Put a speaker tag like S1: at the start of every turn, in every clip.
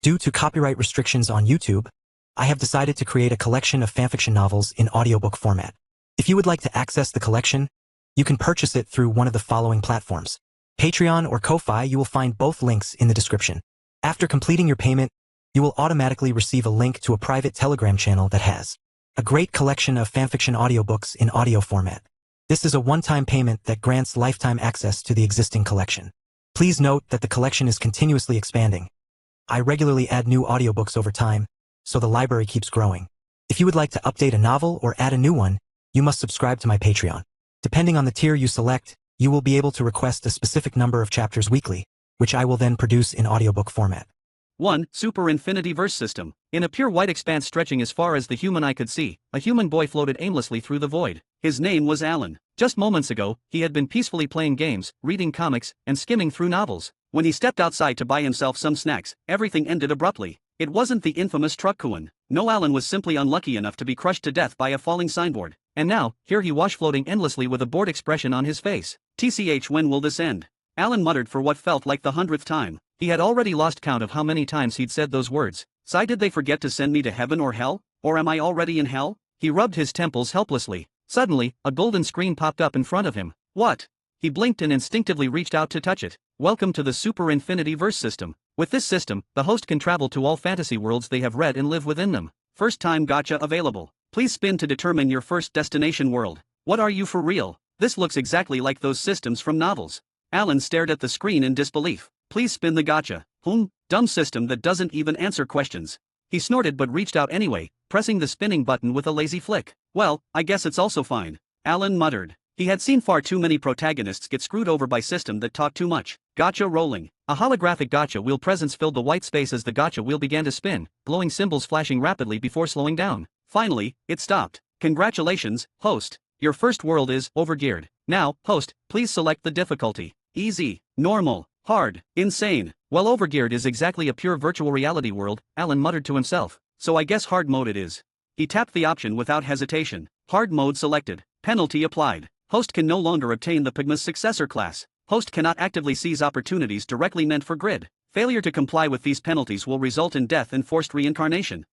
S1: Due to copyright restrictions on YouTube, I have decided to create a collection of fanfiction novels in audiobook format. If you would like to access the collection, you can purchase it through one of the following platforms. Patreon or Ko-Fi. You will find both links in the description. After completing your payment, you will automatically receive a link to a private Telegram channel that has a great collection of fanfiction audiobooks in audio format. This is a one-time payment that grants lifetime access to the existing collection. Please note that the collection is continuously expanding. I regularly add new audiobooks over time, so the library keeps growing. If you would like to update a novel or add a new one, you must subscribe to my Patreon. Depending on the tier you select, you will be able to request a specific number of chapters weekly, which I will then produce in audiobook format.
S2: 1. Super Infinity Verse System. In a pure white expanse stretching as far as the human eye could see, a human boy floated aimlessly through the void. His name was Alan. Just moments ago, he had been peacefully playing games, reading comics, and skimming through novels. When he stepped outside to buy himself some snacks, everything ended abruptly. It wasn't the infamous truck-coon. No, Alan was simply unlucky enough to be crushed to death by a falling signboard. And now, here he was floating endlessly with a bored expression on his face. TCH, when will this end? Alan muttered for what felt like the 100th time. He had already lost count of how many times he'd said those words. Sigh, did they forget to send me to heaven or hell? Or am I already in hell? He rubbed his temples helplessly. Suddenly, a golden screen popped up in front of him. What? He blinked and instinctively reached out to touch it. Welcome to the Super Infinity Verse System. With this system, the host can travel to all fantasy worlds they have read and live within them. First time gacha available. Please spin to determine your first destination world. What are you for real? This looks exactly like those systems from novels. Alan stared at the screen in disbelief. Please spin the gacha. Dumb system that doesn't even answer questions. He snorted but reached out anyway, pressing the spinning button with a lazy flick. Well, I guess it's also fine. Alan muttered. He had seen far too many protagonists get screwed over by system that talk too much. Gacha rolling. A holographic gacha wheel presence filled the white space as the gacha wheel began to spin, glowing symbols flashing rapidly before slowing down. Finally, it stopped. Congratulations, host. Your first world is Overgeared. Now, host, please select the difficulty. Easy, normal, hard, insane. Well, Overgeared is exactly a pure virtual reality world, Alan muttered to himself. So I guess hard mode it is. He tapped the option without hesitation. Hard mode selected. Penalty applied. Host can no longer obtain the Pygma's successor class. Host cannot actively seize opportunities directly meant for grid. Failure to comply with these penalties will result in death and forced reincarnation.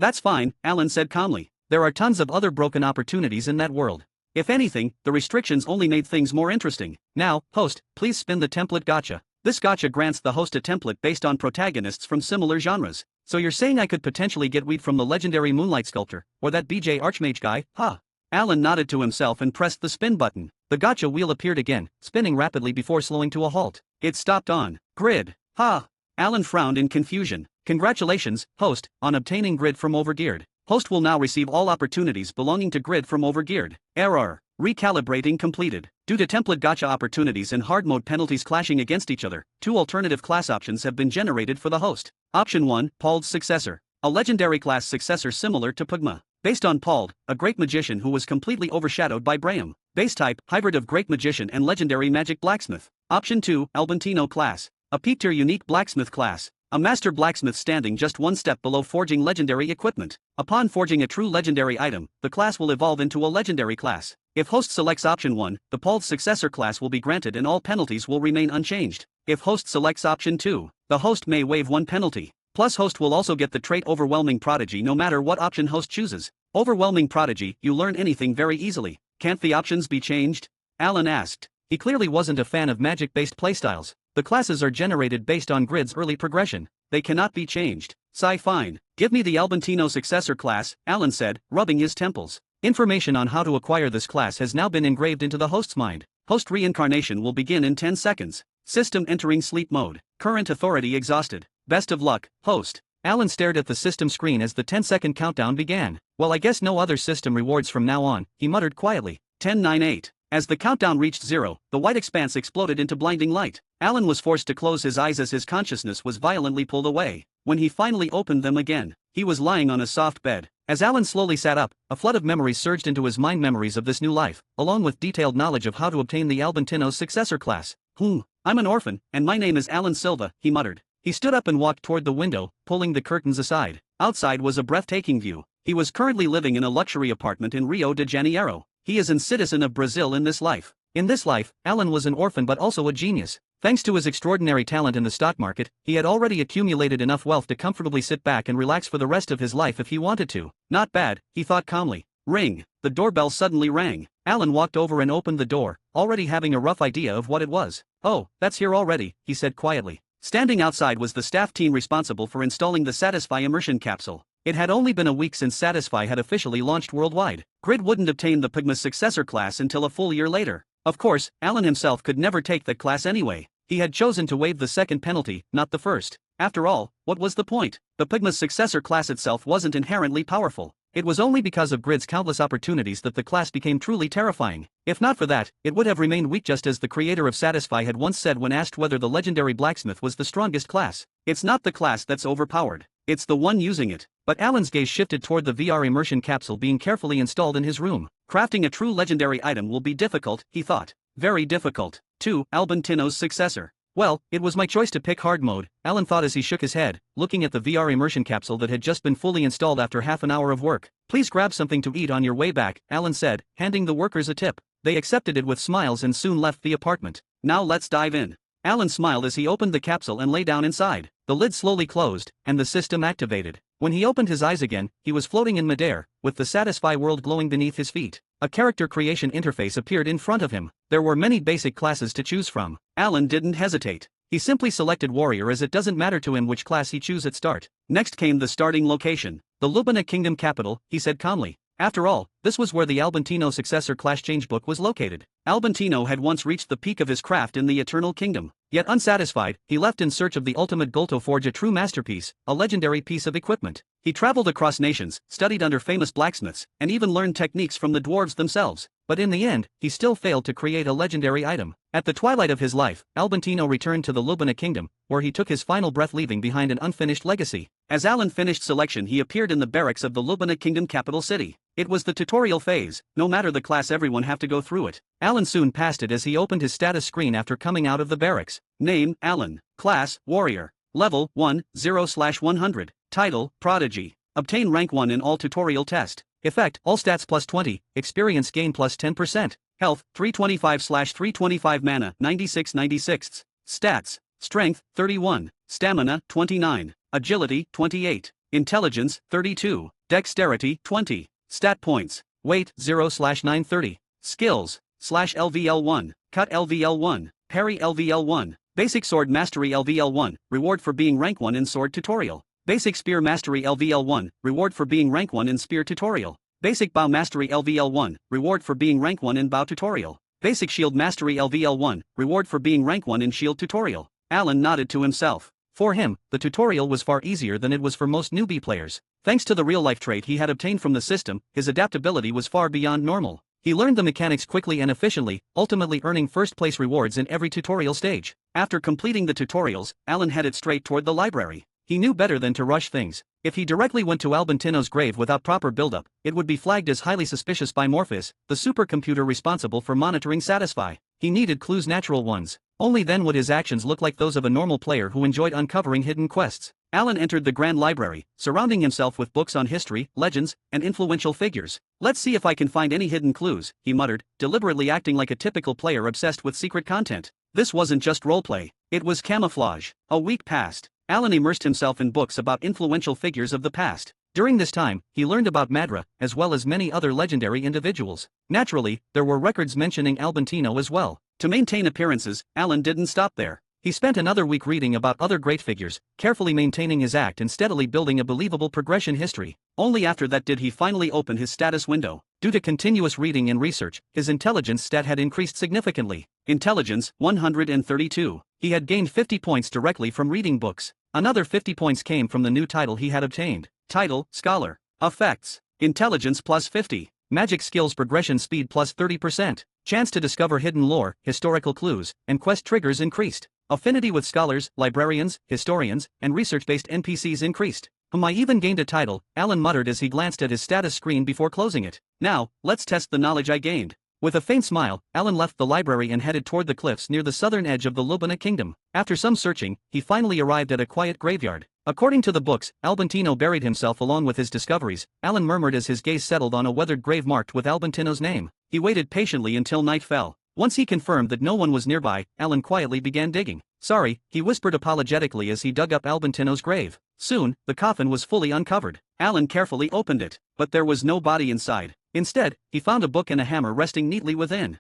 S2: That's fine, Alan said calmly. There are tons of other broken opportunities in that world. If anything, the restrictions only made things more interesting. Now, host, please spin the template gacha. This gacha grants the host a template based on protagonists from similar genres. So you're saying I could potentially get weed from the legendary Moonlight Sculptor, or that BJ Archmage guy, huh? Alan nodded to himself and pressed the spin button. The gacha wheel appeared again, spinning rapidly before slowing to a halt. It stopped on grid. Ha! Alan frowned in confusion. Congratulations, host, on obtaining grid from Overgeared. Host will now receive all opportunities belonging to grid from Overgeared. Error. Recalibrating completed. Due to template gacha opportunities and hard mode penalties clashing against each other, two alternative class options have been generated for the host. Option 1, Paul's successor. A legendary class successor similar to Pygma. Based on Paul, a great magician who was completely overshadowed by Braham. Base type, hybrid of great magician and legendary magic blacksmith. Option 2, Albantino class. A P-tier unique blacksmith class. A master blacksmith standing just one step below forging legendary equipment. Upon forging a true legendary item, the class will evolve into a legendary class. If host selects option 1, the Paul's successor class will be granted and all penalties will remain unchanged. If host selects option 2, the host may waive one penalty. Plus host will also get the trait Overwhelming Prodigy no matter what option host chooses. Overwhelming Prodigy, you learn anything very easily. Can't the options be changed? Alan asked. He clearly wasn't a fan of magic-based playstyles. The classes are generated based on grid's early progression. They cannot be changed. Sigh, fine. Give me the Albantino successor class, Alan said, rubbing his temples. Information on how to acquire this class has now been engraved into the host's mind. Host reincarnation will begin in 10 seconds. System entering sleep mode. Current authority exhausted. Best of luck, host. Alan stared at the system screen as the 10-second countdown began. Well, I guess no other system rewards from now on, he muttered quietly. 10, 9, 8. As the countdown reached 0, the white expanse exploded into blinding light. Alan was forced to close his eyes as his consciousness was violently pulled away. When he finally opened them again, he was lying on a soft bed. As Alan slowly sat up, a flood of memories surged into his mind, memories of this new life, along with detailed knowledge of how to obtain the Albantino's successor class. I'm an orphan, and my name is Alan Silva, he muttered. He stood up and walked toward the window, pulling the curtains aside. Outside was a breathtaking view. He was currently living in a luxury apartment in Rio de Janeiro. He is a citizen of Brazil in this life. In this life, Alan was an orphan but also a genius. Thanks to his extraordinary talent in the stock market, he had already accumulated enough wealth to comfortably sit back and relax for the rest of his life if he wanted to. Not bad, he thought calmly. Ring. The doorbell suddenly rang. Alan walked over and opened the door, already having a rough idea of what it was. "Oh, that's here already," he said quietly. Standing outside was the staff team responsible for installing the Satisfy immersion capsule. It had only been a week since Satisfy had officially launched worldwide. Grid wouldn't obtain the Pygma's successor class until a full year later. Of course, Alan himself could never take that class anyway. He had chosen to waive the second penalty, not the first. After all, what was the point? The Pygma's successor class itself wasn't inherently powerful. It was only because of Grid's countless opportunities that the class became truly terrifying. If not for that, it would have remained weak, just as the creator of Satisfy had once said when asked whether the legendary blacksmith was the strongest class. It's not the class that's overpowered. It's the one using it. But Alan's gaze shifted toward the VR immersion capsule being carefully installed in his room. Crafting a true legendary item will be difficult, he thought. Very difficult. 2. Albantino's successor. Well, it was my choice to pick hard mode, Alan thought as he shook his head, looking at the VR immersion capsule that had just been fully installed after half an hour of work. "Please grab something to eat on your way back," Alan said, handing the workers a tip. They accepted it with smiles and soon left the apartment. "Now let's dive in." Alan smiled as he opened the capsule and lay down inside. The lid slowly closed, and the system activated. When he opened his eyes again, he was floating in midair, with the Satisfy world glowing beneath his feet. A character creation interface appeared in front of him. There were many basic classes to choose from. Alan didn't hesitate. He simply selected Warrior, as it doesn't matter to him which class he choose at start. Next came the starting location. The Lubina Kingdom capital, he said calmly. After all, this was where the Albantino successor class change book was located. Albantino had once reached the peak of his craft in the Eternal Kingdom. Yet unsatisfied, he left in search of the ultimate goal to forge a true masterpiece, a legendary piece of equipment. He traveled across nations, studied under famous blacksmiths, and even learned techniques from the dwarves themselves. But in the end, he still failed to create a legendary item. At the twilight of his life, Albantino returned to the Lubina Kingdom, where he took his final breath, leaving behind an unfinished legacy. As Alan finished selection, he appeared in the barracks of the Lubina Kingdom capital city. It was the tutorial phase. No matter the class, everyone have to go through it. Alan soon passed it as he opened his status screen after coming out of the barracks. Name, Alan. Class, Warrior. Level, 1, 0/100. Title, Prodigy. Obtain rank 1 in all tutorial test. Effect, all stats plus 20, experience gain plus 10%. Health, 325/325 mana, 96/96. Stats, Strength, 31. Stamina, 29. Agility, 28. Intelligence, 32. Dexterity, 20. Stat points, Weight, 0/930. Skills, /LVL1, Cut LVL1, Parry LVL1. Basic Sword Mastery LVL1, reward for being rank 1 in Sword Tutorial. Basic Spear Mastery LVL1, reward for being rank 1 in Spear Tutorial. Basic Bow Mastery LVL1, reward for being rank 1 in Bow Tutorial. Basic Shield Mastery LVL1, reward for being rank 1 in Shield Tutorial. Alan nodded to himself. For him, the tutorial was far easier than it was for most newbie players. Thanks to the real-life trait he had obtained from the system, his adaptability was far beyond normal. He learned the mechanics quickly and efficiently, ultimately earning first-place rewards in every tutorial stage. After completing the tutorials, Alan headed straight toward the library. He knew better than to rush things. If he directly went to Albantino's grave without proper buildup, it would be flagged as highly suspicious by Morphis, the supercomputer responsible for monitoring Satisfy. He needed clues, natural ones. Only then would his actions look like those of a normal player who enjoyed uncovering hidden quests. Alan entered the Grand Library, surrounding himself with books on history, legends, and influential figures. "Let's see if I can find any hidden clues," he muttered, deliberately acting like a typical player obsessed with secret content. This wasn't just roleplay, it was camouflage. A week passed. Alan immersed himself in books about influential figures of the past. During this time, he learned about Madra, as well as many other legendary individuals. Naturally, there were records mentioning Albantino as well. To maintain appearances, Alan didn't stop there. He spent another week reading about other great figures, carefully maintaining his act and steadily building a believable progression history. Only after that did he finally open his status window. Due to continuous reading and research, his intelligence stat had increased significantly. Intelligence, 132. He had gained 50 points directly from reading books. Another 50 points came from the new title he had obtained. Title, Scholar. Effects, Intelligence plus 50. Magic skills progression speed plus 30%. Chance to discover hidden lore, historical clues, and quest triggers increased. Affinity with scholars, librarians, historians, and research-based NPCs increased. I even gained a title, Alan muttered as he glanced at his status screen before closing it. Now, let's test the knowledge I gained. With a faint smile, Alan left the library and headed toward the cliffs near the southern edge of the Lubina Kingdom. After some searching, he finally arrived at a quiet graveyard. According to the books, Albantino buried himself along with his discoveries, Alan murmured as his gaze settled on a weathered grave marked with Albantino's name. He waited patiently until night fell. Once he confirmed that no one was nearby, Alan quietly began digging. "Sorry," he whispered apologetically as he dug up Albantino's grave. Soon, the coffin was fully uncovered. Alan carefully opened it, but there was no body inside. Instead, he found a book and a hammer resting neatly within.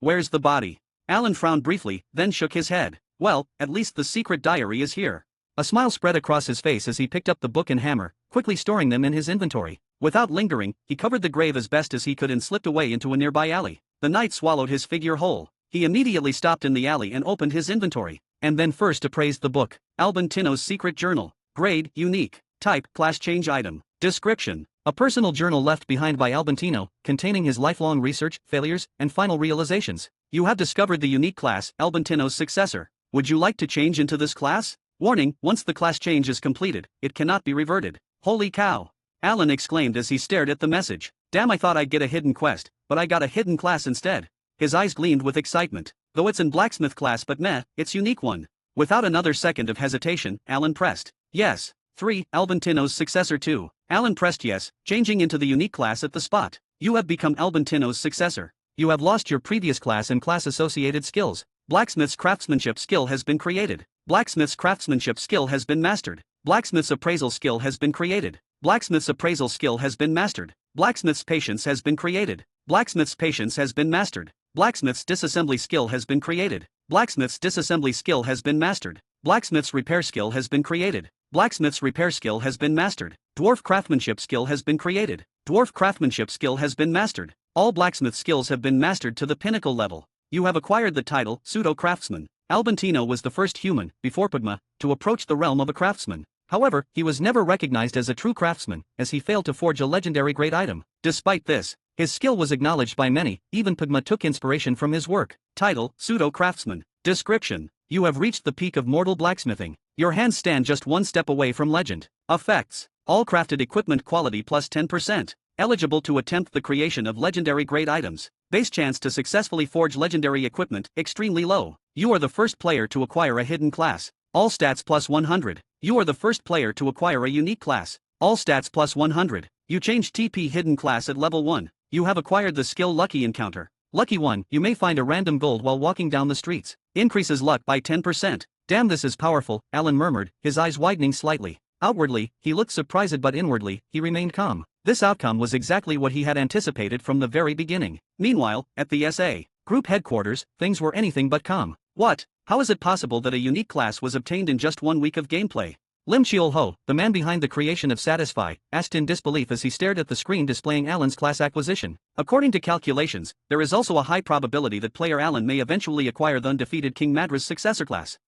S2: Where's the body? Alan frowned briefly, then shook his head. Well, at least the secret diary is here. A smile spread across his face as he picked up the book and hammer, quickly storing them in his inventory. Without lingering, he covered the grave as best as he could and slipped away into a nearby alley. The night swallowed his figure whole. He immediately stopped in the alley and opened his inventory, and then first appraised the book. Albantino's secret journal. Grade, unique. Type, class change item. Description. A personal journal left behind by Albantino, containing his lifelong research, failures, and final realizations. You have discovered the unique class, Albantino's successor. Would you like to change into this class? Warning, once the class change is completed, it cannot be reverted. Holy cow! Alan exclaimed as he stared at the message. Damn, I thought I'd get a hidden quest, but I got a hidden class instead. His eyes gleamed with excitement. Though it's in blacksmith class, but meh, it's unique one. Without another second of hesitation, Alan pressed yes. 3. Albantino's successor 2. Alan pressed yes, changing into the unique class at the spot. You have become Albantino's successor. You have lost your previous class and class-associated skills. Blacksmith's craftsmanship skill has been created. Blacksmith's craftsmanship skill has been mastered. Blacksmith's appraisal skill has been created. Blacksmith's appraisal skill has been mastered. Blacksmith's patience has been created. Blacksmith's patience has been mastered. Blacksmith's disassembly skill has been created. Blacksmith's disassembly skill has been mastered. Blacksmith's repair skill has been created. Blacksmith's repair skill has been mastered. Dwarf craftsmanship skill has been created. Dwarf craftsmanship skill has been mastered. All blacksmith skills have been mastered to the pinnacle level. You have acquired the title, pseudo-craftsman. Albantino was the first human, before Padma, to approach the realm of a craftsman. However, he was never recognized as a true craftsman, as he failed to forge a legendary great item. Despite this, his skill was acknowledged by many, even Padma took inspiration from his work. Title, pseudo-craftsman. Description. You have reached the peak of mortal blacksmithing. Your hands stand just one step away from legend. Effects. All crafted equipment quality plus 10%. Eligible to attempt the creation of legendary great items. Base chance to successfully forge legendary equipment, extremely low. You are the first player to acquire a hidden class. All stats plus 100. You are the first player to acquire a unique class. All stats plus 100. You change TP hidden class at level 1. You have acquired the skill Lucky Encounter. Lucky 1, you may find a random gold while walking down the streets. Increases luck by 10%. Damn, this is powerful, Alan murmured, his eyes widening slightly. Outwardly, he looked surprised, but inwardly, he remained calm. This outcome was exactly what he had anticipated from the very beginning. Meanwhile, at the SA Group headquarters, things were anything but calm. What? How is it possible that a unique class was obtained in just 1 week of gameplay? Lim Chiol-ho, the man behind the creation of Satisfy, asked in disbelief as he stared at the screen displaying Alan's class acquisition. According to calculations, there is also a high probability that player Alan may eventually acquire the undefeated King Madra's successor class.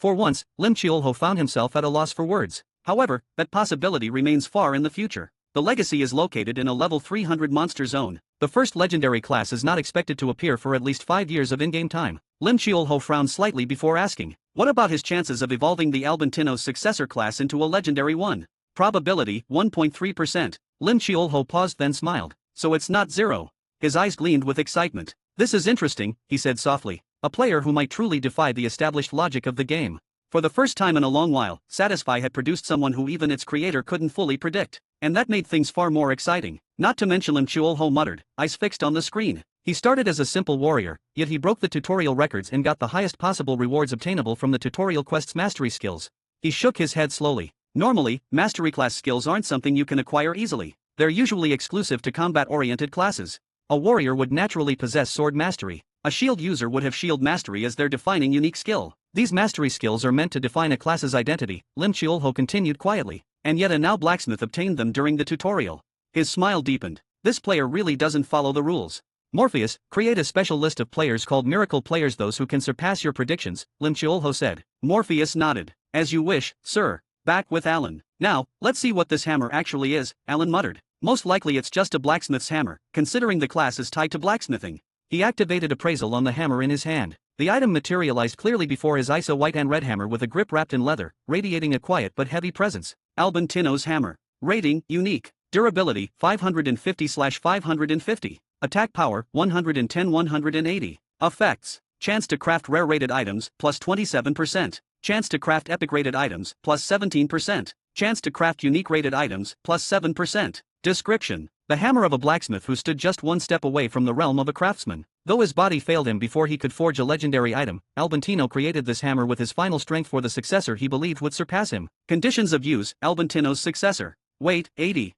S2: For once, Lim Chiol-ho found himself at a loss for words. However, that possibility remains far in the future. The legacy is located in a level 300 monster zone. The first legendary class is not expected to appear for at least 5 years of in-game time. Lim Chiol-ho frowned slightly before asking, what about his chances of evolving the Albantino's successor class into a legendary one? Probability, 1.3%. Lim Chiol-ho paused then smiled. So it's not zero. His eyes gleamed with excitement. This is interesting, he said softly. A player who might truly defy the established logic of the game. For the first time in a long while, Satisfy had produced someone who even its creator couldn't fully predict. And that made things far more exciting. Not to mention, Lim Chiol-ho muttered, eyes fixed on the screen. He started as a simple warrior, yet he broke the tutorial records and got the highest possible rewards obtainable from the tutorial quest's mastery skills. He shook his head slowly. Normally, mastery class skills aren't something you can acquire easily. They're usually exclusive to combat-oriented classes. A warrior would naturally possess sword mastery. A shield user would have shield mastery as their defining unique skill. These mastery skills are meant to define a class's identity, Lim Chiol-ho continued quietly. And yet a now blacksmith obtained them during the tutorial. His smile deepened. This player really doesn't follow the rules. Morpheus, create a special list of players called Miracle Players, those who can surpass your predictions, Lim Chiol-ho said. Morpheus nodded. As you wish, sir. Back with Alan. Now, let's see what this hammer actually is, Alan muttered. Most likely it's just a blacksmith's hammer, considering the class is tied to blacksmithing. He activated appraisal on the hammer in his hand. The item materialized clearly before his eyes, a white and red hammer with a grip wrapped in leather, radiating a quiet but heavy presence. Albantino's hammer. Rating, unique. Durability, 550/550. Attack power, 110/180. Effects. Chance to craft rare rated items, plus 27%. Chance to craft epic rated items, plus 17%. Chance to craft unique rated items, plus 7%. Description. The hammer of a blacksmith who stood just one step away from the realm of a craftsman. Though his body failed him before he could forge a legendary item, Albantino created this hammer with his final strength for the successor he believed would surpass him. Conditions of use: Albantino's successor. Weight, 80.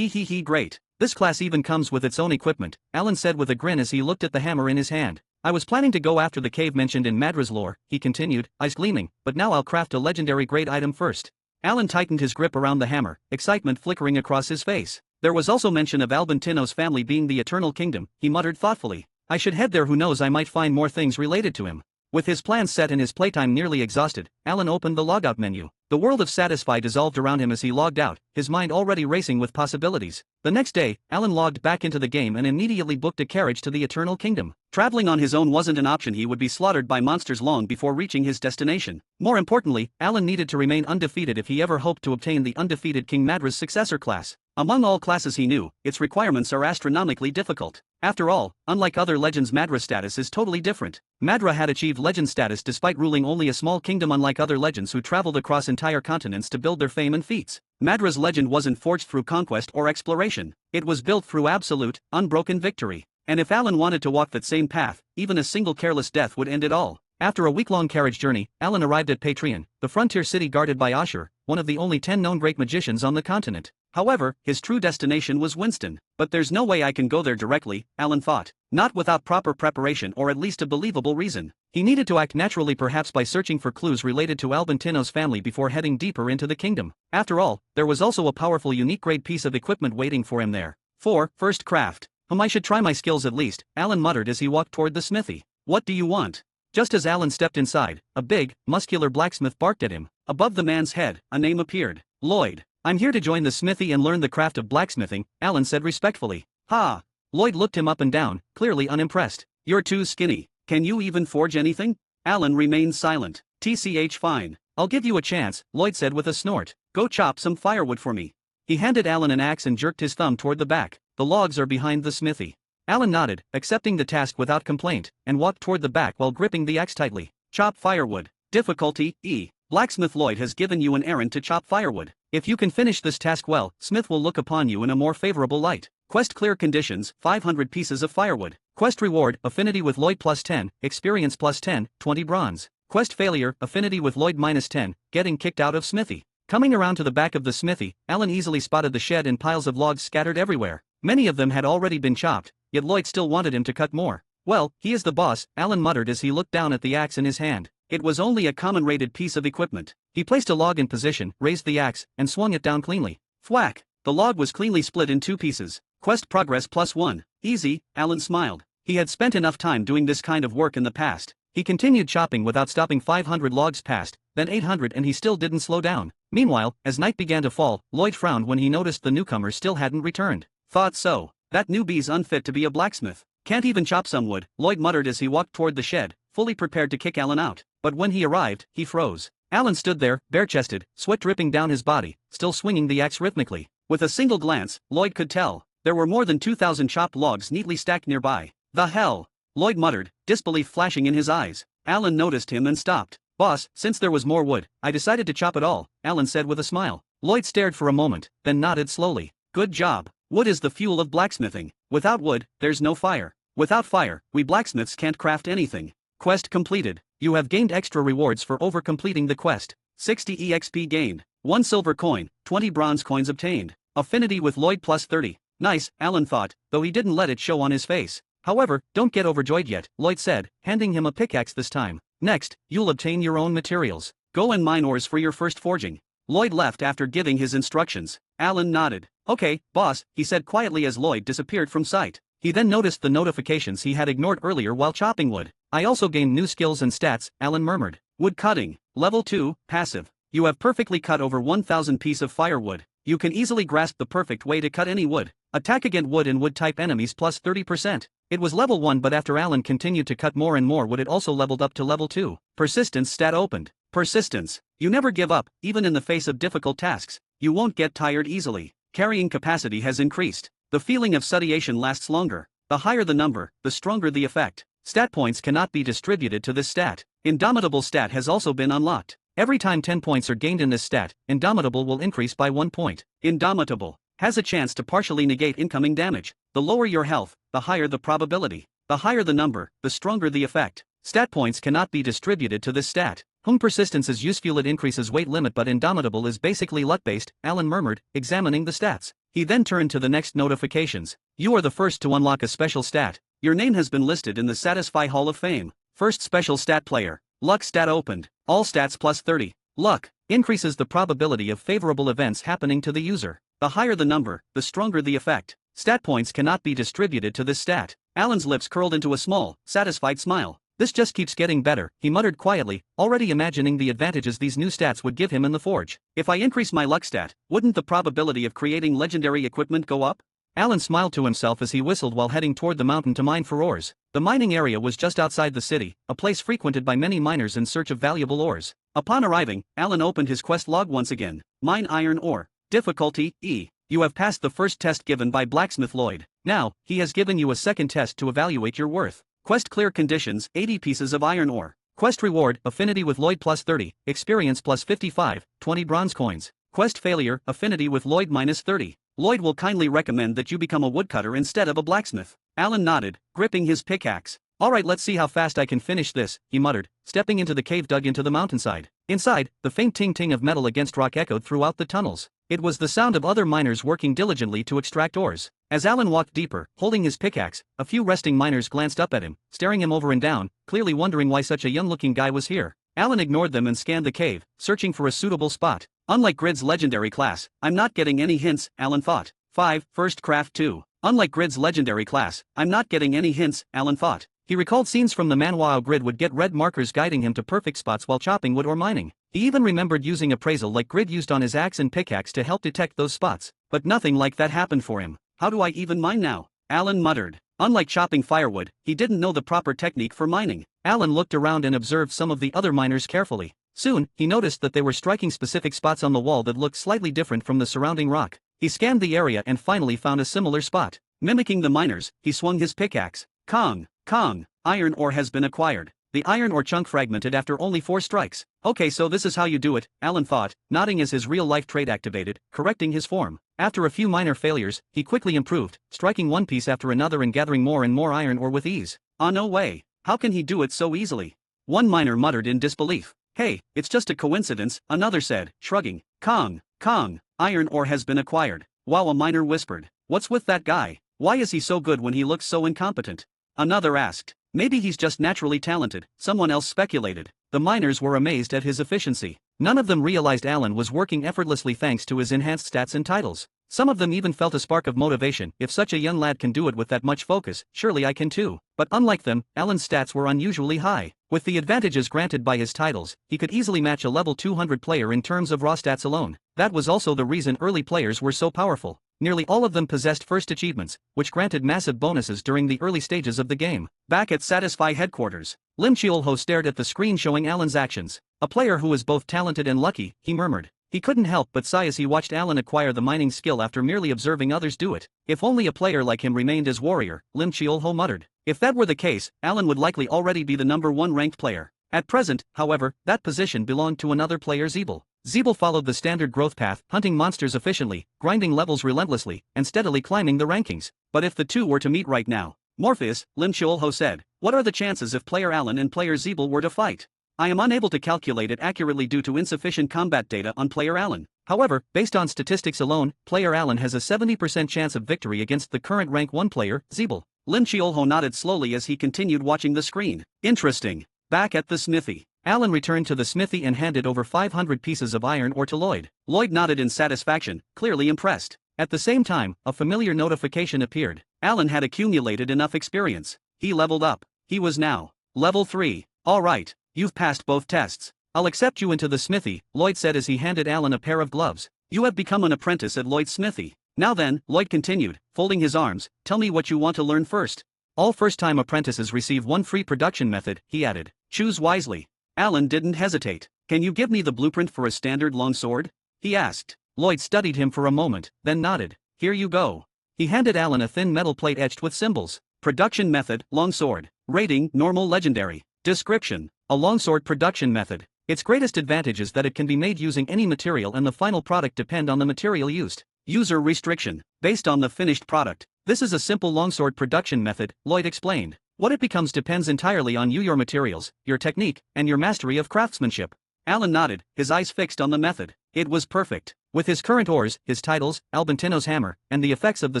S2: Great. This class even comes with its own equipment, Alan said with a grin as he looked at the hammer in his hand. I was planning to go after the cave mentioned in Madra's lore, he continued, eyes gleaming, but now I'll craft a legendary grade item first. Alan tightened his grip around the hammer, excitement flickering across his face. There was also mention of Albantino's family being the Eternal Kingdom, he muttered thoughtfully. I should head there, who knows, I might find more things related to him. With his plans set and his playtime nearly exhausted, Alan opened the logout menu. The world of Satisfy dissolved around him as he logged out, his mind already racing with possibilities. The next day, Alan logged back into the game and immediately booked a carriage to the Eternal Kingdom. Traveling on his own wasn't an option, he would be slaughtered by monsters long before reaching his destination. More importantly, Alan needed to remain undefeated if he ever hoped to obtain the undefeated King Madra's successor class. Among all classes he knew, its requirements are astronomically difficult. After all, unlike other legends, Madra's status is totally different. Madra had achieved legend status despite ruling only a small kingdom, unlike other legends who traveled across entire continents to build their fame and feats. Madra's legend wasn't forged through conquest or exploration. It was built through absolute, unbroken victory. And if Alan wanted to walk that same path, even a single careless death would end it all. After a week-long carriage journey, Alan arrived at Patreon, the frontier city guarded by Ashur, one of the only 10 known great magicians on the continent. However, his true destination was Winston. But there's no way I can go there directly, Alan thought. Not without proper preparation or at least a believable reason. He needed to act naturally, perhaps by searching for clues related to Albantino's family before heading deeper into the kingdom. After all, there was also a powerful unique grade piece of equipment waiting for him there. 4. First craft. I should try my skills at least, Alan muttered as he walked toward the smithy. What do you want? Just as Alan stepped inside, a big, muscular blacksmith barked at him. Above the man's head, a name appeared. Lloyd. I'm here to join the smithy and learn the craft of blacksmithing, Alan said respectfully. Ha! Lloyd looked him up and down, clearly unimpressed. You're too skinny. Can you even forge anything? Alan remained silent. TCH fine. I'll give you a chance, Lloyd said with a snort. Go chop some firewood for me. He handed Alan an axe and jerked his thumb toward the back. The logs are behind the smithy. Alan nodded, accepting the task without complaint, and walked toward the back while gripping the axe tightly. Chop firewood. Difficulty, E. Blacksmith Lloyd has given you an errand to chop firewood. If you can finish this task well, Smith will look upon you in a more favorable light. Quest clear conditions: 500 pieces of firewood. Quest reward: affinity with Lloyd plus 10, experience plus 10, 20 bronze. Quest failure: affinity with Lloyd minus 10, getting kicked out of smithy. Coming around to the back of the smithy, Alan easily spotted the shed and piles of logs scattered everywhere. Many of them had already been chopped, yet Lloyd still wanted him to cut more. Well, he is the boss, Alan muttered as he looked down at the axe in his hand. It was only a common rated piece of equipment. He placed a log in position, raised the axe, and swung it down cleanly. Thwack! The log was cleanly split in 2 pieces. Quest progress plus 1. Easy, Alan smiled. He had spent enough time doing this kind of work in the past. He continued chopping without stopping. 500 logs passed, then 800, and he still didn't slow down. Meanwhile, as night began to fall, Lloyd frowned when he noticed the newcomer still hadn't returned. Thought so. That newbie's unfit to be a blacksmith. Can't even chop some wood, Lloyd muttered as he walked toward the shed, fully prepared to kick Alan out. But when he arrived, he froze. Alan stood there, bare-chested, sweat dripping down his body, still swinging the axe rhythmically. With a single glance, Lloyd could tell. There were more than 2,000 chopped logs neatly stacked nearby. The hell? Lloyd muttered, disbelief flashing in his eyes. Alan noticed him and stopped. Boss, since there was more wood, I decided to chop it all, Alan said with a smile. Lloyd stared for a moment, then nodded slowly. Good job. Wood is the fuel of blacksmithing. Without wood, there's no fire. Without fire, we blacksmiths can't craft anything. Quest completed. You have gained extra rewards for over-completing the quest. 60 EXP gained. 1 silver coin, 20 bronze coins obtained. Affinity with Lloyd plus 30. Nice, Alan thought, though he didn't let it show on his face. However, don't get overjoyed yet, Lloyd said, handing him a pickaxe this time. Next, you'll obtain your own materials. Go and mine ores for your first forging. Lloyd left after giving his instructions. Alan nodded. Okay, boss, he said quietly as Lloyd disappeared from sight. He then noticed the notifications he had ignored earlier while chopping wood. I also gained new skills and stats, Alan murmured. Wood cutting. Level 2, passive. You have perfectly cut over 1,000 pieces of firewood. You can easily grasp the perfect way to cut any wood. Attack against wood and wood-type enemies plus 30%. It was level 1, but after Alan continued to cut more and more wood, it also leveled up to level 2. Persistence stat opened. Persistence. You never give up, even in the face of difficult tasks. You won't get tired easily. Carrying capacity has increased. The feeling of satiation lasts longer. The higher the number, the stronger the effect. Stat points cannot be distributed to this stat. Indomitable stat has also been unlocked. Every time 10 points are gained in this stat, Indomitable will increase by 1 point. Indomitable has a chance to partially negate incoming damage. The lower your health, the higher the probability. The higher the number, the stronger the effect. Stat points cannot be distributed to this stat. Persistence is useful, it increases weight limit, but indomitable is basically luck-based, Alan murmured, examining the stats. He then turned to the next notifications. You are the first to unlock a special stat. Your name has been listed in the Satisfy Hall of Fame. First special stat player. Luck stat opened. All stats plus 30. Luck increases the probability of favorable events happening to the user. The higher the number, the stronger the effect. Stat points cannot be distributed to this stat. Alan's lips curled into a small, satisfied smile. This just keeps getting better, he muttered quietly, already imagining the advantages these new stats would give him in the forge. If I increase my luck stat, wouldn't the probability of creating legendary equipment go up? Alan smiled to himself as he whistled while heading toward the mountain to mine for ores. The mining area was just outside the city, a place frequented by many miners in search of valuable ores. Upon arriving, Alan opened his quest log once again. Mine iron ore. Difficulty, E. You have passed the first test given by Blacksmith Lloyd. Now, he has given you a second test to evaluate your worth. Quest clear conditions, 80 pieces of iron ore. Quest reward, affinity with Lloyd plus 30, experience plus 55, 20 bronze coins. Quest failure, affinity with Lloyd minus 30. Lloyd will kindly recommend that you become a woodcutter instead of a blacksmith. Alan nodded, gripping his pickaxe. Alright, let's see how fast I can finish this, he muttered, stepping into the cave dug into the mountainside. Inside, the faint ting-ting of metal against rock echoed throughout the tunnels. It was the sound of other miners working diligently to extract ores. As Alan walked deeper, holding his pickaxe, a few resting miners glanced up at him, staring him over and down, clearly wondering why such a young-looking guy was here. Alan ignored them and scanned the cave, searching for a suitable spot. Unlike Grid's legendary class, I'm not getting any hints, Alan thought. 5. First Craft 2. Unlike Grid's legendary class, I'm not getting any hints, Alan thought. He recalled scenes from the manhwa how Grid would get red markers guiding him to perfect spots while chopping wood or mining. He even remembered using appraisal like Grid used on his axe and pickaxe to help detect those spots. But nothing like that happened for him. How do I even mine now? Alan muttered. Unlike chopping firewood, he didn't know the proper technique for mining. Alan looked around and observed some of the other miners carefully. Soon, he noticed that they were striking specific spots on the wall that looked slightly different from the surrounding rock. He scanned the area and finally found a similar spot. Mimicking the miners, he swung his pickaxe. Kong, Kong, iron ore has been acquired. The iron ore chunk fragmented after only 4 strikes. Okay, so this is how you do it, Alan thought, nodding as his real-life trait activated, correcting his form. After a few minor failures, he quickly improved, striking one piece after another and gathering more and more iron ore with ease. Ah, no way. How can he do it so easily? One miner muttered in disbelief. Hey, it's just a coincidence, another said, shrugging. Kong, Kong, iron ore has been acquired. Wow, a miner whispered. What's with that guy? Why is he so good when he looks so incompetent? Another asked. Maybe he's just naturally talented, someone else speculated. The miners were amazed at his efficiency. None of them realized Alan was working effortlessly thanks to his enhanced stats and titles. Some of them even felt a spark of motivation. If such a young lad can do it with that much focus, surely I can too. But unlike them, Alan's stats were unusually high. With the advantages granted by his titles, he could easily match a level 200 player in terms of raw stats alone. That was also the reason early players were so powerful. Nearly all of them possessed first achievements, which granted massive bonuses during the early stages of the game. Back at Satisfy headquarters, Lim Chiolho stared at the screen showing Alan's actions. A player who was both talented and lucky, he murmured. He couldn't help but sigh as he watched Alan acquire the mining skill after merely observing others do it. If only a player like him remained as warrior, Lim Chiolho muttered. If that were the case, Alan would likely already be the number 1 ranked player. At present, however, that position belonged to another player, Zeeble. Zeeble followed the standard growth path, hunting monsters efficiently, grinding levels relentlessly, and steadily climbing the rankings. But if the two were to meet right now, Morpheus, Lim Chiolho said, what are the chances if player Alan and player Zeeble were to fight? I am unable to calculate it accurately due to insufficient combat data on player Alan. However, based on statistics alone, player Alan has a 70% chance of victory against the current rank 1 player, Zeeble. Lim Chiolho nodded slowly as he continued watching the screen. Interesting. Back at the smithy, Alan returned to the smithy and handed over 500 pieces of iron ore to Lloyd. Lloyd nodded in satisfaction, clearly impressed. At the same time, a familiar notification appeared. Alan had accumulated enough experience. He leveled up. He was now level 3. All right, you've passed both tests. I'll accept you into the smithy, Lloyd said as he handed Alan a pair of gloves. You have become an apprentice at Lloyd's smithy. Now then, Lloyd continued, folding his arms, tell me what you want to learn first. All first-time apprentices receive 1 free production method, he added. Choose wisely. Alan didn't hesitate. Can you give me the blueprint for a standard longsword? He asked. Lloyd studied him for a moment, then nodded. Here you go. He handed Alan a thin metal plate etched with symbols. Production method, longsword. Rating, normal legendary. Description. A longsword production method. Its greatest advantage is that it can be made using any material and the final product depend on the material used. User restriction. Based on the finished product. This is a simple longsword production method, Lloyd explained. What it becomes depends entirely on you, your materials, your technique, and your mastery of craftsmanship. Alan nodded, his eyes fixed on the method. It was perfect. With his current ores, his titles, Albantino's hammer, and the effects of the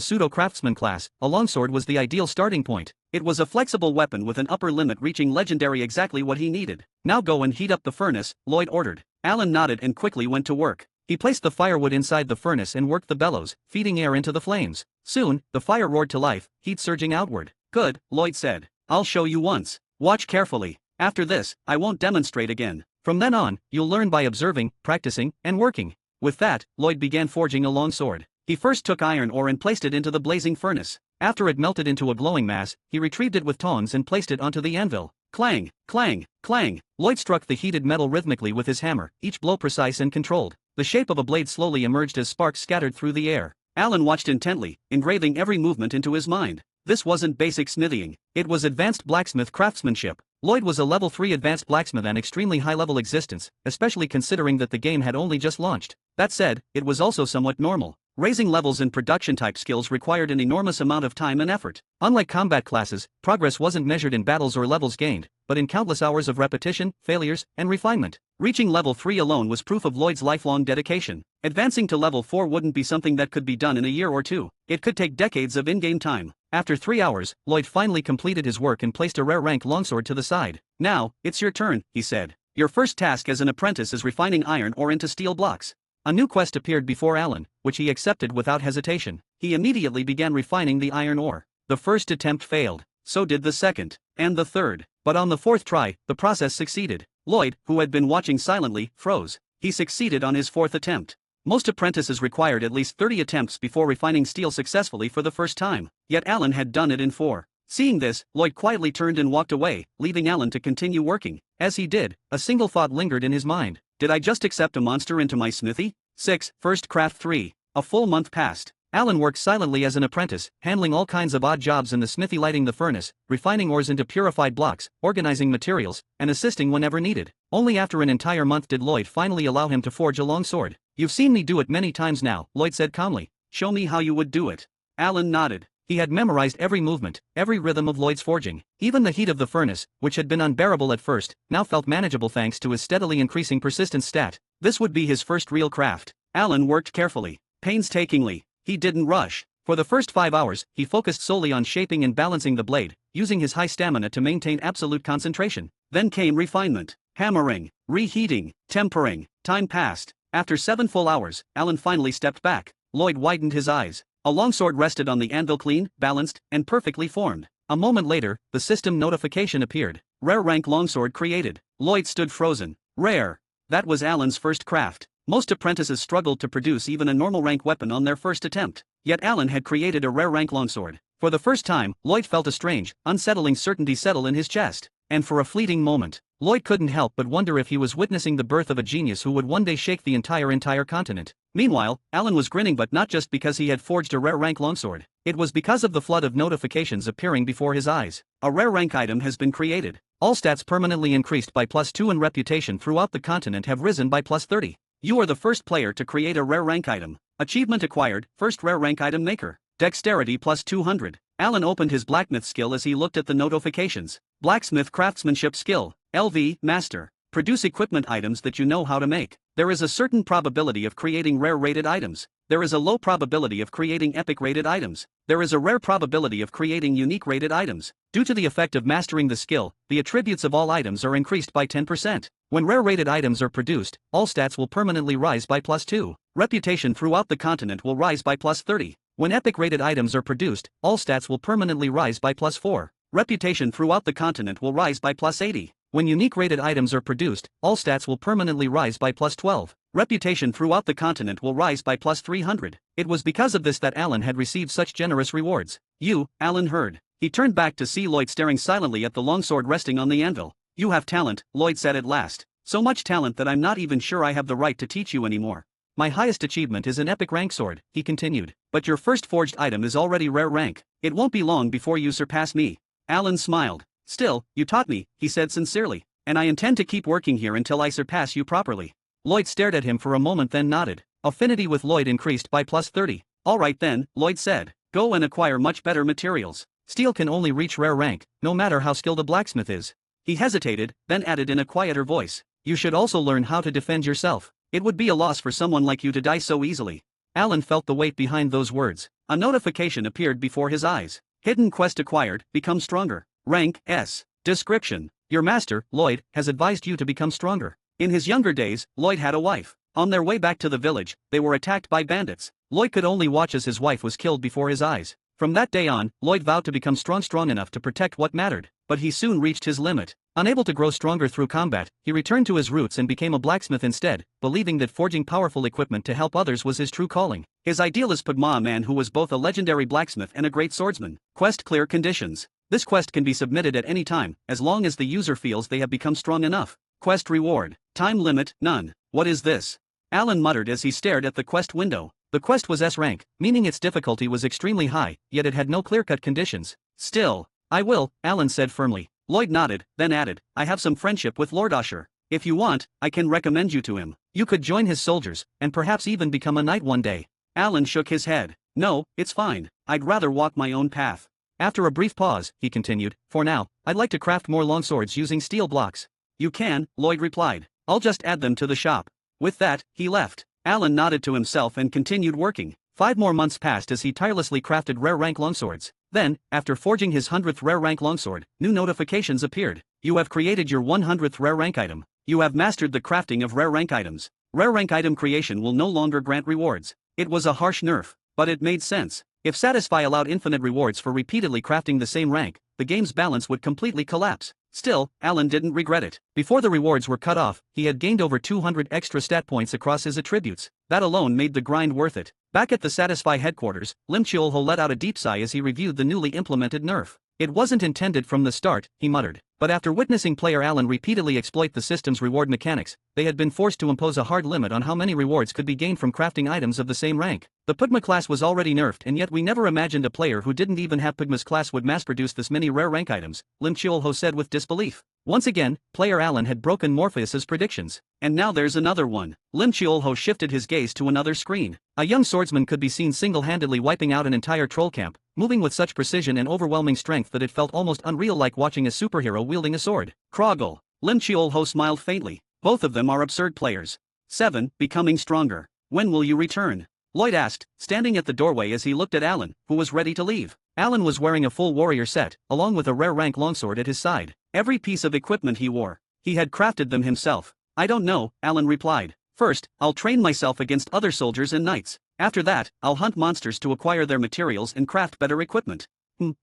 S2: pseudo-craftsman class, a longsword was the ideal starting point. It was a flexible weapon with an upper limit reaching legendary, exactly what he needed. Now go and heat up the furnace, Lloyd ordered. Alan nodded and quickly went to work. He placed the firewood inside the furnace and worked the bellows, feeding air into the flames. Soon, the fire roared to life, heat surging outward. Good, Lloyd said. I'll show you once. Watch carefully. After this, I won't demonstrate again. From then on, you'll learn by observing, practicing, and working. With that, Lloyd began forging a long sword. He first took iron ore and placed it into the blazing furnace. After it melted into a glowing mass, he retrieved it with tongs and placed it onto the anvil. Clang, clang, clang. Lloyd struck the heated metal rhythmically with his hammer, each blow precise and controlled. The shape of a blade slowly emerged as sparks scattered through the air. Alan watched intently, engraving every movement into his mind. This wasn't basic smithing. It was advanced blacksmith craftsmanship. Lloyd was a level 3 advanced blacksmith, an extremely high-level existence, especially considering that the game had only just launched. That said, it was also somewhat normal. Raising levels in production-type skills required an enormous amount of time and effort. Unlike combat classes, progress wasn't measured in battles or levels gained, but in countless hours of repetition, failures, and refinement. Reaching level 3 alone was proof of Lloyd's lifelong dedication. Advancing to level 4 wouldn't be something that could be done in a year or two. It could take decades of in-game time. After 3 hours, Lloyd finally completed his work and placed a rare rank longsword to the side. Now, it's your turn, he said. Your first task as an apprentice is refining iron ore into steel blocks. A new quest appeared before Alan, which he accepted without hesitation. He immediately began refining the iron ore. The first attempt failed. So did the second. And the third. But on the fourth try, the process succeeded. Lloyd, who had been watching silently, froze. He succeeded on his fourth attempt. Most apprentices required at least 30 attempts before refining steel successfully for the first time. Yet Alan had done it in 4. Seeing this, Lloyd quietly turned and walked away, leaving Alan to continue working. As he did, a single thought lingered in his mind. Did I just accept a monster into my smithy? 6. First craft 3. A full month passed. Alan worked silently as an apprentice, handling all kinds of odd jobs in the smithy, lighting the furnace, refining ores into purified blocks, organizing materials, and assisting whenever needed. Only after an entire month did Lloyd finally allow him to forge a long sword. You've seen me do it many times now, Lloyd said calmly. Show me how you would do it. Alan nodded. He had memorized every movement, every rhythm of Lloyd's forging. Even the heat of the furnace, which had been unbearable at first, now felt manageable thanks to his steadily increasing persistence stat. This would be his first real craft. Alan worked carefully, painstakingly. He didn't rush. For the first 5 hours, he focused solely on shaping and balancing the blade, using his high stamina to maintain absolute concentration. Then came refinement, hammering, reheating, tempering. Time passed. After 7 full hours, Alan finally stepped back. Lloyd widened his eyes. A longsword rested on the anvil, clean, balanced, and perfectly formed. A moment later, the system notification appeared. Rare rank longsword created. Lloyd stood frozen. Rare. That was Alan's first craft. Most apprentices struggled to produce even a normal rank weapon on their first attempt. Yet Alan had created a rare rank longsword. For the first time, Lloyd felt a strange, unsettling certainty settle in his chest. And for a fleeting moment, Lloyd couldn't help but wonder if he was witnessing the birth of a genius who would one day shake the entire continent. Meanwhile, Alan was grinning, but not just because he had forged a rare rank longsword. It was because of the flood of notifications appearing before his eyes. A rare rank item has been created. All stats permanently increased by +2 and reputation throughout the continent have risen by +30. You are the first player to create a rare rank item. Achievement acquired, first rare rank item maker. Dexterity +200. Alan opened his blacksmith skill as he looked at the notifications. Blacksmith craftsmanship skill. LV, master. Produce equipment items that you know how to make. There is a certain probability of creating rare rated items. There is a low probability of creating epic rated items. There is a rare probability of creating unique rated items. Due to the effect of mastering the skill, the attributes of all items are increased by 10%. When rare rated items are produced, all stats will permanently rise by +2. Reputation throughout the continent will rise by +30. When epic rated items are produced, all stats will permanently rise by +4. Reputation throughout the continent will rise by +80. When unique rated items are produced, all stats will permanently rise by +12. Reputation throughout the continent will rise by +300. It was because of this that Alan had received such generous rewards. You, Alan heard. He turned back to see Lloyd staring silently at the longsword resting on the anvil. You have talent, Lloyd said at last. So much talent that I'm not even sure I have the right to teach you anymore. My highest achievement is an epic rank sword, he continued. But your first forged item is already rare rank. It won't be long before you surpass me. Alan smiled. Still, you taught me, he said sincerely. And I intend to keep working here until I surpass you properly. Lloyd stared at him for a moment, then nodded. Affinity with Lloyd increased by +30. All right then, Lloyd said. Go and acquire much better materials. Steel can only reach rare rank, no matter how skilled a blacksmith is. He hesitated, then added in a quieter voice, "You should also learn how to defend yourself. It would be a loss for someone like you to die so easily." Alan felt the weight behind those words. A notification appeared before his eyes. Hidden quest acquired, become stronger. Rank S. Description: Your master, Lloyd, has advised you to become stronger. In his younger days, Lloyd had a wife. On their way back to the village, they were attacked by bandits. Lloyd could only watch as his wife was killed before his eyes. From that day on, Lloyd vowed to become strong enough to protect what mattered, but he soon reached his limit. Unable to grow stronger through combat, he returned to his roots and became a blacksmith instead, believing that forging powerful equipment to help others was his true calling. His ideal is Padma, a man who was both a legendary blacksmith and a great swordsman. Quest clear conditions. This quest can be submitted at any time, as long as the user feels they have become strong enough. Quest reward. Time limit, none. What is this? Alan muttered as he stared at the quest window. The quest was S rank, meaning its difficulty was extremely high, yet it had no clear-cut conditions. Still, I will, Alan said firmly. Lloyd nodded, then added, I have some friendship with Lord Usher. If you want, I can recommend you to him. You could join his soldiers, and perhaps even become a knight one day. Alan shook his head. No, it's fine. I'd rather walk my own path. After a brief pause, he continued, for now, I'd like to craft more longswords using steel blocks. You can, Lloyd replied. I'll just add them to the shop. With that, he left. Alan nodded to himself and continued working. 5 more months passed as he tirelessly crafted rare rank longswords. Then, after forging his 100th rare rank longsword, new notifications appeared. You have created your 100th rare rank item. You have mastered the crafting of rare rank items. Rare rank item creation will no longer grant rewards. It was a harsh nerf, but it made sense. If Satisfy allowed infinite rewards for repeatedly crafting the same rank, the game's balance would completely collapse. Still, Alan didn't regret it. Before the rewards were cut off, he had gained over 200 extra stat points across his attributes. That alone made the grind worth it. Back at the Satisfy headquarters, Lim Cheolho let out a deep sigh as he reviewed the newly implemented nerf. It wasn't intended from the start, he muttered. But after witnessing player Alan repeatedly exploit the system's reward mechanics, they had been forced to impose a hard limit on how many rewards could be gained from crafting items of the same rank. The Pygma class was already nerfed, and yet we never imagined a player who didn't even have Pygma's class would mass-produce this many rare rank items, Lim Cheolho said with disbelief. Once again, player Alan had broken Morpheus's predictions. And now there's another one. Lim Cheolho shifted his gaze to another screen. A young swordsman could be seen single-handedly wiping out an entire troll camp, moving with such precision and overwhelming strength that it felt almost unreal, like watching a superhero wielding a sword. Kroggle. Lim Cheolho smiled faintly. Both of them are absurd players. 7. Becoming stronger. When will you return? Lloyd asked, standing at the doorway as he looked at Alan, who was ready to leave. Alan was wearing a full warrior set, along with a rare rank longsword at his side. Every piece of equipment he wore, he had crafted them himself. I don't know, Alan replied. First, I'll train myself against other soldiers and knights. After that, I'll hunt monsters to acquire their materials and craft better equipment.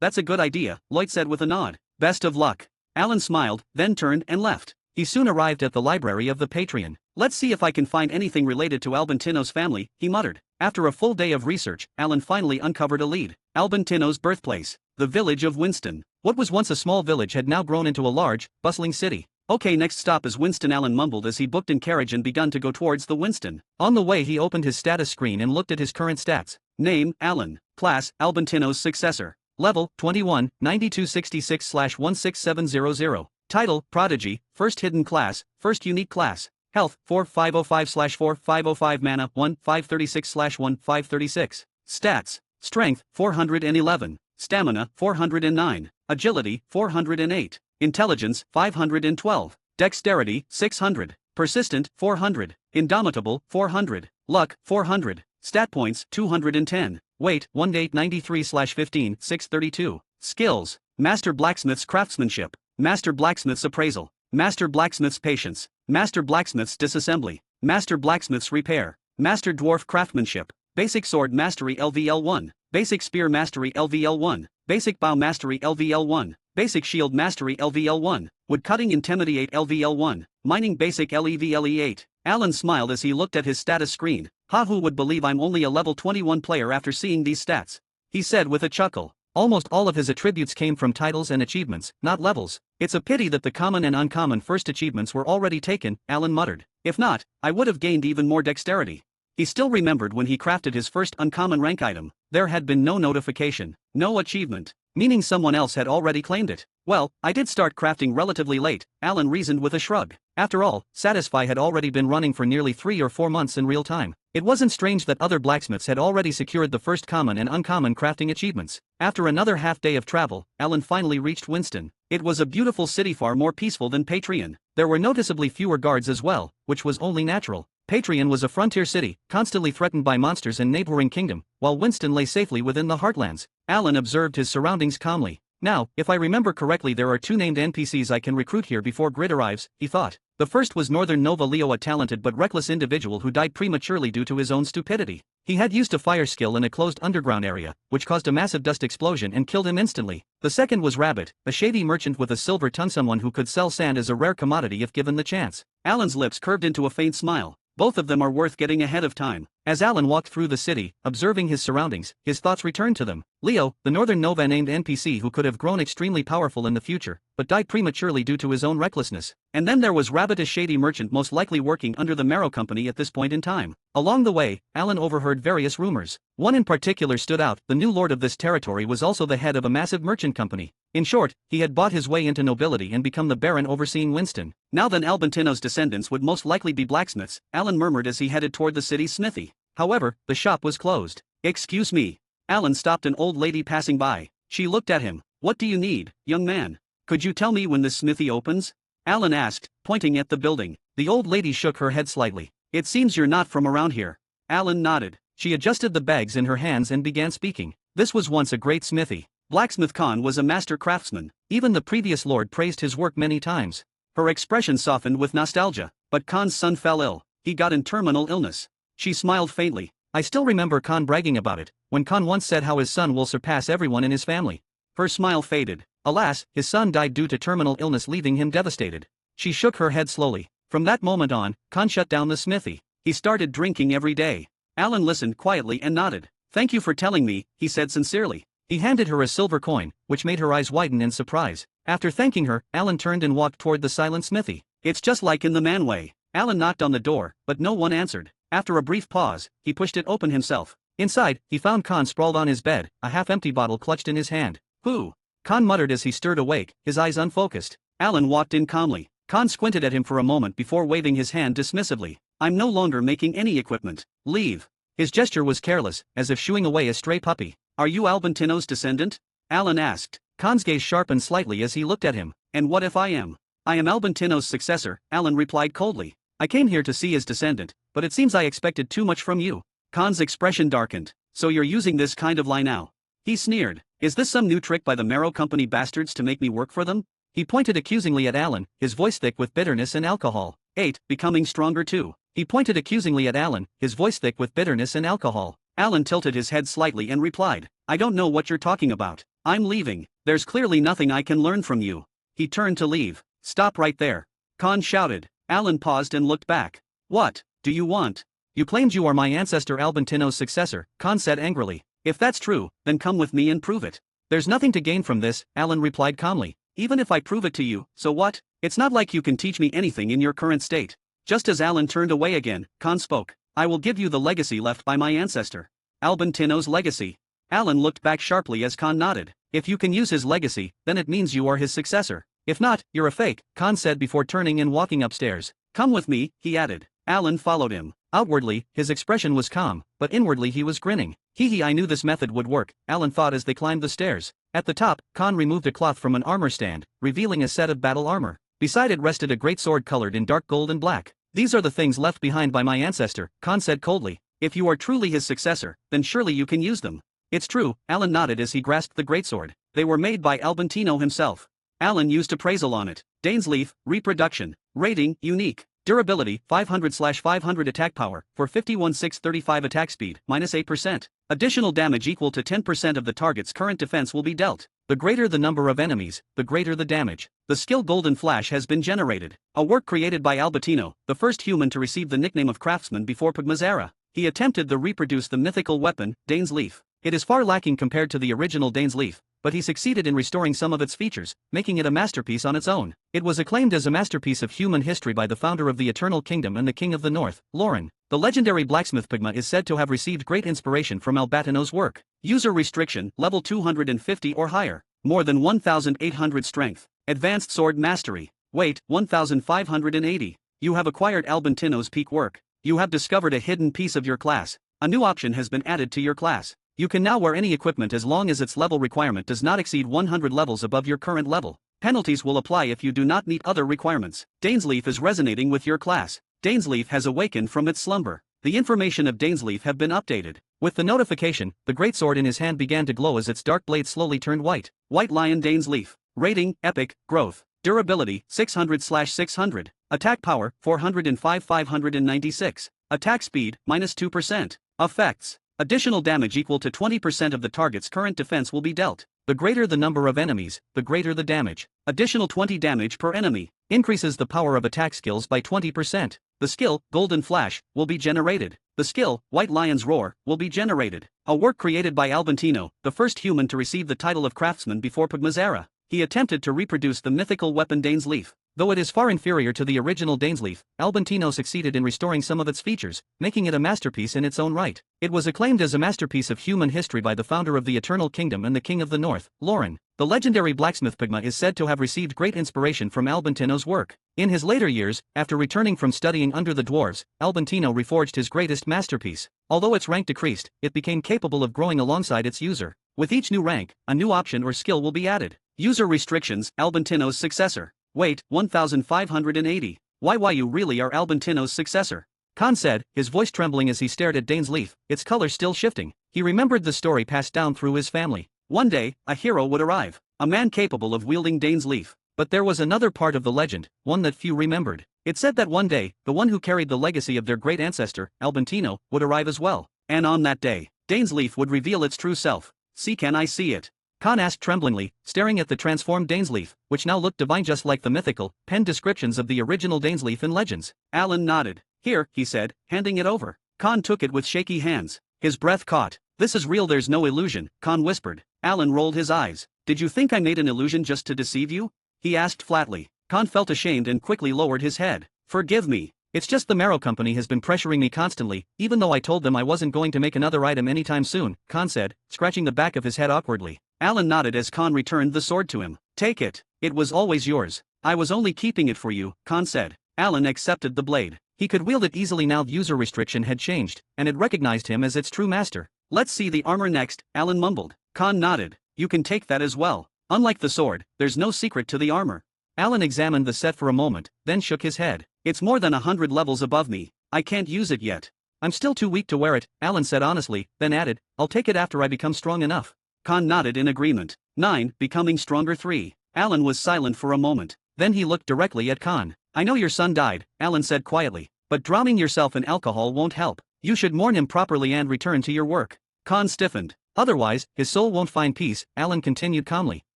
S2: That's a good idea, Lloyd said with a nod. Best of luck. Alan smiled, then turned and left. He soon arrived at the library of the Patreon. Let's see if I can find anything related to Albantino's family, he muttered. After a full day of research, Alan finally uncovered a lead. Albantino's birthplace. The village of Winston. What was once a small village had now grown into a large, bustling city. Okay, next stop is Winston, Alan mumbled as he booked in carriage and begun to go towards the Winston. On the way he opened his status screen and looked at his current stats. Name, Alan. Class, Albantino's successor. Level, 21, 9266/16700. Title, Prodigy, First Hidden Class, First Unique Class. Health, 4505/4505 Mana, 1536/1536. Stats. Strength, 411. Stamina, 409. Agility, 408. Intelligence, 512. Dexterity, 600. Persistent, 400. Indomitable, 400. Luck, 400. Stat points, 210. Weight, 1893/15/632. Skills. Master Blacksmith's Craftsmanship. Master Blacksmith's Appraisal. Master Blacksmith's Patience. Master Blacksmith's Disassembly. Master Blacksmith's Repair. Master Dwarf Craftsmanship. Basic Sword Mastery LVL1. Basic Spear Mastery LVL1. Basic Bow Mastery LVL1. Basic Shield Mastery LVL1. Wood Cutting Intimidate LVL1. Mining Basic LEVLE8. Alan smiled as he looked at his status screen. Who would believe I'm only a level 21 player after seeing these stats? He said with a chuckle. Almost all of his attributes came from titles and achievements, not levels. It's a pity that the common and uncommon first achievements were already taken, Alan muttered. If not, I would have gained even more dexterity. He still remembered when he crafted his first uncommon rank item. There had been no notification, no achievement, meaning someone else had already claimed it. Well, I did start crafting relatively late, Alan reasoned with a shrug. After all, Satisfy had already been running for nearly 3 or 4 months in real time. It wasn't strange that other blacksmiths had already secured the first common and uncommon crafting achievements. After another half day of travel, Alan finally reached Winston. It was a beautiful city, far more peaceful than Patreon. There were noticeably fewer guards as well, which was only natural. Patreon was a frontier city, constantly threatened by monsters and neighboring kingdom, while Winston lay safely within the heartlands. Alan observed his surroundings calmly. Now, if I remember correctly, there are 2 named NPCs I can recruit here before Grid arrives, he thought. The first was Northern Nova Leo, a talented but reckless individual who died prematurely due to his own stupidity. He had used a fire skill in a closed underground area, which caused a massive dust explosion and killed him instantly. The second was Rabbit, a shady merchant with a silver tongue, someone who could sell sand as a rare commodity if given the chance. Alan's lips curved into a faint smile. Both of them are worth getting ahead of time. As Alan walked through the city, observing his surroundings, his thoughts returned to them. Leo, the Northern Nova named NPC who could have grown extremely powerful in the future, but died prematurely due to his own recklessness. And then there was Rabbit, a shady merchant most likely working under the Marrow Company at this point in time. Along the way, Alan overheard various rumors. One in particular stood out: the new lord of this territory was also the head of a massive merchant company. In short, he had bought his way into nobility and become the Baron overseeing Winston. Now then, Albantino's descendants would most likely be blacksmiths, Alan murmured as he headed toward the city's smithy. However, the shop was closed. Excuse me. Alan stopped an old lady passing by. She looked at him. What do you need, young man? Could you tell me when this smithy opens? Alan asked, pointing at the building. The old lady shook her head slightly. It seems you're not from around here. Alan nodded. She adjusted the bags in her hands and began speaking. This was once a great smithy. Blacksmith Khan was a master craftsman. Even the previous lord praised his work many times. Her expression softened with nostalgia. But Khan's son fell ill. He got in terminal illness. She smiled faintly. I still remember Khan bragging about it, when Khan once said how his son will surpass everyone in his family. Her smile faded. Alas, his son died due to terminal illness, leaving him devastated. She shook her head slowly. From that moment on, Khan shut down the smithy. He started drinking every day. Alan listened quietly and nodded. Thank you for telling me, he said sincerely. He handed her a silver coin, which made her eyes widen in surprise. After thanking her, Alan turned and walked toward the silent smithy. It's just like in the manway. Alan knocked on the door, but no one answered. After a brief pause, he pushed it open himself. Inside, he found Khan sprawled on his bed, a half-empty bottle clutched in his hand. Who? Khan muttered as he stirred awake, his eyes unfocused. Alan walked in calmly. Khan squinted at him for a moment before waving his hand dismissively. I'm no longer making any equipment. Leave. His gesture was careless, as if shooing away a stray puppy. Are you Albantino's descendant? Alan asked. Khan's gaze sharpened slightly as he looked at him. And what if I am? I am Albantino's successor, Alan replied coldly. I came here to see his descendant, but it seems I expected too much from you. Khan's expression darkened. So you're using this kind of lie now? He sneered. Is this some new trick by the Marrow Company bastards to make me work for them? He pointed accusingly at Alan, his voice thick with bitterness and alcohol. 8, becoming stronger too. He pointed accusingly at Alan, his voice thick with bitterness and alcohol. Alan tilted his head slightly and replied, I don't know what you're talking about. I'm leaving. There's clearly nothing I can learn from you. He turned to leave. Stop right there. Khan shouted. Alan paused and looked back. What do you want? You claimed you are my ancestor Albantino's successor, Khan said angrily. If that's true, then come with me and prove it. There's nothing to gain from this, Alan replied calmly. Even if I prove it to you, so what? It's not like you can teach me anything in your current state. Just as Alan turned away again, Khan spoke. I will give you the legacy left by my ancestor. Albantino's legacy. Alan looked back sharply as Khan nodded. If you can use his legacy, then it means you are his successor. If not, you're a fake, Khan said before turning and walking upstairs. Come with me, he added. Alan followed him. Outwardly, his expression was calm, but inwardly he was grinning. I knew this method would work, Alan thought as they climbed the stairs. At the top, Khan removed a cloth from an armor stand, revealing a set of battle armor. Beside it rested a great sword colored in dark gold and black. These are the things left behind by my ancestor, Khan said coldly. If you are truly his successor, then surely you can use them. It's true, Alan nodded as he grasped the greatsword. They were made by Albantino himself. Alan used appraisal on it. Dane's Leaf, reproduction. Rating, unique. Durability, 500/500 attack power, for 51/635 attack speed, -8%. Additional damage equal to 10% of the target's current defense will be dealt. The greater the number of enemies, the greater the damage. The skill Golden Flash has been generated. A work created by Albantino, the first human to receive the nickname of craftsman before Pygma's era. He attempted to reproduce the mythical weapon, Dane's Leaf. It is far lacking compared to the original Dane's Leaf, but he succeeded in restoring some of its features, making it a masterpiece on its own. It was acclaimed as a masterpiece of human history by the founder of the Eternal Kingdom and the King of the North, Lauren. The legendary blacksmith Pygma is said to have received great inspiration from Albantino's work. User restriction, level 250 or higher. More than 1,800 strength. Advanced sword mastery. Weight, 1,580. You have acquired Albantino's peak work. You have discovered a hidden piece of your class. A new option has been added to your class. You can now wear any equipment as long as its level requirement does not exceed 100 levels above your current level. Penalties will apply if you do not meet other requirements. Dainsleif is resonating with your class. Dainsleif has awakened from its slumber. The information of Dainsleif have been updated. With the notification, the greatsword in his hand began to glow as its dark blade slowly turned white. White Lion Dainsleif. Rating, Epic, Growth. Durability, 600/600. Attack power, 405/596. Attack speed, -2%. Effects. Additional damage equal to 20% of the target's current defense will be dealt. The greater the number of enemies, the greater the damage. Additional 20 damage per enemy. Increases the power of attack skills by 20%. The skill, Golden Flash, will be generated. The skill, White Lion's Roar, will be generated. A work created by Albantino, the first human to receive the title of craftsman before Pugma's era. He attempted to reproduce the mythical weapon Dainsleif. Though it is far inferior to the original Dainsleif, Albantino succeeded in restoring some of its features, making it a masterpiece in its own right. It was acclaimed as a masterpiece of human history by the founder of the Eternal Kingdom and the King of the North, Lauren. The legendary blacksmith Pugma is said to have received great inspiration from Albantino's work. In his later years, after returning from studying under the dwarves, Albantino reforged his greatest masterpiece. Although its rank decreased, it became capable of growing alongside its user. With each new rank, a new option or skill will be added. User restrictions, Albantino's successor. Weight, 1,580. Why you really are Albantino's successor? Khan said, his voice trembling as he stared at Dainsleif, its color still shifting. He remembered the story passed down through his family. One day, a hero would arrive, a man capable of wielding Dainsleif. But there was another part of the legend, one that few remembered. It said that one day, the one who carried the legacy of their great ancestor, Albantino, would arrive as well. And on that day, Dainsleif would reveal its true self. See, can I see it? Khan asked tremblingly, staring at the transformed Dainsleif, which now looked divine just like the mythical, penned descriptions of the original Dainsleif in legends. Alan nodded. Here, he said, handing it over. Khan took it with shaky hands. His breath caught. This is real, there's no illusion, Khan whispered. Alan rolled his eyes. Did you think I made an illusion just to deceive you? He asked flatly. Khan felt ashamed and quickly lowered his head. Forgive me. It's just the Marrow Company has been pressuring me constantly, even though I told them I wasn't going to make another item anytime soon, Khan said, scratching the back of his head awkwardly. Alan nodded as Khan returned the sword to him. Take it. It was always yours. I was only keeping it for you, Khan said. Alan accepted the blade. He could wield it easily now. The user restriction had changed, and it recognized him as its true master. Let's see the armor next, Alan mumbled. Khan nodded. You can take that as well. Unlike the sword, there's no secret to the armor. Alan examined the set for a moment, then shook his head. It's more than 100 levels above me. I can't use it yet. I'm still too weak to wear it, Alan said honestly, then added, I'll take it after I become strong enough. Khan nodded in agreement. 9. Becoming stronger 3. Alan was silent for a moment. Then he looked directly at Khan. I know your son died, Alan said quietly, but drowning yourself in alcohol won't help. You should mourn him properly and return to your work. Khan stiffened. Otherwise, his soul won't find peace, Alan continued calmly.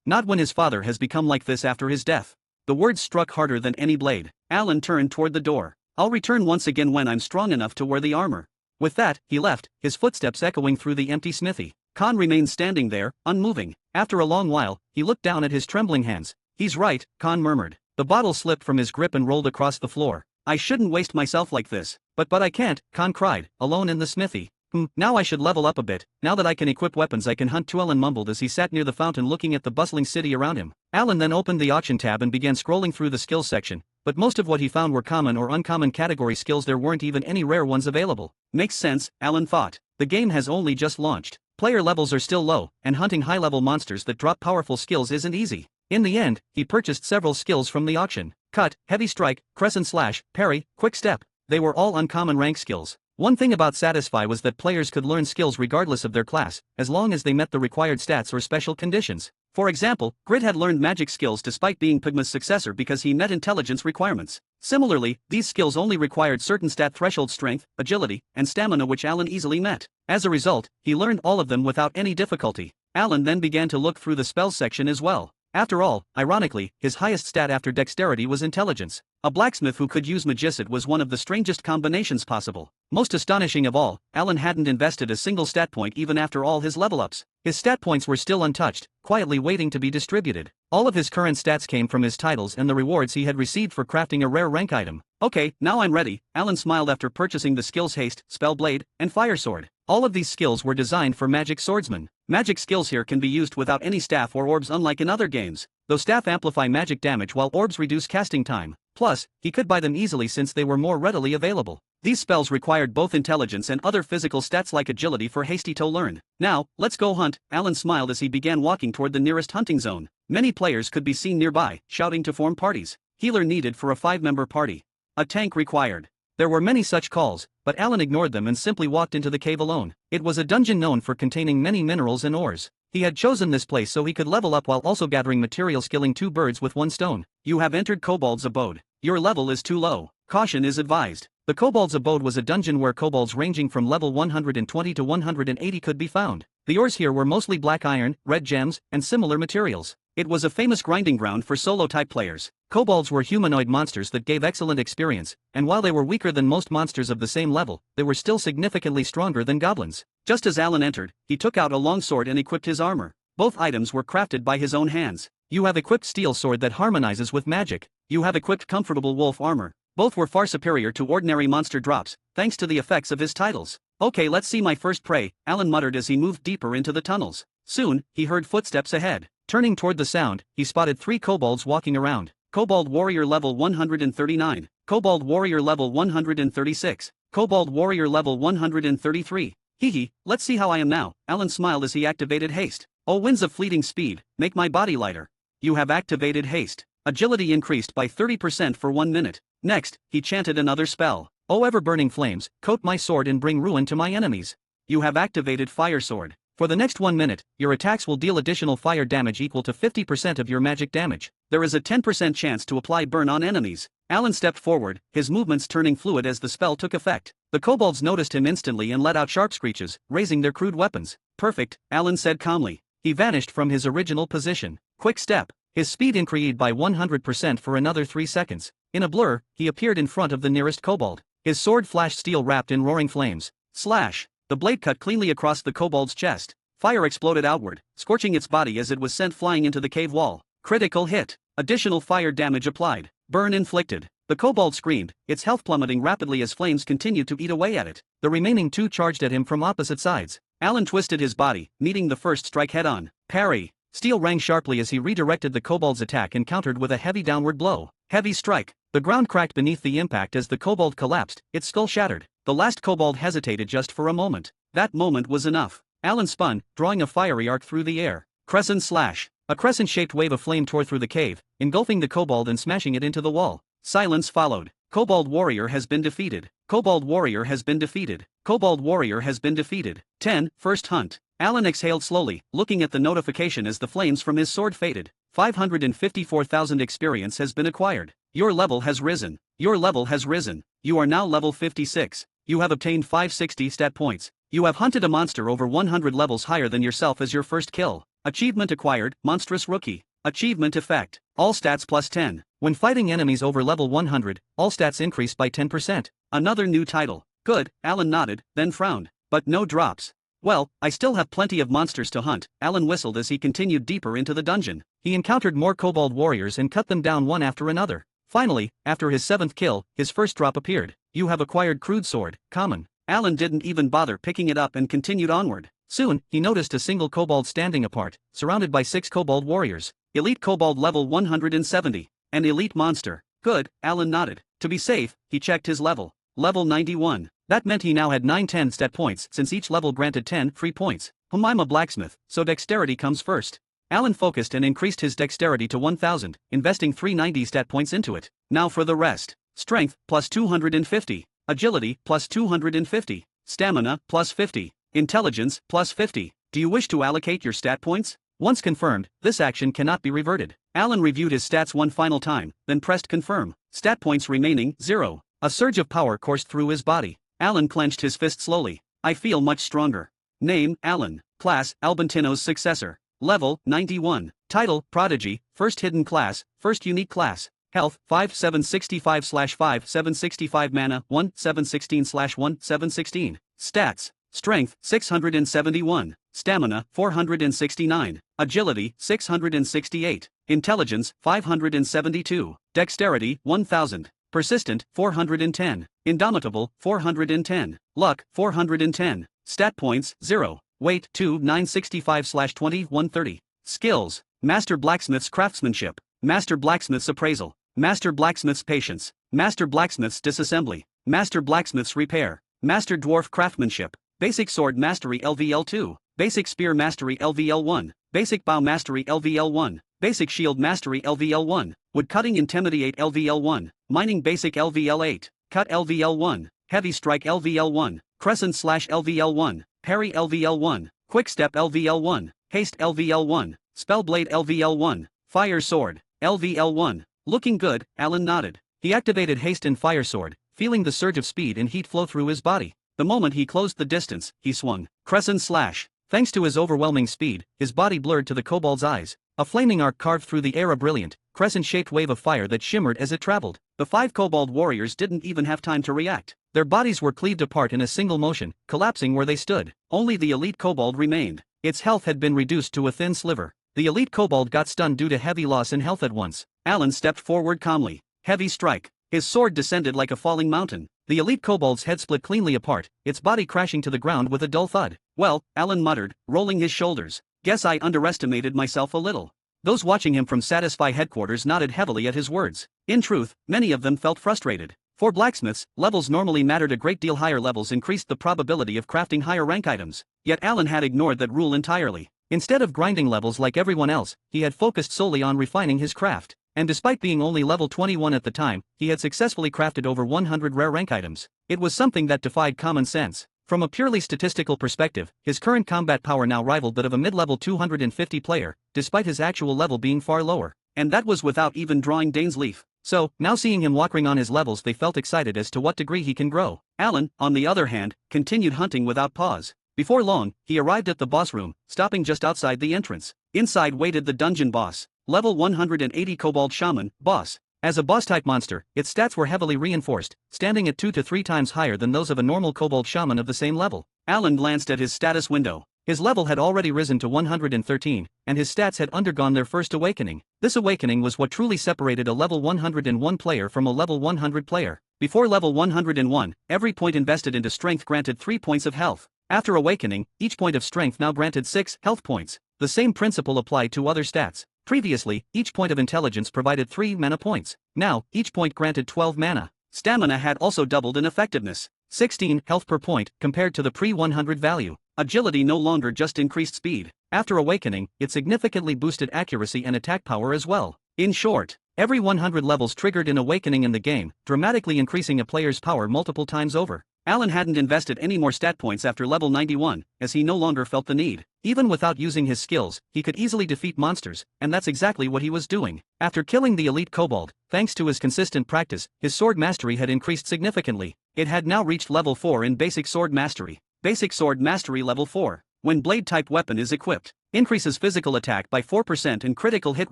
S2: Not when his father has become like this after his death. The words struck harder than any blade. Alan turned toward the door. I'll return once again when I'm strong enough to wear the armor. With that, he left, his footsteps echoing through the empty smithy. Khan remained standing there, unmoving. After a long while, he looked down at his trembling hands. He's right, Khan murmured. The bottle slipped from his grip and rolled across the floor. I shouldn't waste myself like this. But I can't, Khan cried, alone in the smithy. Now I should level up a bit. Now that I can equip weapons I can hunt too, Alan mumbled as he sat near the fountain looking at the bustling city around him. Alan then opened the auction tab and began scrolling through the skills section, but most of what he found were common or uncommon category skills. There weren't even any rare ones available. Makes sense, Alan thought. The game has only just launched. Player levels are still low, and hunting high-level monsters that drop powerful skills isn't easy. In the end, he purchased several skills from the auction. Cut, Heavy Strike, Crescent Slash, Parry, Quick Step. They were all uncommon rank skills. One thing about Satisfy was that players could learn skills regardless of their class, as long as they met the required stats or special conditions. For example, Grid had learned magic skills despite being Pugma's successor because he met intelligence requirements. Similarly, these skills only required certain stat threshold: strength, agility, and stamina, which Alan easily met. As a result, he learned all of them without any difficulty. Alan then began to look through the spells section as well. After all, ironically, his highest stat after dexterity was intelligence. A blacksmith who could use Magicid was one of the strangest combinations possible. Most astonishing of all, Alan hadn't invested a single stat point even after all his level ups. His stat points were still untouched, quietly waiting to be distributed. All of his current stats came from his titles and the rewards he had received for crafting a rare rank item. Okay, now I'm ready, Alan smiled after purchasing the skills Haste, Spell Blade, and Fire Sword. All of these skills were designed for magic swordsmen. Magic skills here can be used without any staff or orbs, unlike in other games, though staff amplify magic damage while orbs reduce casting time. Plus, he could buy them easily since they were more readily available. These spells required both intelligence and other physical stats like agility for Hasty to learn. Now, let's go hunt, Alan smiled as he began walking toward the nearest hunting zone. Many players could be seen nearby, shouting to form parties. Healer needed for a 5-member party. A tank required. There were many such calls, but Alan ignored them and simply walked into the cave alone. It was a dungeon known for containing many minerals and ores. He had chosen this place so he could level up while also gathering materials, killing 2 birds with 1 stone. You have entered Kobold's Abode. Your level is too low. Caution is advised. The Kobold's Abode was a dungeon where kobolds ranging from level 120 to 180 could be found. The ores here were mostly black iron, red gems, and similar materials. It was a famous grinding ground for solo-type players. Kobolds were humanoid monsters that gave excellent experience, and while they were weaker than most monsters of the same level, they were still significantly stronger than goblins. Just as Alan entered, he took out a long sword and equipped his armor. Both items were crafted by his own hands. You have equipped steel sword that harmonizes with magic. You have equipped comfortable wolf armor. Both were far superior to ordinary monster drops, thanks to the effects of his titles. Okay, let's see my first prey, Alan muttered as he moved deeper into the tunnels. Soon, he heard footsteps ahead. Turning toward the sound, he spotted 3 kobolds walking around. Kobold Warrior level 139, Kobold Warrior level 136, Kobold Warrior level 133. Hehe, let's see how I am now, Alan smiled as he activated Haste. Oh, winds of fleeting speed, make my body lighter. You have activated Haste. Agility increased by 30% for 1 minute. Next, he chanted another spell. Oh, ever-burning flames, coat my sword and bring ruin to my enemies. You have activated Fire Sword. For the next 1 minute, your attacks will deal additional fire damage equal to 50% of your magic damage. There is a 10% chance to apply burn on enemies. Alan stepped forward, his movements turning fluid as the spell took effect. The kobolds noticed him instantly and let out sharp screeches, raising their crude weapons. Perfect, Alan said calmly. He vanished from his original position. Quick step. His speed increased by 100% for another 3 seconds. In a blur, he appeared in front of the nearest kobold. His sword flashed steel wrapped in roaring flames. Slash! The blade cut cleanly across the kobold's chest. Fire exploded outward, scorching its body as it was sent flying into the cave wall. Critical hit. Additional fire damage applied. Burn inflicted. The kobold screamed, its health plummeting rapidly as flames continued to eat away at it. The remaining 2 charged at him from opposite sides. Alan twisted his body, meeting the first strike head-on. Parry. Steel rang sharply as he redirected the kobold's attack and countered with a heavy downward blow. Heavy strike. The ground cracked beneath the impact as the kobold collapsed, its skull shattered. The last kobold hesitated just for a moment. That moment was enough. Alan spun, drawing a fiery arc through the air. Crescent slash. A crescent-shaped wave of flame tore through the cave, engulfing the kobold and smashing it into the wall. Silence followed. Kobold Warrior has been defeated. Kobold Warrior has been defeated. Kobold Warrior has been defeated. 10. First hunt. Alan exhaled slowly, looking at the notification as the flames from his sword faded. 554,000 experience has been acquired. Your level has risen. Your level has risen. You are now level 56. You have obtained 560 stat points. You have hunted a monster over 100 levels higher than yourself as your first kill. Achievement acquired, Monstrous Rookie. Achievement effect. All stats plus 10. When fighting enemies over level 100, all stats increase by 10%. Another new title. Good, Alan nodded, then frowned. But no drops. Well, I still have plenty of monsters to hunt, Alan whistled as he continued deeper into the dungeon. He encountered more kobold warriors and cut them down one after another. Finally, after his 7th kill, his first drop appeared. You have acquired Crude Sword, Common. Alan didn't even bother picking it up and continued onward. Soon, he noticed a single kobold standing apart, surrounded by 6 kobold warriors. Elite kobold level 170. An elite monster. Good, Alan nodded. To be safe, he checked his level. Level 91. That meant he now had 910 stat points since each level granted 10 free points. I'm a blacksmith, so dexterity comes first. Alan focused and increased his dexterity to 1000, investing 390 stat points into it. Now for the rest. Strength, plus 250. Agility, plus 250. Stamina, plus 50. Intelligence, plus 50. Do you wish to allocate your stat points? Once confirmed, this action cannot be reverted. Alan reviewed his stats one final time, then pressed confirm. Stat points remaining, 0. A surge of power coursed through his body. Alan clenched his fist slowly. I feel much stronger. Name, Alan. Class, Albantino's successor. Level, 91. Title, Prodigy, first hidden class, first unique class. Health, 5765/5, mana, 1/716/1/716. Stats, Strength, 671. Stamina, 469. Agility, 668. Intelligence, 572. Dexterity, 1000. Persistent, 410. Indomitable, 410. Luck, 410. Stat points, 0. Weight, 2 965/20 130. Skills: Master Blacksmith's Craftsmanship, Master Blacksmith's Appraisal, Master Blacksmith's Patience, Master Blacksmith's Disassembly, Master Blacksmith's Repair, Master Dwarf Craftsmanship, Basic Sword Mastery LVL2, Basic Spear Mastery LVL1, Basic Bow Mastery LVL1, Basic Shield Mastery LVL1, Wood Cutting Intimidate LVL1, Mining Basic LVL8, Cut LVL1, Heavy Strike LVL1, Crescent/LVL1, Parry LVL1, Quick Step LVL1, Haste LVL1, Spellblade LVL1, Fire Sword LVL1. Looking good, Alan nodded. He activated Haste and Fire Sword, feeling the surge of speed and heat flow through his body. The moment he closed the distance, he swung Crescent Slash. Thanks to his overwhelming speed, his body blurred to the kobold's eyes. A flaming arc carved through the air, a brilliant, crescent-shaped wave of fire that shimmered as it traveled. The 5 kobold warriors didn't even have time to react. Their bodies were cleaved apart in a single motion, collapsing where they stood. Only the elite kobold remained. Its health had been reduced to a thin sliver. The elite kobold got stunned due to heavy loss in health at once. Alan stepped forward calmly. Heavy strike. His sword descended like a falling mountain. The elite kobold's head split cleanly apart, its body crashing to the ground with a dull thud. Well, Alan muttered, rolling his shoulders. Guess I underestimated myself a little. Those watching him from Satisfy headquarters nodded heavily at his words. In truth, many of them felt frustrated. For blacksmiths, levels normally mattered a great deal. Higher levels increased the probability of crafting higher rank items. Yet Alan had ignored that rule entirely. Instead of grinding levels like everyone else, he had focused solely on refining his craft. And despite being only level 21 at the time, he had successfully crafted over 100 rare rank items. It was something that defied common sense. From a purely statistical perspective, his current combat power now rivaled that of a mid-level 250 player, despite his actual level being far lower. And that was without even drawing Dane's Leaf. So, now seeing him walking on his levels, they felt excited as to what degree he can grow. Alan, on the other hand, continued hunting without pause. Before long, he arrived at the boss room, stopping just outside the entrance. Inside waited the dungeon boss. Level 180 Kobold Shaman, boss. As a boss-type monster, its stats were heavily reinforced, standing at 2 to 3 times higher than those of a normal Kobold Shaman of the same level. Alan glanced at his status window. His level had already risen to 113, and his stats had undergone their first awakening. This awakening was what truly separated a level 101 player from a level 100 player. Before level 101, every point invested into strength granted 3 points of health. After awakening, each point of strength now granted 6 health points. The same principle applied to other stats. Previously, each point of intelligence provided 3 mana points. Now, each point granted 12 mana. Stamina had also doubled in effectiveness. 16 health per point compared to the pre-100 value. Agility no longer just increased speed. After awakening, it significantly boosted accuracy and attack power as well. In short, every 100 levels triggered an awakening in the game, dramatically increasing a player's power multiple times over. Alan hadn't invested any more stat points after level 91, as he no longer felt the need. Even without using his skills, he could easily defeat monsters, and that's exactly what he was doing. After killing the elite kobold, thanks to his consistent practice, his sword mastery had increased significantly. It had now reached level 4 in Basic Sword Mastery. Basic Sword Mastery level 4. When blade-type weapon is equipped, increases physical attack by 4% and critical hit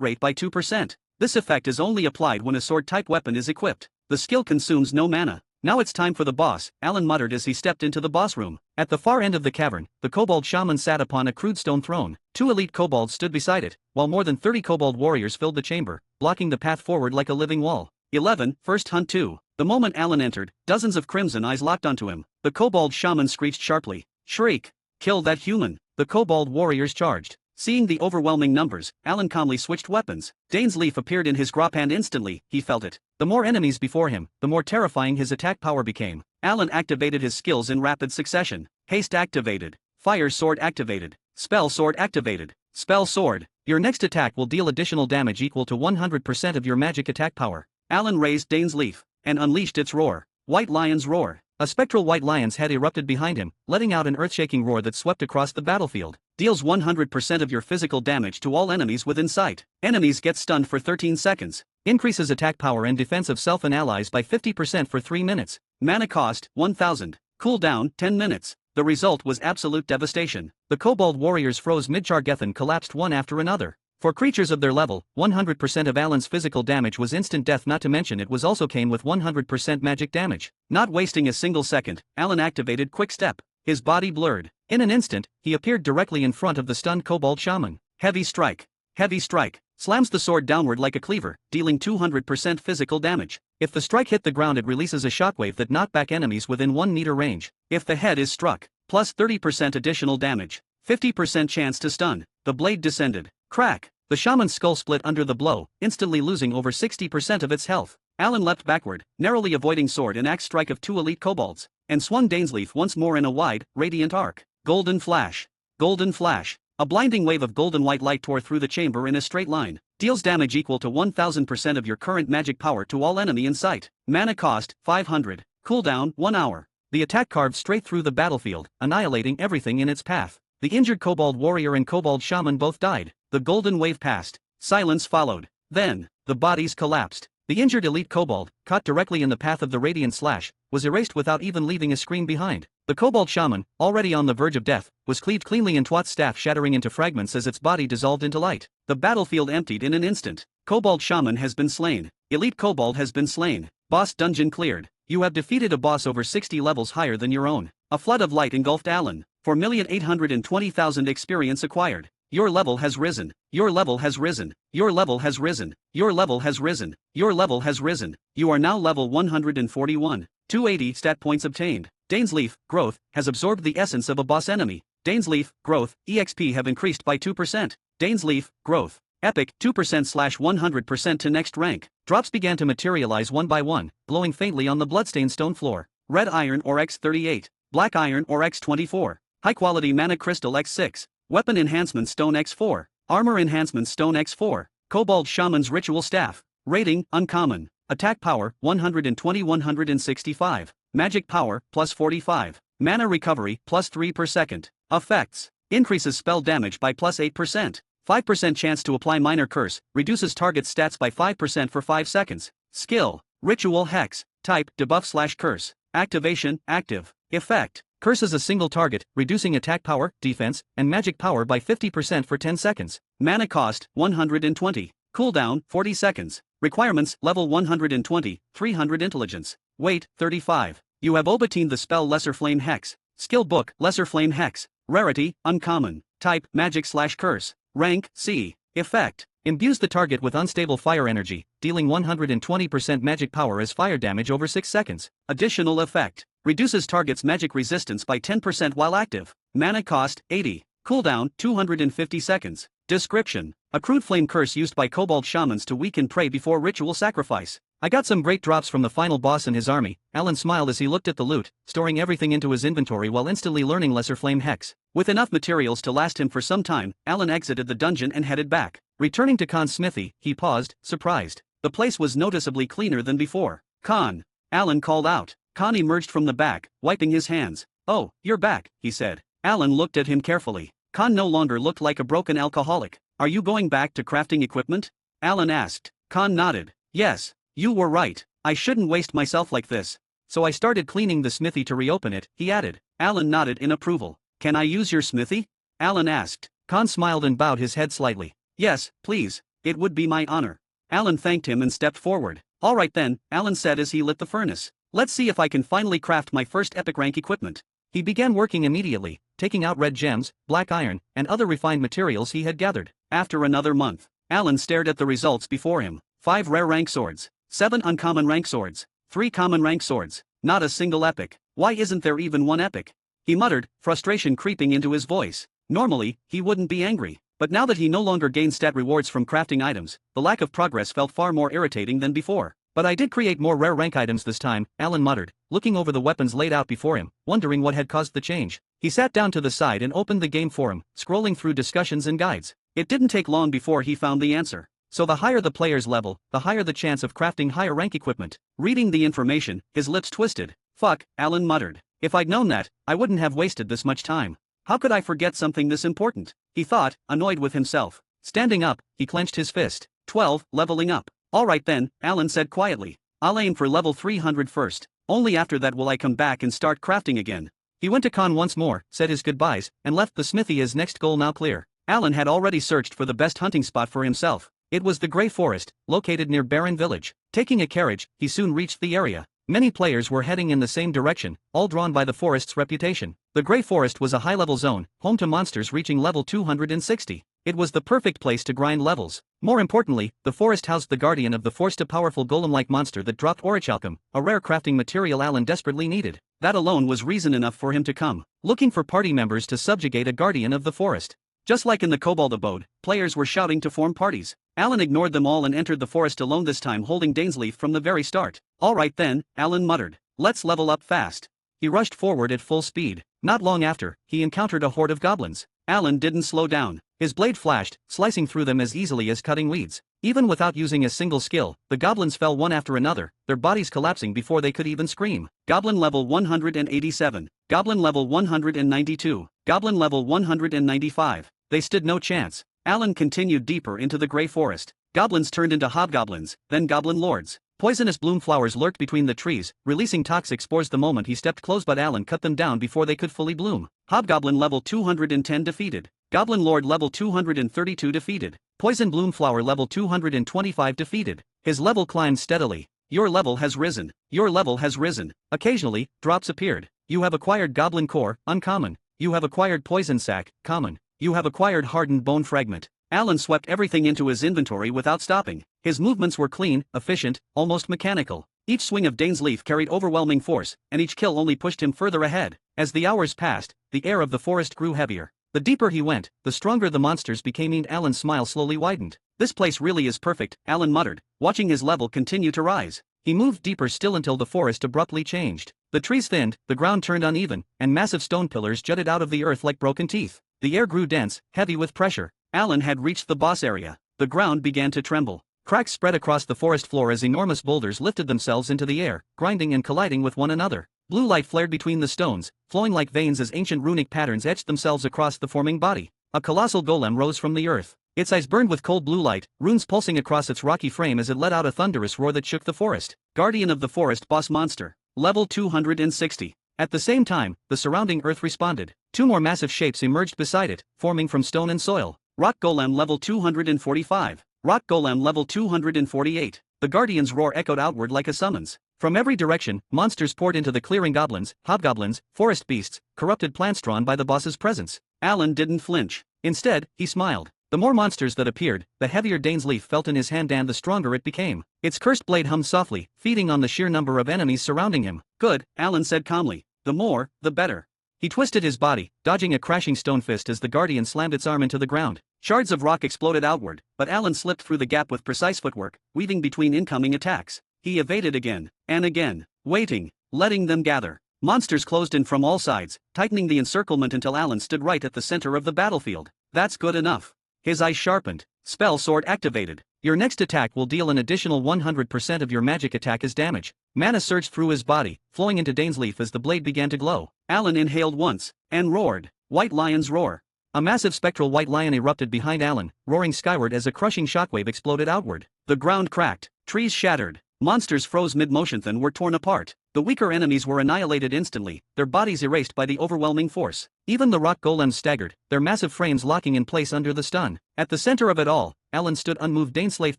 S2: rate by 2%. This effect is only applied when a sword-type weapon is equipped. The skill consumes no mana. Now it's time for the boss, Alan muttered as he stepped into the boss room. At the far end of the cavern, the kobold shaman sat upon a crude stone throne. 2 elite kobolds stood beside it, while more than 30 kobold warriors filled the chamber, blocking the path forward like a living wall. 11. First Hunt 2. The moment Alan entered, dozens of crimson eyes locked onto him. The kobold shaman screeched sharply. Shriek! Kill that human! The kobold warriors charged. Seeing the overwhelming numbers, Alan calmly switched weapons. Dane's Leaf appeared in his grop hand instantly, he felt it. The more enemies before him, the more terrifying his attack power became. Alan activated his skills in rapid succession. Haste activated. Fire Sword activated. Spell Sword activated. Spell Sword. Your next attack will deal additional damage equal to 100% of your magic attack power. Alan raised Dane's Leaf, and unleashed its roar. White Lion's Roar. A spectral white lion's head erupted behind him, letting out an earth-shaking roar that swept across the battlefield. Deals 100% of your physical damage to all enemies within sight. Enemies get stunned for 13 seconds. Increases attack power and defense of self and allies by 50% for 3 minutes. Mana cost, 1000. Cooldown, 10 minutes. The result was absolute devastation. The kobold warriors froze mid-charge and collapsed one after another. For creatures of their level, 100% of Alan's physical damage was instant death, not to mention it was also came with 100% magic damage. Not wasting a single second, Alan activated Quick Step. His body blurred. In an instant, he appeared directly in front of the stunned kobold shaman. Heavy Strike. Heavy strike. Slams the sword downward like a cleaver, dealing 200% physical damage. If the strike hit the ground, it releases a shockwave that knocks back enemies within 1 meter range. If the head is struck, plus 30% additional damage. 50% chance to stun. The blade descended. Crack. The shaman's skull split under the blow, instantly losing over 60% of its health. Alan leapt backward, narrowly avoiding sword and axe strike of 2 elite kobolds, and swung Dainsleif once more in a wide, radiant arc. Golden flash. Golden flash. A blinding wave of golden white light tore through the chamber in a straight line. Deals damage equal to 1000% of your current magic power to all enemy in sight. Mana cost, 500. Cooldown, 1 hour. The attack carved straight through the battlefield, annihilating everything in its path. The injured kobold warrior and kobold shaman both died. The golden wave passed. Silence followed. Then, the bodies collapsed. The injured elite kobold, caught directly in the path of the radiant slash, was erased without even leaving a scream behind. The kobold shaman, already on the verge of death, was cleaved cleanly in Twat's staff, shattering into fragments as its body dissolved into light. The battlefield emptied in an instant. Kobold shaman has been slain. Elite kobold has been slain. Boss dungeon cleared. You have defeated a boss over 60 levels higher than your own. A flood of light engulfed Alan. 4,820,000 experience acquired. Your level has risen. Your level has risen. Your level has risen. Your level has risen. Your level has risen. You are now level 141. 280 stat points obtained. Dainsleif, growth, has absorbed the essence of a boss enemy. Dainsleif, growth, EXP have increased by 2%. Dainsleif, growth, epic, 2%/100% to next rank. Drops began to materialize one by one, glowing faintly on the bloodstained stone floor. Red iron or X38. Black iron or X24. High quality mana crystal X6. Weapon enhancement stone X4. Armor enhancement stone X4. Kobold shaman's ritual staff. Rating, uncommon. Attack power, 120-165. Magic power, plus 45. Mana recovery, plus 3 per second. Effects. Increases spell damage by plus 8%. 5% chance to apply minor curse, reduces target stats by 5% for 5 seconds. Skill. Ritual hex. Type, debuff/curse. Activation, active. Effect. Curses a single target, reducing attack power, defense, and magic power by 50% for 10 seconds. Mana cost, 120. Cooldown, 40 seconds. Requirements, level 120, 300 intelligence. Weight, 35. You have obtained the spell Lesser Flame Hex. Skill book, Lesser Flame Hex. Rarity, uncommon. Type, magic/curse. Rank, C. Effect. Imbues the target with unstable fire energy, dealing 120% magic power as fire damage over 6 seconds. Additional effect. Reduces target's magic resistance by 10% while active. Mana cost, 80. Cooldown, 250 seconds. Description. A crude flame curse used by kobold shamans to weaken prey before ritual sacrifice. I got some great drops from the final boss and his army. Alan smiled as he looked at the loot, storing everything into his inventory while instantly learning Lesser Flame Hex. With enough materials to last him for some time, Alan exited the dungeon and headed back. Returning to Khan's smithy, he paused, surprised. The place was noticeably cleaner than before. Khan! Alan called out. Khan emerged from the back, wiping his hands. "Oh, you're back," he said. Alan looked at him carefully. Khan no longer looked like a broken alcoholic. "Are you going back to crafting equipment?" Alan asked. Khan nodded. "Yes, you were right. I shouldn't waste myself like this. So I started cleaning the smithy to reopen it," he added. Alan nodded in approval. "Can I use your smithy?" Alan asked. Khan smiled and bowed his head slightly. "Yes, please. It would be my honor." Alan thanked him and stepped forward. "All right then," Alan said as he lit the furnace. "Let's see if I can finally craft my first epic rank equipment." He began working immediately, taking out red gems, black iron, and other refined materials he had gathered. After another month, Alan stared at the results before him. 5 rare rank swords, 7 uncommon rank swords, 3 common rank swords, not a single epic. Why isn't there even one epic? He muttered, frustration creeping into his voice. Normally, he wouldn't be angry, but now that he no longer gained stat rewards from crafting items, the lack of progress felt far more irritating than before. "But I did create more rare rank items this time," Alan muttered, looking over the weapons laid out before him, wondering what had caused the change. He sat down to the side and opened the game forum, scrolling through discussions and guides. It didn't take long before he found the answer. So the higher the player's level, the higher the chance of crafting higher rank equipment. Reading the information, his lips twisted. "Fuck," Alan muttered. "If I'd known that, I wouldn't have wasted this much time. How could I forget something this important?" He thought, annoyed with himself. Standing up, he clenched his fist. 12, leveling up. "All right then," Alan said quietly. "I'll aim for level 300 first. Only after that will I come back and start crafting again." He went to Khan once more, said his goodbyes, and left the smithy, his next goal now clear. Alan had already searched for the best hunting spot for himself. It was the Grey Forest, located near Barren Village. Taking a carriage, he soon reached the area. Many players were heading in the same direction, all drawn by the forest's reputation. The Grey Forest was a high-level zone, home to monsters reaching level 260. It was the perfect place to grind levels. More importantly, the forest housed the guardian of the forest, a powerful golem-like monster that dropped orichalcum, a rare crafting material Alan desperately needed. That alone was reason enough for him to come, looking for party members to subjugate a guardian of the forest. Just like in the Kobold abode, players were shouting to form parties. Alan ignored them all and entered the forest alone, this time holding Dainsleif from the very start. "Alright then," Alan muttered. "Let's level up fast." He rushed forward at full speed. Not long after, he encountered a horde of goblins. Alan didn't slow down. His blade flashed, slicing through them as easily as cutting weeds. Even without using a single skill, the goblins fell one after another, their bodies collapsing before they could even scream. Goblin level 187. Goblin level 192. Goblin level 195. They stood no chance. Alan continued deeper into the grey forest. Goblins turned into hobgoblins, then goblin lords. Poisonous bloom flowers lurked between the trees, releasing toxic spores the moment he stepped close, but Alan cut them down before they could fully bloom. Hobgoblin level 210 defeated. Goblin lord level 232 defeated. Poison bloom flower level 225 defeated. His level climbed steadily. Your level has risen. Your level has risen. Occasionally, drops appeared. You have acquired goblin core, uncommon. You have acquired poison sac, common. You have acquired hardened bone fragment. Alan swept everything into his inventory without stopping. His movements were clean, efficient, almost mechanical. Each swing of Dainsleif carried overwhelming force, and each kill only pushed him further ahead. As the hours passed, the air of the forest grew heavier. The deeper he went, the stronger the monsters became. Alan's smile slowly widened. "This place really is perfect," Alan muttered, watching his level continue to rise. He moved deeper still until the forest abruptly changed. The trees thinned, the ground turned uneven, and massive stone pillars jutted out of the earth like broken teeth. The air grew dense, heavy with pressure. Alan had reached the boss area. The ground began to tremble. Cracks spread across the forest floor as enormous boulders lifted themselves into the air, grinding and colliding with one another. Blue light flared between the stones, flowing like veins as ancient runic patterns etched themselves across the forming body. A colossal golem rose from the earth. Its eyes burned with cold blue light, runes pulsing across its rocky frame as it let out a thunderous roar that shook the forest. Guardian of the forest boss monster. Level 260. At the same time, the surrounding earth responded. Two more massive shapes emerged beside it, forming from stone and soil. Rock Golem level 245. Rock Golem level 248. The Guardian's roar echoed outward like a summons. From every direction, monsters poured into the clearing: goblins, hobgoblins, forest beasts, corrupted plants drawn by the boss's presence. Alan didn't flinch. Instead, he smiled. The more monsters that appeared, the heavier Dainsleif felt in his hand and the stronger it became. Its cursed blade hummed softly, feeding on the sheer number of enemies surrounding him. "Good," Alan said calmly. "The more, the better." He twisted his body, dodging a crashing stone fist as the Guardian slammed its arm into the ground. Shards of rock exploded outward, but Alan slipped through the gap with precise footwork, weaving between incoming attacks. He evaded again, and again, waiting, letting them gather. Monsters closed in from all sides, tightening the encirclement until Alan stood right at the center of the battlefield. "That's good enough." His eyes sharpened. Spell sword activated. Your next attack will deal an additional 100% of your magic attack as damage. Mana surged through his body, flowing into Dainsleif as the blade began to glow. Alan inhaled once, and roared. White Lion's Roar. A massive spectral white lion erupted behind Alan, roaring skyward as a crushing shockwave exploded outward. The ground cracked, trees shattered, monsters froze mid-motion then were torn apart. The weaker enemies were annihilated instantly, their bodies erased by the overwhelming force. Even the rock golems staggered, their massive frames locking in place under the stun. At the center of it all, Alan stood unmoved, Dainsleif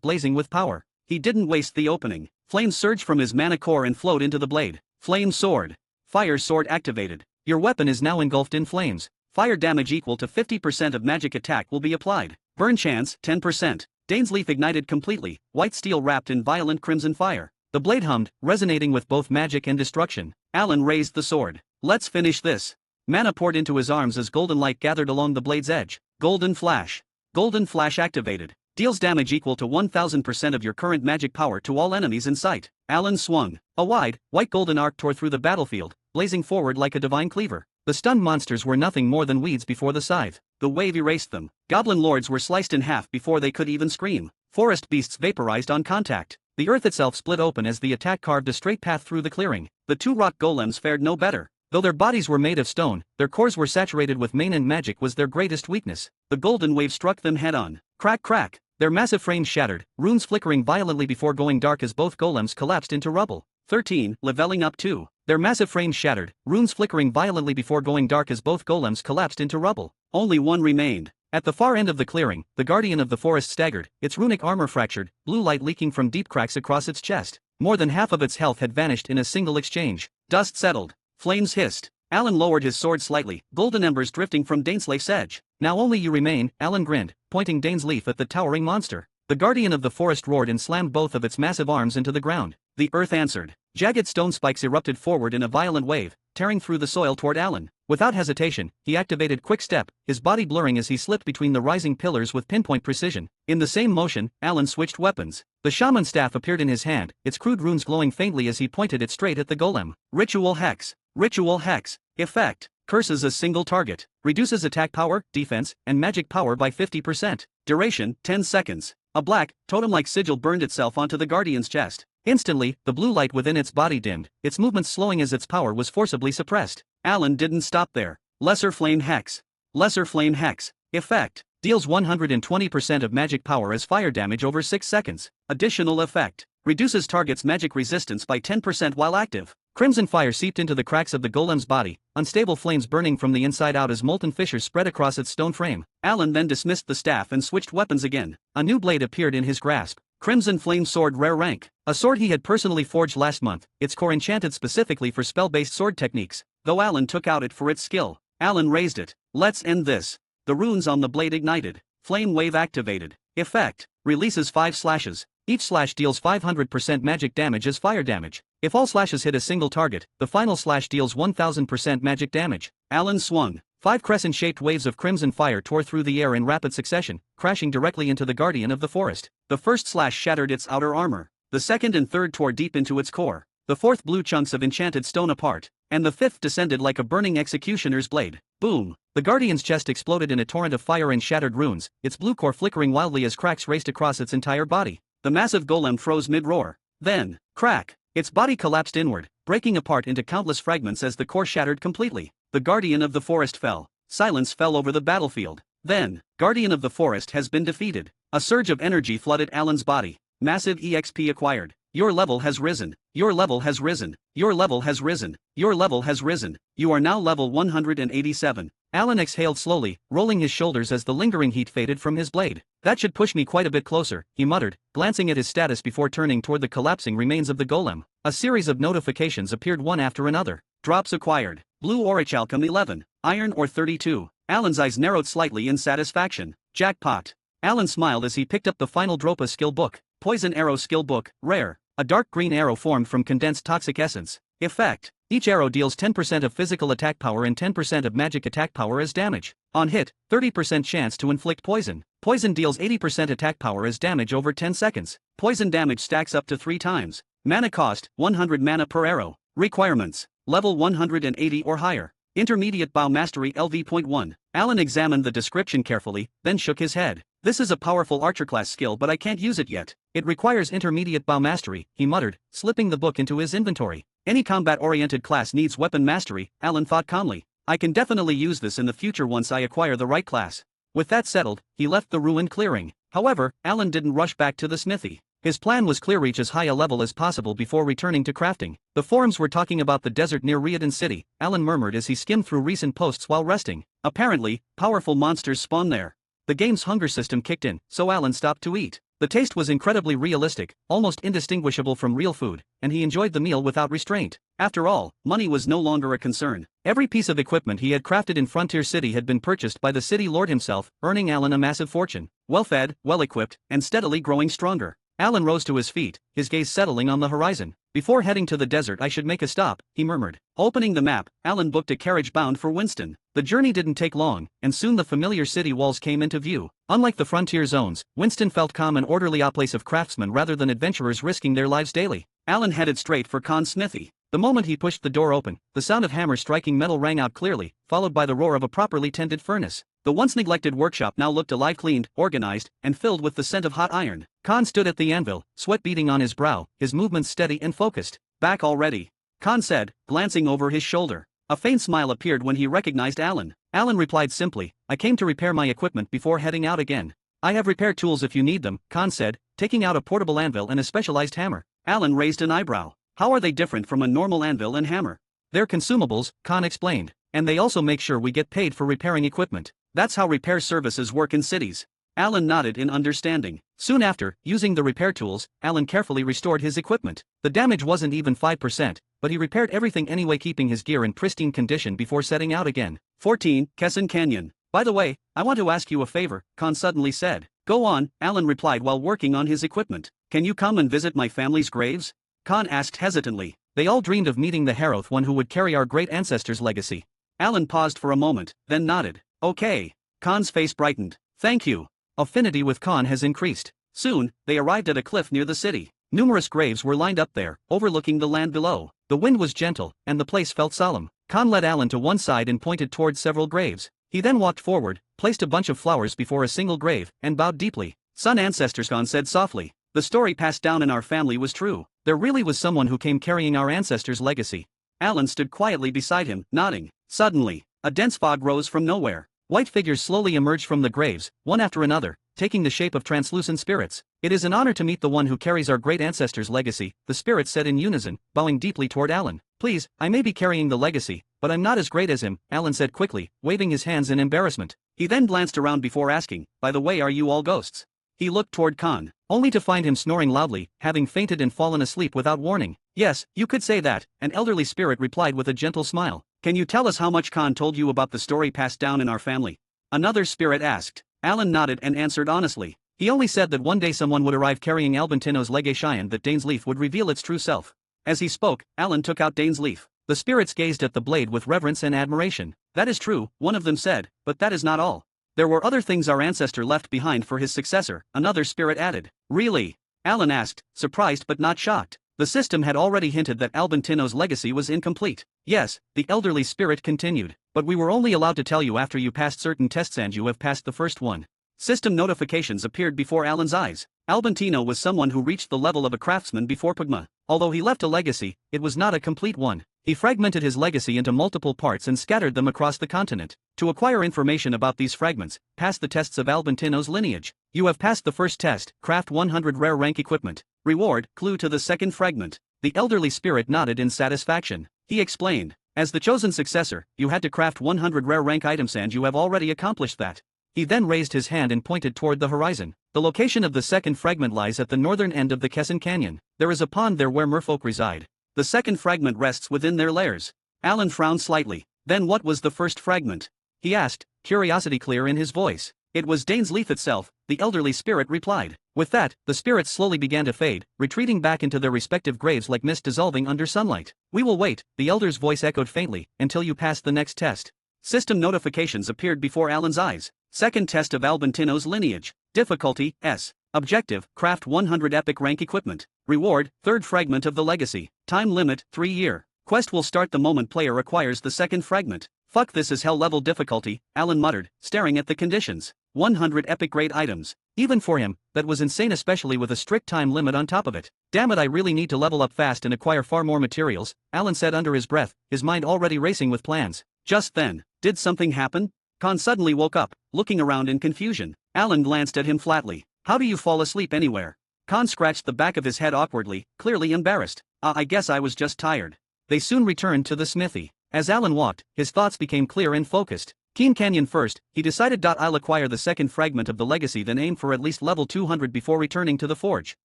S2: blazing with power. He didn't waste the opening. Flames surged from his mana core and flowed into the blade. Flame sword. Fire sword activated. Your weapon is now engulfed in flames. Fire damage equal to 50% of magic attack will be applied. Burn chance 10%. Dainsleif ignited completely, white steel wrapped in violent crimson fire. The blade hummed, resonating with both magic and destruction. Alan raised the sword. "Let's finish this." Mana poured into his arms as golden light gathered along the blade's edge. Golden Flash. Golden Flash activated. Deals damage equal to 1000% of your current magic power to all enemies in sight. Alan swung. A wide, white golden arc tore through the battlefield, blazing forward like a divine cleaver. The stunned monsters were nothing more than weeds before the scythe. The wave erased them. Goblin lords were sliced in half before they could even scream. Forest beasts vaporized on contact. The earth itself split open as the attack carved a straight path through the clearing. The two rock golems fared no better. Though their bodies were made of stone, their cores were saturated with main, and magic was their greatest weakness. The golden wave struck them head-on. Crack crack. Their massive frames shattered, runes flickering violently before going dark as both golems collapsed into rubble. 13, leveling up 2. Their massive frames shattered, runes flickering violently before going dark as both golems collapsed into rubble. Only one remained. At the far end of the clearing, the Guardian of the Forest staggered, its runic armor fractured, blue light leaking from deep cracks across its chest. More than half of its health had vanished in a single exchange. Dust settled. Flames hissed. Alan lowered his sword slightly, golden embers drifting from Dainsleif's edge. Now only you remain, Alan grinned, pointing Dane's leaf at the towering monster. The guardian of the forest roared and slammed both of its massive arms into the ground. The earth answered. Jagged stone spikes erupted forward in a violent wave, tearing through the soil toward Alan. Without hesitation, he activated Quick Step, his body blurring as he slipped between the rising pillars with pinpoint precision. In the same motion, Alan switched weapons. The shaman staff appeared in his hand, its crude runes glowing faintly as he pointed it straight at the golem. Ritual Hex. Ritual Hex. Effect. Curses a single target. Reduces attack power, defense, and magic power by 50%. Duration, 10 seconds. A black, totem-like sigil burned itself onto the guardian's chest. Instantly, the blue light within its body dimmed, its movements slowing as its power was forcibly suppressed. Alan didn't stop there. Lesser Flame Hex. Lesser Flame Hex. Effect. Deals 120% of magic power as fire damage over 6 seconds. Additional effect. Reduces target's magic resistance by 10% while active. Crimson fire seeped into the cracks of the golem's body, unstable flames burning from the inside out as molten fissures spread across its stone frame. Alan then dismissed the staff and switched weapons again. A new blade appeared in his grasp. Crimson Flame Sword Rare Rank. A sword he had personally forged last month, its core enchanted specifically for spell-based sword techniques, though Alan took out it for its skill. Alan raised it. Let's end this. The runes on the blade ignited. Flame Wave activated. Effect. Releases 5 slashes. Each slash deals 500% magic damage as fire damage. If all slashes hit a single target, the final slash deals 1000% magic damage. Alan swung. 5 crescent-shaped waves of crimson fire tore through the air in rapid succession, crashing directly into the guardian of the forest. The first slash shattered its outer armor. The second and third tore deep into its core. The fourth blew chunks of enchanted stone apart. And the fifth descended like a burning executioner's blade. Boom! The guardian's chest exploded in a torrent of fire and shattered runes, its blue core flickering wildly as cracks raced across its entire body. The massive golem froze mid-roar. Then, crack! Its body collapsed inward, breaking apart into countless fragments as the core shattered completely. The guardian of the forest fell. Silence fell over the battlefield. Then, guardian of the forest has been defeated. A surge of energy flooded Alan's body. Massive EXP acquired. Your level has risen. Your level has risen. Your level has risen. Your level has risen. You are now level 187. Alan exhaled slowly, rolling his shoulders as the lingering heat faded from his blade. That should push me quite a bit closer, he muttered, glancing at his status before turning toward the collapsing remains of the golem. A series of notifications appeared one after another. Drops acquired. Blue Orichalcum 11. Iron ore 32. Alan's eyes narrowed slightly in satisfaction. Jackpot. Alan smiled as he picked up the final Dropa skill book. Poison Arrow skill book, rare. A dark green arrow formed from condensed toxic essence. Effect. Each arrow deals 10% of physical attack power and 10% of magic attack power as damage. On hit, 30% chance to inflict poison. Poison deals 80% attack power as damage over 10 seconds. Poison damage stacks up to 3 times. Mana cost, 100 mana per arrow. Requirements. Level 180 or higher. Intermediate Bow Mastery LV.1. Alan examined the description carefully, then shook his head. This is a powerful archer class skill, but I can't use it yet. It requires intermediate bow mastery, he muttered, slipping the book into his inventory. Any combat-oriented class needs weapon mastery, Alan thought calmly. I can definitely use this in the future once I acquire the right class. With that settled, he left the ruined clearing. However, Alan didn't rush back to the smithy. His plan was clear: reach as high a level as possible before returning to crafting. The forums were talking about the desert near Riordan City, Alan murmured as he skimmed through recent posts while resting. Apparently, powerful monsters spawn there. The game's hunger system kicked in, so Alan stopped to eat. The taste was incredibly realistic, almost indistinguishable from real food, and he enjoyed the meal without restraint. After all, money was no longer a concern. Every piece of equipment he had crafted in Frontier City had been purchased by the city lord himself, earning Alan a massive fortune. Well-fed, well-equipped, and steadily growing stronger. Alan rose to his feet, his gaze settling on the horizon. Before heading to the desert I should make a stop, he murmured. Opening the map, Alan booked a carriage bound for Winston. The journey didn't take long, and soon the familiar city walls came into view. Unlike the frontier zones, Winston felt calm and orderly, a place of craftsmen rather than adventurers risking their lives daily. Alan headed straight for Khan's smithy. The moment he pushed the door open, the sound of hammer striking metal rang out clearly, followed by the roar of a properly tended furnace. The once neglected workshop now looked alive, cleaned, organized, and filled with the scent of hot iron. Khan stood at the anvil, sweat beading on his brow, his movements steady and focused. Back already? Khan said, glancing over his shoulder. A faint smile appeared when he recognized Alan. Alan replied simply, I came to repair my equipment before heading out again. I have repair tools if you need them, Khan said, taking out a portable anvil and a specialized hammer. Alan raised an eyebrow. How are they different from a normal anvil and hammer? They're consumables, Khan explained, and they also make sure we get paid for repairing equipment. That's how repair services work in cities. Alan nodded in understanding. Soon after, using the repair tools, Alan carefully restored his equipment. The damage wasn't even 5%, but he repaired everything anyway, keeping his gear in pristine condition before setting out again. 14. Kesson Canyon. By the way, I want to ask you a favor, Khan suddenly said. Go on, Alan replied while working on his equipment. Can you come and visit my family's graves? Khan asked hesitantly. They all dreamed of meeting the Heroth, one who would carry our great ancestors' legacy. Alan paused for a moment, then nodded. Okay. Khan's face brightened. Thank you. Affinity with Khan has increased. Soon, they arrived at a cliff near the city. Numerous graves were lined up there, overlooking the land below. The wind was gentle, and the place felt solemn. Khan led Alan to one side and pointed toward several graves. He then walked forward, placed a bunch of flowers before a single grave, and bowed deeply. Son ancestors, Khan said softly. The story passed down in our family was true. There really was someone who came carrying our ancestors' legacy. Alan stood quietly beside him, nodding. Suddenly, a dense fog rose from nowhere. White figures slowly emerged from the graves, one after another, taking the shape of translucent spirits. It is an honor to meet the one who carries our great ancestors' legacy, the spirits said in unison, bowing deeply toward Alan. Please, I may be carrying the legacy, but I'm not as great as him, Alan said quickly, waving his hands in embarrassment. He then glanced around before asking, by the way, are you all ghosts? He looked toward Khan, only to find him snoring loudly, having fainted and fallen asleep without warning. Yes, you could say that, an elderly spirit replied with a gentle smile. Can you tell us how much Khan told you about the story passed down in our family? Another spirit asked. Alan nodded and answered honestly. He only said that one day someone would arrive carrying Albantino's legacy and that Dane's leaf would reveal its true self. As he spoke, Alan took out Dane's leaf. The spirits gazed at the blade with reverence and admiration. That is true, one of them said, but that is not all. There were other things our ancestor left behind for his successor, another spirit added. Really? Alan asked, surprised but not shocked. The system had already hinted that Albantino's legacy was incomplete. Yes, the elderly spirit continued, but we were only allowed to tell you after you passed certain tests and you have passed the first one. System notifications appeared before Alan's eyes. Albantino was someone who reached the level of a craftsman before Pugma. Although he left a legacy, it was not a complete one. He fragmented his legacy into multiple parts and scattered them across the continent. To acquire information about these fragments, pass the tests of Albantino's lineage. You have passed the first test, craft 100 rare rank equipment. Reward, clue to the second fragment. The elderly spirit nodded in satisfaction. He explained, as the chosen successor, you had to craft 100 rare rank items and you have already accomplished that. He then raised his hand and pointed toward the horizon. The location of the second fragment lies at the northern end of the Kesson Canyon. There is a pond there where merfolk reside. The second fragment rests within their lairs. Alan frowned slightly. Then what was the first fragment? He asked, curiosity clear in his voice. It was Dane's leaf itself, the elderly spirit replied. With that, the spirits slowly began to fade, retreating back into their respective graves like mist dissolving under sunlight. We will wait, the elder's voice echoed faintly, until you pass the next test. System notifications appeared before Alan's eyes. Second test of Albantino's lineage. Difficulty, S. Objective, craft 100 epic rank equipment. Reward, third fragment of the legacy. Time limit, 3 year. Quest will start the moment player acquires the second fragment. Fuck, this is hell level difficulty, Alan muttered, staring at the conditions. 100 epic grade items. Even for him, that was insane, especially with a strict time limit on top of it. Damn it, I really need to level up fast and acquire far more materials, Alan said under his breath, his mind already racing with plans. Just then, did something happen? Khan suddenly woke up, looking around in confusion. Alan glanced at him flatly. How do you fall asleep anywhere? Khan scratched the back of his head awkwardly, clearly embarrassed. I guess I was just tired. They soon returned to the smithy. As Alan walked, his thoughts became clear and focused. Keen Canyon first, he decided. I'll acquire the second fragment of the legacy, then aim for at least level 200 before returning to the forge.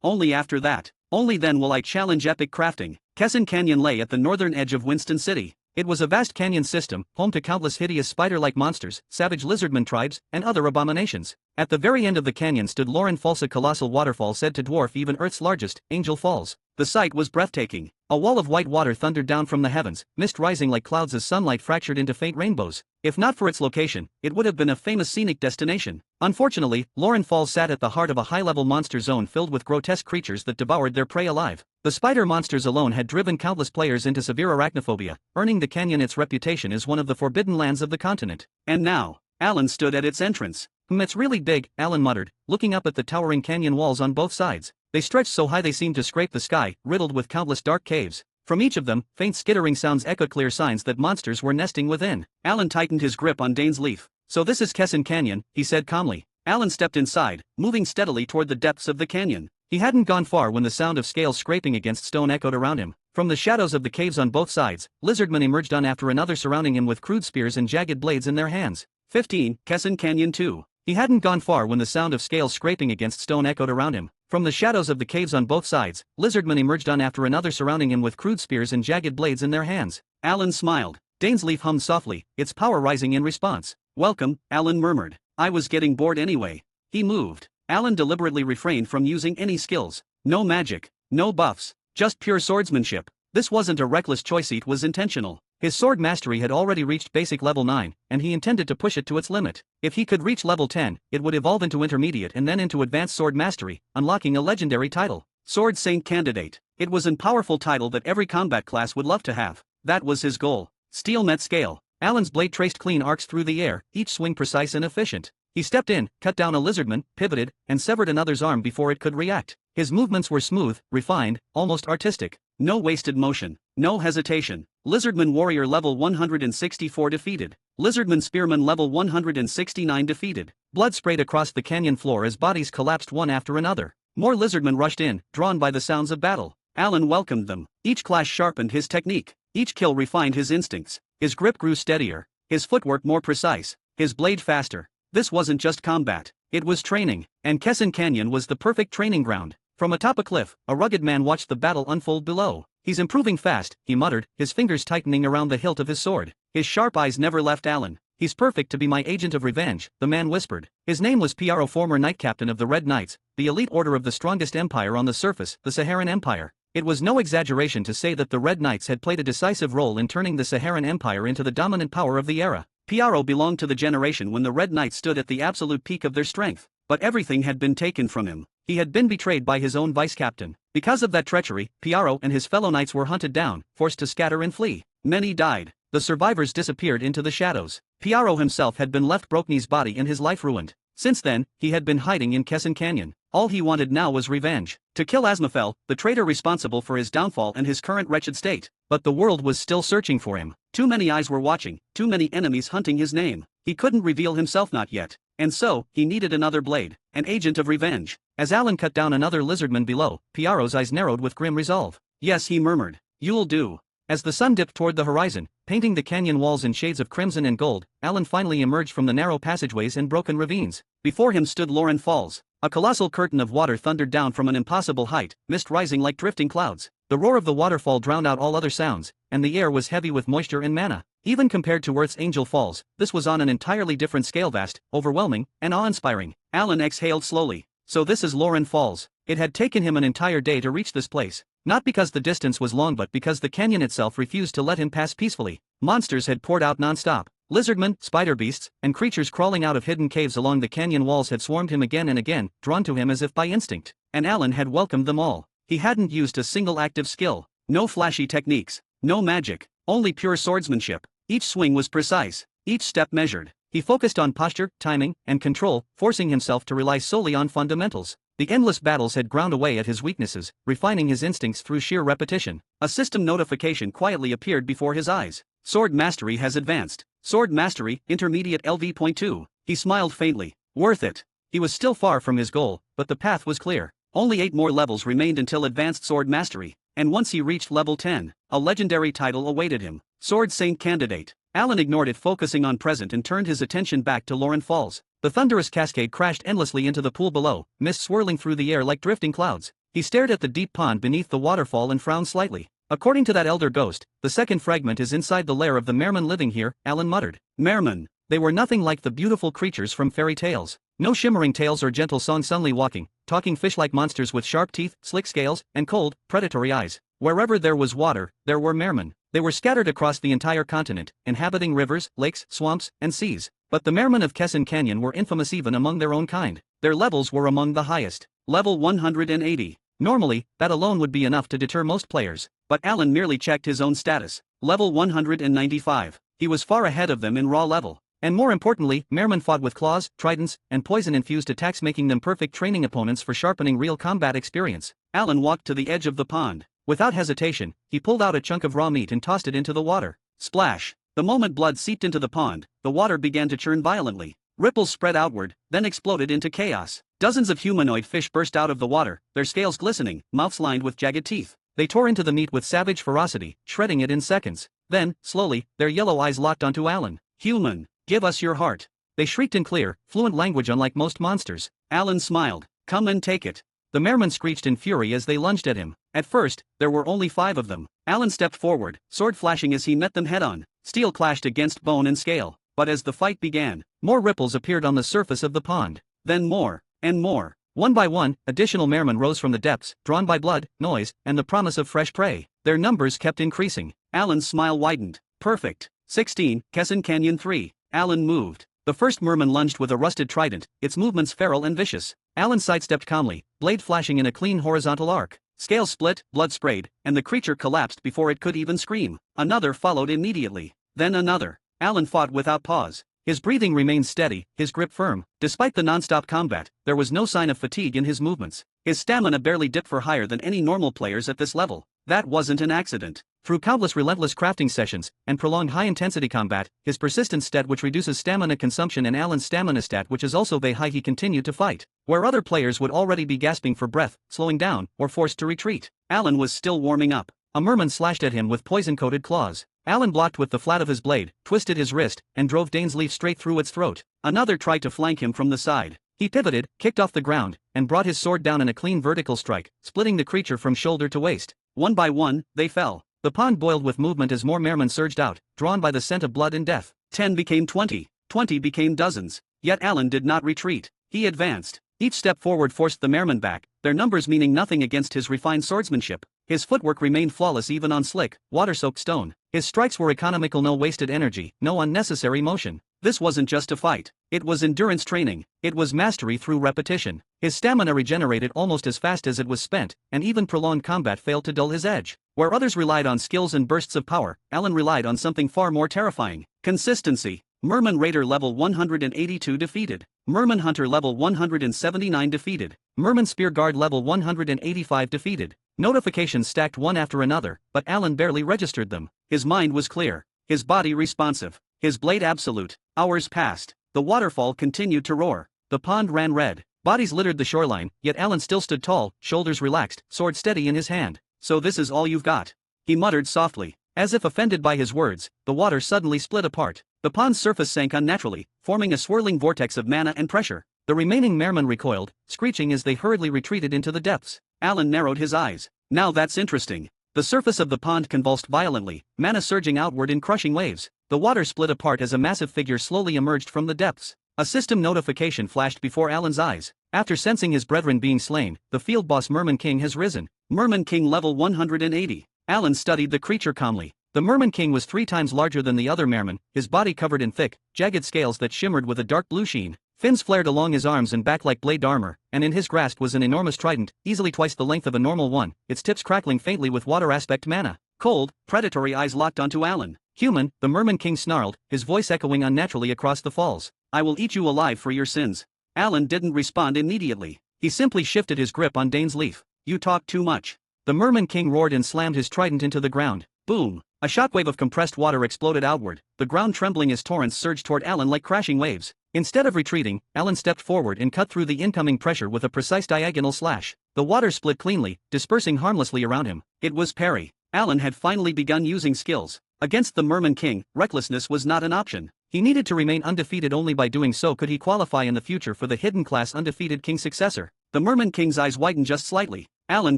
S2: Only after that. Only then will I challenge epic crafting. Kesson Canyon lay at the northern edge of Winston City. It was a vast canyon system, home to countless hideous spider-like monsters, savage lizardman tribes, and other abominations. At the very end of the canyon stood Lauren Falls, a colossal waterfall said to dwarf even Earth's largest, Angel Falls. The sight was breathtaking. A wall of white water thundered down from the heavens, mist rising like clouds as sunlight fractured into faint rainbows. If not for its location, it would have been a famous scenic destination. Unfortunately, Lauren Falls sat at the heart of a high-level monster zone filled with grotesque creatures that devoured their prey alive. The spider monsters alone had driven countless players into severe arachnophobia, earning the canyon its reputation as one of the forbidden lands of the continent. And now, Alan stood at its entrance. It's really big, Alan muttered, looking up at the towering canyon walls on both sides. They stretched so high they seemed to scrape the sky, riddled with countless dark caves. From each of them, faint skittering sounds echoed, clear signs that monsters were nesting within. Alan tightened his grip on Dane's leaf. So this is Kesson Canyon, he said calmly. Alan stepped inside, moving steadily toward the depths of the canyon. He hadn't gone far when the sound of scales scraping against stone echoed around him. From the shadows of the caves on both sides, lizardmen emerged one after another, surrounding him with crude spears and jagged blades in their hands. 15. Kesson Canyon 2. He hadn't gone far when the sound of scales scraping against stone echoed around him. From the shadows of the caves on both sides, lizardmen emerged one after another, surrounding him with crude spears and jagged blades in their hands. Alan smiled. Dane's leaf hummed softly, its power rising in response. Welcome, Alan murmured. I was getting bored anyway. He moved. Alan deliberately refrained from using any skills. No magic, no buffs, just pure swordsmanship. This wasn't a reckless choice, it was intentional. His sword mastery had already reached basic level 9, and he intended to push it to its limit. If he could reach level 10, it would evolve into intermediate and then into advanced sword mastery, unlocking a legendary title. Sword Saint Candidate. It was a powerful title that every combat class would love to have. That was his goal. Steel met scale. Alan's blade traced clean arcs through the air, each swing precise and efficient. He stepped in, cut down a lizardman, pivoted, and severed another's arm before it could react. His movements were smooth, refined, almost artistic. No wasted motion. No hesitation. Lizardman Warrior level 164 defeated. Lizardman Spearman level 169 defeated. Blood sprayed across the canyon floor as bodies collapsed one after another. More lizardmen rushed in, drawn by the sounds of battle. Alan welcomed them. Each clash sharpened his technique. Each kill refined his instincts. His grip grew steadier. His footwork more precise. His blade faster. This wasn't just combat. It was training. And Kesson Canyon was the perfect training ground. From atop a cliff, a rugged man watched the battle unfold below. He's improving fast, he muttered, his fingers tightening around the hilt of his sword. His sharp eyes never left Alan. He's perfect to be my agent of revenge, the man whispered. His name was Piaro, former knight captain of the Red Knights, the elite order of the strongest empire on the surface, the Saharan Empire. It was no exaggeration to say that the Red Knights had played a decisive role in turning the Saharan Empire into the dominant power of the era. Piaro belonged to the generation when the Red Knights stood at the absolute peak of their strength. But everything had been taken from him. He had been betrayed by his own vice-captain. Because of that treachery, Piaro and his fellow knights were hunted down, forced to scatter and flee. Many died. The survivors disappeared into the shadows. Piaro himself had been left Brokne's body and his life ruined. Since then, he had been hiding in Kesson Canyon. All he wanted now was revenge. To kill Asmafel, the traitor responsible for his downfall and his current wretched state. But the world was still searching for him. Too many eyes were watching, too many enemies hunting his name. He couldn't reveal himself, not yet. And so, he needed another blade, an agent of revenge. As Alan cut down another lizardman below, Piaro's eyes narrowed with grim resolve. Yes, he murmured. You'll do. As the sun dipped toward the horizon, painting the canyon walls in shades of crimson and gold, Alan finally emerged from the narrow passageways and broken ravines. Before him stood Lauren Falls. A colossal curtain of water thundered down from an impossible height, mist rising like drifting clouds. The roar of the waterfall drowned out all other sounds, and the air was heavy with moisture and mana. Even compared to Earth's Angel Falls, this was on an entirely different scale, vast, overwhelming, and awe-inspiring. Alan exhaled slowly. So this is Lauren Falls. It had taken him an entire day to reach this place. Not because the distance was long, but because the canyon itself refused to let him pass peacefully. Monsters had poured out non-stop. Lizardmen, spider beasts, and creatures crawling out of hidden caves along the canyon walls had swarmed him again and again, drawn to him as if by instinct. And Alan had welcomed them all. He hadn't used a single active skill. No flashy techniques. No magic. Only pure swordsmanship. Each swing was precise. Each step measured. He focused on posture, timing, and control, forcing himself to rely solely on fundamentals. The endless battles had ground away at his weaknesses, refining his instincts through sheer repetition. A system notification quietly appeared before his eyes. Sword mastery has advanced. Sword mastery, intermediate LV.2. He smiled faintly. Worth it. He was still far from his goal, but the path was clear. Only 8 more levels remained until advanced sword mastery, and once he reached level 10, a legendary title awaited him. Sword Saint Candidate. Alan ignored it, focusing on present, and turned his attention back to Lauren Falls. The thunderous cascade crashed endlessly into the pool below, mist swirling through the air like drifting clouds. He stared at the deep pond beneath the waterfall and frowned slightly. According to that elder ghost, the second fragment is inside the lair of the mermen living here, Alan muttered. Mermen. They were nothing like the beautiful creatures from fairy tales. No shimmering tails or gentle songs, sunly walking, talking fish-like monsters with sharp teeth, slick scales, and cold, predatory eyes. Wherever there was water, there were mermen. They were scattered across the entire continent, inhabiting rivers, lakes, swamps, and seas. But the mermen of Kesson Canyon were infamous even among their own kind. Their levels were among the highest. Level 180. Normally, that alone would be enough to deter most players. But Alan merely checked his own status. Level 195. He was far ahead of them in raw level. And more importantly, mermen fought with claws, tridents, and poison-infused attacks, making them perfect training opponents for sharpening real combat experience. Alan walked to the edge of the pond. Without hesitation, he pulled out a chunk of raw meat and tossed it into the water. Splash! The moment blood seeped into the pond, the water began to churn violently. Ripples spread outward, then exploded into chaos. Dozens of humanoid fish burst out of the water, their scales glistening, mouths lined with jagged teeth. They tore into the meat with savage ferocity, shredding it in seconds. Then, slowly, their yellow eyes locked onto Alan. Human, give us your heart. They shrieked in clear, fluent language unlike most monsters. Alan smiled. Come and take it. The mermen screeched in fury as they lunged at him. At first, there were only 5 of them. Alan stepped forward, sword flashing as he met them head-on. Steel clashed against bone and scale. But as the fight began, more ripples appeared on the surface of the pond. Then more, and more. One by one, additional mermen rose from the depths, drawn by blood, noise, and the promise of fresh prey. Their numbers kept increasing. Alan's smile widened. Perfect. 16, Kesson Canyon 3. Alan moved. The first merman lunged with a rusted trident, its movements feral and vicious. Alan sidestepped calmly, blade flashing in a clean horizontal arc. Scales split, blood sprayed, and the creature collapsed before it could even scream. Another followed immediately. Then another. Alan fought without pause. His breathing remained steady, his grip firm. Despite the non-stop combat, there was no sign of fatigue in his movements. His stamina barely dipped for higher than any normal players at this level. That wasn't an accident. Through countless relentless crafting sessions, and prolonged high-intensity combat, his persistence stat which reduces stamina consumption and Alan's stamina stat which is also very high, he continued to fight. Where other players would already be gasping for breath, slowing down, or forced to retreat, Alan was still warming up. A merman slashed at him with poison-coated claws. Alan blocked with the flat of his blade, twisted his wrist, and drove Dane's leaf straight through its throat. Another tried to flank him from the side. He pivoted, kicked off the ground, and brought his sword down in a clean vertical strike, splitting the creature from shoulder to waist. One by one, they fell. The pond boiled with movement as more mermen surged out, drawn by the scent of blood and death. 10 became 20. 20 became dozens. Yet Alan did not retreat. He advanced. Each step forward forced the mermen back, their numbers meaning nothing against his refined swordsmanship. His footwork remained flawless even on slick, water-soaked stone. His strikes were economical, no wasted energy, no unnecessary motion. This wasn't just a fight. It was endurance training. It was mastery through repetition. His stamina regenerated almost as fast as it was spent, and even prolonged combat failed to dull his edge. Where others relied on skills and bursts of power, Alan relied on something far more terrifying. Consistency. Merman Raider level 182 defeated. Merman Hunter level 179 defeated. Merman Spear Guard level 185 defeated. Notifications stacked one after another, but Alan barely registered them. His mind was clear. His body responsive. His blade absolute. Hours passed. The waterfall continued to roar. The pond ran red. Bodies littered the shoreline, yet Alan still stood tall, shoulders relaxed, sword steady in his hand. So this is all you've got? He muttered softly. As if offended by his words, the water suddenly split apart. The pond's surface sank unnaturally, forming a swirling vortex of mana and pressure. The remaining mermen recoiled, screeching as they hurriedly retreated into the depths. Alan narrowed his eyes. Now that's interesting. The surface of the pond convulsed violently, mana surging outward in crushing waves. The water split apart as a massive figure slowly emerged from the depths. A system notification flashed before Alan's eyes. After sensing his brethren being slain, the field boss Merman King has risen. Merman King level 180. Alan studied the creature calmly. The Merman King was 3 times larger than the other mermen, his body covered in thick, jagged scales that shimmered with a dark blue sheen. Fins flared along his arms and back like blade armor, and in his grasp was an enormous trident, easily twice the length of a normal one, its tips crackling faintly with water aspect mana. Cold, predatory eyes locked onto Alan. Human, the Merman King snarled, his voice echoing unnaturally across the falls. I will eat you alive for your sins. Alan didn't respond immediately. He simply shifted his grip on Dane's leaf. You talk too much. The Merman King roared and slammed his trident into the ground. Boom! A shockwave of compressed water exploded outward, the ground trembling as torrents surged toward Alan like crashing waves. Instead of retreating, Alan stepped forward and cut through the incoming pressure with a precise diagonal slash. The water split cleanly, dispersing harmlessly around him. It was parry. Alan had finally begun using skills. Against the Merman King, recklessness was not an option. He needed to remain undefeated. Only by doing so could he qualify in the future for the hidden class undefeated king successor. The Merman King's eyes widened just slightly. Alan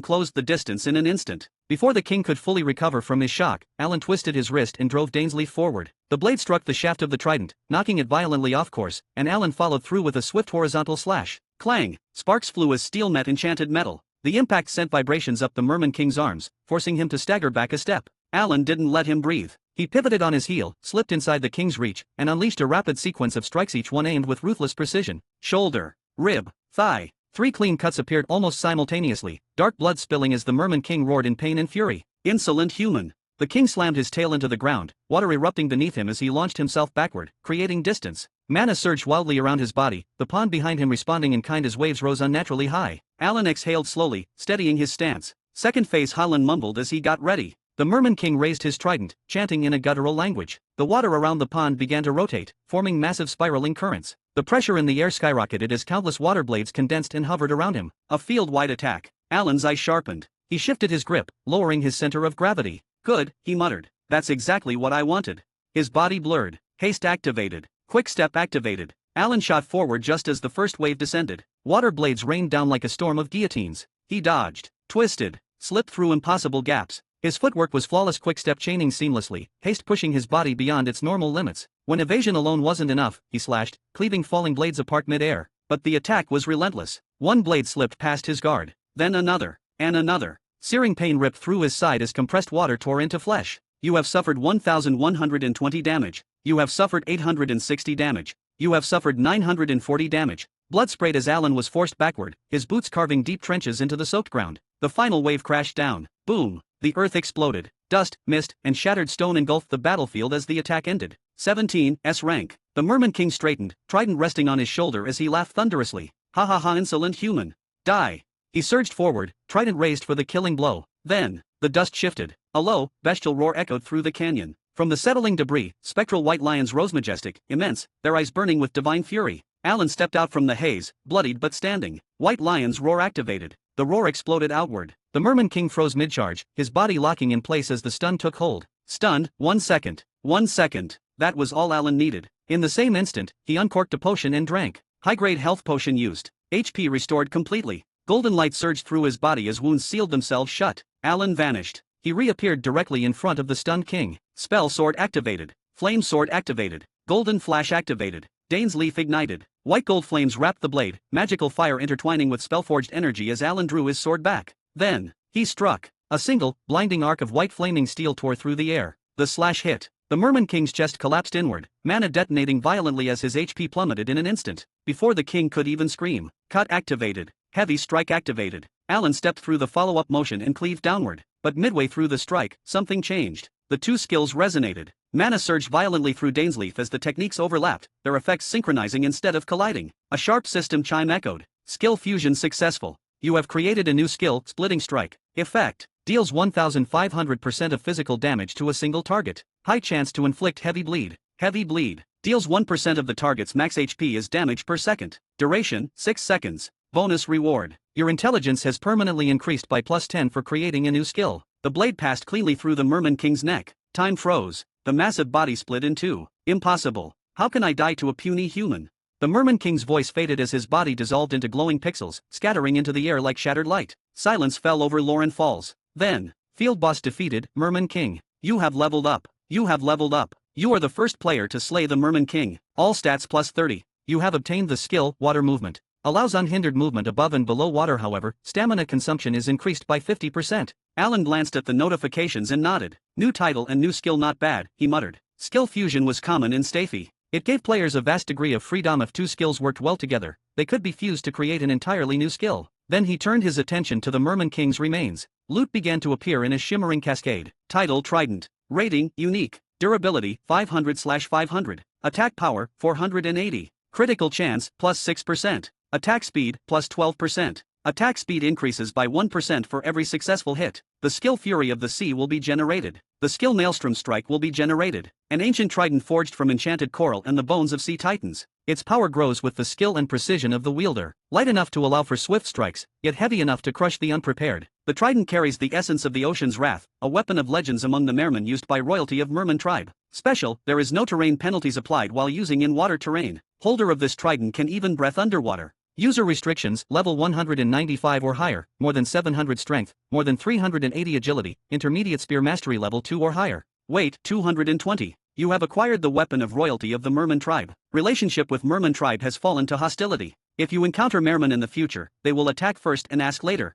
S2: closed the distance in an instant. Before the king could fully recover from his shock, Alan twisted his wrist and drove Dane's leaf forward. The blade struck the shaft of the trident, knocking it violently off course, and Alan followed through with a swift horizontal slash. Clang! Sparks flew as steel met enchanted metal. The impact sent vibrations up the Merman King's arms, forcing him to stagger back a step. Alan didn't let him breathe. He pivoted on his heel, slipped inside the king's reach, and unleashed a rapid sequence of strikes, each one aimed with ruthless precision. Shoulder, rib, thigh. 3 clean cuts appeared almost simultaneously, dark blood spilling as the Merman King roared in pain and fury. Insolent human! The king slammed his tail into the ground, water erupting beneath him as he launched himself backward, creating distance. Mana surged wildly around his body, the pond behind him responding in kind as waves rose unnaturally high. Alan exhaled slowly, steadying his stance. Second phase, Harlan mumbled as he got ready. The Merman King raised his trident, chanting in a guttural language. The water around the pond began to rotate, forming massive spiraling currents. The pressure in the air skyrocketed as countless water blades condensed and hovered around him. A field-wide attack. Alan's eyes sharpened. He shifted his grip, lowering his center of gravity. Good, he muttered. That's exactly what I wanted. His body blurred. Haste activated. Quick step activated. Alan shot forward just as the first wave descended. Water blades rained down like a storm of guillotines. He dodged, twisted, slipped through impossible gaps, His footwork was flawless, quick-step chaining seamlessly, haste pushing his body beyond its normal limits. When evasion alone wasn't enough, he slashed, cleaving falling blades apart mid-air. But the attack was relentless. One blade slipped past his guard, then another, and another. Searing pain ripped through his side as compressed water tore into flesh. You have suffered 1,120 damage. You have suffered 860 damage. You have suffered 940 damage. Blood sprayed as Alan was forced backward, his boots carving deep trenches into the soaked ground. The final wave crashed down. Boom! The earth exploded. Dust, mist, and shattered stone engulfed the battlefield as the attack ended. 17 S rank. The Merman King straightened, trident resting on his shoulder as he laughed thunderously. Ha ha ha, insolent human. Die! He surged forward, trident raised for the killing blow. Then, the dust shifted. A low, bestial roar echoed through the canyon. From the settling debris, spectral white lions rose majestic, immense, their eyes burning with divine fury. Alan stepped out from the haze, bloodied but standing. White lions roar activated. The roar exploded outward. The Merman King froze mid-charge, his body locking in place as the stun took hold. Stunned, 1 second. 1 second. That was all Alan needed. In the same instant, he uncorked a potion and drank. High-grade health potion used. HP restored completely. Golden light surged through his body as wounds sealed themselves shut. Alan vanished. He reappeared directly in front of the stunned king. Spell sword activated. Flame sword activated. Golden flash activated. Dane's leaf ignited. White gold flames wrapped the blade, magical fire intertwining with spellforged energy as Alan drew his sword back. Then, he struck. A single, blinding arc of white flaming steel tore through the air. The slash hit. The Merman King's chest collapsed inward, mana detonating violently as his HP plummeted in an instant. Before the king could even scream. Cut activated. Heavy strike activated. Alan stepped through the follow-up motion and cleaved downward. But midway through the strike, something changed. The two skills resonated. Mana surged violently through Dane's leaf as the techniques overlapped, their effects synchronizing instead of colliding. A sharp system chime echoed. Skill fusion successful. You have created a new skill, Splitting Strike. Effect. Deals 1,500% of physical damage to a single target. High chance to inflict heavy bleed. Heavy bleed. Deals 1% of the target's max HP as damage per second. Duration, 6 seconds. Bonus reward. Your intelligence has permanently increased by +10 for creating a new skill. The blade passed cleanly through the Merman King's neck. Time froze. The massive body split in two. Impossible. How can I die to a puny human? The Merman King's voice faded as his body dissolved into glowing pixels, scattering into the air like shattered light. Silence fell over Lauren Falls. Then, Field Boss defeated, Merman King. You have leveled up. You have leveled up. You are the first player to slay the Merman King. All stats +30. You have obtained the skill, Water Movement. Allows unhindered movement above and below water, however, stamina consumption is increased by 50%. Alan glanced at the notifications and nodded. New title and new skill, not bad, he muttered. Skill fusion was common in Stafy. It gave players a vast degree of freedom if two skills worked well together. They could be fused to create an entirely new skill. Then he turned his attention to the Merman King's remains. Loot began to appear in a shimmering cascade. Title Trident. Rating, Unique. Durability, 500/500. Attack power, 480. Critical chance, +6%. Attack speed, +12%. Attack speed increases by 1% for every successful hit. The skill Fury of the Sea will be generated. The skill Maelstrom Strike will be generated. An ancient trident forged from enchanted coral and the bones of sea titans. Its power grows with the skill and precision of the wielder. Light enough to allow for swift strikes, yet heavy enough to crush the unprepared. The trident carries the essence of the ocean's wrath, a weapon of legends among the Mermen used by royalty of Merman tribe. Special, there is no terrain penalties applied while using in water terrain. Holder of this trident can even breath underwater. User restrictions, level 195 or higher, more than 700 strength, more than 380 agility, intermediate spear mastery level 2 or higher. Weight, 220. You have acquired the weapon of royalty of the Merman tribe. Relationship with Merman tribe has fallen to hostility. If you encounter Merman in the future, they will attack first and ask later.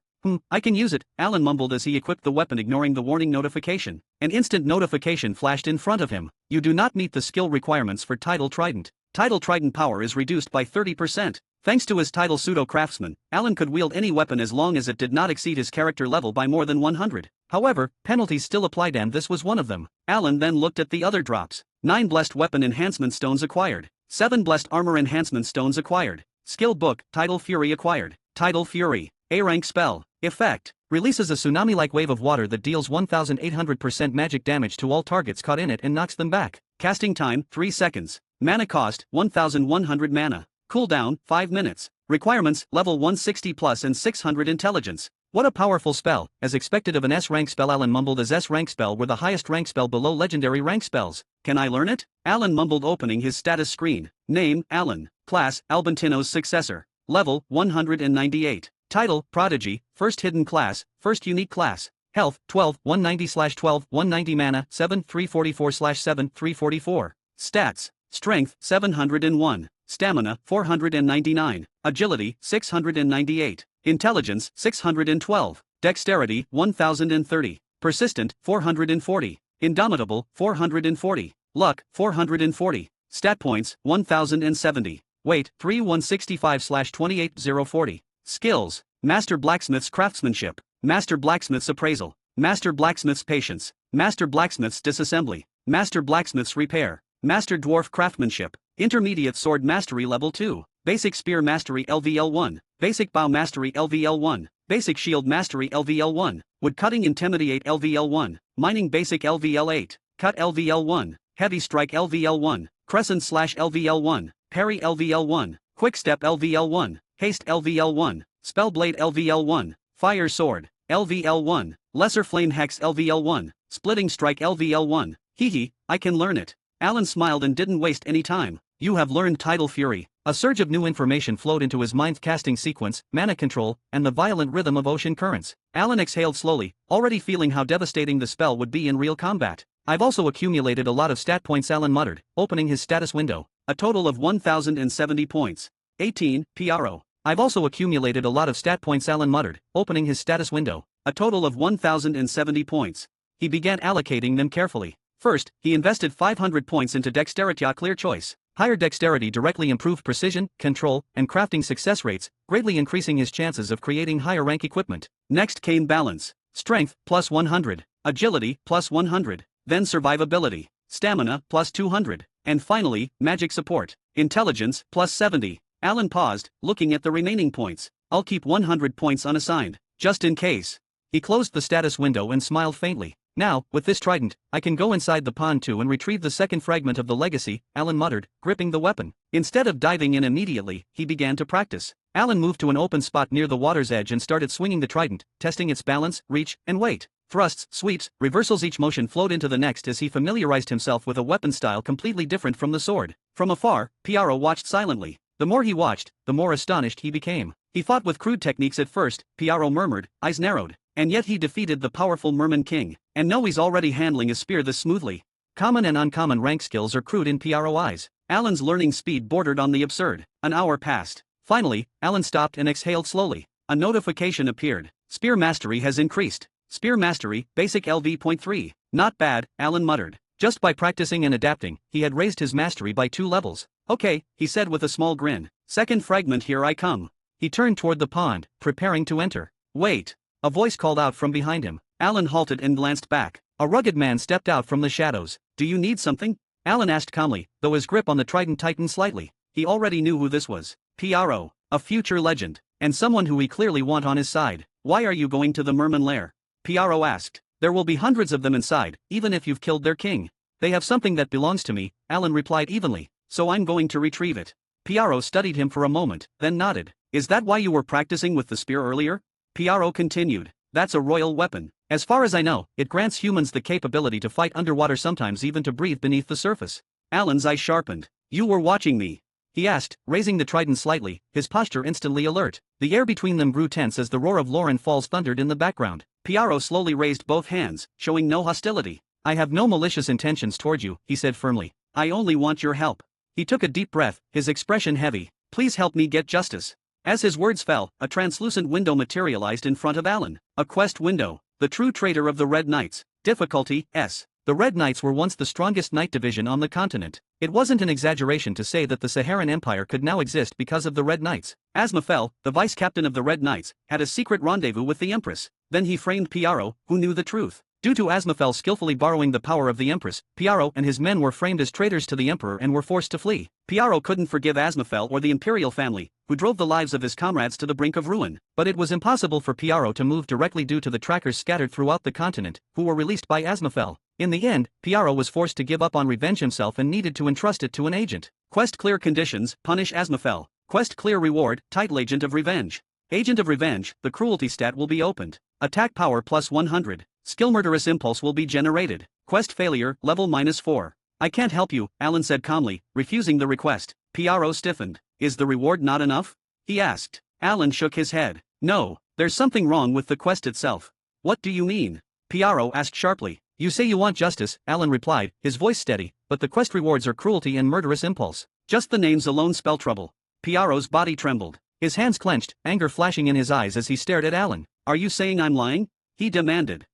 S2: I can use it, Alan mumbled as he equipped the weapon, ignoring the warning notification. An instant notification flashed in front of him. You do not meet the skill requirements for Tidal Trident. Tidal Trident power is reduced by 30%. Thanks to his title Pseudo-Craftsman, Alan could wield any weapon as long as it did not exceed his character level by more than 100. However, penalties still applied, and this was one of them. Alan then looked at the other drops. 9 Blessed Weapon Enhancement Stones acquired. 7 Blessed Armor Enhancement Stones acquired. Skill Book, Tidal Fury acquired. Tidal Fury. A-rank spell. Effect. Releases a tsunami-like wave of water that deals 1,800% magic damage to all targets caught in it and knocks them back. Casting time, 3 seconds. Mana cost, 1,100 mana. Cooldown, 5 minutes. Requirements, level 160 plus and 600 intelligence. What a powerful spell. As expected of an S-rank spell, Alan mumbled, as S-rank spell were the highest rank spell below legendary rank spells. Can I learn it? Alan mumbled, opening his status screen. Name, Alan. Class, Albantino's successor. Level, 198. Title, Prodigy, first hidden class, first unique class. Health, 12, 190/12, 190 mana, 7, 344/7, 344. Stats, Strength, 701. Stamina, 499. Agility, 698. Intelligence, 612. Dexterity, 1030. Persistent, 440. Indomitable, 440. Luck, 440. Stat points, 1070. Weight, 3165/28040. Skills, Master Blacksmith's Craftsmanship, Master Blacksmith's Appraisal, Master Blacksmith's Patience, Master Blacksmith's Disassembly, Master Blacksmith's Repair, Master Dwarf Craftsmanship, Intermediate Sword Mastery Level 2, Basic Spear Mastery LVL1, Basic Bow Mastery LVL1, Basic Shield Mastery LVL1, Wood Cutting Intimidate LVL1, Mining Basic LVL8, Cut LVL1, Heavy Strike LVL1, Crescent/LVL1, Parry LVL1, Quick Step LVL1, Haste LVL1, Spellblade LVL1, Fire Sword LVL1, Lesser Flame Hex LVL1, Splitting Strike LVL1. Hehe, I can learn it. Alan smiled and didn't waste any time. You have learned Tidal Fury. A surge of new information flowed into his mind: casting sequence, mana control, and the violent rhythm of ocean currents. Alan exhaled slowly, already feeling how devastating the spell would be in real combat. I've also accumulated a lot of stat points, Alan muttered, opening his status window. A total of 1070 points. 18, PRO. I've also accumulated a lot of stat points, Alan muttered, opening his status window. A total of 1070 points. He began allocating them carefully. First, he invested 500 points into Dexterity, a clear choice. Higher dexterity directly improved precision, control, and crafting success rates, greatly increasing his chances of creating higher rank equipment. Next came balance. Strength, plus 100. Agility, plus 100. Then survivability. Stamina, plus 200. And finally, magic support. Intelligence, plus 70. Alan paused, looking at the remaining points. I'll keep 100 points unassigned, just in case. He closed the status window and smiled faintly. Now, with this trident, I can go inside the pond too and retrieve the second fragment of the legacy, Alan muttered, gripping the weapon. Instead of diving in immediately, he began to practice. Alan moved to an open spot near the water's edge and started swinging the trident, testing its balance, reach, and weight. Thrusts, sweeps, reversals, each motion flowed into the next as he familiarized himself with a weapon style completely different from the sword. From afar, Piaro watched silently. The more he watched, the more astonished he became. He fought with crude techniques at first, Piaro murmured, eyes narrowed. And yet he defeated the powerful Merman King. And now he's already handling a spear this smoothly. Common and uncommon rank skills are crude in Piaro eyes. Alan's learning speed bordered on the absurd. An hour passed. Finally, Alan stopped and exhaled slowly. A notification appeared. Spear mastery has increased. Spear mastery, basic LV.3. Not bad, Alan muttered. Just by practicing and adapting, he had raised his mastery by 2 levels. Okay, he said with a small grin. Second fragment, here I come. He turned toward the pond, preparing to enter. Wait. A voice called out from behind him. Alan halted and glanced back. A rugged man stepped out from the shadows. Do you need something? Alan asked calmly, though his grip on the trident tightened slightly. He already knew who this was. Piaro, a future legend, and someone who he clearly want on his side. Why are you going to the Merman lair? Piaro asked. There will be hundreds of them inside, even if you've killed their king. They have something that belongs to me, Alan replied evenly, so I'm going to retrieve it. Piaro studied him for a moment, then nodded. Is that why you were practicing with the spear earlier? Piaro continued. That's a royal weapon. As far as I know, it grants humans the capability to fight underwater, sometimes even to breathe beneath the surface. Alan's eyes sharpened. You were watching me? He asked, raising the trident slightly, his posture instantly alert. The air between them grew tense as the roar of Lauren Falls thundered in the background. Piaro slowly raised both hands, showing no hostility. I have no malicious intentions toward you, he said firmly. I only want your help. He took a deep breath, his expression heavy. Please help me get justice. As his words fell, a translucent window materialized in front of Alan. A quest window. The true traitor of the Red Knights. Difficulty, S. The Red Knights were once the strongest knight division on the continent. It wasn't an exaggeration to say that the Saharan Empire could now exist because of the Red Knights. Asmafel, the vice-captain of the Red Knights, had a secret rendezvous with the Empress. Then he framed Piaro, who knew the truth. Due to Asmafel skillfully borrowing the power of the Empress, Piaro and his men were framed as traitors to the Emperor and were forced to flee. Piaro couldn't forgive Asmafel or the imperial family, who drove the lives of his comrades to the brink of ruin. But it was impossible for Piaro to move directly due to the trackers scattered throughout the continent, who were released by Asmafel. In the end, Piaro was forced to give up on revenge himself and needed to entrust it to an agent. Quest clear conditions, punish Asmafel. Quest clear reward, title Agent of Revenge. Agent of Revenge, the cruelty stat will be opened. Attack power plus 100. Skill murderous impulse will be generated. Quest failure, level -4. I can't help you, Alan said calmly, refusing the request. Piaro stiffened. Is the reward not enough? He asked. Alan shook his head. No, there's something wrong with the quest itself. What do you mean? Piaro asked sharply. You say you want justice, Alan replied, his voice steady, but the quest rewards are cruelty and murderous impulse. Just the names alone spell trouble. Piaro's body trembled. His hands clenched, anger flashing in his eyes as he stared at Alan. Are you saying I'm lying? He demanded.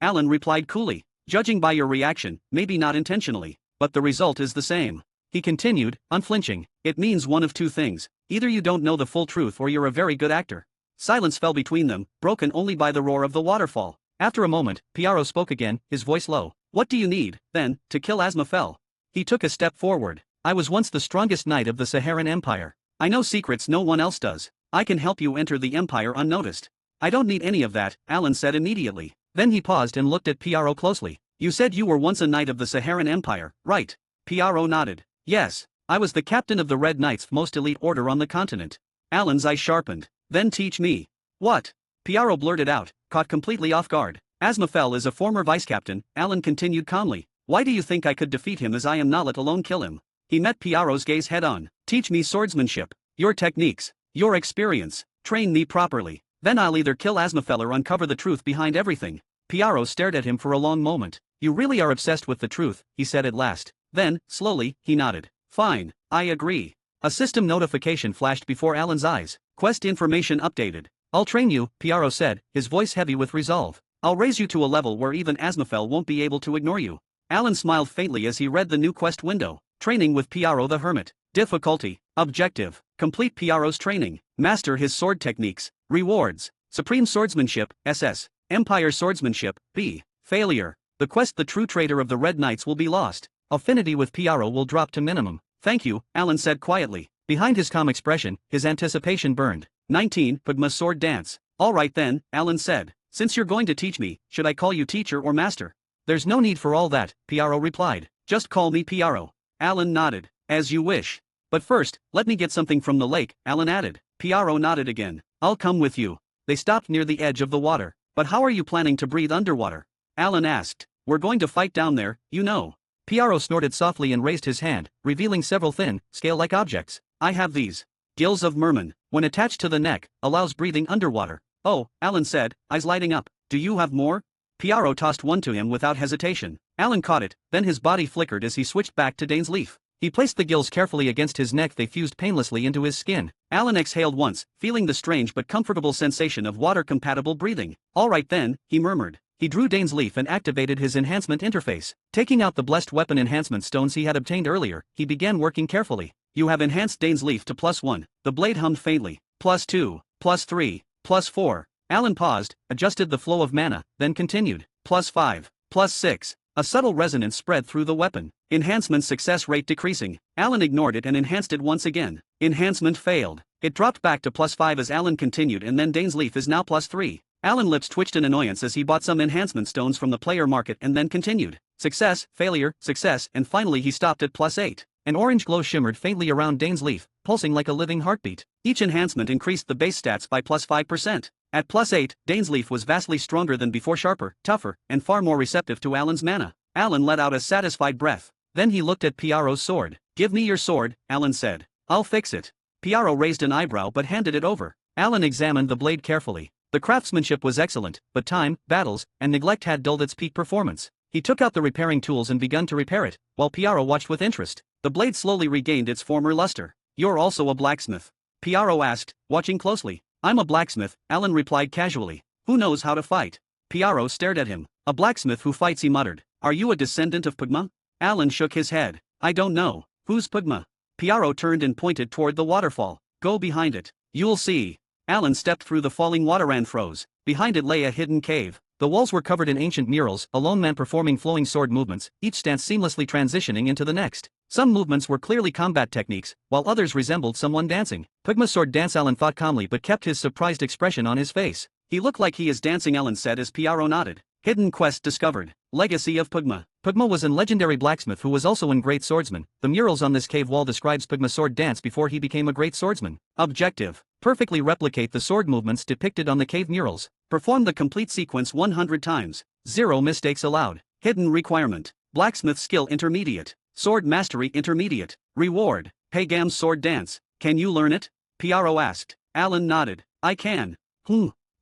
S2: Alan replied coolly. Judging by your reaction, maybe not intentionally, but the result is the same. He continued, unflinching. It means one of two things. Either you don't know the full truth or you're a very good actor. Silence fell between them, broken only by the roar of the waterfall. After a moment, Piaro spoke again, his voice low. What do you need, then, to kill Asmafel? He took a step forward. I was once the strongest knight of the Saharan Empire. I know secrets no one else does. I can help you enter the empire unnoticed. I don't need any of that, Alan said immediately. Then he paused and looked at Piaro closely. You said you were once a knight of the Saharan Empire, right? Piaro nodded. Yes, I was the captain of the Red Knight's most elite order on the continent. Alan's eyes sharpened. Then teach me. What? Piaro blurted out, caught completely off guard. Asmafel is a former vice-captain, Alan continued calmly. Why do you think I could defeat him as I am not let alone kill him? He met Piaro's gaze head-on. Teach me swordsmanship, your techniques, your experience, train me properly. Then I'll either kill Asmafel or uncover the truth behind everything. Piaro stared at him for a long moment. You really are obsessed with the truth, he said at last. Then, slowly, he nodded. Fine, I agree. A system notification flashed before Alan's eyes. Quest information updated. I'll train you, Piaro said, his voice heavy with resolve. I'll raise you to a level where even Asmafel won't be able to ignore you. Alan smiled faintly as he read the new quest window. Training with Piaro the Hermit. Difficulty. Objective. Complete Piaro's training. Master his sword techniques. Rewards. Supreme Swordsmanship, SS. Empire Swordsmanship, B. Failure. The quest The True Traitor of the Red Knights will be lost. Affinity with Piaro will drop to minimum. Thank you, Alan said quietly. Behind his calm expression, his anticipation burned. 19. Pugma Sword Dance. All right then, Alan said. Since you're going to teach me, should I call you teacher or master? There's no need for all that, Piaro replied. Just call me Piaro. Alan nodded. As you wish. But first, let me get something from the lake, Alan added. Piaro nodded again. I'll come with you. They stopped near the edge of the water. But how are you planning to breathe underwater? Alan asked. We're going to fight down there, you know. Piaro snorted softly and raised his hand, revealing several thin, scale-like objects. I have these. Gills of merman, when attached to the neck, allows breathing underwater. Oh, Alan said, eyes lighting up. Do you have more? Piaro tossed one to him without hesitation. Alan caught it, then his body flickered as he switched back to Dane's leaf. He placed the gills carefully against his neck. They fused painlessly into his skin. Alan exhaled once, feeling the strange but comfortable sensation of water-compatible breathing. All right then, he murmured. He drew Dane's leaf and activated his enhancement interface. Taking out the blessed weapon enhancement stones he had obtained earlier, he began working carefully. You have enhanced Dane's leaf to +1. The blade hummed faintly. +2, +3, +4. Alan paused, adjusted the flow of mana, then continued. +5, +6. A subtle resonance spread through the weapon. Enhancement success rate decreasing. Alan ignored it and enhanced it once again. Enhancement failed. It dropped back to +5 as Alan continued, and then Dane's leaf is now +3. Alan's lips twitched in annoyance as he bought some enhancement stones from the player market and then continued. Success, failure, success, and finally he stopped at +8. An orange glow shimmered faintly around Dane's leaf, pulsing like a living heartbeat. Each enhancement increased the base stats by +5%. At +8, Dane's leaf was vastly stronger than before, sharper, tougher, and far more receptive to Alan's mana. Alan let out a satisfied breath. Then he looked at Piaro's sword. Give me your sword, Alan said. I'll fix it. Piaro raised an eyebrow but handed it over. Alan examined the blade carefully. The craftsmanship was excellent, but time, battles, and neglect had dulled its peak performance. He took out the repairing tools and begun to repair it, while Piaro watched with interest. The blade slowly regained its former luster. You're also a blacksmith? Piaro asked, watching closely. I'm a blacksmith, Alan replied casually. Who knows how to fight? Piaro stared at him. A blacksmith who fights, he muttered. Are you a descendant of Pugma? Alan shook his head. I don't know. Who's Pugma? Piaro turned and pointed toward the waterfall. Go behind it. You'll see. Alan stepped through the falling water and froze. Behind it lay a hidden cave. The walls were covered in ancient murals, a lone man performing flowing sword movements, each stance seamlessly transitioning into the next. Some movements were clearly combat techniques, while others resembled someone dancing. Pugma sword dance, Alan thought calmly, but kept his surprised expression on his face. He looked like he is dancing, Alan said as Piaro nodded. Hidden quest discovered. Legacy of Pugma. Pugma was a legendary blacksmith who was also a great swordsman. The murals on this cave wall describes Pugma's sword dance before he became a great swordsman. Objective. Perfectly replicate the sword movements depicted on the cave murals. Perform the complete sequence 100 times. 0 mistakes allowed. Hidden requirement. Blacksmith skill intermediate. Sword mastery intermediate. Reward. Pagam's sword dance. Can you learn it? Piaro asked. Alan nodded. I can.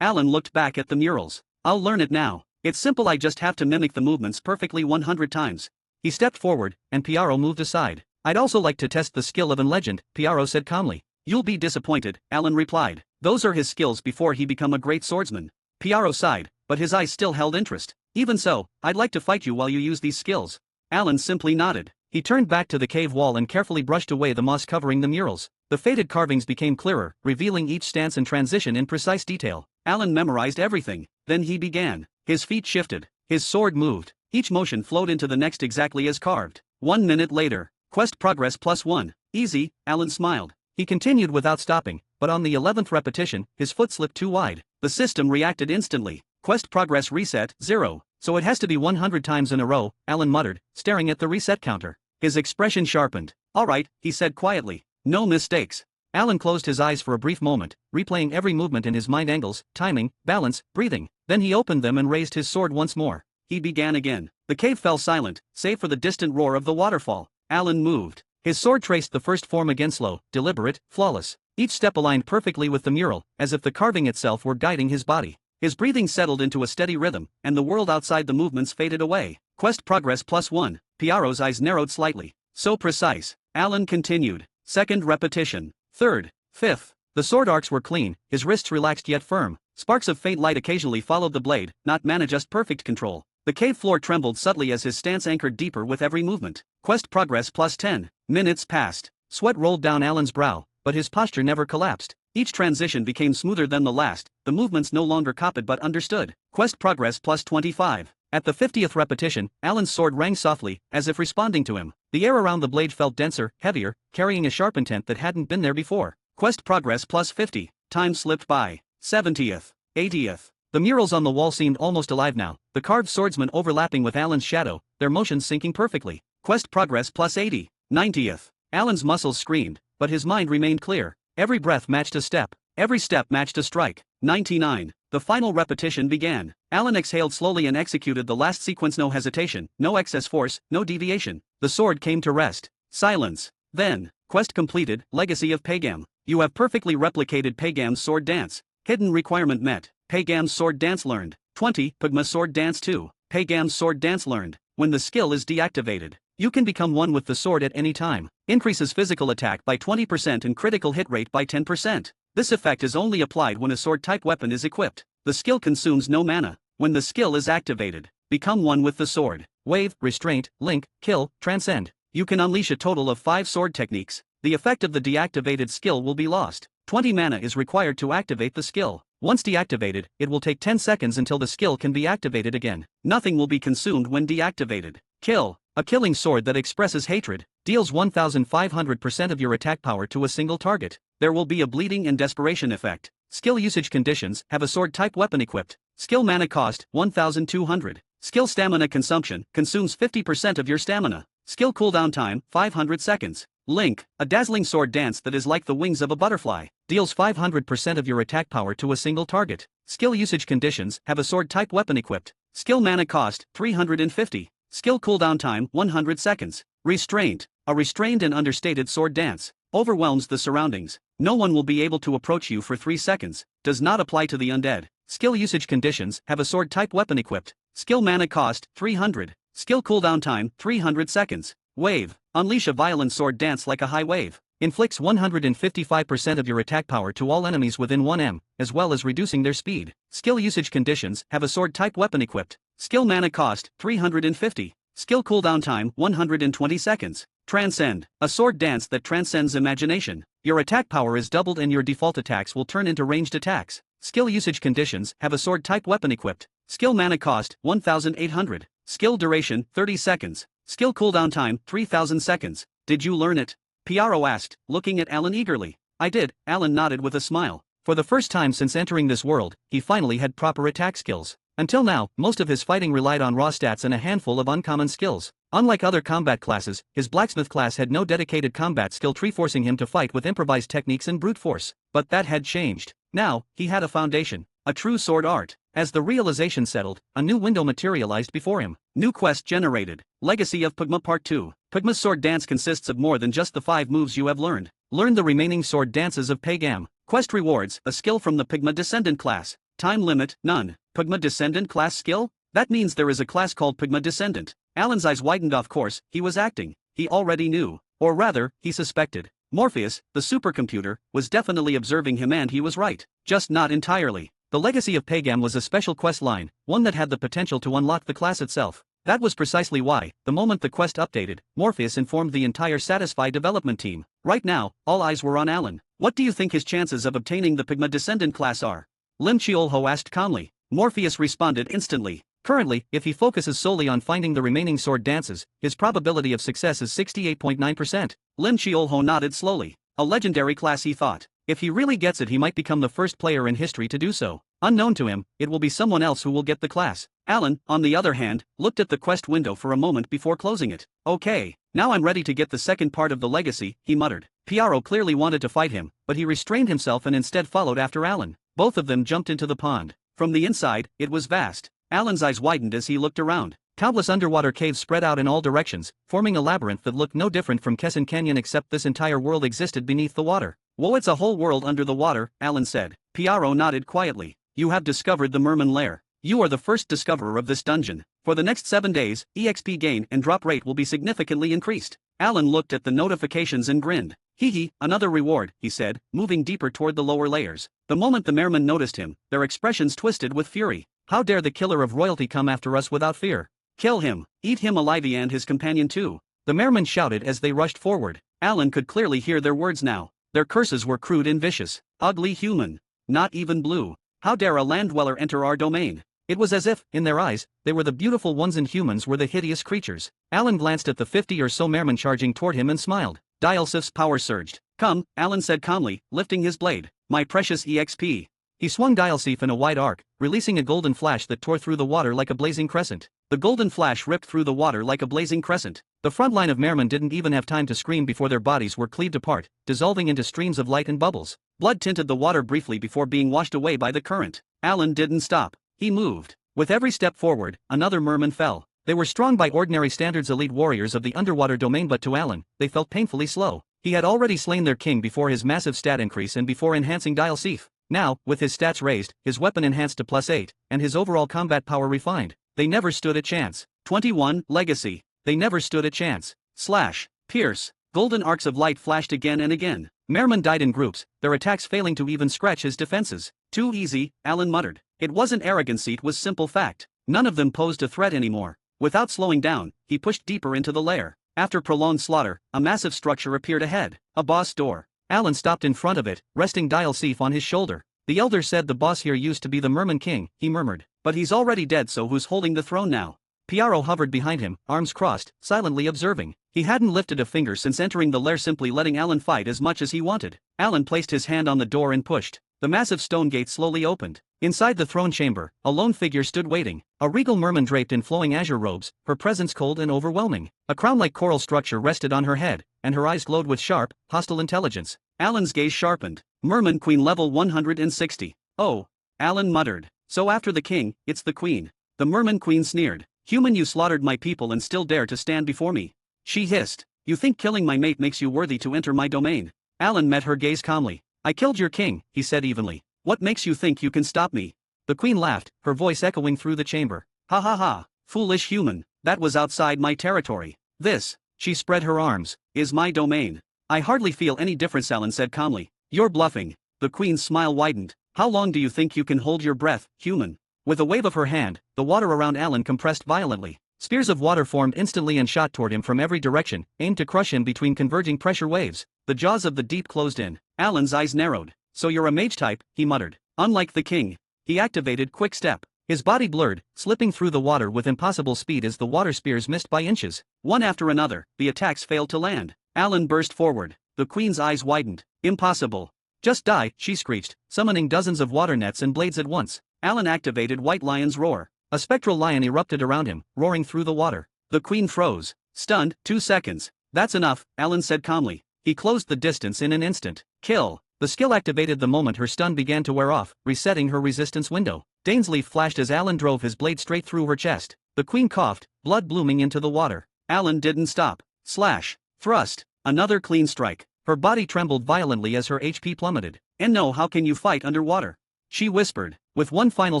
S2: Alan looked back at the murals. I'll learn it now. It's simple, I just have to mimic the movements perfectly 100 times. He stepped forward, and Piaro moved aside. I'd also like to test the skill of an legend, Piaro said calmly. You'll be disappointed, Alan replied. Those are his skills before he become a great swordsman. Piaro sighed, but his eyes still held interest. Even so, I'd like to fight you while you use these skills. Alan simply nodded. He turned back to the cave wall and carefully brushed away the moss covering the murals. The faded carvings became clearer, revealing each stance and transition in precise detail. Alan memorized everything. Then he began. His feet shifted. His sword moved. Each motion flowed into the next exactly as carved. 1 minute later. Quest progress +1. Easy, Alan smiled. He continued without stopping, but on the 11th repetition, his foot slipped too wide. The system reacted instantly. Quest progress reset, 0. So it has to be 100 times in a row, Alan muttered, staring at the reset counter. His expression sharpened. All right, he said quietly. No mistakes. Alan closed his eyes for a brief moment, replaying every movement in his mind, angles, timing, balance, breathing. Then he opened them and raised his sword once more. He began again. The cave fell silent, save for the distant roar of the waterfall. Alan moved. His sword traced the first form again, slow, deliberate, flawless. Each step aligned perfectly with the mural, as if the carving itself were guiding his body. His breathing settled into a steady rhythm, and the world outside the movements faded away. Quest progress +1. Piaro's eyes narrowed slightly. So precise. Alan continued. Second repetition. Third. Fifth. The sword arcs were clean, his wrists relaxed yet firm. Sparks of faint light occasionally followed the blade, not mana, just perfect control. The cave floor trembled subtly as his stance anchored deeper with every movement. Quest progress +10. Minutes passed. Sweat rolled down Alan's brow, but his posture never collapsed. Each transition became smoother than the last, the movements no longer copied but understood. Quest progress +25. At the 50th repetition, Alan's sword rang softly, as if responding to him. The air around the blade felt denser, heavier, carrying a sharp intent that hadn't been there before. Quest progress +50. Time slipped by. 70th. 80th. The murals on the wall seemed almost alive now, the carved swordsman overlapping with Alan's shadow, their motions syncing perfectly. Quest progress +80. 90th. Alan's muscles screamed, but his mind remained clear. Every breath matched a step. Every step matched a strike. 99. The final repetition began. Alan exhaled slowly and executed the last sequence, no hesitation, no excess force, no deviation. The sword came to rest. Silence. Then, quest completed, Legacy of Pagam. You have perfectly replicated Pagam's sword dance. Hidden requirement met. Pagam's sword dance learned. 20. Pygma sword dance 2. Pagam's sword dance learned. When the skill is deactivated, you can become one with the sword at any time. Increases physical attack by 20% and critical hit rate by 10%. This effect is only applied when a sword-type weapon is equipped. The skill consumes no mana. When the skill is activated, become one with the sword. Wave, Restraint, Link, Kill, Transcend. You can unleash a total of 5 sword techniques. The effect of the deactivated skill will be lost. 20 mana is required to activate the skill. Once deactivated, it will take 10 seconds until the skill can be activated again. Nothing will be consumed when deactivated. Kill. A killing sword that expresses hatred, deals 1500% of your attack power to a single target. There will be a bleeding and desperation effect. Skill usage conditions, have a sword type weapon equipped. Skill mana cost, 1200. Skill stamina consumption, consumes 50% of your stamina. Skill cooldown time, 500 seconds. Link, a dazzling sword dance that is like the wings of a butterfly, deals 500% of your attack power to a single target. Skill usage conditions, have a sword type weapon equipped. Skill mana cost, 350. Skill cooldown time, 100 seconds. Restraint, a restrained and understated sword dance, overwhelms the surroundings. No one will be able to approach you for 3 seconds. Does not apply to the undead. Skill usage conditions, have a sword type weapon equipped. Skill mana cost, 300. Skill cooldown time, 300 seconds. Wave, unleash a violent sword dance like a high wave. Inflicts 155% of your attack power to all enemies within 1m, as well as reducing their speed. Skill usage conditions, have a sword type weapon equipped. Skill mana cost, 350. Skill cooldown time, 120 seconds. Transcend, a sword dance that transcends imagination. Your attack power is doubled and your default attacks will turn into ranged attacks. Skill usage conditions, have a sword type weapon equipped. Skill mana cost, 1800. Skill duration, 30 seconds. Skill cooldown time, 3000 seconds. Did you learn it? Piaro asked, looking at Alan eagerly. I did, Alan nodded with a smile. For the first time since entering this world, he finally had proper attack skills. Until now, most of his fighting relied on raw stats and a handful of uncommon skills. Unlike other combat classes, his blacksmith class had no dedicated combat skill tree, forcing him to fight with improvised techniques and brute force. But that had changed. Now, he had a foundation, a true sword art. As the realization settled, a new window materialized before him. New quest generated. Legacy of Pygma Part 2. Pygma's sword dance consists of more than just the 5 moves you have learned. Learn the remaining sword dances of Pagam. Quest rewards, a skill from the Pygma Descendant class. Time limit, none. Pygma Descendant class skill? That means there is a class called Pygma Descendant. Alan's eyes widened. Of course, he was acting. He already knew. Or rather, he suspected. Morpheus, the supercomputer, was definitely observing him, and he was right. Just not entirely. The legacy of Pagam was a special quest line, one that had the potential to unlock the class itself. That was precisely why, the moment the quest updated, Morpheus informed the entire Satisfy development team. Right now, all eyes were on Alan. What do you think his chances of obtaining the Pygma Descendant class are? Lim Chiolho asked calmly. Morpheus responded instantly. Currently, if he focuses solely on finding the remaining sword dances, his probability of success is 68.9%. Lim Chiolho nodded slowly. A legendary class, he thought. If he really gets it, he might become the first player in history to do so. Unknown to him, it will be someone else who will get the class. Alan, on the other hand, looked at the quest window for a moment before closing it. Okay, now I'm ready to get the second part of the legacy, he muttered. Piaro clearly wanted to fight him, but he restrained himself and instead followed after Alan. Both of them jumped into the pond. From the inside, it was vast. Alan's eyes widened as he looked around. Countless underwater caves spread out in all directions, forming a labyrinth that looked no different from Kesson Canyon, except this entire world existed beneath the water. Whoa, it's a whole world under the water, Alan said. Piaro nodded quietly. You have discovered the Merman Lair. You are the first discoverer of this dungeon. For the next 7 days, EXP gain and drop rate will be significantly increased. Alan looked at the notifications and grinned. Hee, another reward, he said, moving deeper toward the lower layers. The moment the Mermen noticed him, their expressions twisted with fury. How dare the killer of royalty come after us without fear? Kill him, eat him alive, and his companion too. The Mermen shouted as they rushed forward. Alan could clearly hear their words now. Their curses were crude and vicious. Ugly human. Not even blue. How dare a land dweller enter our domain? It was as if, in their eyes, they were the beautiful ones and humans were the hideous creatures. Alan glanced at the 50 or so Mermen charging toward him and smiled. Dialsif's power surged. Come, Alan said calmly, lifting his blade. My precious EXP. He swung Dialsif in a wide arc, releasing a golden flash that tore through the water like a blazing crescent. The golden flash ripped through the water like a blazing crescent. The front line of Mermen didn't even have time to scream before their bodies were cleaved apart, dissolving into streams of light and bubbles. Blood tinted the water briefly before being washed away by the current. Alan didn't stop. He moved. With every step forward, another Merman fell. They were strong by ordinary standards, elite warriors of the underwater domain, but to Alan, they felt painfully slow. He had already slain their king before his massive stat increase and before enhancing Dialsif. Now, with his stats raised, his weapon enhanced to +8, and his overall combat power refined, they never stood a chance. 21, Legacy. They never stood a chance. Slash. Pierce. Golden arcs of light flashed again and again. Merman died in groups, their attacks failing to even scratch his defenses. Too easy, Alan muttered. It wasn't arrogancy, it was simple fact. None of them posed a threat anymore. Without slowing down, he pushed deeper into the lair. After prolonged slaughter, a massive structure appeared ahead. A boss door. Alan stopped in front of it, resting Dialsif on his shoulder. The elder said the boss here used to be the Merman king, he murmured. But he's already dead, so who's holding the throne now? Piaro hovered behind him, arms crossed, silently observing. He hadn't lifted a finger since entering the lair, simply letting Alan fight as much as he wanted. Alan placed his hand on the door and pushed. The massive stone gate slowly opened. Inside the throne chamber, a lone figure stood waiting. A regal Merman draped in flowing azure robes, her presence cold and overwhelming. A crown-like coral structure rested on her head, and her eyes glowed with sharp, hostile intelligence. Alan's gaze sharpened. Merman Queen level 160. Oh. Alan muttered. So after the king, it's the queen. The Merman Queen sneered. Human, you slaughtered my people and still dare to stand before me. She hissed. You think killing my mate makes you worthy to enter my domain? Alan met her gaze calmly. I killed your king, he said evenly. What makes you think you can stop me? The queen laughed, her voice echoing through the chamber. Ha ha ha, foolish human, that was outside my territory. This, she spread her arms, is my domain. I hardly feel any difference, Alan said calmly. You're bluffing. The queen's smile widened. How long do you think you can hold your breath, human? With a wave of her hand, the water around Alan compressed violently. Spears of water formed instantly and shot toward him from every direction, aimed to crush him between converging pressure waves. The jaws of the deep closed in. Alan's eyes narrowed. So you're a mage type, he muttered. Unlike the king. He activated Quick Step. His body blurred, slipping through the water with impossible speed as the water spears missed by inches. One after another, the attacks failed to land. Alan burst forward. The queen's eyes widened. Impossible. Just die, she screeched, summoning dozens of water nets and blades at once. Alan activated White Lion's Roar. A spectral lion erupted around him, roaring through the water. The queen froze. Stunned, 2 seconds. That's enough, Alan said calmly. He closed the distance in an instant. Kill. The skill activated the moment her stun began to wear off, resetting her resistance window. Dainsleif flashed as Alan drove his blade straight through her chest. The queen coughed, blood blooming into the water. Alan didn't stop. Slash. Thrust. Another clean strike. Her body trembled violently as her HP plummeted. And no, how can you fight underwater? She whispered. With one final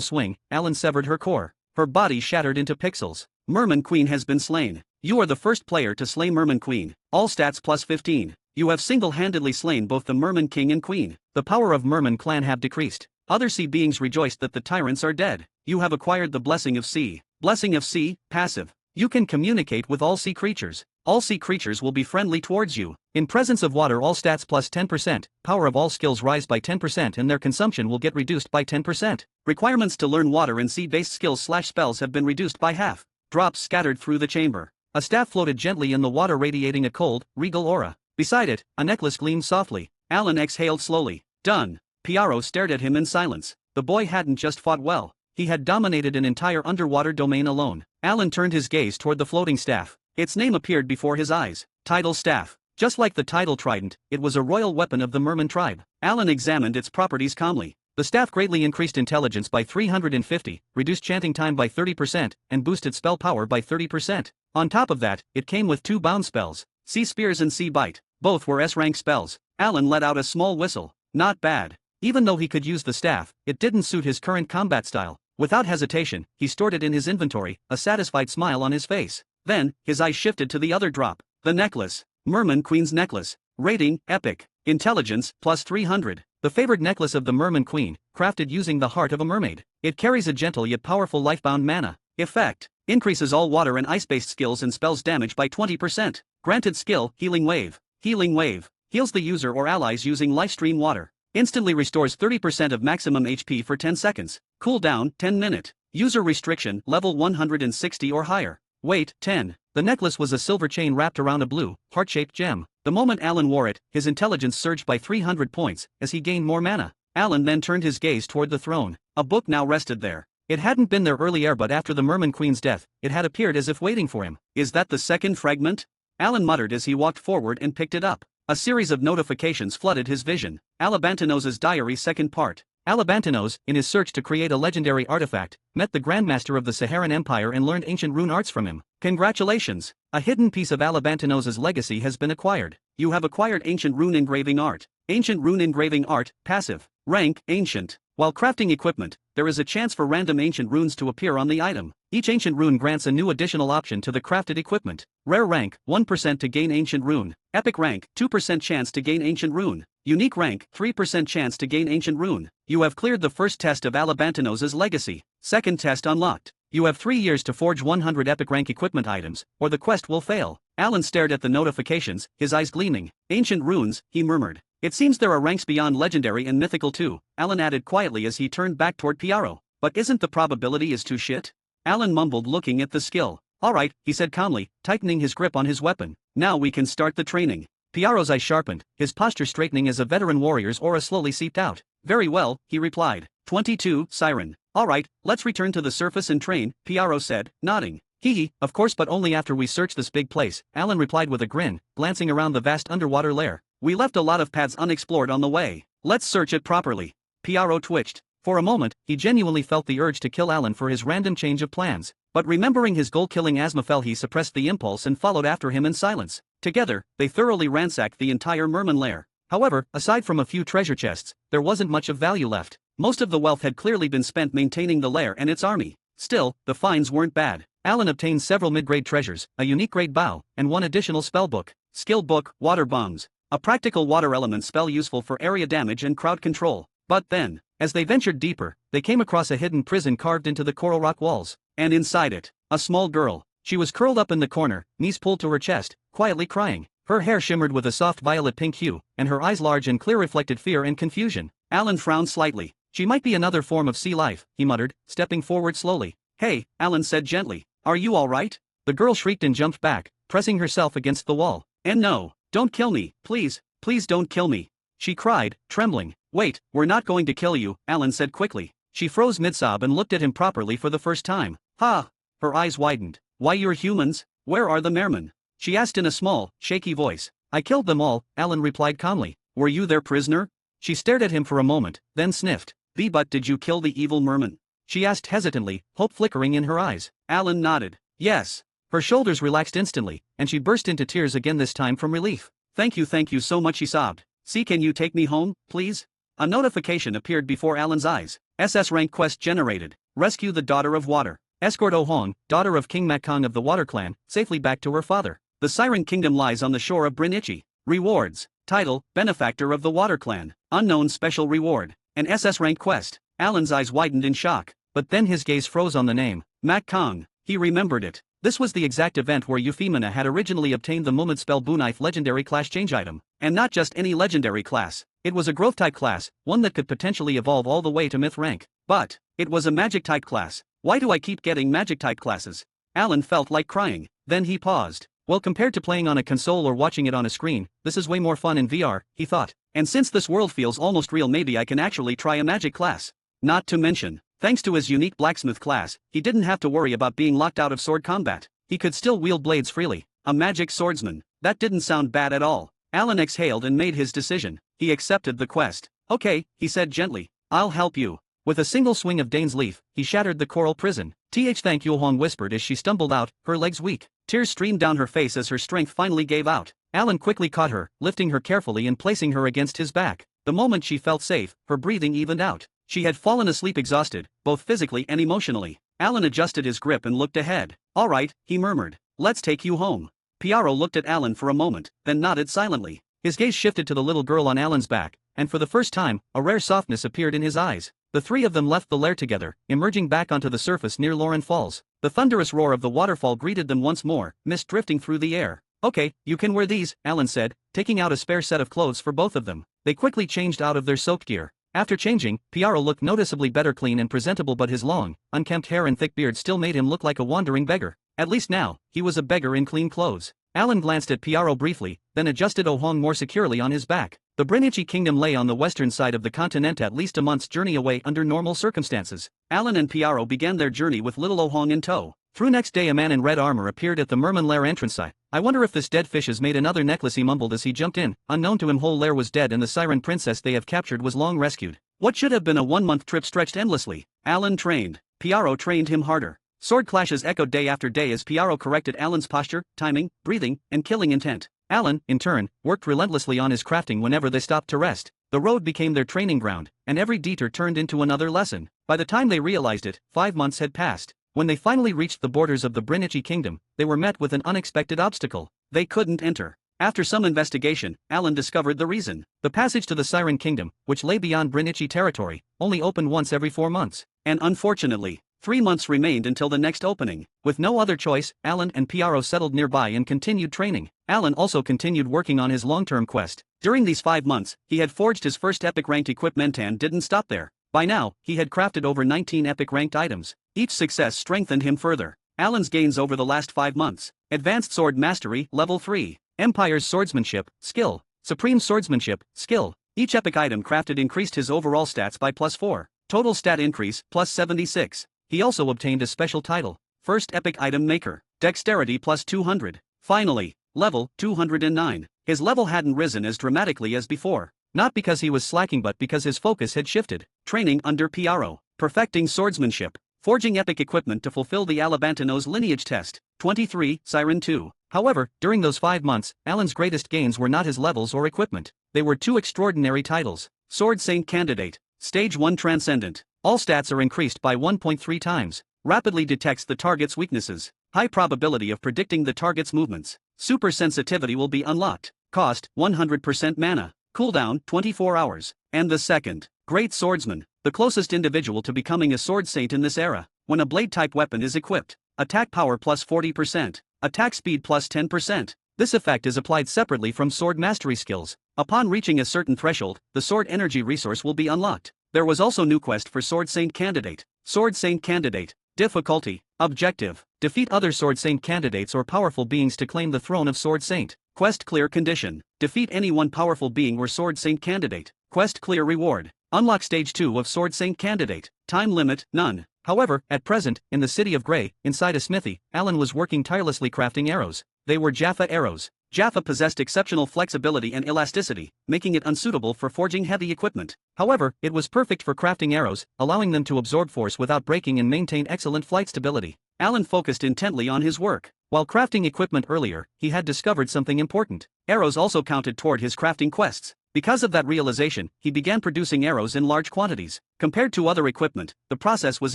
S2: swing, Alan severed her core. Her body shattered into pixels. Merman Queen has been slain. You are the first player to slay Merman Queen. All stats plus 15. You have single-handedly slain both the Merman King and Queen. The power of Merman clan have decreased. Other sea beings rejoiced that the tyrants are dead. You have acquired the Blessing of Sea. Blessing of Sea, passive. You can communicate with all sea creatures. All sea creatures will be friendly towards you. In presence of water, all stats plus 10%, power of all skills rise by 10% and their consumption will get reduced by 10%. Requirements to learn water and sea-based skills/spells have been reduced by half. Drops scattered through the chamber. A staff floated gently in the water, radiating a cold, regal aura. Beside it, a necklace gleamed softly. Alan exhaled slowly. Done. Piaro stared at him in silence. The boy hadn't just fought well. He had dominated an entire underwater domain alone. Alan turned his gaze toward the floating staff. Its name appeared before his eyes. Tidal Staff. Just like the tidal trident, it was a royal weapon of the Merman tribe. Alan examined its properties calmly. The staff greatly increased intelligence by 350, reduced chanting time by 30%, and boosted spell power by 30%. On top of that, it came with 2 bound spells, Sea Spears and Sea Bite. Both were S-rank spells. Alan let out a small whistle. Not bad. Even though he could use the staff, it didn't suit his current combat style. Without hesitation, he stored it in his inventory, a satisfied smile on his face. Then, his eyes shifted to the other drop. The necklace. Merman Queen's necklace. Rating, Epic. Intelligence, plus 300. The favored necklace of the Merman Queen, crafted using the heart of a mermaid. It carries a gentle yet powerful lifebound mana. Effect. Increases all water and ice-based skills and spells damage by 20%. Granted skill, Healing Wave. Healing Wave. Heals the user or allies using Lifestream water. Instantly restores 30% of maximum HP for 10 seconds. Cooldown, 10 minute. User restriction, level 160 or higher. Weight, 10. The necklace was a silver chain wrapped around a blue, heart-shaped gem. The moment Alan wore it, his intelligence surged by 300 points, as he gained more mana. Alan then turned his gaze toward the throne. A book now rested there. It hadn't been there earlier, but after the Merman Queen's death, it had appeared as if waiting for him. Is that the second fragment? Alan muttered as he walked forward and picked it up. A series of notifications flooded his vision. Alabantinos' diary, second part. Alabantinos, in his search to create a legendary artifact, met the Grandmaster of the Saharan Empire and learned ancient rune arts from him. Congratulations! A hidden piece of Alabantinos' legacy has been acquired. You have acquired ancient rune engraving art. Ancient rune engraving art, passive. Rank, Ancient. While crafting equipment, there is a chance for random ancient runes to appear on the item. Each ancient rune grants a new additional option to the crafted equipment. Rare rank, 1% to gain ancient rune. Epic rank, 2% chance to gain ancient rune. Unique rank, 3% chance to gain ancient rune. You have cleared the first test of Alabantinos' legacy. Second test unlocked. You have 3 years to forge 100 epic rank equipment items, or the quest will fail. Alan stared at the notifications, his eyes gleaming. Ancient runes, he murmured. It seems there are ranks beyond legendary and mythical too, Alan added quietly as he turned back toward Piaro. But isn't the probability is too shit? Alan mumbled, looking at the skill. Alright, he said calmly, tightening his grip on his weapon. Now we can start the training. Piaro's eyes sharpened, his posture straightening as a veteran warrior's aura slowly seeped out. Very well, he replied. 22, Siren. Alright, let's return to the surface and train, Piaro said, nodding. Hee, of course, but only after we search this big place, Alan replied with a grin, glancing around the vast underwater lair. We left a lot of paths unexplored on the way. Let's search it properly. Piaro twitched. For a moment, he genuinely felt the urge to kill Alan for his random change of plans. But remembering his goal-killing Asmophel, he suppressed the impulse and followed after him in silence. Together, they thoroughly ransacked the entire Merman lair. However, aside from a few treasure chests, there wasn't much of value left. Most of the wealth had clearly been spent maintaining the lair and its army. Still, the finds weren't bad. Alan obtained several mid-grade treasures, a unique grade bow, and one additional spell book. Skill book, Water Bombs. A practical water element spell useful for area damage and crowd control. But then, as they ventured deeper, they came across a hidden prison carved into the coral rock walls. And inside it, a small girl. She was curled up in the corner, knees pulled to her chest, quietly crying. Her hair shimmered with a soft violet-pink hue, and her eyes large and clear reflected fear and confusion. Alan frowned slightly. She might be another form of sea life, he muttered, stepping forward slowly. Hey, Alan said gently. Are you all right? The girl shrieked and jumped back, pressing herself against the wall. And no, don't kill me, please, please don't kill me. She cried, trembling. Wait, we're not going to kill you, Alan said quickly. She froze mid-sob and looked at him properly for the first time. Ha! Her eyes widened. Why, you're humans? Where are the Mermen? She asked in a small, shaky voice. I killed them all, Alan replied calmly. Were you their prisoner? She stared at him for a moment, then sniffed. But did you kill the evil Merman? She asked hesitantly, hope flickering in her eyes. Alan nodded. Yes. Her shoulders relaxed instantly, and she burst into tears again, this time from relief. Thank you so much, she sobbed. See, can you take me home, please? A notification appeared before Alan's eyes. SS rank quest generated. Rescue the Daughter of Water. Escort Oh Hong, daughter of King Makong of the Water Clan, safely back to her father. The Siren Kingdom lies on the shore of Brinichi. Rewards. Title, Benefactor of the Water Clan. Unknown special reward. An SS rank quest. Alan's eyes widened in shock, but then his gaze froze on the name. Makong. He remembered it. This was the exact event where Euphemina had originally obtained the Mumid Spell Bunith legendary class change item. And not just any legendary class. It was a growth type class, one that could potentially evolve all the way to myth rank. But it was a magic type class. Why do I keep getting magic type classes? Alan felt like crying. Then he paused. Well, compared to playing on a console or watching it on a screen, this is way more fun in VR, he thought. And since this world feels almost real, maybe I can actually try a magic class. Not to mention, thanks to his unique blacksmith class, he didn't have to worry about being locked out of sword combat. He could still wield blades freely. A magic swordsman. That didn't sound bad at all. Alan exhaled and made his decision. He accepted the quest. Okay, he said gently. I'll help you. With a single swing of Dane's leaf, he shattered the coral prison. Thank you, Huang whispered as she stumbled out, her legs weak. Tears streamed down her face as her strength finally gave out. Alan quickly caught her, lifting her carefully and placing her against his back. The moment she felt safe, her breathing evened out. She had fallen asleep exhausted, both physically and emotionally. Alan adjusted his grip and looked ahead. All right, he murmured. Let's take you home. Piaro looked at Alan for a moment, then nodded silently. His gaze shifted to the little girl on Alan's back, and for the first time, a rare softness appeared in his eyes. The three of them left the lair together, emerging back onto the surface near Lauren Falls. The thunderous roar of the waterfall greeted them once more, mist drifting through the air. Okay, you can wear these, Alan said, taking out a spare set of clothes for both of them. They quickly changed out of their soaked gear. After changing, Piaro looked noticeably better clean and presentable, but his long, unkempt hair and thick beard still made him look like a wandering beggar. At least now, he was a beggar in clean clothes. Alan glanced at Piaro briefly, then adjusted Oh Hong more securely on his back. The Brinichi Kingdom lay on the western side of the continent, at least a month's journey away under normal circumstances. Alan and Piaro began their journey with little Oh Hong in tow. Through next day, a man in red armor appeared at the Merman lair entrance site. I wonder if this dead fish has made another necklace, he mumbled as he jumped in. Unknown to him, whole lair was dead and the siren princess they have captured was long rescued. What should have been a 1-month trip stretched endlessly. Alan trained. Piaro trained him harder. Sword clashes echoed day after day as Piaro corrected Alan's posture, timing, breathing, and killing intent. Alan, in turn, worked relentlessly on his crafting whenever they stopped to rest. The road became their training ground, and every detour turned into another lesson. By the time they realized it, 5 months had passed. When they finally reached the borders of the Brinichi Kingdom, they were met with an unexpected obstacle. They couldn't enter. After some investigation, Alan discovered the reason. The passage to the Siren Kingdom, which lay beyond Brinichi territory, only opened once every 4 months. And unfortunately, 3 months remained until the next opening. With no other choice, Alan and Piaro settled nearby and continued training. Alan also continued working on his long-term quest. During these 5 months, he had forged his first epic-ranked equipment and didn't stop there. By now, he had crafted over 19 epic-ranked items. Each success strengthened him further. Alan's gains over the last 5 months. Advanced Sword Mastery, Level 3. Empire's Swordsmanship, Skill. Supreme Swordsmanship, Skill. Each epic item crafted increased his overall stats by +4. Total stat increase, +76. He also obtained a special title, First Epic Item Maker, Dexterity +200. Finally, level 209. His level hadn't risen as dramatically as before. Not because he was slacking, but because his focus had shifted. Training under Piaro. Perfecting swordsmanship. Forging epic equipment to fulfill the Alabantino's lineage test. 23, Siren 2. However, during those 5 months, Alan's greatest gains were not his levels or equipment. They were 2 extraordinary titles. Sword Saint Candidate. Stage 1 Transcendent. All stats are increased by 1.3 times. Rapidly detects the target's weaknesses. High probability of predicting the target's movements. Super sensitivity will be unlocked. Cost, 100% mana. Cooldown, 24 hours. And the second, Great Swordsman. The closest individual to becoming a sword saint in this era. When a blade-type weapon is equipped. Attack power +40%. Attack speed +10%. This effect is applied separately from sword mastery skills. Upon reaching a certain threshold, the sword energy resource will be unlocked. There was also new quest for Sword Saint Candidate. Sword Saint Candidate. Difficulty. Objective. Defeat other Sword Saint candidates or powerful beings to claim the throne of Sword Saint. Quest clear condition. Defeat any one powerful being or Sword Saint candidate. Quest clear reward. Unlock Stage 2 of Sword Saint Candidate. Time limit, none. However, at present, in the city of Grey, inside a smithy, Alan was working tirelessly crafting arrows. They were Jaffa arrows. Jaffa possessed exceptional flexibility and elasticity, making it unsuitable for forging heavy equipment. However, it was perfect for crafting arrows, allowing them to absorb force without breaking and maintain excellent flight stability. Alan focused intently on his work. While crafting equipment earlier, he had discovered something important. Arrows also counted toward his crafting quests. Because of that realization, he began producing arrows in large quantities. Compared to other equipment, the process was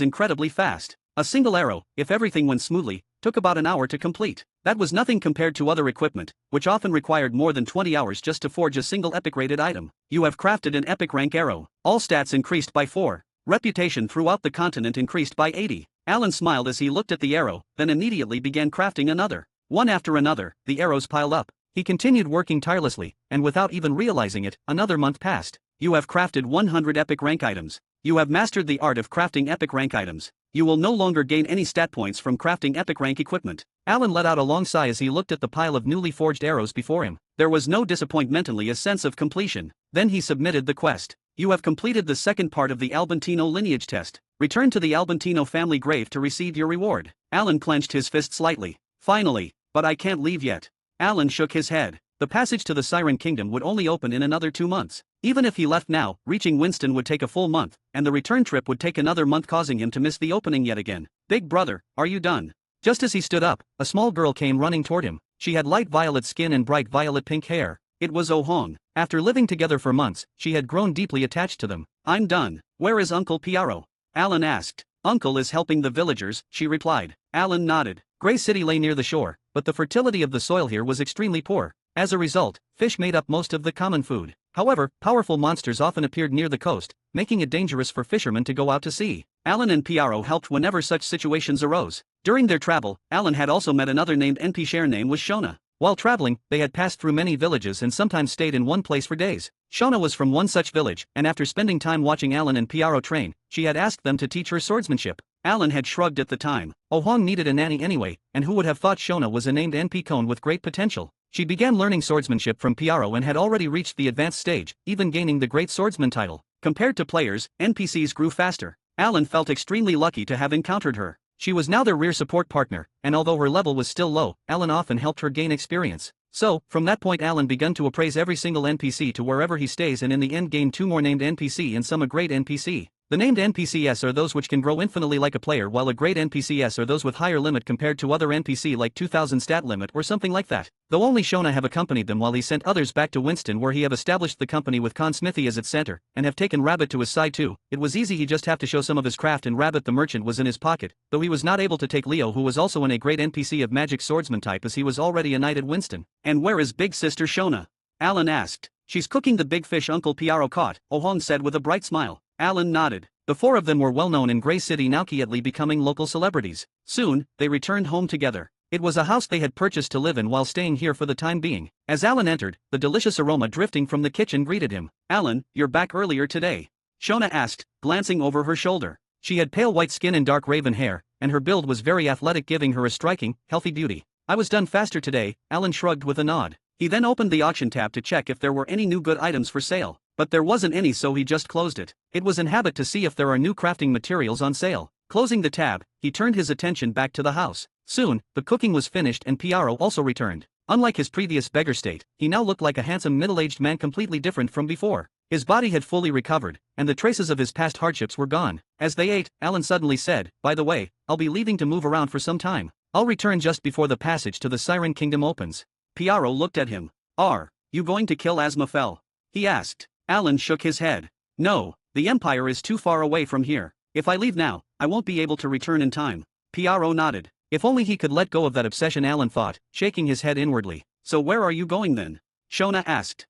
S2: incredibly fast. A single arrow, if everything went smoothly, took about an hour to complete. That was nothing compared to other equipment, which often required more than 20 hours just to forge a single epic-rated item. You have crafted an epic rank arrow. All stats increased by 4. Reputation throughout the continent increased by 80. Alan smiled as he looked at the arrow, then immediately began crafting another. One after another, the arrows piled up. He continued working tirelessly, and without even realizing it, another month passed. You have crafted 100 epic rank items. You have mastered the art of crafting epic rank items. You will no longer gain any stat points from crafting epic rank equipment. Alan let out a long sigh as he looked at the pile of newly forged arrows before him. There was no disappointment, only a sense of completion. Then he submitted the quest. You have completed the second part of the Albantino lineage test. Return to the Albantino family grave to receive your reward. Alan clenched his fist slightly. Finally, but I can't leave yet. Alan shook his head. The passage to the Siren Kingdom would only open in another 2 months. Even if he left now, reaching Winston would take a full month, and the return trip would take another month, causing him to miss the opening yet again. Big brother, are you done? Just as he stood up, a small girl came running toward him. She had light violet skin and bright violet pink hair. It was Oh Hong. After living together for months, she had grown deeply attached to them. I'm done. Where is Uncle Piaro? Alan asked. Uncle is helping the villagers, she replied. Alan nodded. Gray City lay near the shore, but the fertility of the soil here was extremely poor. As a result, fish made up most of the common food. However, powerful monsters often appeared near the coast, making it dangerous for fishermen to go out to sea. Alan and Piaro helped whenever such situations arose. During their travel, Alan had also met another named NP. Share name was Shona. While traveling, they had passed through many villages and sometimes stayed in one place for days. Shona was from one such village, and after spending time watching Alan and Piaro train, she had asked them to teach her swordsmanship. Alan had shrugged at the time. Oh Hong needed a nanny anyway, and who would have thought Shona was a named NP cone with great potential. She began learning swordsmanship from Piaro and had already reached the advanced stage, even gaining the Great Swordsman title. Compared to players, NPCs grew faster. Alan felt extremely lucky to have encountered her. She was now their rear support partner, and although her level was still low, Alan often helped her gain experience. So, from that point Alan began to appraise every single NPC to wherever he stays, and in the end gained 2 more named NPC and some a great NPC. The named NPCs are those which can grow infinitely like a player, while a great NPCs are those with higher limit compared to other NPC, like 2000 stat limit or something like that. Though only Shona have accompanied them while he sent others back to Winston, where he have established the company with Con Smithy as its center, and have taken Rabbit to his side too. It was easy, he just have to show some of his craft, and Rabbit the merchant was in his pocket, though he was not able to take Leo, who was also in a great NPC of magic swordsman type, as he was already a knight at Winston. And where is big sister Shona? Alan asked. She's cooking the big fish Uncle Piaro caught, Oh Hong said with a bright smile. Alan nodded. The 4 of them were well known in Grey City, now quietly becoming local celebrities. Soon, they returned home together. It was a house they had purchased to live in while staying here for the time being. As Alan entered, the delicious aroma drifting from the kitchen greeted him. Alan, you're back earlier today? Shona asked, glancing over her shoulder. She had pale white skin and dark raven hair, and her build was very athletic, giving her a striking, healthy beauty. I was done faster today, Alan shrugged with a nod. He then opened the auction tab to check if there were any new good items for sale. But there wasn't any, so he just closed it. It was in habit to see if there are new crafting materials on sale. Closing the tab, he turned his attention back to the house. Soon, the cooking was finished and Piaro also returned. Unlike his previous beggar state, he now looked like a handsome middle-aged man, completely different from before. His body had fully recovered, and the traces of his past hardships were gone. As they ate, Alan suddenly said, by the way, I'll be leaving to move around for some time. I'll return just before the passage to the Siren Kingdom opens. Piaro looked at him. Are you going to kill Asmafel? He asked. Alan shook his head. No, the Empire is too far away from here. If I leave now, I won't be able to return in time. Piaro nodded. If only he could let go of that obsession, Alan thought, shaking his head inwardly. So where are you going then? Shona asked.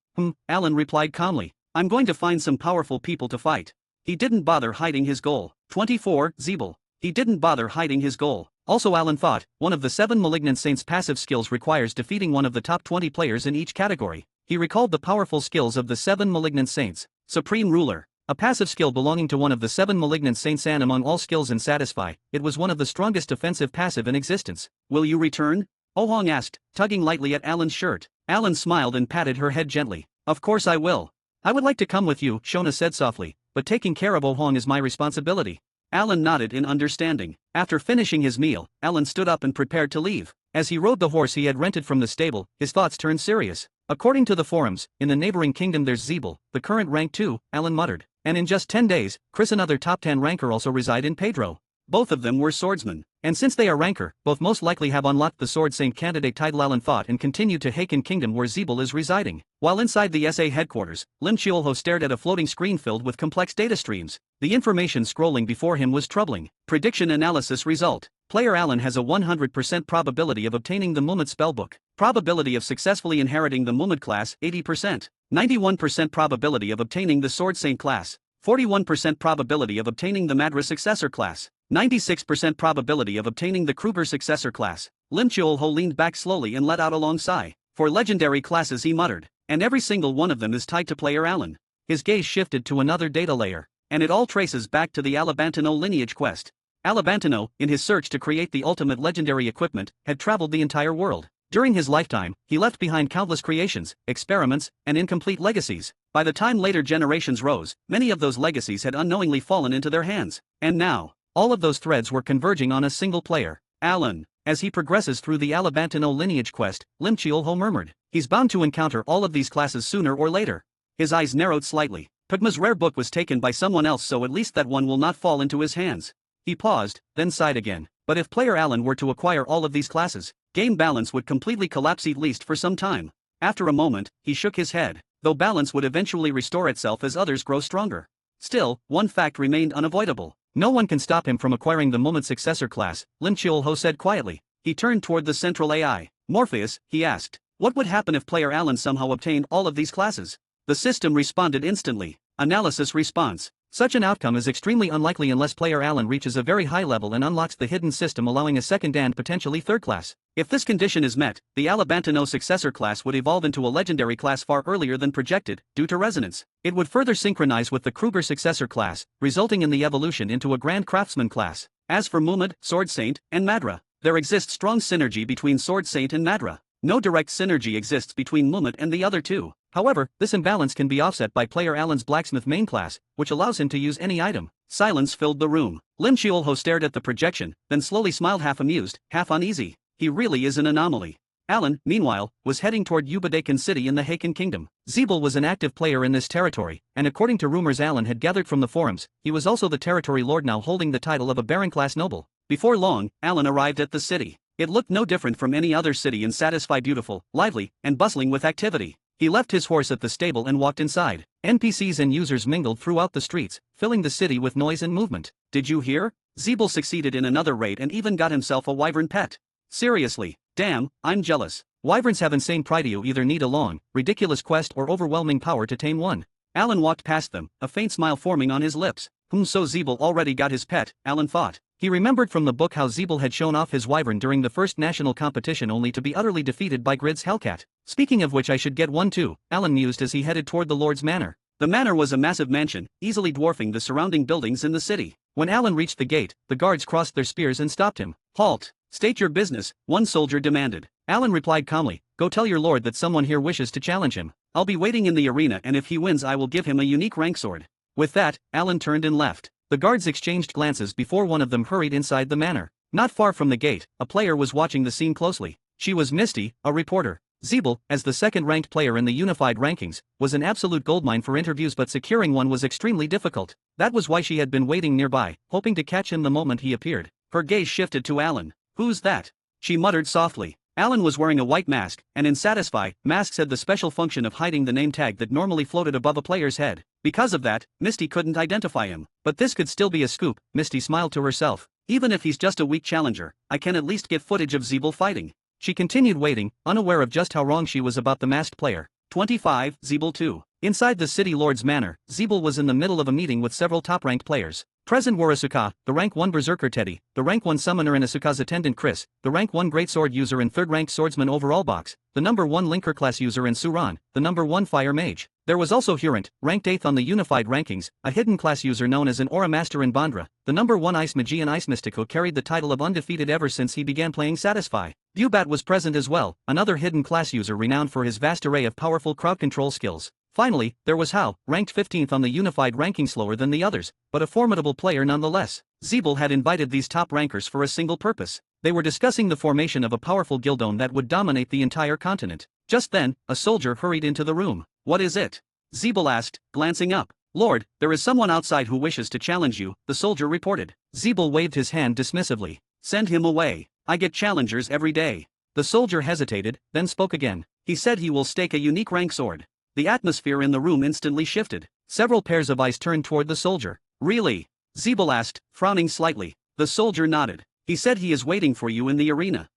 S2: Alan replied calmly. I'm going to find some powerful people to fight. He didn't bother hiding his goal. 24, Zeeble. He didn't bother hiding his goal. Also, Alan thought, one of the 7 Malignant Saints' passive skills requires defeating one of the top 20 players in each category. He recalled the powerful skills of the 7 Malignant Saints. Supreme Ruler. A passive skill belonging to one of the 7 Malignant Saints, and among all skills in Satisfy, it was one of the strongest offensive passive in existence. Will you return? Oh Hong asked, tugging lightly at Alan's shirt. Alan smiled and patted her head gently. Of course I will. I would like to come with you, Shona said softly, but taking care of Oh Hong is my responsibility. Alan nodded in understanding. After finishing his meal, Alan stood up and prepared to leave. As he rode the horse he had rented from the stable, his thoughts turned serious. According to the forums, in the neighboring kingdom there's Zeeble, the current rank 2, Alan muttered. And in just 10 days, Chris, another top 10 ranker, also reside in Pedro. Both of them were swordsmen. And since they are ranker, both most likely have unlocked the Sword Saint candidate title. Alan thought and continued to Haken Kingdom where Zeeble is residing. While inside the SA headquarters, Lim Cheolho stared at a floating screen filled with complex data streams. The information scrolling before him was troubling. Prediction analysis result. Player Alan has a 100% probability of obtaining the Mumad spellbook. Probability of successfully inheriting the Mumad class, 80%. 91% probability of obtaining the Sword Saint class. 41% probability of obtaining the Madra successor class. 96% probability of obtaining the Kruger successor class. Lim Cheolho leaned back slowly and let out a long sigh. For legendary classes, he muttered, and every single one of them is tied to Player Alan. His gaze shifted to another data layer, and it all traces back to the Alabantino lineage quest. Alabantino, in his search to create the ultimate legendary equipment, had traveled the entire world. During his lifetime, he left behind countless creations, experiments, and incomplete legacies. By the time later generations rose, many of those legacies had unknowingly fallen into their hands. And now, all of those threads were converging on a single player, Alan. As he progresses through the Alabantino lineage quest, Lim Cheolho murmured, he's bound to encounter all of these classes sooner or later. His eyes narrowed slightly. Pugma's rare book was taken by someone else, so at least that one will not fall into his hands. He paused, then sighed again. But if Player Alan were to acquire all of these classes, game balance would completely collapse, at least for some time. After a moment, he shook his head, though balance would eventually restore itself as others grow stronger. Still, one fact remained unavoidable. No one can stop him from acquiring the Mumad successor class, Lim Cheolho said quietly. He turned toward the central AI. Morpheus, he asked, what would happen if Player Alan somehow obtained all of these classes? The system responded instantly. Analysis response. Such an outcome is extremely unlikely unless Player Alan reaches a very high level and unlocks the hidden system, allowing a second and potentially third class. If this condition is met, the Alabantino successor class would evolve into a legendary class far earlier than projected, due to resonance. It would further synchronize with the Kruger successor class, resulting in the evolution into a Grand Craftsman class. As for Mumad, Sword Saint, and Madra, there exists strong synergy between Sword Saint and Madra. No direct synergy exists between Mumad and the other two. However, this imbalance can be offset by Player Alan's Blacksmith main class, which allows him to use any item. Silence filled the room. Lim Cheolho stared at the projection, then slowly smiled, half amused, half uneasy. He really is an anomaly. Alan, meanwhile, was heading toward Ubadekan City in the Haken Kingdom. Zeeble was an active player in this territory, and according to rumors Alan had gathered from the forums, he was also the territory lord, now holding the title of a Baron-class noble. Before long, Alan arrived at the city. It looked no different from any other city and satisfied, beautiful, lively, and bustling with activity. He left his horse at the stable and walked inside. NPCs and users mingled throughout the streets, filling the city with noise and movement. Did you hear? Zeeble succeeded in another raid and even got himself a wyvern pet. Seriously, damn, I'm jealous. Wyverns have insane pride. You either need a long, ridiculous quest or overwhelming power to tame one. Alan walked past them, a faint smile forming on his lips. So Zeeble already got his pet, Alan thought. He remembered from the book how Zeeble had shown off his wyvern during the first national competition only to be utterly defeated by Grid's Hellcat. Speaking of which, I should get one too, Alan mused as he headed toward the Lord's Manor. The manor was a massive mansion, easily dwarfing the surrounding buildings in the city. When Alan reached the gate, the guards crossed their spears and stopped him. Halt! State your business, one soldier demanded. Alan replied calmly, go tell your lord that someone here wishes to challenge him. I'll be waiting in the arena, and if he wins I will give him a unique rank sword. With that, Alan turned and left. The guards exchanged glances before one of them hurried inside the manor. Not far from the gate, a player was watching the scene closely. She was Misty, a reporter. Zeeble, as the second-ranked player in the unified rankings, was an absolute goldmine for interviews, but securing one was extremely difficult. That was why she had been waiting nearby, hoping to catch him the moment he appeared. Her gaze shifted to Alan. Who's that? She muttered softly. Alan was wearing a white mask, and in Satisfy, masks had the special function of hiding the name tag that normally floated above a player's head. Because of that, Misty couldn't identify him. But this could still be a scoop, Misty smiled to herself. Even if he's just a weak challenger, I can at least get footage of Zeeble fighting. She continued waiting, unaware of just how wrong she was about the masked player. 25, Zeeble 2. Inside the city lord's manor, Zeeble was in the middle of a meeting with several top-ranked players. Present were Asuka, the rank 1 berserker Teddy, the rank 1 summoner and Asuka's attendant Chris, the rank 1 greatsword user and 3rd ranked swordsman overall box, the number 1 linker class user and Suran, the number 1 fire mage. There was also Hurant, ranked 8th on the unified rankings, a hidden class user known as an aura master in Bandra, the number 1 ice magi and ice mystic who carried the title of undefeated ever since he began playing Satisfy. Dubat was present as well, another hidden class user renowned for his vast array of powerful crowd control skills. Finally, there was Hao, ranked 15th on the unified ranking, slower than the others, but a formidable player nonetheless. Zeeble had invited these top rankers for a single purpose. They were discussing the formation of a powerful guildon that would dominate the entire continent. Just then, a soldier hurried into the room. What is it? Zeeble asked, glancing up. Lord, there is someone outside who wishes to challenge you, the soldier reported. Zeeble waved his hand dismissively. Send him away. I get challengers every day. The soldier hesitated, then spoke again. He said he will stake a unique rank sword. The atmosphere in the room instantly shifted. Several pairs of eyes turned toward the soldier. Really? Zeeble asked, frowning slightly. The soldier nodded. He said he is waiting for you in the arena.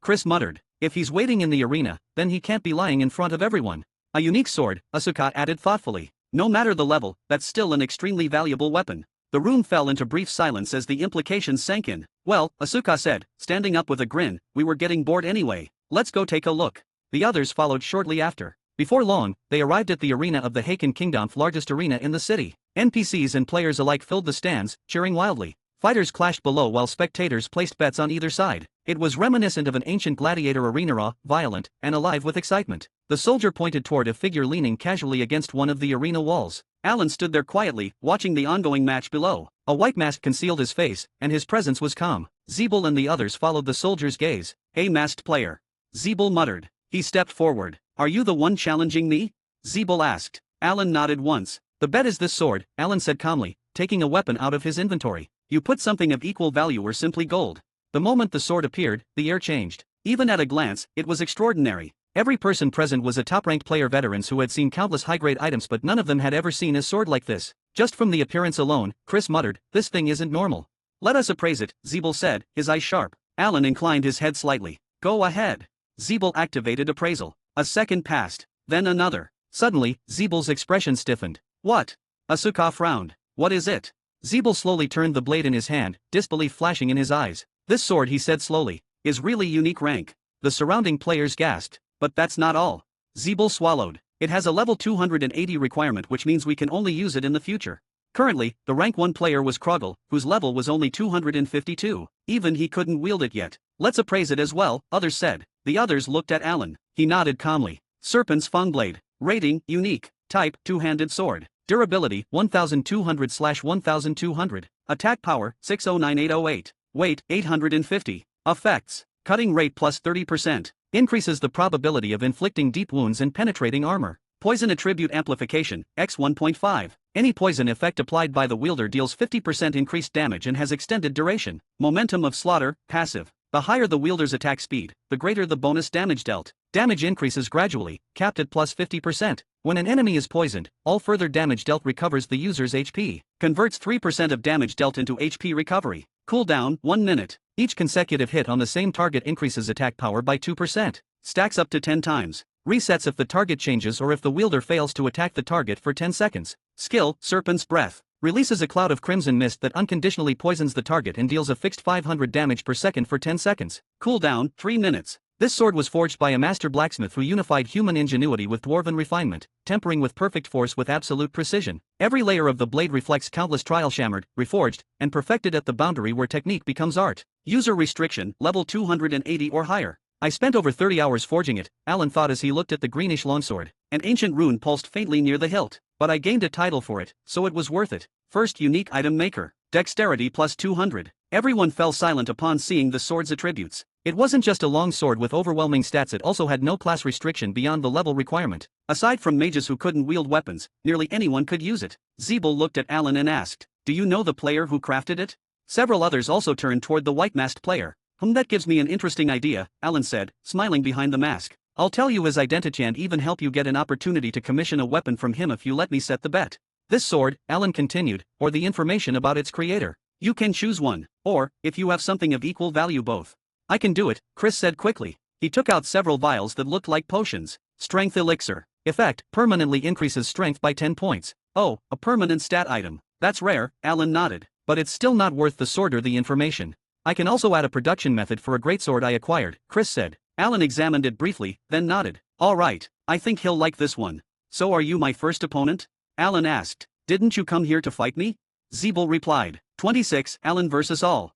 S2: Chris muttered. If he's waiting in the arena, then he can't be lying in front of everyone. A unique sword, Asuka added thoughtfully. No matter the level, that's still an extremely valuable weapon. The room fell into brief silence as the implications sank in. Well, Asuka said, standing up with a grin, we were getting bored anyway. Let's go take a look. The others followed shortly after. Before long, they arrived at the arena of the Heiken Kingdom's largest arena in the city. NPCs and players alike filled the stands, cheering wildly. Fighters clashed below while spectators placed bets on either side. It was reminiscent of an ancient gladiator arena, raw, violent, and alive with excitement. The soldier pointed toward a figure leaning casually against one of the arena walls. Alan stood there quietly, watching the ongoing match below. A white mask concealed his face, and his presence was calm. Zeeble and the others followed the soldier's gaze. Hey, masked player. Zeeble muttered. He stepped forward. Are you the one challenging me? Zeeble asked. Alan nodded once. The bet is this sword, Alan said calmly, taking a weapon out of his inventory. You put something of equal value or simply gold. The moment the sword appeared, the air changed. Even at a glance, it was extraordinary. Every person present was a top-ranked player, veterans who had seen countless high-grade items, but none of them had ever seen a sword like this. Just from the appearance alone, Chris muttered, this thing isn't normal. Let us appraise it, Zeeble said, his eyes sharp. Alan inclined his head slightly. Go ahead. Zeeble activated appraisal. A second passed. Then another. Suddenly, Zeeble's expression stiffened. What? Asuka frowned. What is it? Zeeble slowly turned the blade in his hand, disbelief flashing in his eyes. This sword, he said slowly, is really unique rank. The surrounding players gasped. But that's not all. Zeeble swallowed. It has a level 280 requirement, which means we can only use it in the future. Currently, the rank 1 player was Krogel, whose level was only 252. Even he couldn't wield it yet. Let's appraise it as well, others said. The others looked at Alan. He nodded calmly. Serpent's Fangblade. Rating, unique. Type, two-handed sword. Durability, 1200/1200. Attack power, 609808. Weight, 850. Effects. Cutting rate plus 30%. Increases the probability of inflicting deep wounds and penetrating armor. Poison attribute amplification, x 1.5. Any poison effect applied by the wielder deals 50% increased damage and has extended duration. Momentum of slaughter, passive. The higher the wielder's attack speed, the greater the bonus damage dealt. Damage increases gradually, capped at plus 50%. When an enemy is poisoned, all further damage dealt recovers the user's HP. Converts 3% of damage dealt into HP recovery. Cooldown, 1 minute. Each consecutive hit on the same target increases attack power by 2%. Stacks up to 10 times. Resets if the target changes or if the wielder fails to attack the target for 10 seconds. Skill, Serpent's Breath. Releases a cloud of crimson mist that unconditionally poisons the target and deals a fixed 500 damage per second for 10 seconds. Cooldown, 3 minutes. This sword was forged by a master blacksmith who unified human ingenuity with dwarven refinement, tempering with perfect force with absolute precision. Every layer of the blade reflects countless trials, hammered, reforged, and perfected at the boundary where technique becomes art. User restriction, level 280 or higher. I spent over 30 hours forging it, Alan thought as he looked at the greenish longsword. An ancient rune pulsed faintly near the hilt, but I gained a title for it, so it was worth it. First unique item maker. Dexterity plus 200. Everyone fell silent upon seeing the sword's attributes. It wasn't just a long sword with overwhelming stats, it also had no class restriction beyond the level requirement. Aside from mages who couldn't wield weapons, nearly anyone could use it. Zeeble looked at Alan and asked, do you know the player who crafted it? Several others also turned toward the white-masked player. That gives me an interesting idea, Alan said, smiling behind the mask. I'll tell you his identity and even help you get an opportunity to commission a weapon from him if you let me set the bet. This sword, Alan continued, or the information about its creator. You can choose one, or, if you have something of equal value, both. I can do it, Chris said quickly. He took out several vials that looked like potions. Strength elixir. Effect, permanently increases strength by 10 points. Oh, a permanent stat item. That's rare, Alan nodded. But it's still not worth the sword or the information. I can also add a production method for a greatsword I acquired, Chris said. Alan examined it briefly, then nodded. All right, I think he'll like this one. So are you my first opponent? Alan asked. Didn't you come here to fight me? Zeeble replied. 26, Alan versus all.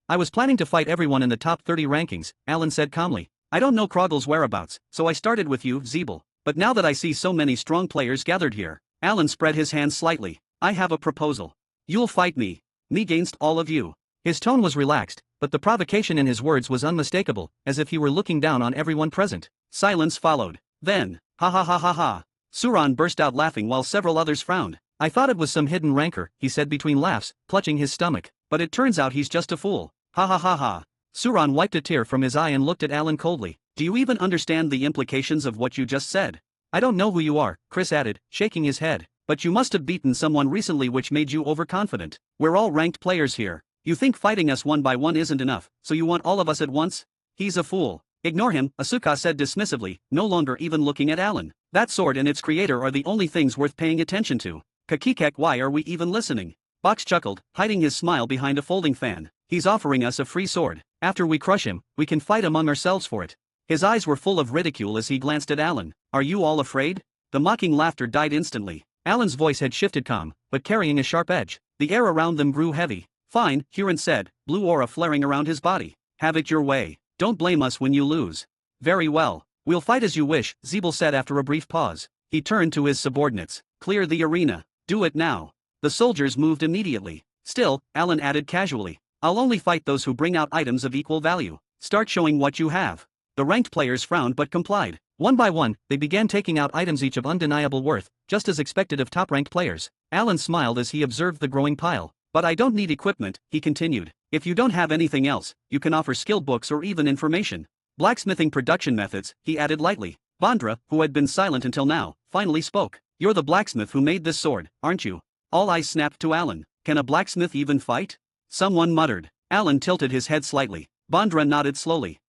S2: I was planning to fight everyone in the top 30 rankings, Alan said calmly. I don't know Krogel's whereabouts, so I started with you, Zeeble. But now that I see so many strong players gathered here, Alan spread his hands slightly. I have a proposal. You'll fight me against all of you. His tone was relaxed, but the provocation in his words was unmistakable, as if he were looking down on everyone present. Silence followed. Then, ha ha ha ha ha. Suran burst out laughing while several others frowned. I thought it was some hidden rancor, he said between laughs, clutching his stomach. But it turns out he's just a fool. Ha ha ha ha. Suran wiped a tear from his eye and looked at Alan coldly. Do you even understand the implications of what you just said? I don't know who you are, Chris added, shaking his head. But you must have beaten someone recently which made you overconfident. We're all ranked players here. You think fighting us one by one isn't enough, so you want all of us at once? He's a fool. Ignore him, Asuka said dismissively, no longer even looking at Alan. That sword and its creator are the only things worth paying attention to. Kakikek, why are we even listening? Box chuckled, hiding his smile behind a folding fan. He's offering us a free sword. After we crush him, we can fight among ourselves for it. His eyes were full of ridicule as he glanced at Alan. Are you all afraid? The mocking laughter died instantly. Alan's voice had shifted calm, but carrying a sharp edge. The air around them grew heavy. Fine, Huron said, blue aura flaring around his body. Have it your way. Don't blame us when you lose. Very well. We'll fight as you wish, Zeeble said after a brief pause. He turned to his subordinates. Clear the arena. Do it now. The soldiers moved immediately. Still, Alan added casually. I'll only fight those who bring out items of equal value. Start showing what you have. The ranked players frowned but complied. One by one, they began taking out items each of undeniable worth, just as expected of top-ranked players. Alan smiled as he observed the growing pile. But I don't need equipment, he continued. If you don't have anything else, you can offer skill books or even information. Blacksmithing production methods, he added lightly. Bandra, who had been silent until now, finally spoke. You're the blacksmith who made this sword, aren't you? All eyes snapped to Alan. Can a blacksmith even fight? Someone muttered. Alan tilted his head slightly. Bandra nodded slowly.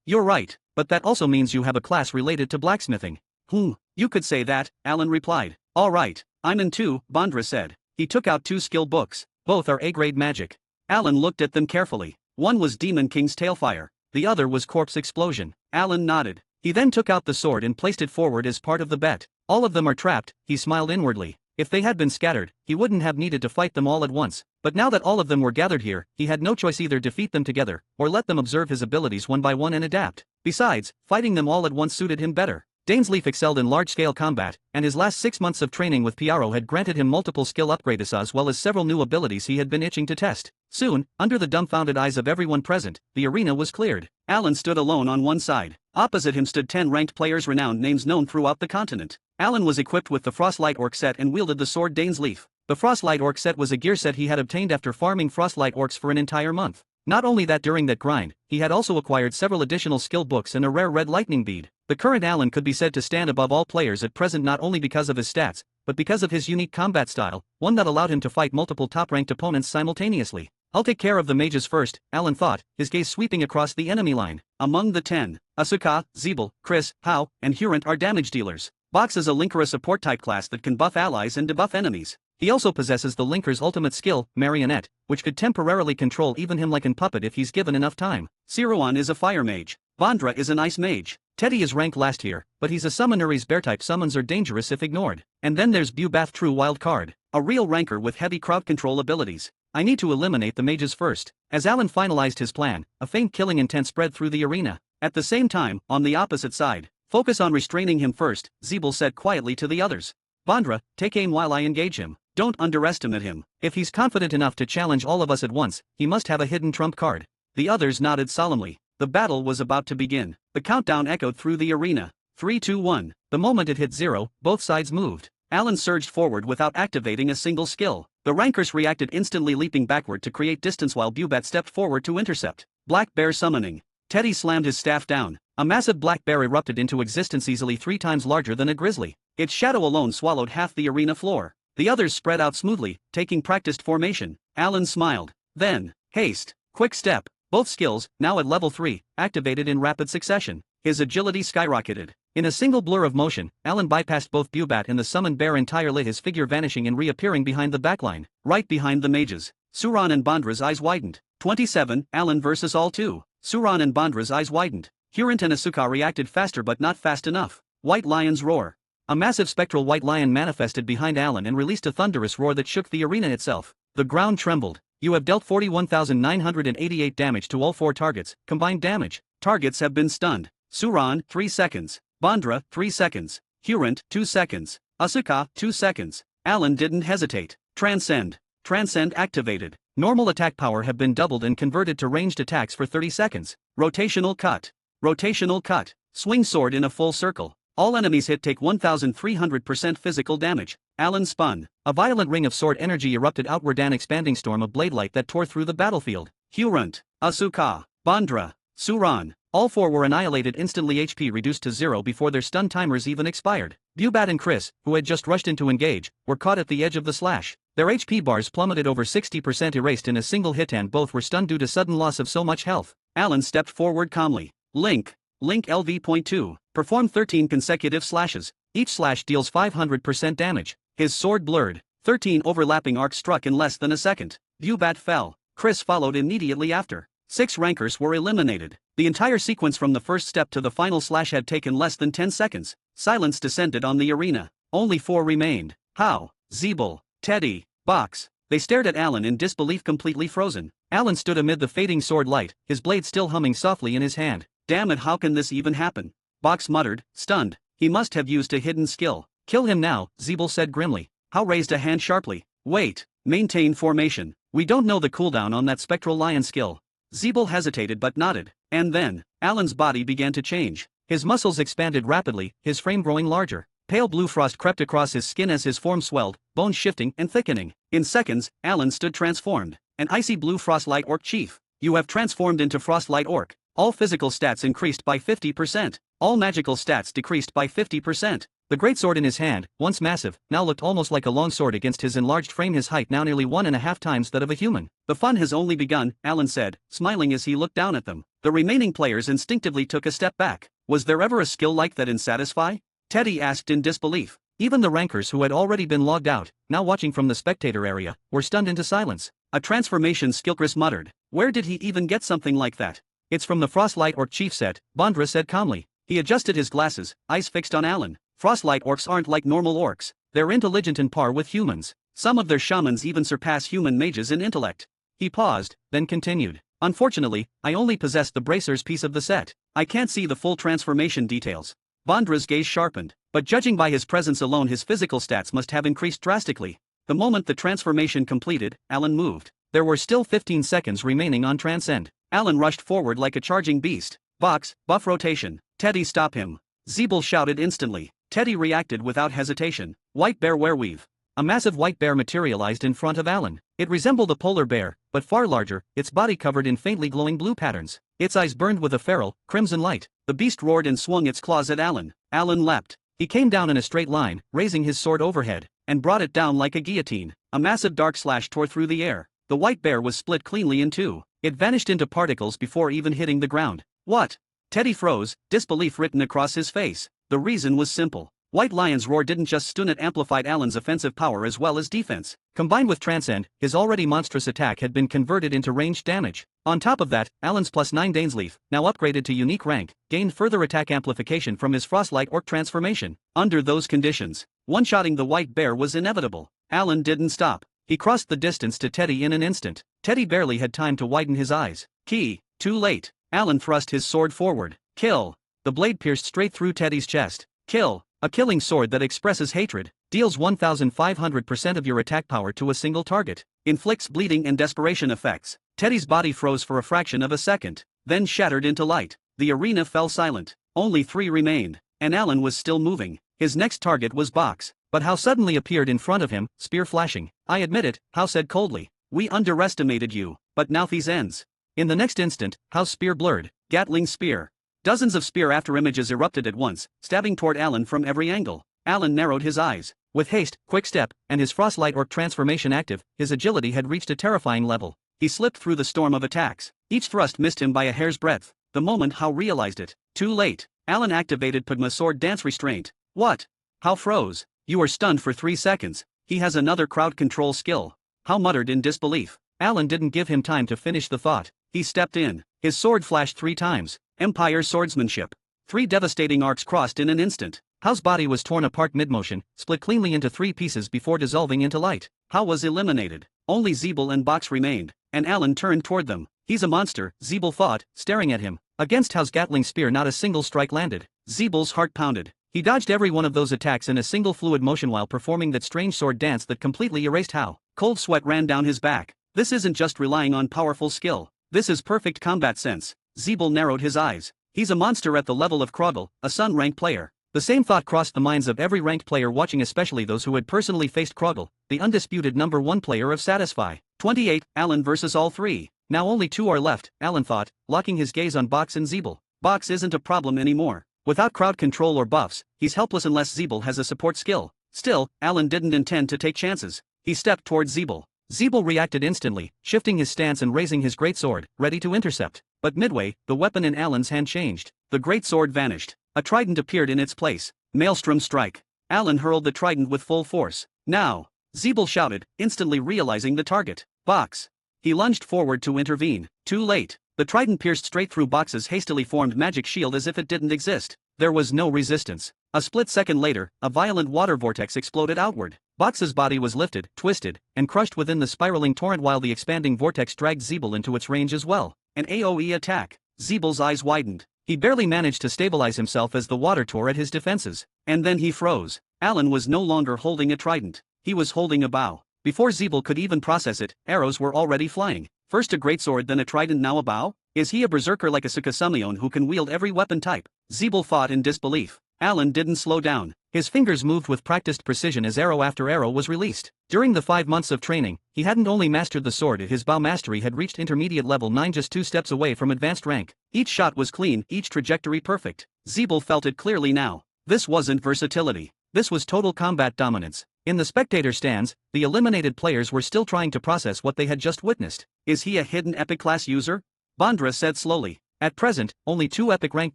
S2: You're right, but that also means you have a class related to blacksmithing. You could say that, Alan replied. All right, I'm in too, Bandra said. He took out 2 skill books. Both are A-grade magic. Alan looked at them carefully. One was Demon King's Tailfire. The other was Corpse Explosion. Alan nodded. He then took out the sword and placed it forward as part of the bet. All of them are trapped, he smiled inwardly. If they had been scattered, he wouldn't have needed to fight them all at once. But now that all of them were gathered here, he had no choice either defeat them together, or let them observe his abilities one by one and adapt. Besides, fighting them all at once suited him better. Dainsleif excelled in large-scale combat, and his last 6 months of training with Piaro had granted him multiple skill upgrades as well as several new abilities he had been itching to test. Soon, under the dumbfounded eyes of everyone present, the arena was cleared. Alan stood alone on one side. Opposite him stood 10 ranked players, renowned names known throughout the continent. Alan was equipped with the Frostlight Orc set and wielded the sword Dainsleif. The Frostlight Orc set was a gear set he had obtained after farming Frostlight Orcs for an entire month. Not only that, during that grind, he had also acquired several additional skill books and a rare red lightning bead. The current Alan could be said to stand above all players at present, not only because of his stats, but because of his unique combat style, one that allowed him to fight multiple top-ranked opponents simultaneously. I'll take care of the mages first, Alan thought, his gaze sweeping across the enemy line. Among the 10, Asuka, Zeeble, Chris, Hao, and Hurant are damage dealers. Box is a Linkera support type class that can buff allies and debuff enemies. He also possesses the Linker's ultimate skill, Marionette, which could temporarily control even him like an puppet if he's given enough time. Siruan is a fire mage. Vandra is an ice mage. Teddy is ranked last here, but he's a summoner. His bear-type summons are dangerous if ignored. And then there's Bubath, true wild card, a real ranker with heavy crowd control abilities. I need to eliminate the mages first. As Alan finalized his plan, a faint killing intent spread through the arena. At the same time, on the opposite side, focus on restraining him first, Zeeble said quietly to the others. Bandra, take aim while I engage him. Don't underestimate him. If he's confident enough to challenge all of us at once, he must have a hidden trump card. The others nodded solemnly. The battle was about to begin. The countdown echoed through the arena. 3, 2, 1. The moment it hit 0, both sides moved. Alan surged forward without activating a single skill. The rankers reacted instantly, leaping backward to create distance while Bubat stepped forward to intercept. Black Bear summoning. Teddy slammed his staff down. A massive black bear erupted into existence, easily 3 times larger than a grizzly. Its shadow alone swallowed half the arena floor. The others spread out smoothly, taking practiced formation. Alan smiled. Then, haste, quick step. Both skills, now at level 3, activated in rapid succession. His agility skyrocketed. In a single blur of motion, Alan bypassed both Bubat and the summoned bear entirely, his figure vanishing and reappearing behind the backline, right behind the mages. Suran and Bandra's eyes widened. 27, Alan versus all 2. Suran and Bandra's eyes widened. Hurant and Asuka reacted faster but not fast enough. White Lion's roar. A massive spectral white lion manifested behind Alan and released a thunderous roar that shook the arena itself. The ground trembled. You have dealt 41,988 damage to all 4 targets, combined damage. Targets have been stunned. Suran, 3 seconds. Bandra, 3 seconds. Hurant, 2 seconds. Asuka, 2 seconds. Alan didn't hesitate. Transcend. Transcend activated. Normal attack power have been doubled and converted to ranged attacks for 30 seconds. Rotational cut. Rotational cut. Swing sword in a full circle. All enemies hit take 1300% physical damage. Alan spun. A violent ring of sword energy erupted outward, an expanding storm of blade light that tore through the battlefield. Hurant, Asuka, Bandra, Suran. All four were annihilated instantly, HP reduced to 0 before their stun timers even expired. Bubat and Chris, who had just rushed in to engage, were caught at the edge of the slash. Their HP bars plummeted over 60%, erased in a single hit, and both were stunned due to sudden loss of so much health. Alan stepped forward calmly. Link LV.2. Perform 13 consecutive slashes. Each slash deals 500% damage. His sword blurred. 13 overlapping arcs struck in less than a second. Bubat fell. Chris followed immediately after. 6 rankers were eliminated. The entire sequence from the first step to the final slash had taken less than 10 seconds. Silence descended on the arena. Only 4 remained. Hao, Zeeble, Teddy, Box. They stared at Alan in disbelief, completely frozen. Alan stood amid the fading sword light, his blade still humming softly in his hand. Damn it, how can this even happen? Box muttered, stunned. He must have used a hidden skill. Kill him now, Zeeble said grimly. Hao raised a hand sharply. Wait, maintain formation. We don't know the cooldown on that spectral lion skill. Zeeble hesitated but nodded. And then, Alan's body began to change. His muscles expanded rapidly, his frame growing larger. Pale blue frost crept across his skin as his form swelled, bones shifting and thickening. In seconds, Alan stood transformed. An icy blue Frostlight Orc chief. You have transformed into Frostlight Orc. All physical stats increased by 50%. All magical stats decreased by 50%. The greatsword in his hand, once massive, now looked almost like a long sword against his enlarged frame, his height now nearly 1.5 times that of a human. The fun has only begun, Alan said, smiling as he looked down at them. The remaining players instinctively took a step back. Was there ever a skill like that in Satisfy? Teddy asked in disbelief. Even the rankers who had already been logged out, now watching from the spectator area, were stunned into silence. A transformation skill, Chris muttered. Where did he even get something like that? It's from the Frostlight Orc chief set, Bandra said calmly. He adjusted his glasses, eyes fixed on Alan. Frostlight Orcs aren't like normal orcs. They're intelligent and par with humans. Some of their shamans even surpass human mages in intellect. He paused, then continued. Unfortunately, I only possess the Bracer's piece of the set. I can't see the full transformation details. Bandra's gaze sharpened, but judging by his presence alone, his physical stats must have increased drastically. The moment the transformation completed, Alan moved. There were still 15 seconds remaining on Transcend. Alan rushed forward like a charging beast. Box, buff rotation. Teddy, stop him. Zeeble shouted instantly. Teddy reacted without hesitation. White bear wereweave. A massive white bear materialized in front of Alan. It resembled a polar bear, but far larger, its body covered in faintly glowing blue patterns. Its eyes burned with a feral, crimson light. The beast roared and swung its claws at Alan. Alan leapt. He came down in a straight line, raising his sword overhead, and brought it down like a guillotine. A massive dark slash tore through the air. The white bear was split cleanly in two. It vanished into particles before even hitting the ground. What? Teddy froze, disbelief written across his face. The reason was simple. White Lion's roar didn't just stun, it amplified Alan's offensive power as well as defense. Combined with Transcend, his already monstrous attack had been converted into ranged damage. On top of that, Alan's +9 Dainsleif, now upgraded to unique rank, gained further attack amplification from his Frostlight Orc transformation. Under those conditions, one-shotting the white bear was inevitable. Alan didn't stop. He crossed the distance to Teddy in an instant. Teddy barely had time to widen his eyes. Too late. Alan thrust his sword forward. Kill. The blade pierced straight through Teddy's chest. Kill. A killing sword that expresses hatred, deals 1500% of your attack power to a single target, inflicts bleeding and desperation effects. Teddy's body froze for a fraction of a second, then shattered into light. The arena fell silent. Only 3 remained, and Alan was still moving. His next target was Box, but Hao suddenly appeared in front of him, spear flashing. I admit it, Hao said coldly. We underestimated you, but now these ends. In the next instant, Hao's spear blurred. Gatling spear. Dozens of spear after images erupted at once, stabbing toward Alan from every angle. Alan narrowed his eyes. With haste, quick step, and his Frostlight Orc transformation active, his agility had reached a terrifying level. He slipped through the storm of attacks. Each thrust missed him by a hair's breadth. The moment Hao realized it. Too late. Alan activated Pugma Sword Dance Restraint. What? Hao froze. You are stunned for 3 seconds. He has another crowd control skill. Hao muttered in disbelief. Alan didn't give him time to finish the thought. He stepped in. His sword flashed 3 times. Empire swordsmanship. 3 devastating arcs crossed in an instant. Hao's body was torn apart mid-motion, split cleanly into 3 pieces before dissolving into light. Hao was eliminated. Only Zeeble and Box remained, and Alan turned toward them. He's a monster, Zeeble thought, staring at him. Against Hao's Gatling spear not a single strike landed. Zeeble's heart pounded. He dodged every one of those attacks in a single fluid motion while performing that strange sword dance that completely erased Hao. Cold sweat ran down his back. This isn't just relying on powerful skill. This is perfect combat sense. Zeeble narrowed his eyes. He's a monster at the level of Krogel, a Sun rank player. The same thought crossed the minds of every ranked player watching, especially those who had personally faced Krogel, the undisputed #1 player of Satisfy. 28, Alan versus all three. Now only two are left, Alan thought, locking his gaze on Box and Zeeble. Box isn't a problem anymore. Without crowd control or buffs, he's helpless unless Zeeble has a support skill. Still, Alan didn't intend to take chances. He stepped towards Zeeble. Zeeble reacted instantly, shifting his stance and raising his greatsword, ready to intercept. But midway, the weapon in Alan's hand changed. The greatsword vanished. A trident appeared in its place. Maelstrom strike. Alan hurled the trident with full force. Now! Zeeble shouted, instantly realizing the target. Box. He lunged forward to intervene. Too late. The trident pierced straight through Box's hastily formed magic shield as if it didn't exist. There was no resistance. A split second later, a violent water vortex exploded outward. Box's body was lifted, twisted, and crushed within the spiraling torrent while the expanding vortex dragged Zeeble into its range as well. An AoE attack. Zeeble's eyes widened. He barely managed to stabilize himself as the water tore at his defenses. And then he froze. Alan was no longer holding a trident. He was holding a bow. Before Zeeble could even process it, arrows were already flying. First a greatsword, then a trident, now a bow? Is he a berserker like Asuka Sumion who can wield every weapon type? Zeeble fought in disbelief. Alan didn't slow down. His fingers moved with practiced precision as arrow after arrow was released. During the 5 months of training, he hadn't only mastered the sword, his bow mastery had reached intermediate level 9, just 2 steps away from advanced rank. Each shot was clean, each trajectory perfect. Zeeble felt it clearly now. This wasn't versatility. This was total combat dominance. In the spectator stands, the eliminated players were still trying to process what they had just witnessed. Is he a hidden epic class user? Bondra said slowly. At present, only 2 epic rank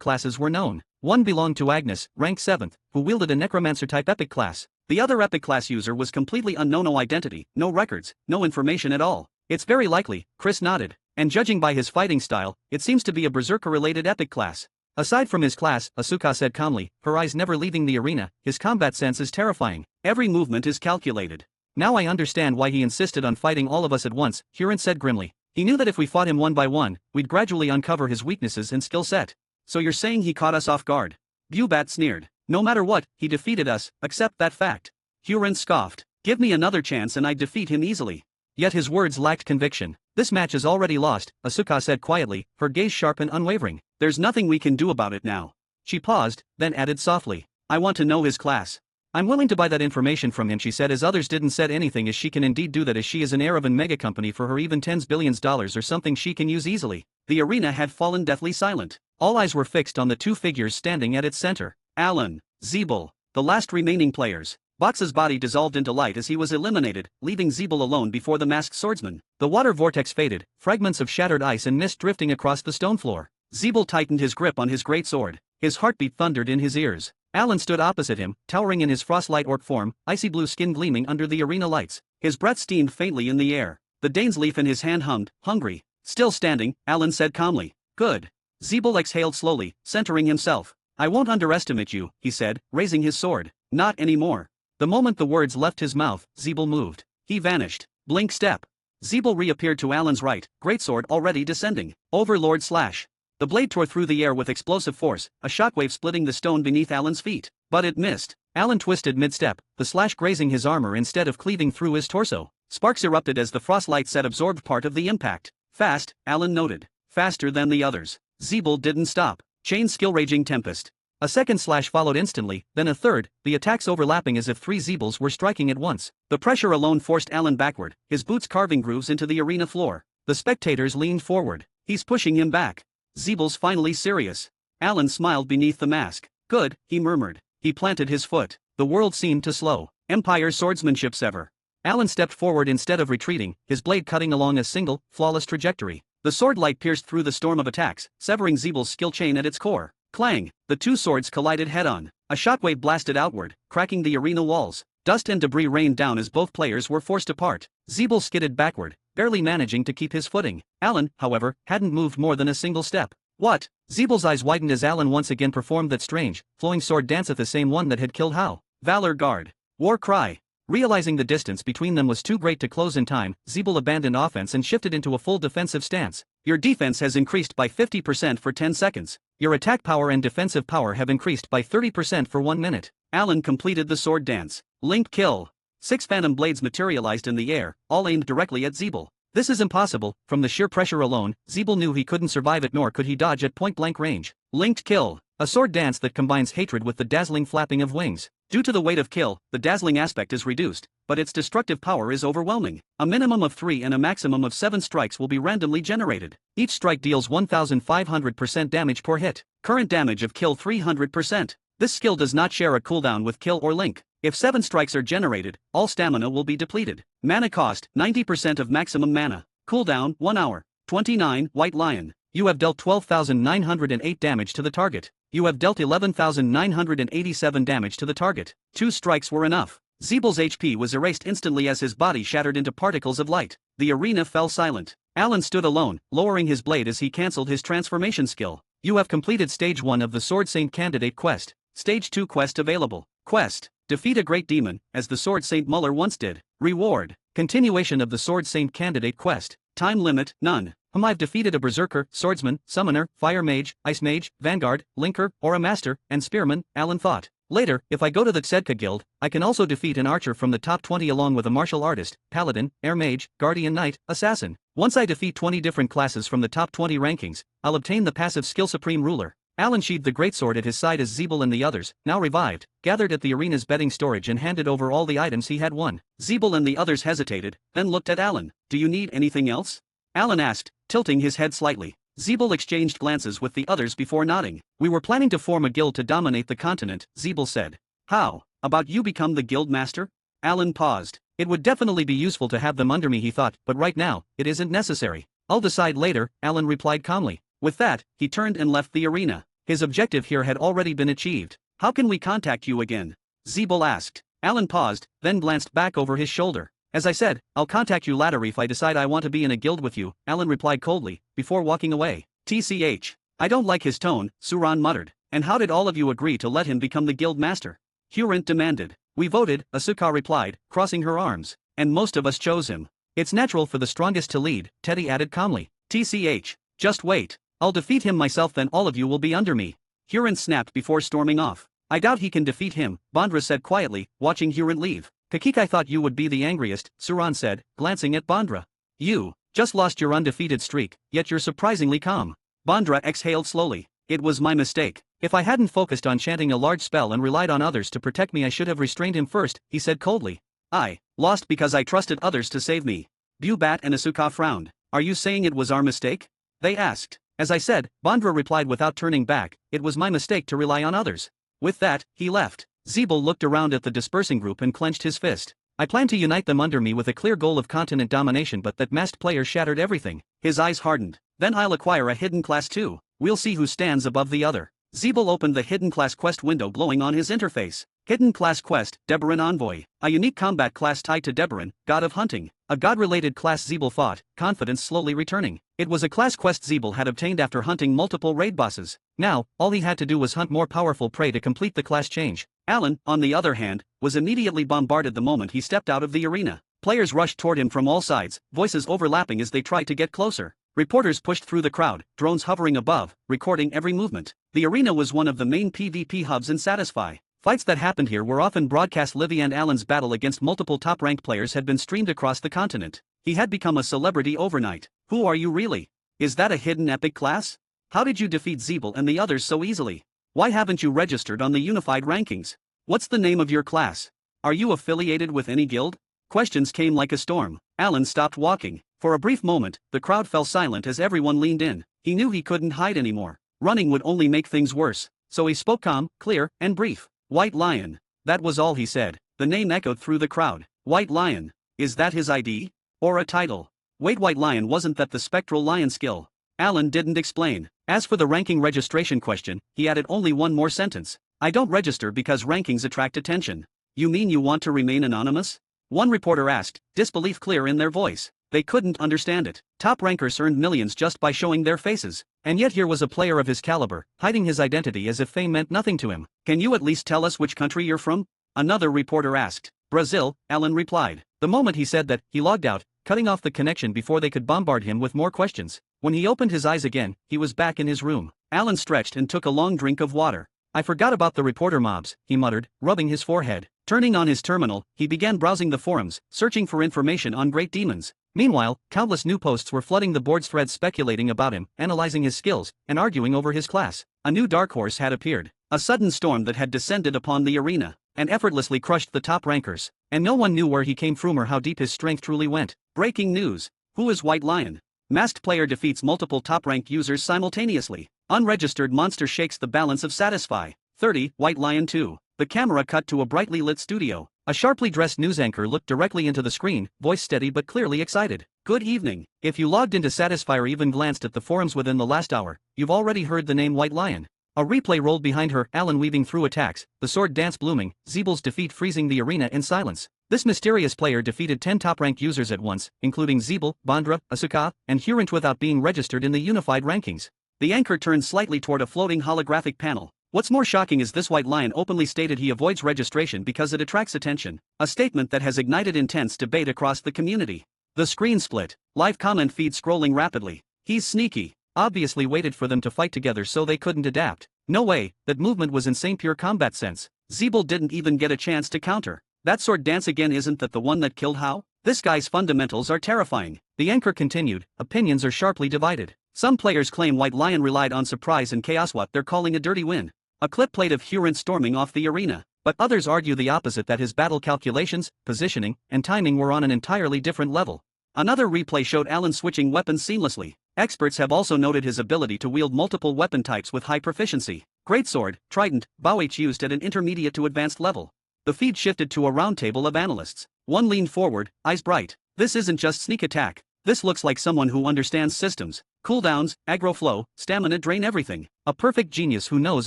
S2: classes were known. One belonged to Agnes, rank 7th, who wielded a necromancer-type epic class. The other epic class user was completely unknown, no identity, no records, no information at all. It's very likely, Chris nodded. And judging by his fighting style, it seems to be a berserker-related epic class. Aside from his class, Asuka said calmly, her eyes never leaving the arena, his combat sense is terrifying. Every movement is calculated. Now I understand why he insisted on fighting all of us at once, Huron said grimly. He knew that if we fought him one by one, we'd gradually uncover his weaknesses and skill set. So you're saying he caught us off guard? Bubat sneered. No matter what, he defeated us, accept that fact. Huron scoffed. Give me another chance and I'd defeat him easily. Yet his words lacked conviction. This match is already lost, Asuka said quietly, her gaze sharp and unwavering. There's nothing we can do about it now. She paused, then added softly. I want to know his class. I'm willing to buy that information from him, she said, as others didn't said anything, as she can indeed do that, as she is an heir of a mega company for her, even $10 billion or something she can use easily. The arena had fallen deathly silent. All eyes were fixed on the 2 figures standing at its center. Alan, Zeeble, the last remaining players. Box's body dissolved into light as he was eliminated, leaving Zeeble alone before the masked swordsman. The water vortex faded, fragments of shattered ice and mist drifting across the stone floor. Zeeble tightened his grip on his greatsword. His heartbeat thundered in his ears. Alan stood opposite him, towering in his frostlight orc form, icy blue skin gleaming under the arena lights. His breath steamed faintly in the air. The Dane's leaf in his hand hummed, hungry. Still standing, Alan said calmly. Good. Zeeble exhaled slowly, centering himself. I won't underestimate you, he said, raising his sword. Not anymore. The moment the words left his mouth, Zeeble moved. He vanished. Blink step. Zeeble reappeared to Alan's right, greatsword already descending. Overlord slash. The blade tore through the air with explosive force, a shockwave splitting the stone beneath Alan's feet. But it missed. Alan twisted mid-step, the slash grazing his armor instead of cleaving through his torso. Sparks erupted as the frostlight set absorbed part of the impact. Fast, Alan noted. Faster than the others. Zeeble didn't stop. Chain skill raging tempest. A second slash followed instantly, then a third, the attacks overlapping as if 3 Zeebles were striking at once. The pressure alone forced Alan backward, his boots carving grooves into the arena floor. The spectators leaned forward. He's pushing him back. Zeeble's finally serious. Alan smiled beneath the mask. Good, he murmured. He planted his foot. The world seemed to slow. Empire swordsmanship sever. Alan stepped forward instead of retreating, his blade cutting along a single, flawless trajectory. The sword light pierced through the storm of attacks, severing Zeeble's skill chain at its core. Clang! The 2 swords collided head-on. A shockwave blasted outward, cracking the arena walls. Dust and debris rained down as both players were forced apart. Zeeble skidded backward, barely managing to keep his footing. Alan, however, hadn't moved more than a single step. What? Zeeble's eyes widened as Alan once again performed that strange, flowing sword dance, at the same one that had killed Hao. Valor Guard. War Cry. Realizing the distance between them was too great to close in time, Zeeble abandoned offense and shifted into a full defensive stance. Your defense has increased by 50% for 10 seconds. Your attack power and defensive power have increased by 30% for 1 minute. Alan completed the sword dance. Link kill. 6 phantom blades materialized in the air, all aimed directly at Zeeble. This is impossible. From the sheer pressure alone, Zeeble knew he couldn't survive it, nor could he dodge at point-blank range. Linked kill. A sword dance that combines hatred with the dazzling flapping of wings. Due to the weight of kill, the dazzling aspect is reduced, but its destructive power is overwhelming. A minimum of 3 and a maximum of 7 strikes will be randomly generated. Each strike deals 1500% damage per hit. Current damage of kill 300%. This skill does not share a cooldown with kill or link. If 7 strikes are generated, all stamina will be depleted. Mana cost, 90% of maximum mana. Cooldown, 1 hour. 29, White Lion. You have dealt 12,908 damage to the target. You have dealt 11,987 damage to the target. 2 strikes were enough. Zeebel's HP was erased instantly as his body shattered into particles of light. The arena fell silent. Alan stood alone, lowering his blade as he cancelled his transformation skill. You have completed Stage 1 of the Sword Saint Candidate quest. Stage 2 quest available. Quest: defeat a great demon, as the Sword Saint Muller once did. Reward: continuation of the Sword Saint Candidate quest. Time limit: none. I've defeated a berserker, swordsman, summoner, fire mage, ice mage, vanguard, linker, or a master, and spearman, Alan thought. Later, if I go to the Tzedka guild, I can also defeat an archer from the top 20 along with a martial artist, paladin, air mage, guardian knight, assassin. Once I defeat 20 different classes from the top 20 rankings, I'll obtain the passive skill Supreme Ruler. Alan sheathed the greatsword at his side as Zeebel and the others, now revived, gathered at the arena's betting storage and handed over all the items he had won. Zeebel and the others hesitated, then looked at Alan. Do you need anything else? Alan asked, tilting his head slightly. Zeebel exchanged glances with the others before nodding. We were planning to form a guild to dominate the continent, Zeebel said. How about you become the guild master? Alan paused. It would definitely be useful to have them under me, he thought, but right now, it isn't necessary. I'll decide later, Alan replied calmly. With that, he turned and left the arena. His objective here had already been achieved. How can we contact you again? Zeebel asked. Alan paused, then glanced back over his shoulder. As I said, I'll contact you later if I decide I want to be in a guild with you, Alan replied coldly, before walking away. TCH. I don't like his tone, Suran muttered. And how did all of you agree to let him become the guild master? Hurent demanded. We voted, Asuka replied, crossing her arms. And most of us chose him. It's natural for the strongest to lead, Teddy added calmly. TCH. Just wait. I'll defeat him myself, then all of you will be under me. Hurent snapped before storming off. I doubt he can defeat him, Bondra said quietly, watching Hurent leave. Kakik, I thought you would be the angriest, Suran said, glancing at Bondra. You just lost your undefeated streak, yet you're surprisingly calm. Bondra exhaled slowly. It was my mistake. If I hadn't focused on chanting a large spell and relied on others to protect me, I should have restrained him first, he said coldly. I lost because I trusted others to save me. Bubat and Asuka frowned. Are you saying it was our mistake? They asked. As I said, Bondra replied without turning back, it was my mistake to rely on others. With that, he left. Zeebel looked around at the dispersing group and clenched his fist. I planned to unite them under me with a clear goal of continent domination, but that masked player shattered everything. His eyes hardened. Then I'll acquire a hidden class too. We'll see who stands above the other. Zeebel opened the hidden class quest window glowing on his interface. Hidden class quest, Deberan Envoy. A unique combat class tied to Deberan, god of hunting. A god-related class Zeebel thought, confidence slowly returning. It was a class quest Zeebel had obtained after hunting multiple raid bosses. Now, all he had to do was hunt more powerful prey to complete the class change. Alan, on the other hand, was immediately bombarded the moment he stepped out of the arena. Players rushed toward him from all sides, voices overlapping as they tried to get closer. Reporters pushed through the crowd, drones hovering above, recording every movement. The arena was one of the main PvP hubs in Satisfy. Fights that happened here were often broadcast. Livy and Alan's battle against multiple top-ranked players had been streamed across the continent. He had become a celebrity overnight. Who are you really? Is that a hidden epic class? How did you defeat Zeebel and the others so easily? Why haven't you registered on the unified rankings? What's the name of your class? Are you affiliated with any guild? Questions came like a storm. Alan stopped walking. For a brief moment, the crowd fell silent as everyone leaned in. He knew he couldn't hide anymore. Running would only make things worse. So he spoke calm, clear, and brief. White Lion. That was all he said. The name echoed through the crowd. White Lion. Is that his ID? Or a title? Wait, White Lion, wasn't that the spectral lion skill? Alan didn't explain. As for the ranking registration question, he added only one more sentence. I don't register because rankings attract attention. You mean you want to remain anonymous? One reporter asked, disbelief clear in their voice. They couldn't understand it. Top rankers earned millions just by showing their faces. And yet here was a player of his caliber, hiding his identity as if fame meant nothing to him. Can you at least tell us which country you're from? Another reporter asked. Brazil, Alan replied. The moment he said that, he logged out, cutting off the connection before they could bombard him with more questions. When he opened his eyes again, he was back in his room. Alan stretched and took a long drink of water. I forgot about the reporter mobs, he muttered, rubbing his forehead. Turning on his terminal, he began browsing the forums, searching for information on great demons. Meanwhile, countless new posts were flooding the board's threads speculating about him, analyzing his skills, and arguing over his class. A new dark horse had appeared, a sudden storm that had descended upon the arena, and effortlessly crushed the top rankers, and no one knew where he came from or how deep his strength truly went. Breaking news. Who is White Lion? Masked player defeats multiple top-ranked users simultaneously. Unregistered monster shakes the balance of Satisfy. 30, White Lion 2. The camera cut to a brightly lit studio. A sharply dressed news anchor looked directly into the screen, voice steady but clearly excited. Good evening. If you logged into Satisfy or even glanced at the forums within the last hour, you've already heard the name White Lion. A replay rolled behind her, Alan weaving through attacks, the sword dance blooming, Zeebel's defeat freezing the arena in silence. This mysterious player defeated 10 top-ranked users at once, including Zeebel, Bondra, Asuka, and Hurent without being registered in the unified rankings. The anchor turned slightly toward a floating holographic panel. What's more shocking is this White Lion openly stated he avoids registration because it attracts attention, a statement that has ignited intense debate across the community. The screen split, live comment feed scrolling rapidly. He's sneaky. Obviously waited for them to fight together so they couldn't adapt. No way, that movement was insane pure combat sense. Zeebel didn't even get a chance to counter. That sword dance again, isn't that the one that killed Hao? This guy's fundamentals are terrifying. The anchor continued, opinions are sharply divided. Some players claim White Lion relied on surprise and chaos, what they're calling a dirty win. A clip played of Hurent storming off the arena, but others argue the opposite, that his battle calculations, positioning, and timing were on an entirely different level. Another replay showed Alan switching weapons seamlessly. Experts have also noted his ability to wield multiple weapon types with high proficiency. Greatsword, Trident, Bowh used at an intermediate to advanced level. The feed shifted to a roundtable of analysts. One leaned forward, eyes bright. This isn't just sneak attack. This looks like someone who understands systems. Cooldowns, aggro flow, stamina drain, everything. A perfect genius who knows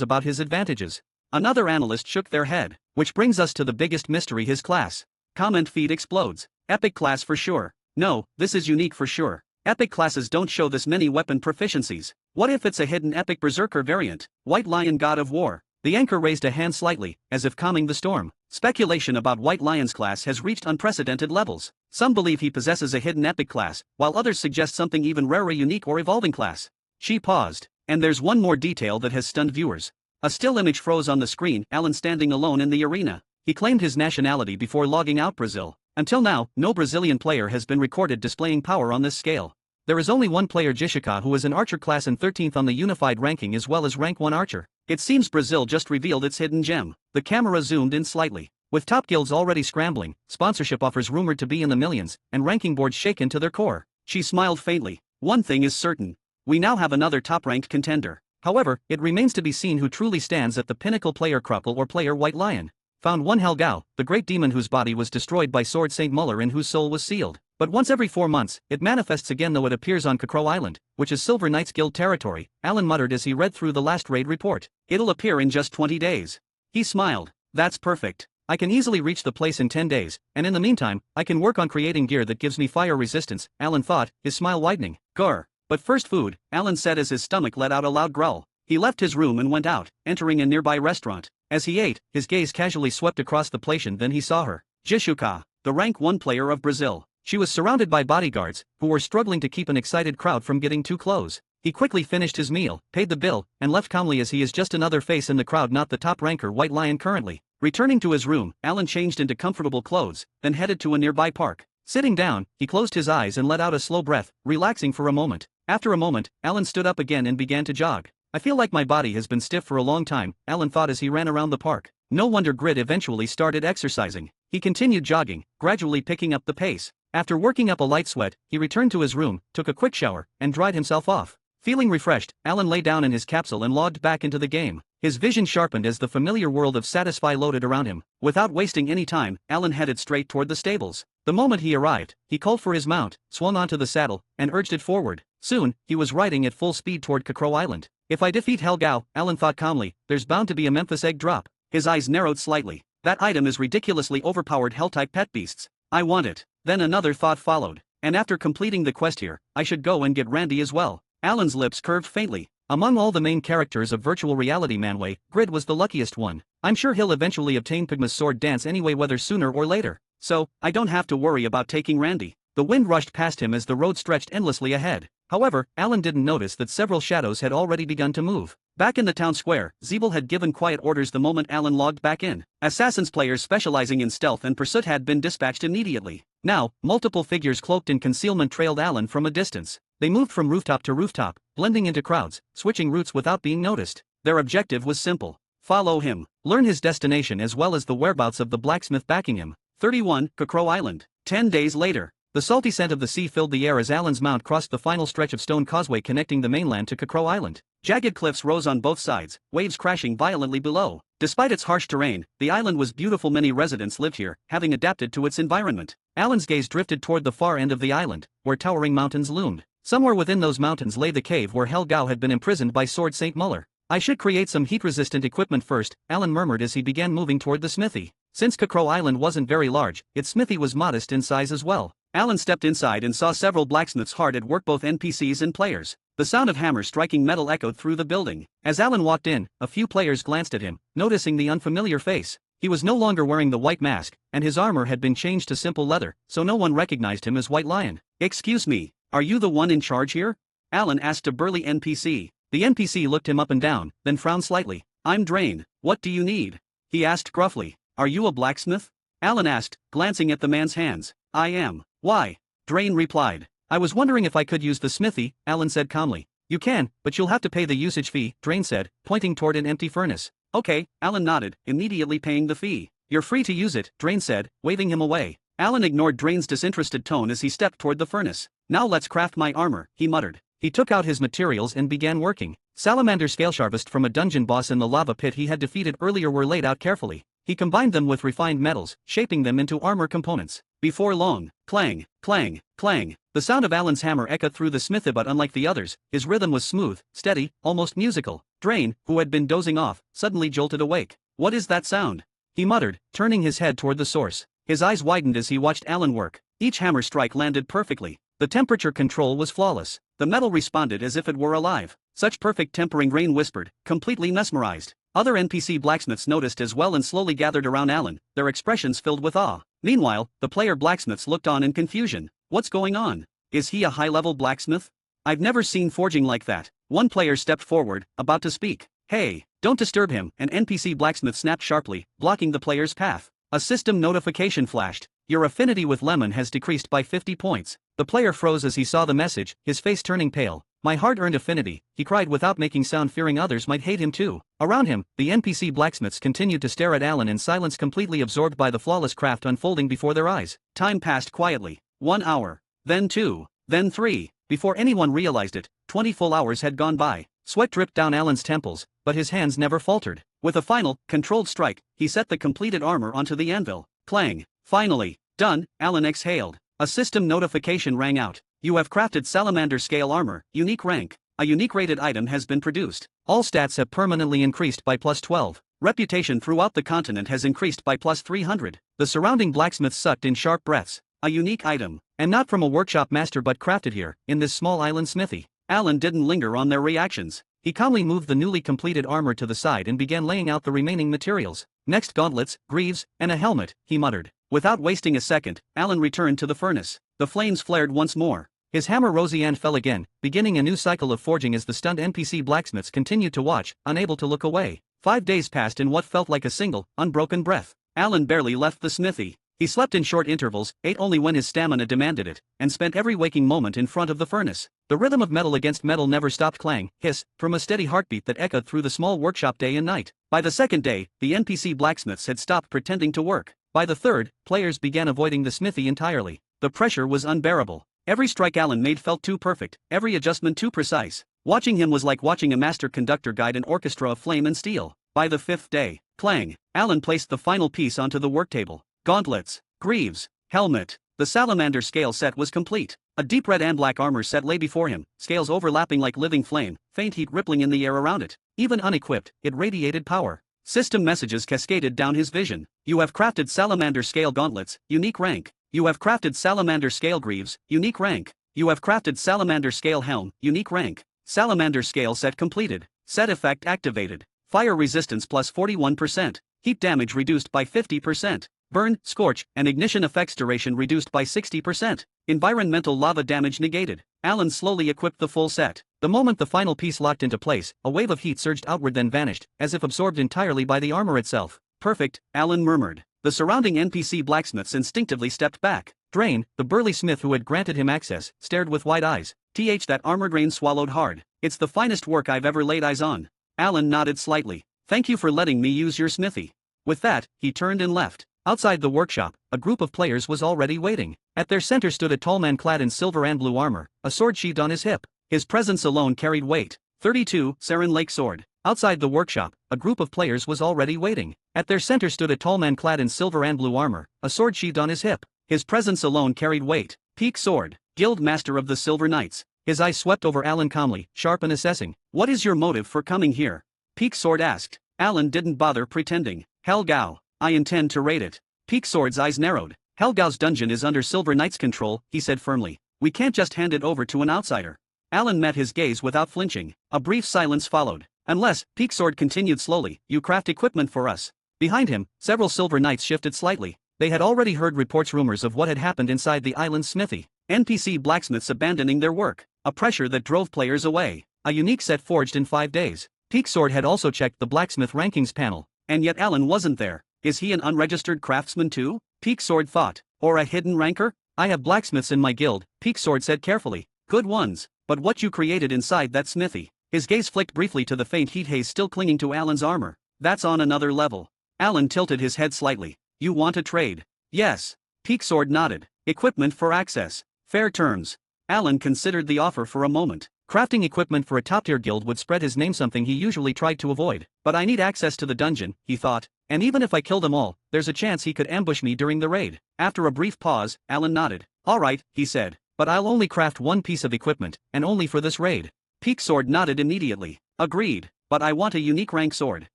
S2: about his advantages. Another analyst shook their head. Which brings us to the biggest mystery, his class. Comment feed explodes. Epic class for sure. No, this is unique for sure. Epic classes don't show this many weapon proficiencies. What if it's a hidden epic berserker variant? White Lion God of War. The anchor raised a hand slightly, as if calming the storm. Speculation about White Lion's class has reached unprecedented levels. Some believe he possesses a hidden epic class, while others suggest something even rarer, unique or evolving class. She paused. And there's one more detail that has stunned viewers. A still image froze on the screen, Alan standing alone in the arena. He claimed his nationality before logging out, Brazil. Until now, no Brazilian player has been recorded displaying power on this scale. There is only one player, Jishika, who is an archer class and 13th on the unified ranking as well as rank 1 archer. It seems Brazil just revealed its hidden gem. The camera zoomed in slightly. With top guilds already scrambling, sponsorship offers rumored to be in the millions, and ranking boards shaken to their core. She smiled faintly. One thing is certain. We now have another top-ranked contender. However, it remains to be seen who truly stands at the pinnacle, player Kruppel or player White Lion. Found one, Helgao, the great demon whose body was destroyed by Sword Saint Muller and whose soul was sealed. But once every 4 months, it manifests again, though it appears on Kakro Island, which is Silver Knights Guild territory, Alan muttered as he read through the last raid report. It'll appear in just 20 days. He smiled. That's perfect. I can easily reach the place in 10 days, and in the meantime, I can work on creating gear that gives me fire resistance, Alan thought, his smile widening. Grr. But first food, Alan said as his stomach let out a loud growl. He left his room and went out, entering a nearby restaurant. As he ate, his gaze casually swept across the plation, then he saw her. Jishuka, the rank 1 player of Brazil. She was surrounded by bodyguards, who were struggling to keep an excited crowd from getting too close. He quickly finished his meal, paid the bill, and left calmly as he is just another face in the crowd, not the top ranker White Lion currently. Returning to his room, Alan changed into comfortable clothes, then headed to a nearby park. Sitting down, he closed his eyes and let out a slow breath, relaxing for a moment. After a moment, Alan stood up again and began to jog. I feel like my body has been stiff for a long time, Alan thought as he ran around the park. No wonder Grid eventually started exercising. He continued jogging, gradually picking up the pace. After working up a light sweat, he returned to his room, took a quick shower, and dried himself off. Feeling refreshed, Alan lay down in his capsule and logged back into the game. His vision sharpened as the familiar world of Satisfy loaded around him. Without wasting any time, Alan headed straight toward the stables. The moment he arrived, he called for his mount, swung onto the saddle, and urged it forward. Soon, he was riding at full speed toward Kakro Island. If I defeat Helgao, Alan thought calmly, there's bound to be a Memphis egg drop. His eyes narrowed slightly. That item is ridiculously overpowered Hell-type pet beasts. I want it. Then another thought followed. And after completing the quest here, I should go and get Randy as well. Alan's lips curved faintly. Among all the main characters of virtual reality Manway, Grid was the luckiest one. I'm sure he'll eventually obtain Pygma's sword dance anyway, whether sooner or later. So, I don't have to worry about taking Randy. The wind rushed past him as the road stretched endlessly ahead. However, Alan didn't notice that several shadows had already begun to move. Back in the town square, Zeebel had given quiet orders the moment Alan logged back in. Assassins players specializing in stealth and pursuit had been dispatched immediately. Now, multiple figures cloaked in concealment trailed Alan from a distance. They moved from rooftop to rooftop, blending into crowds, switching routes without being noticed. Their objective was simple. Follow him. Learn his destination as well as the whereabouts of the blacksmith backing him. 31. Cocro Island. 10 days later. The salty scent of the sea filled the air as Alan's mount crossed the final stretch of stone causeway connecting the mainland to Cocro Island. Jagged cliffs rose on both sides, waves crashing violently below. Despite its harsh terrain, the island was beautiful. Many residents lived here, having adapted to its environment. Alan's gaze drifted toward the far end of the island, where towering mountains loomed. Somewhere within those mountains lay the cave where Helgao had been imprisoned by Sword Saint Muller. I should create some heat-resistant equipment first, Alan murmured as he began moving toward the smithy. Since Cocro Island wasn't very large, its smithy was modest in size as well. Alan stepped inside and saw several blacksmiths hard at work, both NPCs and players. The sound of hammers striking metal echoed through the building. As Alan walked in, a few players glanced at him, noticing the unfamiliar face. He was no longer wearing the white mask, and his armor had been changed to simple leather, so no one recognized him as White Lion. "Excuse me, are you the one in charge here?" Alan asked a burly NPC. The NPC looked him up and down, then frowned slightly. "I'm Drain, what do you need?" he asked gruffly. "Are you a blacksmith?" Alan asked, glancing at the man's hands. "I am. Why?" Drain replied. "I was wondering if I could use the smithy," Alan said calmly. "You can, but you'll have to pay the usage fee," Drain said, pointing toward an empty furnace. "Okay," Alan nodded, immediately paying the fee. "You're free to use it," Drain said, waving him away. Alan ignored Drain's disinterested tone as he stepped toward the furnace. "Now let's craft my armor," he muttered. He took out his materials and began working. Salamander scale sharpest from a dungeon boss in the lava pit he had defeated earlier were laid out carefully. He combined them with refined metals, shaping them into armor components. Before long, clang, clang, clang, the sound of Alan's hammer echoed through the smithy, but unlike the others, his rhythm was smooth, steady, almost musical. Drain, who had been dozing off, suddenly jolted awake. "What is that sound?" he muttered, turning his head toward the source. His eyes widened as he watched Alan work. Each hammer strike landed perfectly. The temperature control was flawless. The metal responded as if it were alive. "Such perfect tempering," Rain whispered, completely mesmerized. Other NPC blacksmiths noticed as well and slowly gathered around Alan, their expressions filled with awe. Meanwhile, the player blacksmiths looked on in confusion. "What's going on? Is he a high-level blacksmith? I've never seen forging like that." One player stepped forward, about to speak. "Hey, don't disturb him," an NPC blacksmith snapped sharply, blocking the player's path. A system notification flashed. "Your affinity with lemon has decreased by 50 points. The player froze as he saw the message, his face turning pale. "My hard-earned affinity," he cried without making sound, fearing others might hate him too. Around him, the NPC blacksmiths continued to stare at Alan in silence, completely absorbed by the flawless craft unfolding before their eyes. Time passed quietly. 1 hour. Then 2. Then 3. Before anyone realized it, 20 full hours had gone by. Sweat dripped down Alan's temples, but his hands never faltered. With a final, controlled strike, he set the completed armor onto the anvil. Clang. Finally. Done, Alan exhaled. A system notification rang out. "You have crafted salamander scale armor, unique rank. A unique rated item has been produced. All stats have permanently increased by +12. Reputation throughout the continent has increased by +300. The surrounding blacksmiths sucked in sharp breaths. A unique item, and not from a workshop master but crafted here, in this small island smithy." Alan didn't linger on their reactions. He calmly moved the newly completed armor to the side and began laying out the remaining materials. "Next, gauntlets, greaves, and a helmet," he muttered. Without wasting a second, Alan returned to the furnace. The flames flared once more. His hammer rose and fell again, beginning a new cycle of forging as the stunned NPC blacksmiths continued to watch, unable to look away. 5 days passed in what felt like a single, unbroken breath. Alan barely left the smithy. He slept in short intervals, ate only when his stamina demanded it, and spent every waking moment in front of the furnace. The rhythm of metal against metal never stopped, clang, hiss, from a steady heartbeat that echoed through the small workshop day and night. By the second day, the NPC blacksmiths had stopped pretending to work. By the third, players began avoiding the smithy entirely. The pressure was unbearable. Every strike Alan made felt too perfect, every adjustment too precise. Watching him was like watching a master conductor guide an orchestra of flame and steel. By the 5th day, clang, Alan placed the final piece onto the work table. Gauntlets, greaves, helmet. The salamander scale set was complete. A deep red and black armor set lay before him, scales overlapping like living flame, faint heat rippling in the air around it. Even unequipped, it radiated power. System messages cascaded down his vision. "You have crafted salamander scale gauntlets, unique rank. You have crafted salamander scale greaves, unique rank. You have crafted salamander scale helm, unique rank. Salamander scale set completed. Set effect activated. Fire resistance plus 41%. Heat damage reduced by 50%. Burn, scorch, and ignition effects duration reduced by 60%. Environmental lava damage negated." Alan slowly equipped the full set. The moment the final piece locked into place, a wave of heat surged outward then vanished, as if absorbed entirely by the armor itself. "Perfect," Alan murmured. The surrounding NPC blacksmiths instinctively stepped back. Drain, the burly smith who had granted him access, stared with wide eyes. "That armor." Drain swallowed hard. "It's the finest work I've ever laid eyes on." Alan nodded slightly. Thank you for letting me use your smithy. With that, he turned and left. Outside the workshop, a group of players was already waiting. At their center stood a tall man clad in silver and blue armor, a sword sheathed on his hip. His presence alone carried weight. 32, Saren Lake Sword. Outside the workshop, a group of players was already waiting. At their center stood a tall man clad in silver and blue armor, a sword sheathed on his hip. His presence alone carried weight. Peak Sword. Guild Master of the Silver Knights. His eyes swept over Alan calmly, sharp and assessing. What is your motive for coming here? Peak Sword asked. Alan didn't bother pretending. Helgao. I intend to raid it. Peak Sword's eyes narrowed. Helgao's dungeon is under Silver Knight's control, he said firmly. We can't just hand it over to an outsider. Alan met his gaze without flinching. A brief silence followed. Unless, Peak Sword continued slowly, you craft equipment for us. Behind him, several Silver Knights shifted slightly. They had already heard rumors of what had happened inside the island's smithy. NPC blacksmiths abandoning their work. A pressure that drove players away. A unique set forged in 5 days. Peak Sword had also checked the blacksmith rankings panel. And yet Alan wasn't there. Is he an unregistered craftsman too? Peak Sword thought. Or a hidden ranker? I have blacksmiths in my guild, Peak Sword said carefully. Good ones. But what you created inside that smithy? His gaze flicked briefly to the faint heat haze still clinging to Alan's armor. That's on another level. Alan tilted his head slightly. You want a trade? Yes. Peak Sword nodded. Equipment for access. Fair terms. Alan considered the offer for a moment. Crafting equipment for a top-tier guild would spread his name, something he usually tried to avoid. But I need access to the dungeon, he thought. And even if I kill them all, there's a chance he could ambush me during the raid. After a brief pause, Alan nodded. All right, he said. But I'll only craft one piece of equipment, and only for this raid. Peak Sword nodded immediately. Agreed. But I want a unique rank sword.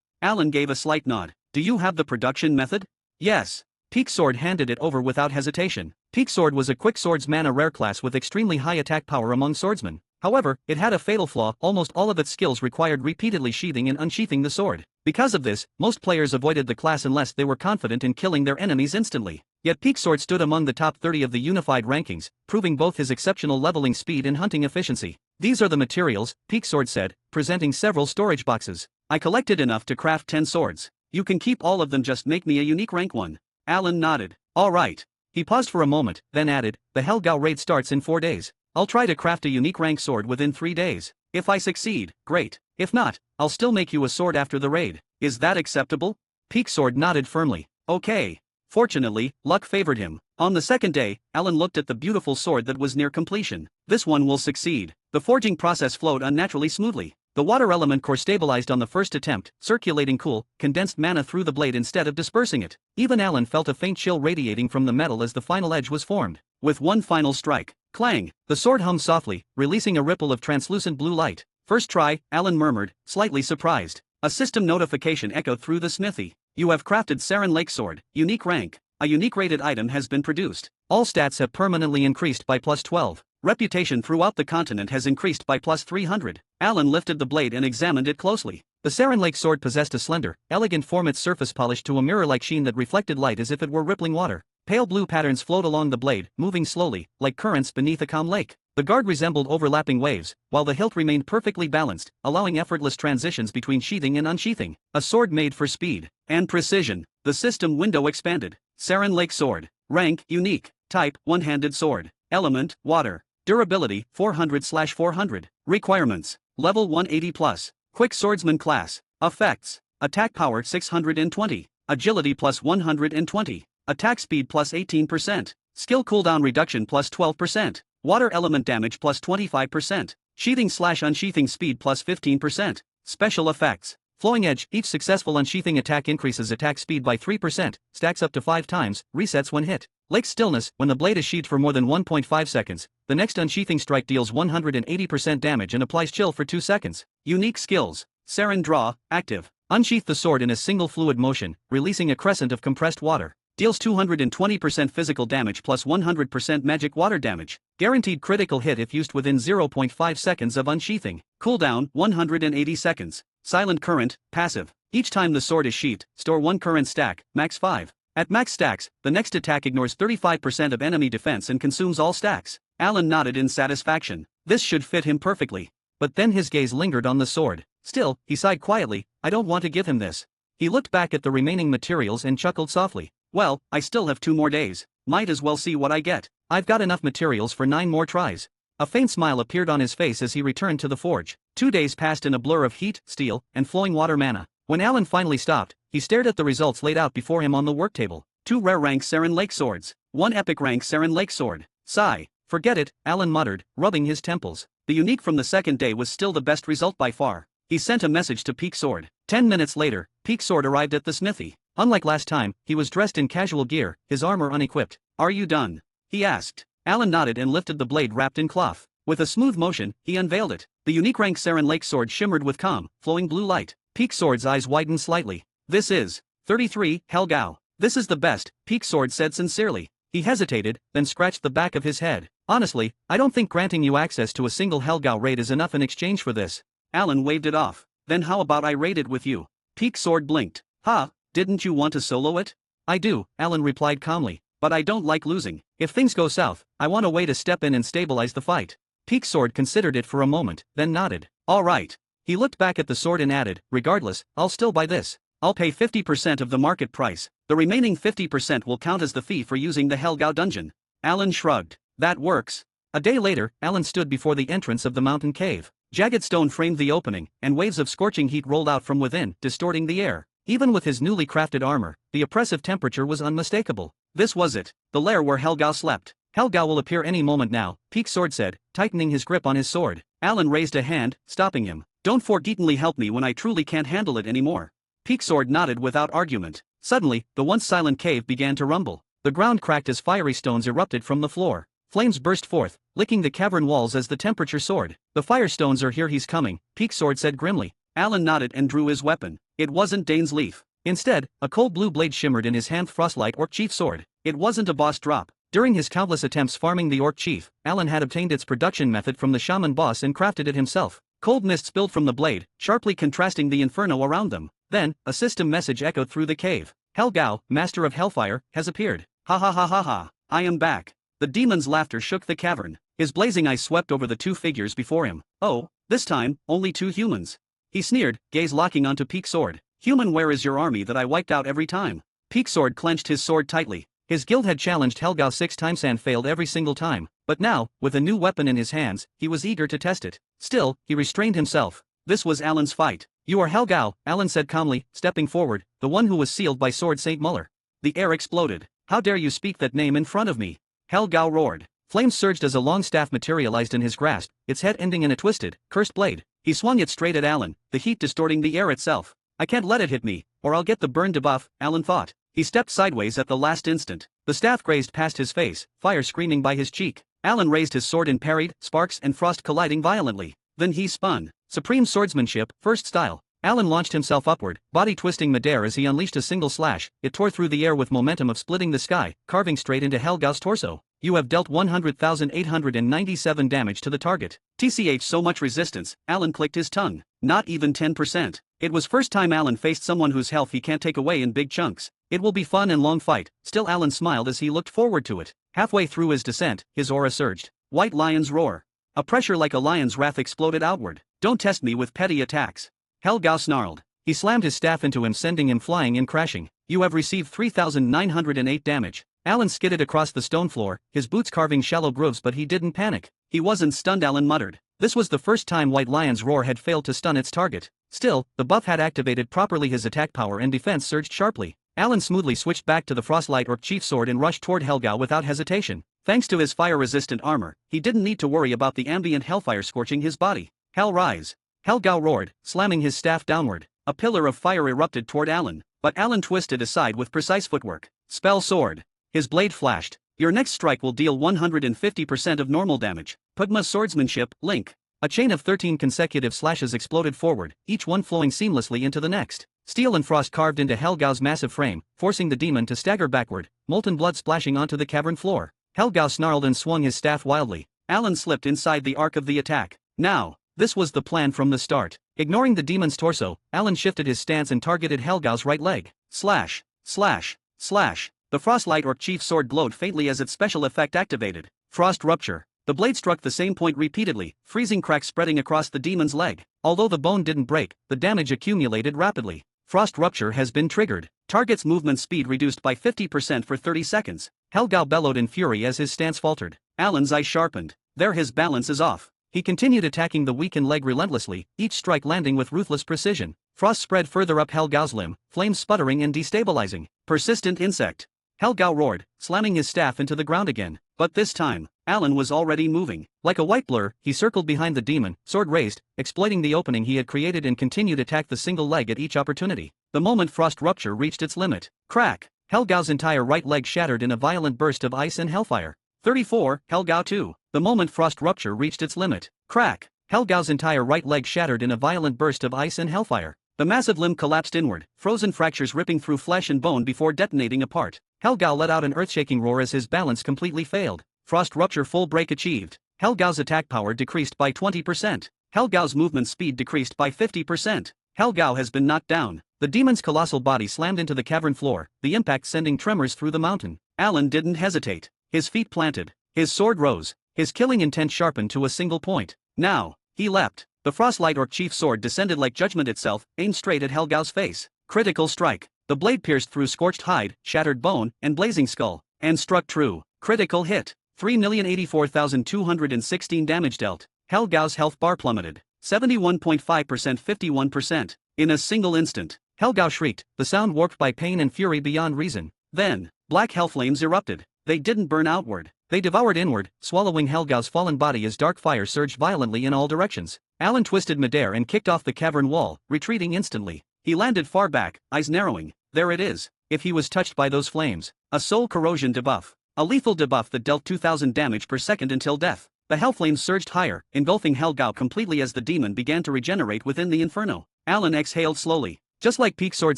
S2: Alan gave a slight nod. Do you have the production method? Yes. Peak Sword handed it over without hesitation. Peak Sword was a quick swordsman, a rare class with extremely high attack power among swordsmen. However, it had a fatal flaw: almost all of its skills required repeatedly sheathing and unsheathing the sword. Because of this, most players avoided the class unless they were confident in killing their enemies instantly. Yet Peak Sword stood among the top 30 of the unified rankings, proving both his exceptional leveling speed and hunting efficiency. These are the materials, Peak Sword said, presenting several storage boxes. I collected enough to craft 10 swords. You can keep all of them, just make me a unique rank one. Alan nodded. All right. He paused for a moment, then added, the Helgao raid starts in 4 days. I'll try to craft a unique rank sword within 3 days. If I succeed, great. If not, I'll still make you a sword after the raid. Is that acceptable? Peak Sword nodded firmly. Okay. Fortunately, luck favored him. On the second day, Alan looked at the beautiful sword that was near completion. This one will succeed. The forging process flowed unnaturally smoothly. The water element core stabilized on the first attempt, circulating cool, condensed mana through the blade instead of dispersing it. Even Alan felt a faint chill radiating from the metal as the final edge was formed. With one final strike, clang, the sword hummed softly, releasing a ripple of translucent blue light. First try, Alan murmured, slightly surprised. A system notification echoed through the smithy. You have crafted Saren Lake Sword, unique rank. A unique rated item has been produced. All stats have permanently increased by +12. Reputation throughout the continent has increased by +300. Alan lifted the blade and examined it closely. The Saren Lake Sword possessed a slender, elegant form, its surface polished to a mirror-like sheen that reflected light as if it were rippling water. Pale blue patterns flowed along the blade, moving slowly, like currents beneath a calm lake. The guard resembled overlapping waves, while the hilt remained perfectly balanced, allowing effortless transitions between sheathing and unsheathing. A sword made for speed and precision. The system window expanded. Saren Lake Sword. Rank, unique. Type, one-handed sword. Element, water. Durability, 400/400. Requirements. Level 180+. Quick swordsman class. Effects. Attack power 620. Agility +120. Attack speed +18%. Skill cooldown reduction +12%. Water element damage +25%. Sheathing/unsheathing speed +15%. Special effects. Flowing Edge. Each successful unsheathing attack increases attack speed by 3%, stacks up to 5 times, resets when hit. Lake Stillness. When the blade is sheathed for more than 1.5 seconds, the next unsheathing strike deals 180% damage and applies chill for 2 seconds. Unique skills. Saren Draw, active. Unsheath the sword in a single fluid motion, releasing a crescent of compressed water. Deals 220% physical damage plus 100% magic water damage. Guaranteed critical hit if used within 0.5 seconds of unsheathing. Cooldown, 180 seconds. Silent Current, passive. Each time the sword is sheathed, store 1 current stack, max 5. At max stacks, the next attack ignores 35% of enemy defense and consumes all stacks. Alan nodded in satisfaction. This should fit him perfectly. But then his gaze lingered on the sword. Still, he sighed quietly, I don't want to give him this. He looked back at the remaining materials and chuckled softly. Well, I still have 2 more days. Might as well see what I get. I've got enough materials for 9 more tries. A faint smile appeared on his face as he returned to the forge. 2 days passed in a blur of heat, steel, and flowing water mana. When Alan finally stopped, he stared at the results laid out before him on the work table. 2 rare rank Seren Lake swords, 1 epic rank Seren Lake sword. Sigh. Forget it, Alan muttered, rubbing his temples. The unique from the second day was still the best result by far. He sent a message to Peak Sword. 10 minutes later, Peak Sword arrived at the smithy. Unlike last time, he was dressed in casual gear, his armor unequipped. "Are you done?" he asked. Alan nodded and lifted the blade wrapped in cloth. With a smooth motion, he unveiled it. The unique rank Seren Lake sword shimmered with calm, flowing blue light. Peak Sword's eyes widened slightly. "This is 33, Helgao. This is the best," Peak Sword said sincerely. He hesitated, then scratched the back of his head. "Honestly, I don't think granting you access to a single Helgao raid is enough in exchange for this." Alan waved it off. "Then how about I raid it with you?" Peak Sword blinked. "Huh, didn't you want to solo it?" "I do," Alan replied calmly. "But I don't like losing. If things go south, I want a way to step in and stabilize the fight." Peak Sword considered it for a moment, then nodded. "All right." He looked back at the sword and added, "Regardless, I'll still buy this. I'll pay 50% of the market price. The remaining 50% will count as the fee for using the Helgao dungeon." Alan shrugged. "That works." A day later, Alan stood before the entrance of the mountain cave. Jagged stone framed the opening, and waves of scorching heat rolled out from within, distorting the air. Even with his newly crafted armor, the oppressive temperature was unmistakable. This was it, the lair where Helgao slept. "Helgao will appear any moment now," Peak Sword said, tightening his grip on his sword. Alan raised a hand, stopping him. "Don't forgettingly help me when I truly can't handle it anymore." Peak Sword nodded without argument. Suddenly, the once silent cave began to rumble. The ground cracked as fiery stones erupted from the floor. Flames burst forth, licking the cavern walls as the temperature soared. "The firestones are here, he's coming," Peak Sword said grimly. Alan nodded and drew his weapon. It wasn't Dane's leaf. Instead, a cold blue blade shimmered in his hand. Frostlight Orc Chief sword. It wasn't a boss drop. During his countless attempts farming the Orc Chief, Alan had obtained its production method from the shaman boss and crafted it himself. Cold mist spilled from the blade, sharply contrasting the inferno around them. Then, a system message echoed through the cave. "Helgao, Master of Hellfire, has appeared. Ha ha ha ha ha, I am back." The demon's laughter shook the cavern. His blazing eyes swept over the 2 figures before him. "Oh, this time, only 2 humans." He sneered, gaze locking onto Peak Sword. "Human, where is your army that I wiped out every time?" Peak Sword clenched his sword tightly. His guild had challenged Helgao 6 times and failed every single time, but now, with a new weapon in his hands, he was eager to test it. Still, he restrained himself. This was Alan's fight. "You are Helgao," Alan said calmly, stepping forward, "the one who was sealed by Sword Saint Muller." The air exploded. "How dare you speak that name in front of me?" Helgao roared. Flames surged as a long staff materialized in his grasp, its head ending in a twisted, cursed blade. He swung it straight at Alan, the heat distorting the air itself. "I can't let it hit me, or I'll get the burn debuff," Alan thought. He stepped sideways at the last instant. The staff grazed past his face, fire screaming by his cheek. Alan raised his sword and parried, sparks and frost colliding violently. Then he spun. Supreme swordsmanship, first style. Alan launched himself upward, body twisting midair as he unleashed a single slash. It tore through the air with momentum of splitting the sky, carving straight into Helgao's torso. "You have dealt 100,897 damage to the target." TCH, so much resistance, Alan clicked his tongue. Not even 10%. It was first time Alan faced someone whose health he can't take away in big chunks. It will be fun and long fight. Still, Alan smiled as he looked forward to it. Halfway through his descent, his aura surged. White lion's roar. A pressure like a lion's wrath exploded outward. "Don't test me with petty attacks." Helgao snarled. He slammed his staff into him, sending him flying and crashing. "You have received 3,908 damage. Alan skidded across the stone floor, his boots carving shallow grooves, but he didn't panic. He wasn't stunned, Alan muttered. This was the first time White Lion's roar had failed to stun its target. Still, the buff had activated properly. His attack power and defense surged sharply. Alan smoothly switched back to the Frostlight Orc Chief sword and rushed toward Helgao without hesitation. Thanks to his fire-resistant armor, he didn't need to worry about the ambient hellfire scorching his body. "Hell rise!" Helgao roared, slamming his staff downward. A pillar of fire erupted toward Alan, but Alan twisted aside with precise footwork. "Spell sword." His blade flashed. "Your next strike will deal 150% of normal damage. Pugma's swordsmanship, Link." A chain of 13 consecutive slashes exploded forward, each one flowing seamlessly into the next. Steel and frost carved into Helgao's massive frame, forcing the demon to stagger backward, molten blood splashing onto the cavern floor. Helgao snarled and swung his staff wildly. Alan slipped inside the arc of the attack. Now, this was the plan from the start. Ignoring the demon's torso, Alan shifted his stance and targeted Helgao's right leg. Slash, slash, slash. The Frostlight Orc Chief sword glowed faintly as its special effect activated. Frost rupture. The blade struck the same point repeatedly, freezing cracks spreading across the demon's leg. Although the bone didn't break, the damage accumulated rapidly. Frost rupture has been triggered. Target's movement speed reduced by 50% for 30 seconds. Helgao bellowed in fury as his stance faltered. Alan's eyes sharpened. There, his balance is off. He continued attacking the weakened leg relentlessly, each strike landing with ruthless precision. Frost spread further up Helgao's limb, flames sputtering and destabilizing. Persistent insect. Helgao roared, slamming his staff into the ground again. But this time, Alan was already moving. Like a white blur, he circled behind the demon, sword raised, exploiting the opening he had created and continued to attack the single leg at each opportunity. The moment Frost rupture reached its limit. Crack! Helgao's entire right leg shattered in a violent burst of ice and hellfire. 34, Helgao 2. The moment Frost rupture reached its limit. Crack! Helgao's entire right leg shattered in a violent burst of ice and hellfire. The massive limb collapsed inward, frozen fractures ripping through flesh and bone before detonating apart. Helgao let out an earth-shaking roar as his balance completely failed. Frost rupture full break achieved. Helgao's attack power decreased by 20%. Helgao's movement speed decreased by 50%. Helgao has been knocked down. The demon's colossal body slammed into the cavern floor, the impact sending tremors through the mountain. Alan didn't hesitate. His feet planted. His sword rose. His killing intent sharpened to a single point. Now, he leapt. The Frostlight Orc Chief's sword descended like judgment itself, aimed straight at Helgao's face. Critical strike. The blade pierced through scorched hide, shattered bone, and blazing skull, and struck true. Critical hit. 3,084,216 damage dealt. Helgao's health bar plummeted. 71.5%, 51%. In a single instant, Helgao shrieked, the sound warped by pain and fury beyond reason. Then, black hell flames erupted. They didn't burn outward. They devoured inward, swallowing Helgao's fallen body as dark fire surged violently in all directions. Alan twisted midair and kicked off the cavern wall, retreating instantly. He landed far back, eyes narrowing. There it is. If he was touched by those flames. A soul corrosion debuff. A lethal debuff that dealt 2,000 damage per second until death. The hellflames surged higher, engulfing Helgao completely as the demon began to regenerate within the inferno. Alan exhaled slowly. Just like Peak Sword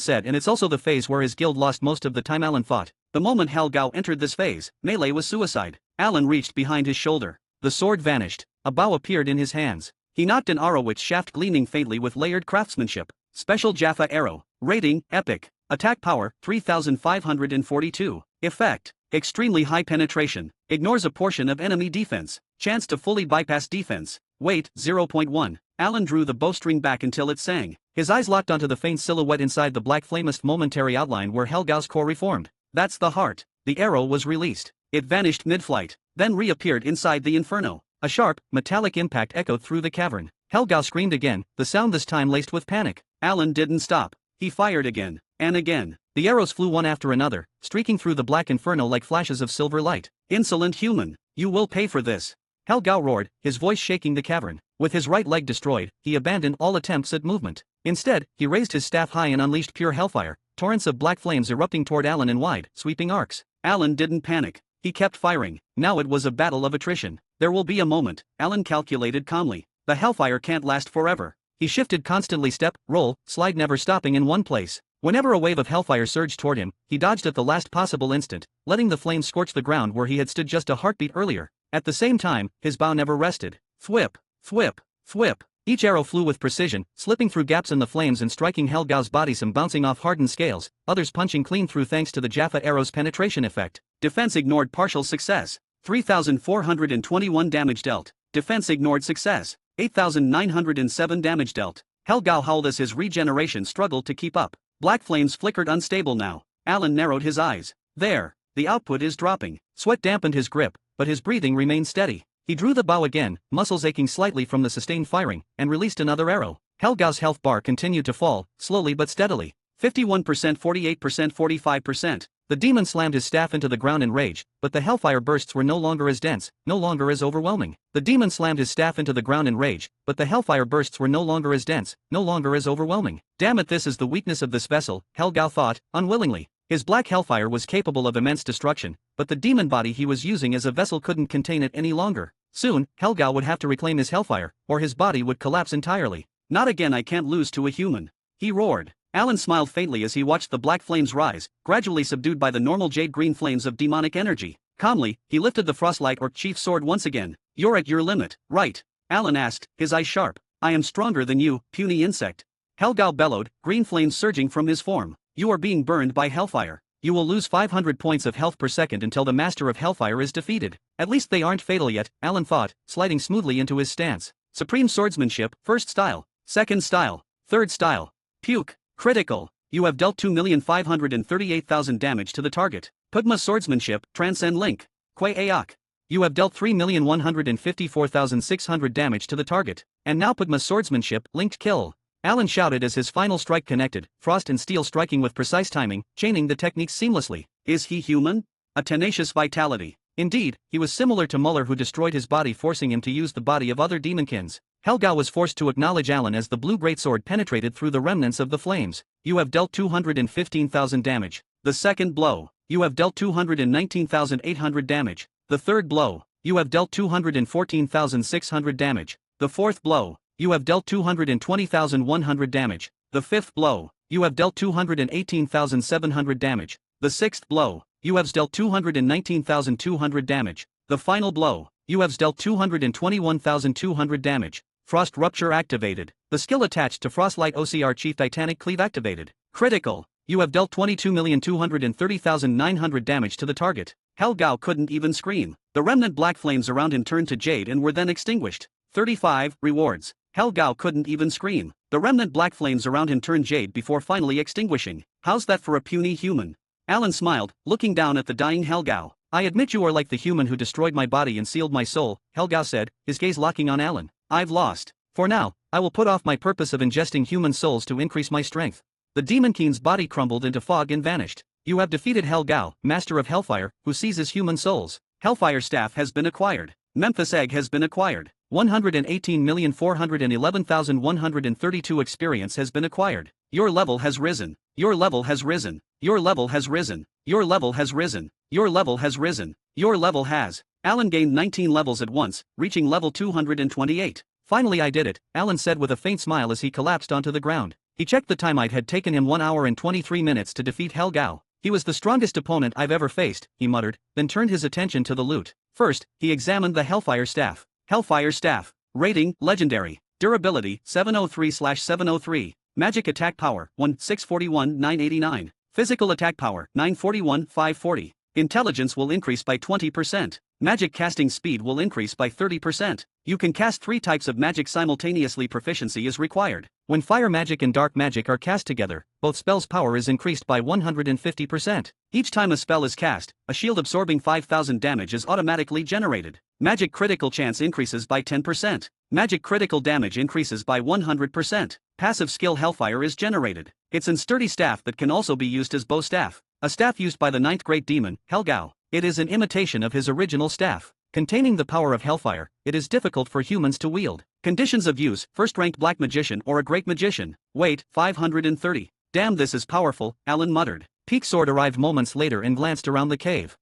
S2: said, and it's also the phase where his guild lost most of the time Alan fought. The moment Helgao entered this phase, melee was suicide. Alan reached behind his shoulder. The sword vanished. A bow appeared in his hands. He knocked an arrow, its shaft gleaming faintly with layered craftsmanship. Special Jaffa arrow. Rating, epic. Attack power, 3,542. Effect, extremely high penetration. Ignores a portion of enemy defense. Chance to fully bypass defense. Weight, 0.1. Alan drew the bowstring back until it sang. His eyes locked onto the faint silhouette inside the black flamest momentary outline where Helgao's core reformed. That's the heart. The arrow was released. It vanished mid-flight, then reappeared inside the inferno. A sharp, metallic impact echoed through the cavern. Helgao screamed again, the sound this time laced with panic. Alan didn't stop. He fired again, and again. The arrows flew one after another, streaking through the black inferno like flashes of silver light. Insolent human, you will pay for this. Helgao roared, his voice shaking the cavern. With his right leg destroyed, he abandoned all attempts at movement. Instead, he raised his staff high and unleashed pure hellfire, torrents of black flames erupting toward Alan in wide, sweeping arcs. Alan didn't panic. He kept firing. Now it was a battle of attrition. There will be a moment, Alan calculated calmly. The hellfire can't last forever. He shifted constantly, step, roll, slide, never stopping in one place. Whenever a wave of hellfire surged toward him, he dodged at the last possible instant, letting the flames scorch the ground where he had stood just a heartbeat earlier. At the same time, his bow never rested. Thwip, thwip, thwip. Each arrow flew with precision, slipping through gaps in the flames and striking Helgao's body, some bouncing off hardened scales, others punching clean through thanks to the Jaffa arrow's penetration effect. Defense ignored, partial success. 3,421 damage dealt. Defense ignored, success. 8,907 damage dealt. Helgao howled as his regeneration struggled to keep up. Black flames flickered, unstable now. Alan narrowed his eyes. There. The output is dropping. Sweat dampened his grip, but his breathing remained steady. He drew the bow again, muscles aching slightly from the sustained firing, and released another arrow. Helgao's health bar continued to fall, slowly but steadily. 51%, 48%, 45%. The demon slammed his staff into the ground in rage, but the hellfire bursts were no longer as dense, no longer as overwhelming. The demon slammed his staff into the ground in rage, but the hellfire bursts were no longer as dense, no longer as overwhelming. Damn it, this is the weakness of this vessel, Helgao thought, unwillingly. His black hellfire was capable of immense destruction, but the demon body he was using as a vessel couldn't contain it any longer. Soon, Helgao would have to reclaim his hellfire, or his body would collapse entirely. Not again, I can't lose to a human. He roared. Alan smiled faintly as he watched the black flames rise, gradually subdued by the normal jade-green flames of demonic energy. Calmly, he lifted the Frostlight Orc Chief's sword once again. You're at your limit, right? Alan asked, his eyes sharp. I am stronger than you, puny insect. Helgao bellowed, green flames surging from his form. You are being burned by hellfire. You will lose 500 points of health per second until the master of hellfire is defeated. At least they aren't fatal yet, Alan thought, sliding smoothly into his stance. Supreme swordsmanship, first style, second style, third style. Puke, critical. You have dealt 2,538,000 damage to the target. Pugma swordsmanship, transcend link. Kwe Aok. You have dealt 3,154,600 damage to the target, and now put my swordsmanship, linked kill. Alan shouted as his final strike connected, frost and steel striking with precise timing, chaining the techniques seamlessly. Is he human? A tenacious vitality. Indeed, he was similar to Muller, who destroyed his body, forcing him to use the body of other demonkins. Helgao was forced to acknowledge Alan as the blue greatsword penetrated through the remnants of the flames. You have dealt 215,000 damage. The second blow. You have dealt 219,800 damage. The third blow. You have dealt 214,600 damage. The fourth blow. You have dealt 220,100 damage. The fifth blow. You have dealt 218,700 damage. The sixth blow. You have dealt 219,200 damage. The final blow. You have dealt 221,200 damage. Frost Rupture activated. The skill attached to Frostlight OCR Chief Titanic Cleave activated. Critical. You have dealt 22,230,900 damage to the target. Helgao couldn't even scream. The remnant black flames around him turned to jade and were then extinguished. 35 rewards. Helgao couldn't even scream. The remnant black flames around him turned jade before finally extinguishing. How's that for a puny human? Alan smiled, looking down at the dying Helgao. I admit you are like the human who destroyed my body and sealed my soul, Helgao said, his gaze locking on Alan. I've lost. For now, I will put off my purpose of ingesting human souls to increase my strength. The Demonkin's body crumbled into fog and vanished. You have defeated Helgao, Master of Hellfire, who seizes human souls. Hellfire Staff has been acquired. Memphis Egg has been acquired. 118,411,132 experience has been acquired. Your level has risen. Your level has risen. Your level has risen. Your level has risen. Your level has risen. Your level has. Alan gained 19 levels at once, reaching level 228. Finally I did it, Alan said with a faint smile as he collapsed onto the ground. He checked the time. It had taken him 1 hour and 23 minutes to defeat Helgao. He was the strongest opponent I've ever faced, he muttered, then turned his attention to the loot. First, he examined the Hellfire Staff. Hellfire Staff. Rating, Legendary. Durability, 703/703. Magic Attack Power, 1/641/989. Physical Attack Power, 941/540. Intelligence will increase by 20%. Magic Casting Speed will increase by 30%. You can cast 3 types of magic simultaneously. Proficiency is required. When fire magic and dark magic are cast together, both spells' power is increased by 150%. Each time a spell is cast, a shield absorbing 5,000 damage is automatically generated. Magic critical chance increases by 10%. Magic critical damage increases by 100%. Passive skill Hellfire is generated. It's a sturdy staff that can also be used as bow staff. A staff used by the 9th great demon, Helgao. It is an imitation of his original staff. Containing the power of Hellfire, it is difficult for humans to wield. Conditions of use: first-ranked black magician or a great magician. Weight, 530. Damn, this is powerful, Alan muttered. Peak Sword arrived moments later and glanced around the cave.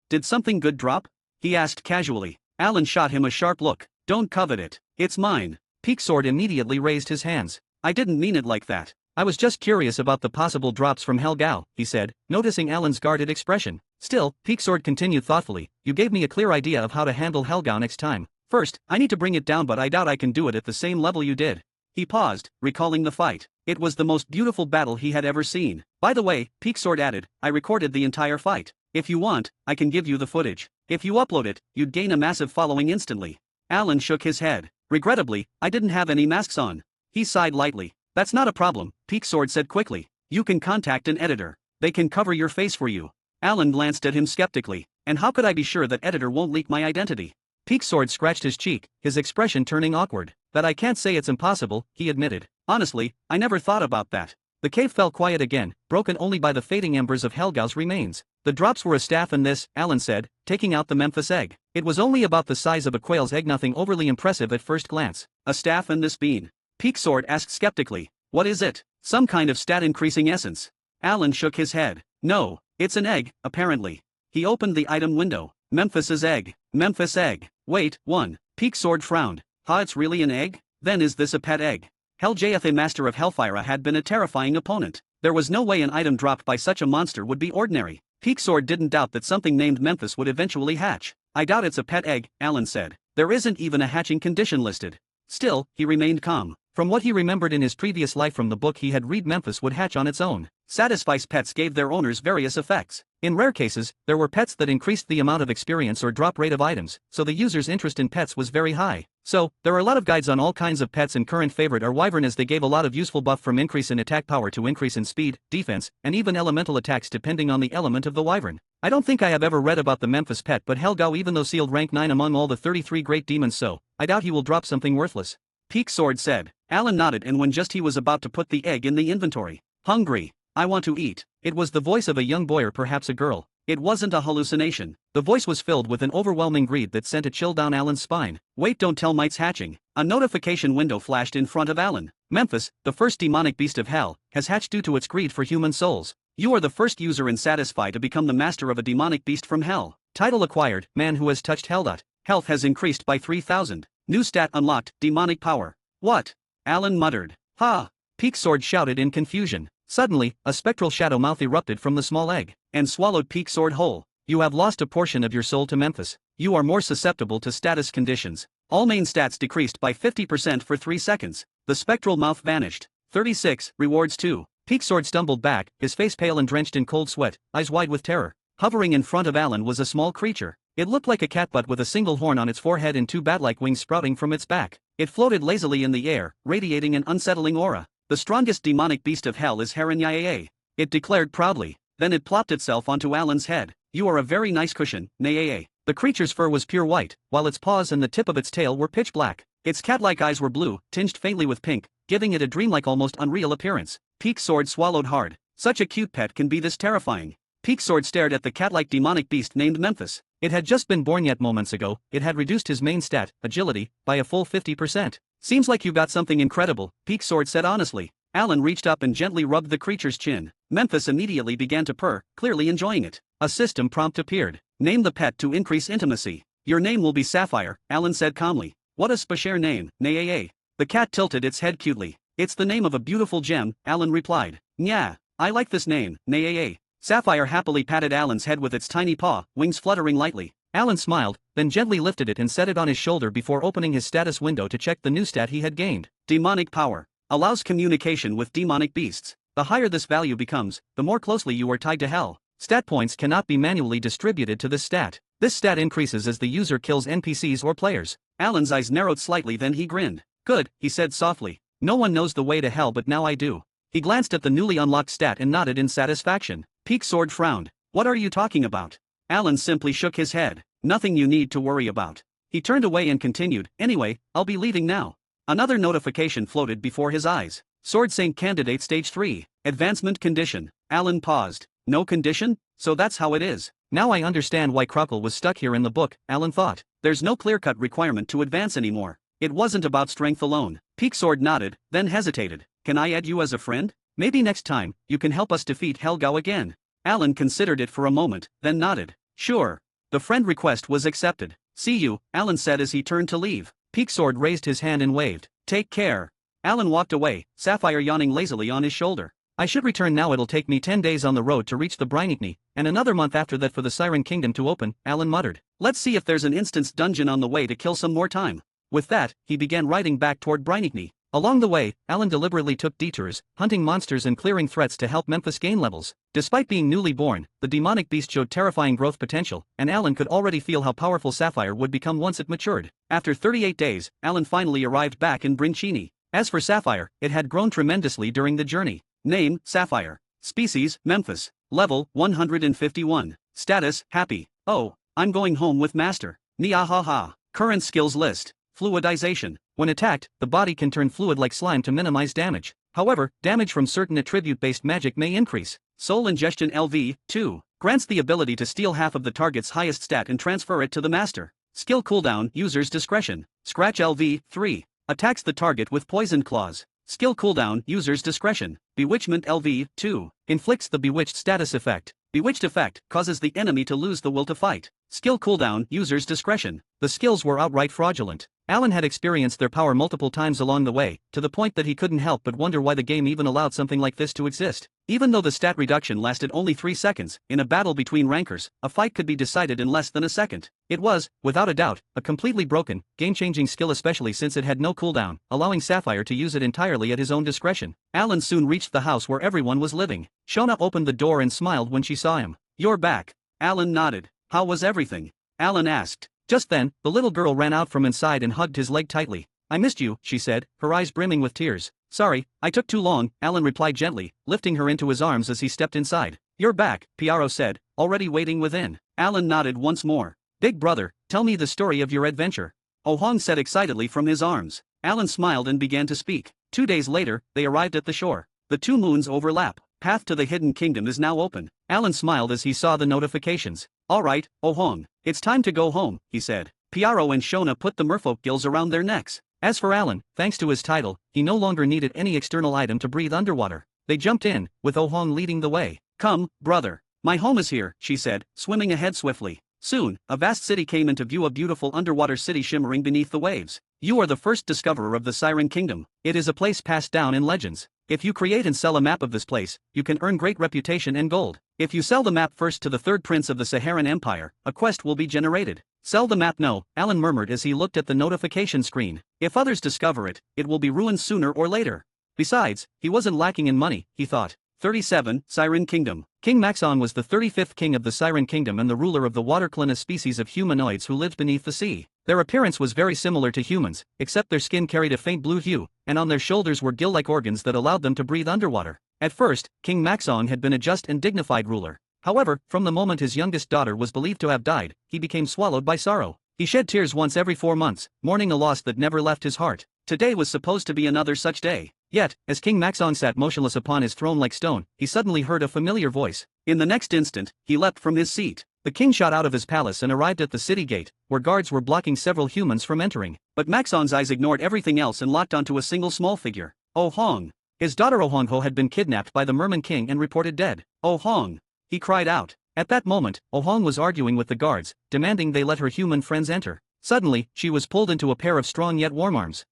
S2: Did something good drop? He asked casually. Alan shot him a sharp look. Don't covet it. It's mine. Peak Sword immediately raised his hands. I didn't mean it like that. I was just curious about the possible drops from Helgao, he said, noticing Alan's guarded expression. Still, Peak Sword continued thoughtfully, you gave me a clear idea of how to handle Helgao next time. First, I need to bring it down, but I doubt I can do it at the same level you did. He paused, recalling the fight. It was the most beautiful battle he had ever seen. By the way, Peak Sword added, I recorded the entire fight. If you want, I can give you the footage. If you upload it, you'd gain a massive following instantly. Alan shook his head. Regrettably, I didn't have any masks on. He sighed lightly. That's not a problem, Peak Sword said quickly. You can contact an editor. They can cover your face for you. Alan glanced at him skeptically. And how could I be sure that editor won't leak my identity? Peak Sword scratched his cheek, his expression turning awkward. That I can't say it's impossible, he admitted. Honestly, I never thought about that. The cave fell quiet again, broken only by the fading embers of Helgao's remains. The drops were a staff and this, Alan said, taking out the Memphis egg. It was only about the size of a quail's egg, nothing overly impressive at first glance. A staff and this bean? Peak Sword asked skeptically. What is it? Some kind of stat-increasing essence? Alan shook his head. No, it's an egg, apparently. He opened the item window. Memphis's egg. Memphis egg. Wait, 1. Peak Sword frowned. It's really an egg? Then is this a pet egg? Heljaeth, Master of Hellfire, had been a terrifying opponent. There was no way an item dropped by such a monster would be ordinary. Peak Sword didn't doubt that something named Memphis would eventually hatch. I doubt it's a pet egg, Alan said. There isn't even a hatching condition listed. Still, he remained calm. From what he remembered in his previous life from the book he had read, Memphis would hatch on its own. Satisfice pets gave their owners various effects. In rare cases, there were pets that increased the amount of experience or drop rate of items, so the user's interest in pets was very high. So, there are a lot of guides on all kinds of pets, and current favorite are wyvern, as they gave a lot of useful buff from increase in attack power to increase in speed, defense, and even elemental attacks depending on the element of the wyvern. I don't think I have ever read about the Memphis pet, but Helgao, even though sealed rank 9 among all the 33 great demons, so I doubt he will drop something worthless. Peak Sword said. Alan nodded, and when just he was about to put the egg in the inventory. Hungry. I want to eat. It was the voice of a young boy or perhaps a girl. It wasn't a hallucination. The voice was filled with an overwhelming greed that sent a chill down Alan's spine. Wait, don't tell, mites hatching. A notification window flashed in front of Alan. Memphis, the first demonic beast of hell, has hatched due to its greed for human souls. You are the first user in Satisfy to become the master of a demonic beast from hell. Title acquired, man who has touched hell. Health has increased by 3,000. New stat unlocked, demonic power. What? Alan muttered. Ha! Peak Sword shouted in confusion. Suddenly, a spectral shadow mouth erupted from the small egg, and swallowed Peak Sword whole. You have lost a portion of your soul to Memphis. You are more susceptible to status conditions. All main stats decreased by 50% for 3 seconds. The spectral mouth vanished. 36, rewards 2. Peak Sword stumbled back, his face pale and drenched in cold sweat, eyes wide with terror. Hovering in front of Alan was a small creature. It looked like a catbutt with a single horn on its forehead and 2 bat-like wings sprouting from its back. It floated lazily in the air, radiating an unsettling aura. The strongest demonic beast of hell is Haranyaye. It declared proudly. Then it plopped itself onto Alan's head. You are a very nice cushion, Naye. The creature's fur was pure white, while its paws and the tip of its tail were pitch black. Its cat-like eyes were blue, tinged faintly with pink, giving it a dreamlike, almost unreal appearance. Peak Sword swallowed hard. Such a cute pet can be this terrifying. Peak Sword stared at the cat-like demonic beast named Memphis. It had just been born yet moments ago. It had reduced his main stat, agility, by a full 50%. Seems like you got something incredible, Peak Sword said honestly. Alan reached up and gently rubbed the creature's chin. Memphis immediately began to purr, clearly enjoying it. A system prompt appeared. Name the pet to increase intimacy. Your name will be Sapphire, Alan said calmly. What a spare name, Naye. The cat tilted its head cutely. It's the name of a beautiful gem, Alan replied. Nya, I like this name, Naye. Sapphire happily patted Alan's head with its tiny paw, wings fluttering lightly. Alan smiled, then gently lifted it and set it on his shoulder before opening his status window to check the new stat he had gained. Demonic power. Allows communication with demonic beasts. The higher this value becomes, the more closely you are tied to hell. Stat points cannot be manually distributed to this stat. This stat increases as the user kills NPCs or players. Alan's eyes narrowed slightly, then he grinned. Good, he said softly. No one knows the way to hell, but now I do. He glanced at the newly unlocked stat and nodded in satisfaction. Peak Sword frowned. What are you talking about? Alan simply shook his head. Nothing you need to worry about. He turned away and continued, anyway, I'll be leaving now. Another notification floated before his eyes. Sword Saint Candidate Stage 3. Advancement Condition. Alan paused. No condition? So that's how it is. Now I understand why Crockle was stuck here in the book, Alan thought. There's no clear-cut requirement to advance anymore. It wasn't about strength alone. Peak Sword nodded, then hesitated. Can I add you as a friend? Maybe next time, you can help us defeat Helgao again. Alan considered it for a moment, then nodded. Sure. The friend request was accepted. See you, Alan said as he turned to leave. Peak Sword raised his hand and waved. Take care. Alan walked away, Sapphire yawning lazily on his shoulder. I should return now. It'll take me 10 days on the road to reach the Brainikni, and another month after that for the Siren Kingdom to open, Alan muttered. Let's see if there's an instance dungeon on the way to kill some more time. With that, he began riding back toward Brainikni. Along the way, Alan deliberately took detours, hunting monsters and clearing threats to help Memphis gain levels. Despite being newly born, the demonic beast showed terrifying growth potential, and Alan could already feel how powerful Sapphire would become once it matured. After 38 days, Alan finally arrived back in Brinchini. As for Sapphire, it had grown tremendously during the journey. Name, Sapphire. Species, Memphis. Level, 151. Status, happy. Oh, I'm going home with Master. Niahaha. Current skills list. Fluidization. When attacked, the body can turn fluid like slime to minimize damage. However, damage from certain attribute-based magic may increase. Soul Ingestion LV, 2. Grants the ability to steal half of the target's highest stat and transfer it to the master. Skill cooldown, user's discretion. Scratch LV, 3. Attacks the target with poisoned claws. Skill cooldown, user's discretion. Bewitchment LV, 2. Inflicts the bewitched status effect. Bewitched effect causes the enemy to lose the will to fight. Skill cooldown, user's discretion. The skills were outright fraudulent. Alan had experienced their power multiple times along the way, to the point that he couldn't help but wonder why the game even allowed something like this to exist. Even though the stat reduction lasted only 3 seconds, in a battle between rankers, a fight could be decided in less than a second. It was, without a doubt, a completely broken, game-changing skill, especially since it had no cooldown, allowing Sapphire to use it entirely at his own discretion. Alan soon reached the house where everyone was living. Shona opened the door and smiled when she saw him. You're back. Alan nodded. How was everything? Alan asked. Just then, the little girl ran out from inside and hugged his leg tightly. I missed you, she said, her eyes brimming with tears. Sorry, I took too long, Alan replied gently, lifting her into his arms as he stepped inside. You're back, Piaro said, already waiting within. Alan nodded once more. Big brother, tell me the story of your adventure. Oh Hong said excitedly from his arms. Alan smiled and began to speak. 2 days later, they arrived at the shore. The two moons overlap. Path to the hidden kingdom is now open. Alan smiled as he saw the notifications. Alright, Oh Hong, it's time to go home, he said. Piaro and Shona put the merfolk gills around their necks. As for Alan, thanks to his title, he no longer needed any external item to breathe underwater. They jumped in, with Oh Hong leading the way. Come, brother. My home is here, she said, swimming ahead swiftly. Soon, a vast city came into view, a beautiful underwater city shimmering beneath the waves. You are the first discoverer of the Siren Kingdom. It is a place passed down in legends. If you create and sell a map of this place, you can earn great reputation and gold. If you sell the map first to the third prince of the Saharan Empire, a quest will be generated. Sell the map? No, Alan murmured as he looked at the notification screen. If others discover it, it will be ruined sooner or later. Besides, he wasn't lacking in money, he thought. 37. Siren Kingdom. King Maxon was the 35th king of the Siren Kingdom and the ruler of the waterclynna species of humanoids who lived beneath the sea. Their appearance was very similar to humans, except their skin carried a faint blue hue, and on their shoulders were gill-like organs that allowed them to breathe underwater. At first, King Maxon had been a just and dignified ruler. However, from the moment his youngest daughter was believed to have died, he became swallowed by sorrow. He shed tears once every 4 months, mourning a loss that never left his heart. Today was supposed to be another such day. Yet, as King Maxon sat motionless upon his throne like stone, he suddenly heard a familiar voice. In the next instant, he leapt from his seat. The king shot out of his palace and arrived at the city gate, where guards were blocking several humans from entering. But Maxon's eyes ignored everything else and locked onto a single small figure. Oh Hong. His daughter Oh Hong had been kidnapped by the Merman King and reported dead. Oh Hong. He cried out. At that moment, Oh Hong was arguing with the guards, demanding they let her human friends enter. Suddenly, she was pulled into a pair of strong yet warm arms.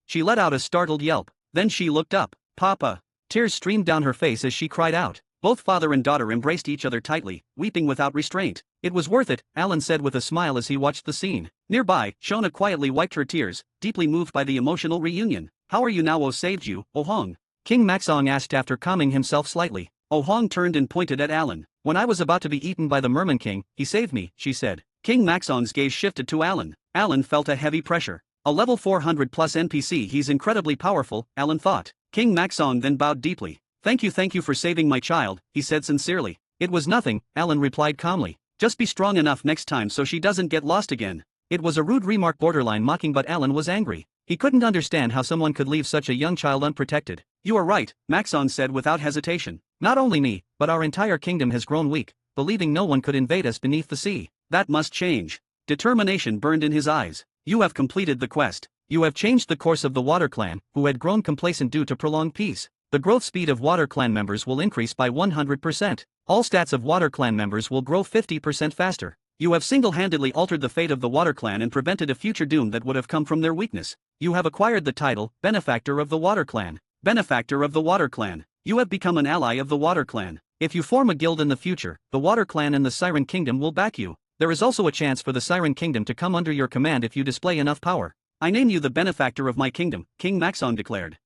S2: She let out a startled yelp. Then she looked up. Papa. Tears streamed down her face as she cried out. Both father and daughter embraced each other tightly, weeping without restraint. It was worth it, Alan said with a smile as he watched the scene. Nearby, Shona quietly wiped her tears, deeply moved by the emotional reunion. How are you now? Oh saved you, Oh Hong? King Maxong asked after calming himself slightly. Oh Hong turned and pointed at Alan. When I was about to be eaten by the Merman King, he saved me, she said. King Maxong's gaze shifted to Alan. Alan felt a heavy pressure. A level 400 plus NPC, he's incredibly powerful, Alan thought. King Maxong then bowed deeply. Thank you for saving my child, he said sincerely. It was nothing, Alan replied calmly. Just be strong enough next time so she doesn't get lost again. It was a rude remark, borderline mocking, but Alan was angry. He couldn't understand how someone could leave such a young child unprotected. You are right, Maxong said without hesitation. Not only me, but our entire kingdom has grown weak, believing no one could invade us beneath the sea. That must change. Determination burned in his eyes. You have completed the quest. You have changed the course of the Water Clan, who had grown complacent due to prolonged peace. The growth speed of Water Clan members will increase by 100%. All stats of Water Clan members will grow 50% faster. You have single-handedly altered the fate of the Water Clan and prevented a future doom that would have come from their weakness. You have acquired the title, Benefactor of the Water Clan. Benefactor of the Water Clan. You have become an ally of the Water Clan. If you form a guild in the future, the Water Clan and the Siren Kingdom will back you. There is also a chance for the Siren Kingdom to come under your command if you display enough power. I name you the benefactor of my kingdom, King Maxon declared.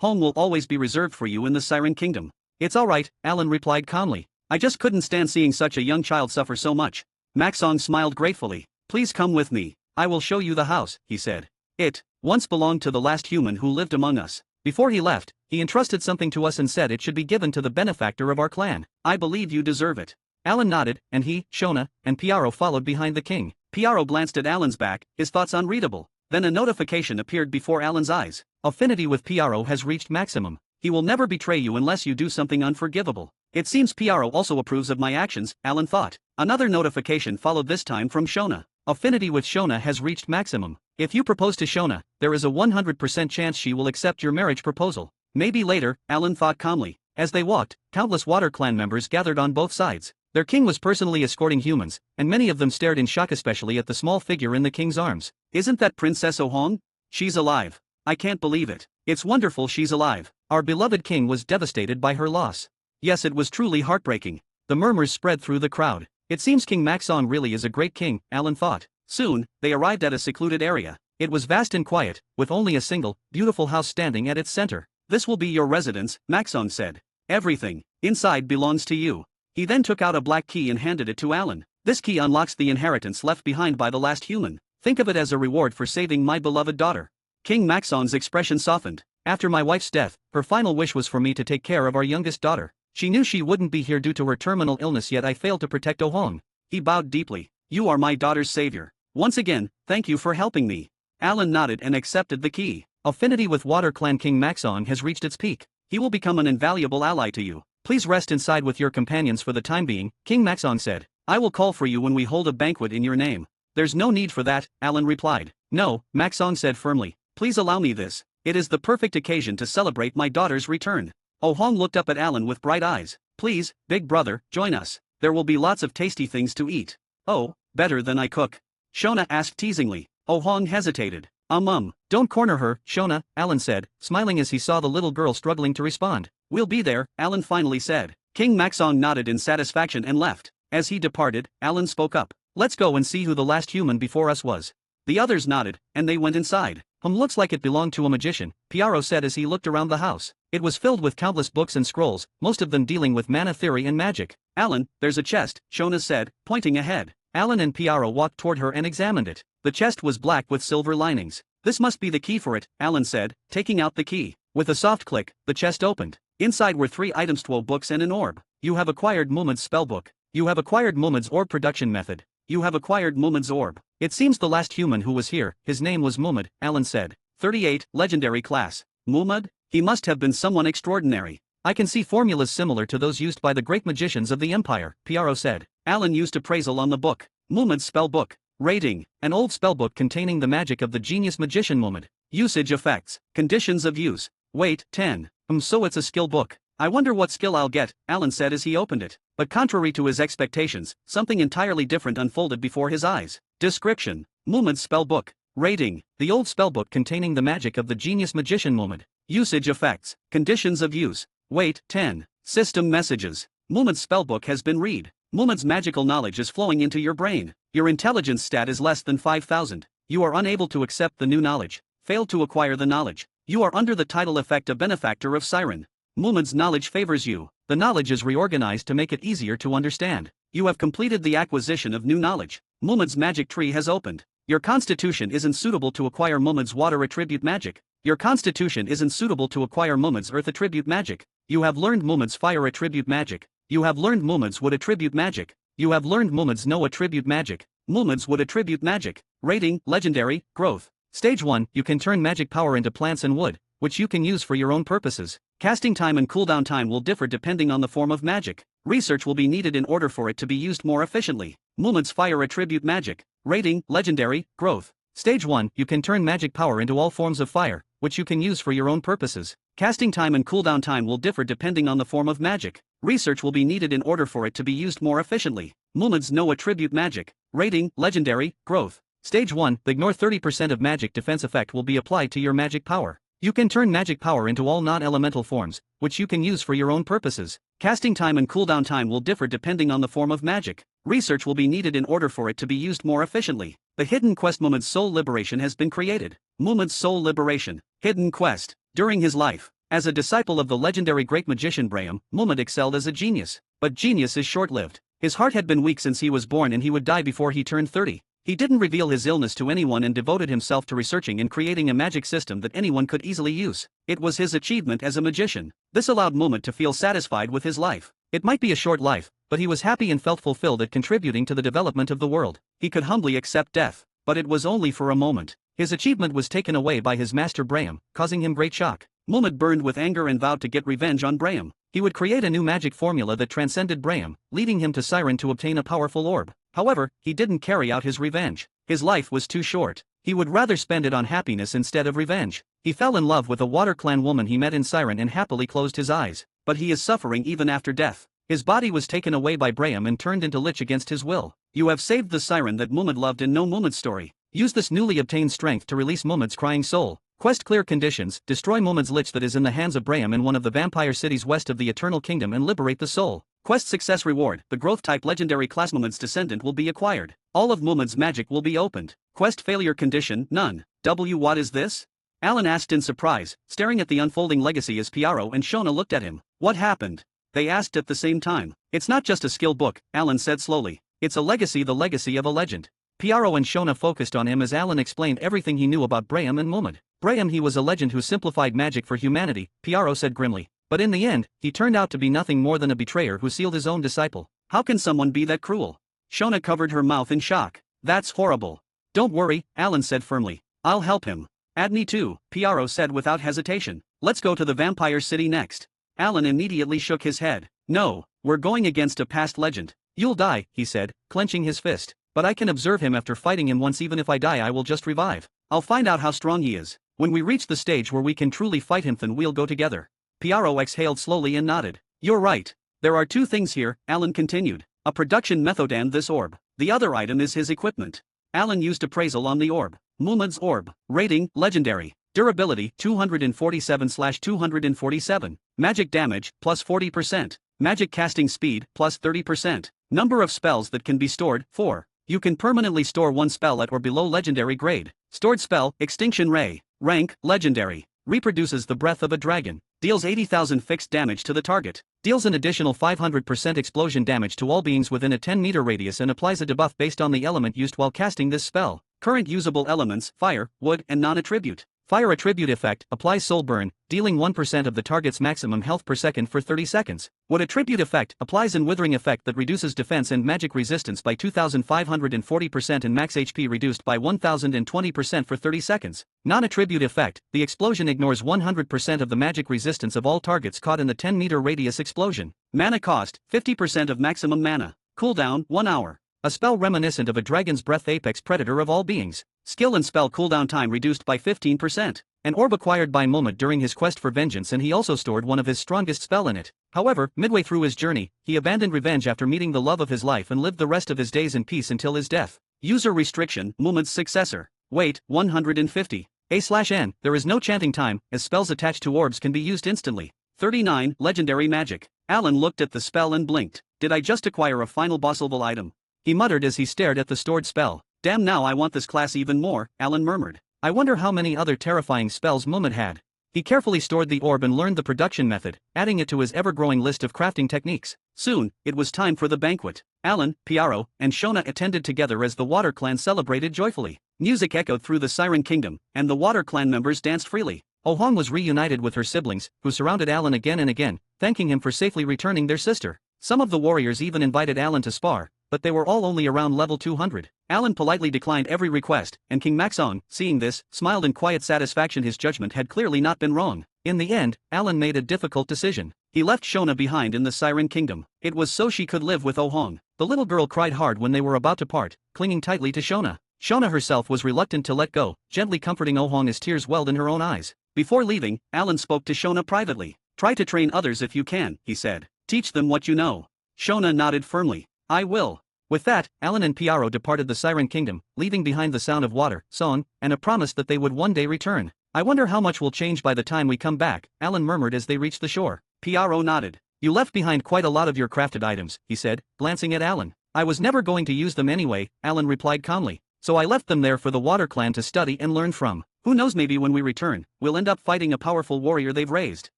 S2: Home will always be reserved for you in the Siren Kingdom. It's alright, Alan replied calmly. I just couldn't stand seeing such a young child suffer so much. Maxon smiled gratefully. Please come with me. I will show you the house, he said. It once belonged to the last human who lived among us. Before he left, he entrusted something to us and said it should be given to the benefactor of our clan. I believe you deserve it. Alan nodded, and he, Shona, and Piaro followed behind the king. Piaro glanced at Alan's back, his thoughts unreadable. Then a notification appeared before Alan's eyes. Affinity with Piaro has reached maximum. He will never betray you unless you do something unforgivable. It seems Piaro also approves of my actions, Alan thought. Another notification followed, this time from Shona. Affinity with Shona has reached maximum. If you propose to Shona, there is a 100% chance she will accept your marriage proposal. Maybe later, Alan thought calmly. As they walked, countless Water Clan members gathered on both sides. Their king was personally escorting humans, and many of them stared in shock, especially at the small figure in the king's arms. Isn't that Princess Oh Hong? She's alive. I can't believe it. It's wonderful she's alive. Our beloved king was devastated by her loss. Yes, it was truly heartbreaking. The murmurs spread through the crowd. It seems King Maxong really is a great king, Alan thought. Soon, they arrived at a secluded area. It was vast and quiet, with only a single, beautiful house standing at its center. This will be your residence, Maxong said. Everything inside belongs to you. He then took out a black key and handed it to Alan. This key unlocks the inheritance left behind by the last human. Think of it as a reward for saving my beloved daughter. King Maxong's expression softened. After my wife's death, her final wish was for me to take care of our youngest daughter. She knew she wouldn't be here due to her terminal illness, yet I failed to protect Oh Hong. He bowed deeply. You are my daughter's savior. Once again, thank you for helping me. Alan nodded and accepted the key. Affinity with Water Clan King Maxong has reached its peak. He will become an invaluable ally to you. Please rest inside with your companions for the time being, King Maxong said. I will call for you when we hold a banquet in your name. There's no need for that, Alan replied. No, Maxong said firmly. Please allow me this. It is the perfect occasion to celebrate my daughter's return. Oh Hong looked up at Alan with bright eyes. Please, big brother, join us. There will be lots of tasty things to eat. Oh, better than I cook? Shona asked teasingly. Oh Hong hesitated. Don't corner her, Shona, Alan said, smiling as he saw the little girl struggling to respond. We'll be there, Alan finally said. King Maxong nodded in satisfaction and left. As he departed, Alan spoke up. Let's go and see who the last human before us was. The others nodded, and they went inside. Looks like it belonged to a magician, Piaro said as he looked around the house. It was filled with countless books and scrolls, most of them dealing with mana theory and magic. Alan, there's a chest, Shona said, pointing ahead. Alan and Piaro walked toward her and examined it. The chest was black with silver linings. This must be the key for it, Alan said, taking out the key. With a soft click, the chest opened. Inside were 3 items: 12 books and an orb. You have acquired Mumad's spellbook. You have acquired Mumad's orb production method. You have acquired Mumad's orb. It seems the last human who was here, his name was Mumad, Alan said. 38, legendary class. Mumad? He must have been someone extraordinary. I can see formulas similar to those used by the great magicians of the Empire, Piaro said. Alan used appraisal on the book. Mumad's spellbook. Rating: an old spellbook containing the magic of the genius magician Mumad. Usage effects. Conditions of use. Weight: 10. So it's a skill book. I wonder what skill I'll get, Alan said as he opened it. But contrary to his expectations, something entirely different unfolded before his eyes. Description: Mumad's spellbook. Rating: the old spellbook containing the magic of the genius magician Mumad. Usage effects. Conditions of use. Weight: 10. System messages. Mumad's spellbook has been read. Mumad's magical knowledge is flowing into your brain. Your intelligence stat is less than 5,000. You are unable to accept the new knowledge. Failed to acquire the knowledge. You are under the title effect of benefactor of Siren. Mumad's knowledge favors you. The knowledge is reorganized to make it easier to understand. You have completed the acquisition of new knowledge. Mumad's magic tree has opened. Your constitution isn't suitable to acquire Mumad's water attribute magic. Your constitution isn't suitable to acquire Mumad's earth attribute magic. You have learned Mumad's fire attribute magic. You have learned Mumad's wood attribute magic. You have learned Mumad's no attribute magic. Mumad's wood attribute magic. Rating: legendary. Growth. Stage 1, you can turn magic power into plants and wood, which you can use for your own purposes. Casting time and cooldown time will differ depending on the form of magic. Research will be needed in order for it to be used more efficiently. Mumad's fire attribute magic. Rating: legendary. Growth. Stage 1, you can turn magic power into all forms of fire, which you can use for your own purposes. Casting time and cooldown time will differ depending on the form of magic. Research will be needed in order for it to be used more efficiently. Mumad's no attribute magic. Rating: legendary. Growth. Stage 1, ignore 30% of magic defense effect will be applied to your magic power. You can turn magic power into all non-elemental forms, which you can use for your own purposes. Casting time and cooldown time will differ depending on the form of magic. Research will be needed in order for it to be used more efficiently. The hidden quest Mumad's Soul Liberation has been created. Mumad's Soul Liberation. Hidden quest. During his life, as a disciple of the legendary great magician Braham, Mumad excelled as a genius. But genius is short-lived. His heart had been weak since he was born and he would die before he turned 30. He didn't reveal his illness to anyone and devoted himself to researching and creating a magic system that anyone could easily use. It was his achievement as a magician. This allowed Mumad to feel satisfied with his life. It might be a short life, but he was happy and felt fulfilled at contributing to the development of the world. He could humbly accept death, but it was only for a moment. His achievement was taken away by his master Braham, causing him great shock. Mumad burned with anger and vowed to get revenge on Braham. He would create a new magic formula that transcended Braham, leading him to Siren to obtain a powerful orb. However, he didn't carry out his revenge. His life was too short. He would rather spend it on happiness instead of revenge. He fell in love with a water clan woman he met in Siren and happily closed his eyes. But he is suffering even after death. His body was taken away by Braham and turned into lich against his will. You have saved the Siren that Mumad loved and know Mumad's story. Use this newly obtained strength to release Mumad's crying soul. Quest clear conditions: destroy Mumad's lich that is in the hands of Braham in one of the vampire cities west of the Eternal Kingdom and liberate the soul. Quest success reward: the growth type legendary class Mumad's descendant will be acquired. All of Mumad's magic will be opened. Quest failure condition: none. What is this? Alan asked in surprise, staring at the unfolding legacy as Piaro and Shona looked at him. What happened? They asked at the same time. It's not just a skill book, Alan said slowly. It's a legacy, the legacy of a legend. Piaro and Shona focused on him as Alan explained everything he knew about Braham and Mumad. Braham, he was a legend who simplified magic for humanity, Piaro said grimly. But in the end, he turned out to be nothing more than a betrayer who sealed his own disciple. How can someone be that cruel? Shona covered her mouth in shock. That's horrible. Don't worry, Alan said firmly. I'll help him. Add me too, Piaro said without hesitation. Let's go to the vampire city next. Alan immediately shook his head. No, we're going against a past legend. You'll die, he said, clenching his fist. But I can observe him after fighting him once. Even if I die I will just revive. I'll find out how strong he is. When we reach the stage where we can truly fight him then we'll go together. Piaro exhaled slowly and nodded. You're right. There are two things here, Alan continued. A production method and this orb. The other item is his equipment. Alan used appraisal on the orb. Mumad's orb. Rating, legendary. Durability, 247/247. Magic damage, plus 40%. Magic casting speed, plus 30%. Number of spells that can be stored, 4. You can permanently store one spell at or below legendary grade. Stored spell, Extinction Ray. Rank, legendary. Reproduces the breath of a dragon. Deals 80,000 fixed damage to the target. Deals an additional 500% explosion damage to all beings within a 10-meter radius and applies a debuff based on the element used while casting this spell. Current usable elements, fire, wood, and non-attribute. Fire attribute effect, applies soul burn, dealing 1% of the target's maximum health per second for 30 seconds. Wood attribute effect, applies an withering effect that reduces defense and magic resistance by 2,540% and max HP reduced by 1,020% for 30 seconds. Non-attribute effect, the explosion ignores 100% of the magic resistance of all targets caught in the 10-meter radius explosion. Mana cost, 50% of maximum mana. Cooldown, 1 hour. A spell reminiscent of a dragon's breath, apex predator of all beings. Skill and spell cooldown time reduced by 15%. An orb acquired by Mumad during his quest for vengeance, and he also stored one of his strongest spell in it. However, midway through his journey, he abandoned revenge after meeting the love of his life and lived the rest of his days in peace until his death. User restriction, Mumad's successor. Weight, 150. A/N, there is no chanting time, as spells attached to orbs can be used instantly. 39, legendary magic. Alan looked at the spell and blinked. Did I just acquire a final boss level item? He muttered as he stared at the stored spell. Damn, now I want this class even more, Alan murmured. I wonder how many other terrifying spells Mumad had. He carefully stored the orb and learned the production method, adding it to his ever-growing list of crafting techniques. Soon, it was time for the banquet. Alan, Piaro, and Shona attended together as the Water Clan celebrated joyfully. Music echoed through the Siren Kingdom, and the Water Clan members danced freely. Ohong was reunited with her siblings, who surrounded Alan again and again, thanking him for safely returning their sister. Some of the warriors even invited Alan to spar, but they were all only around level 200. Alan politely declined every request, and King Maxong, seeing this, smiled in quiet satisfaction. His judgment had clearly not been wrong. In the end, Alan made a difficult decision. He left Shona behind in the Siren Kingdom. It was so she could live with Ohong. The little girl cried hard when they were about to part, clinging tightly to Shona. Shona herself was reluctant to let go, gently comforting Ohong as tears welled in her own eyes. Before leaving, Alan spoke to Shona privately. Try to train others if you can, he said. Teach them what you know. Shona nodded firmly. I will. With that, Alan and Piaro departed the Siren Kingdom, leaving behind the sound of water, song, and a promise that they would one day return. I wonder how much will change by the time we come back, Alan murmured as they reached the shore. Piaro nodded. You left behind quite a lot of your crafted items, he said, glancing at Alan. I was never going to use them anyway, Alan replied calmly. So I left them there for the Water Clan to study and learn from. Who knows, maybe when we return, we'll end up fighting a powerful warrior they've raised.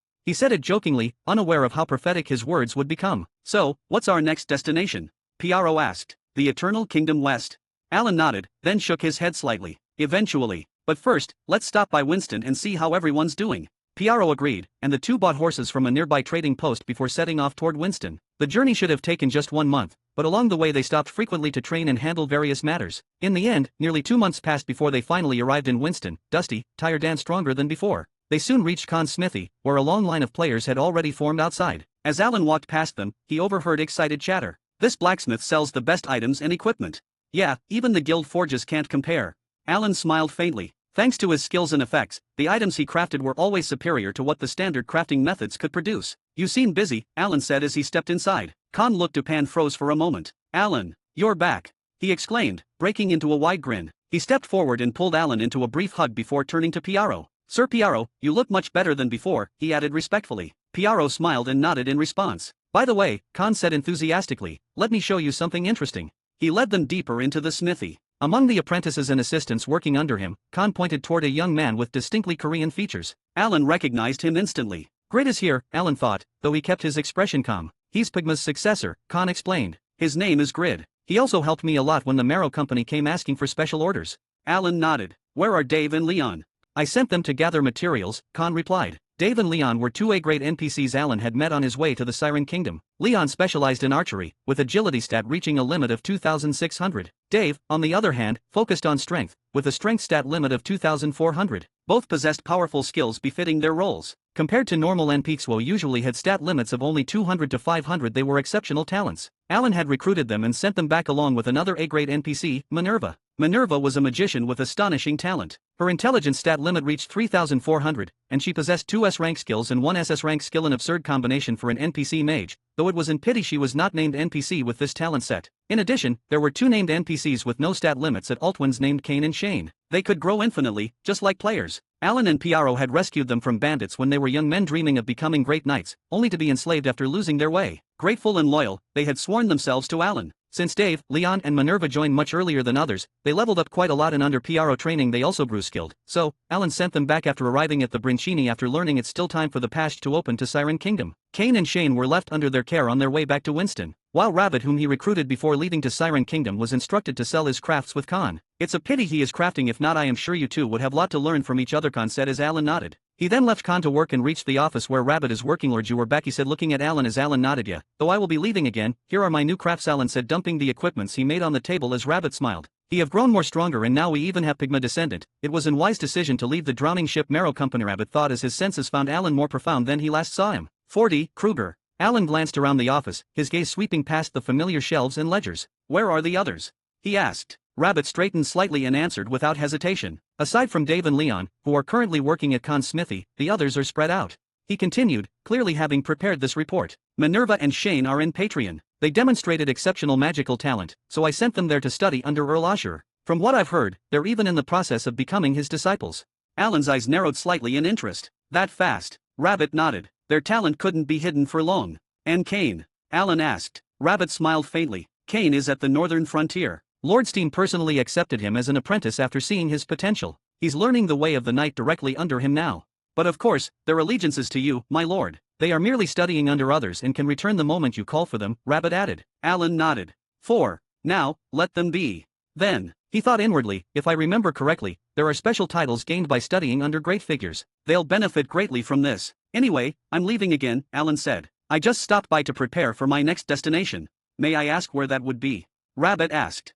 S2: He said it jokingly, unaware of how prophetic his words would become. So, what's our next destination? Piaro asked. The Eternal Kingdom West. Alan nodded, then shook his head slightly. Eventually. But first, let's stop by Winston and see how everyone's doing. Piaro agreed, and the two bought horses from a nearby trading post before setting off toward Winston. The journey should have taken just 1 month, but along the way they stopped frequently to train and handle various matters. In the end, nearly 2 months passed before they finally arrived in Winston, dusty, tired and stronger than before. They soon reached Khan's smithy, where a long line of players had already formed outside. As Alan walked past them, he overheard excited chatter. This blacksmith sells the best items and equipment. Yeah, even the guild forges can't compare. Alan smiled faintly. Thanks to his skills and effects, the items he crafted were always superior to what the standard crafting methods could produce. You seem busy, Alan said as he stepped inside. Khan looked up and froze for a moment. Alan, you're back, he exclaimed, breaking into a wide grin. He stepped forward and pulled Alan into a brief hug before turning to Piaro. Sir Piaro, you look much better than before, he added respectfully. Piaro smiled and nodded in response. By the way, Khan said enthusiastically, let me show you something interesting. He led them deeper into the smithy. Among the apprentices and assistants working under him, Khan pointed toward a young man with distinctly Korean features. Alan recognized him instantly. Great is here, Alan thought, though he kept his expression calm. He's Pygma's successor, Khan explained. His name is Grid. He also helped me a lot when the Marrow Company came asking for special orders. Alan nodded. Where are Dave and Leon? I sent them to gather materials, Khan replied. Dave and Leon were two A-grade NPCs Alan had met on his way to the Siren Kingdom. Leon specialized in archery, with agility stat reaching a limit of 2,600. Dave, on the other hand, focused on strength, with a strength stat limit of 2,400. Both possessed powerful skills befitting their roles. Compared to normal NPCs who usually had stat limits of only 200 to 500, they were exceptional talents. Alan had recruited them and sent them back along with another A-grade NPC, Minerva. Minerva was a magician with astonishing talent. Her intelligence stat limit reached 3,400, and she possessed 2 S-rank skills and 1 SS rank skill, an absurd combination for an NPC mage, though it was in pity she was not named NPC with this talent set. In addition, there were 2 named NPCs with no stat limits at Altwins named Kane and Shane. They could grow infinitely, just like players. Alan and Piaro had rescued them from bandits when they were young men dreaming of becoming great knights, only to be enslaved after losing their way. Grateful and loyal, they had sworn themselves to Alan. Since Dave, Leon and Minerva joined much earlier than others, they leveled up quite a lot, and under Piaro training they also grew skilled. So, Alan sent them back after arriving at the Brincini after learning it's still time for the passage to open to Siren Kingdom. Kane and Shane were left under their care on their way back to Winston, while Rabbit, whom he recruited before leaving to Siren Kingdom, was instructed to sell his crafts with Khan. It's a pity he is crafting, if not I am sure you two would have lot to learn from each other, Khan said as Alan nodded. He then left Khan to work and reached the office where Rabbit is working. Lord, you were back, he said looking at Alan as Alan nodded. Yeah, though I will be leaving again, here are my new crafts, Alan said dumping the equipments he made on the table as Rabbit smiled. He have grown more stronger and now we even have Pygma descendant. It was an wise decision to leave the drowning ship Marrow Company, Rabbit thought as his senses found Alan more profound than he last saw him. 40, Kruger. Alan glanced around the office, his gaze sweeping past the familiar shelves and ledgers. Where are the others? He asked. Rabbit straightened slightly and answered without hesitation. Aside from Dave and Leon, who are currently working at Khan's smithy, the others are spread out. He continued, clearly having prepared this report. Minerva and Shane are in Patreon. They demonstrated exceptional magical talent, so I sent them there to study under Earl Asher. From what I've heard, they're even in the process of becoming his disciples. Alan's eyes narrowed slightly in interest. That fast? Rabbit nodded. Their talent couldn't be hidden for long. And Kane? Alan asked. Rabbit smiled faintly. Kane is at the northern frontier. Lord Steam personally accepted him as an apprentice after seeing his potential. He's learning the way of the night directly under him now. But of course, their allegiances to you, my lord. They are merely studying under others and can return the moment you call for them, Rabbit added. Alan nodded. 4. Now, let them be. Then, he thought inwardly, if I remember correctly, there are special titles gained by studying under great figures. They'll benefit greatly from this. Anyway, I'm leaving again, Alan said. I just stopped by to prepare for my next destination. May I ask where that would be? Rabbit asked.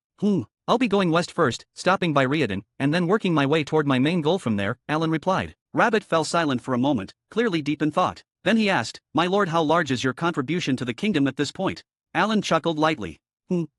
S2: I'll be going west first, stopping by Riordan, and then working my way toward my main goal from there, Alan replied. Rabbit fell silent for a moment, clearly deep in thought. Then he asked, my lord, how large is your contribution to the kingdom at this point? Alan chuckled lightly.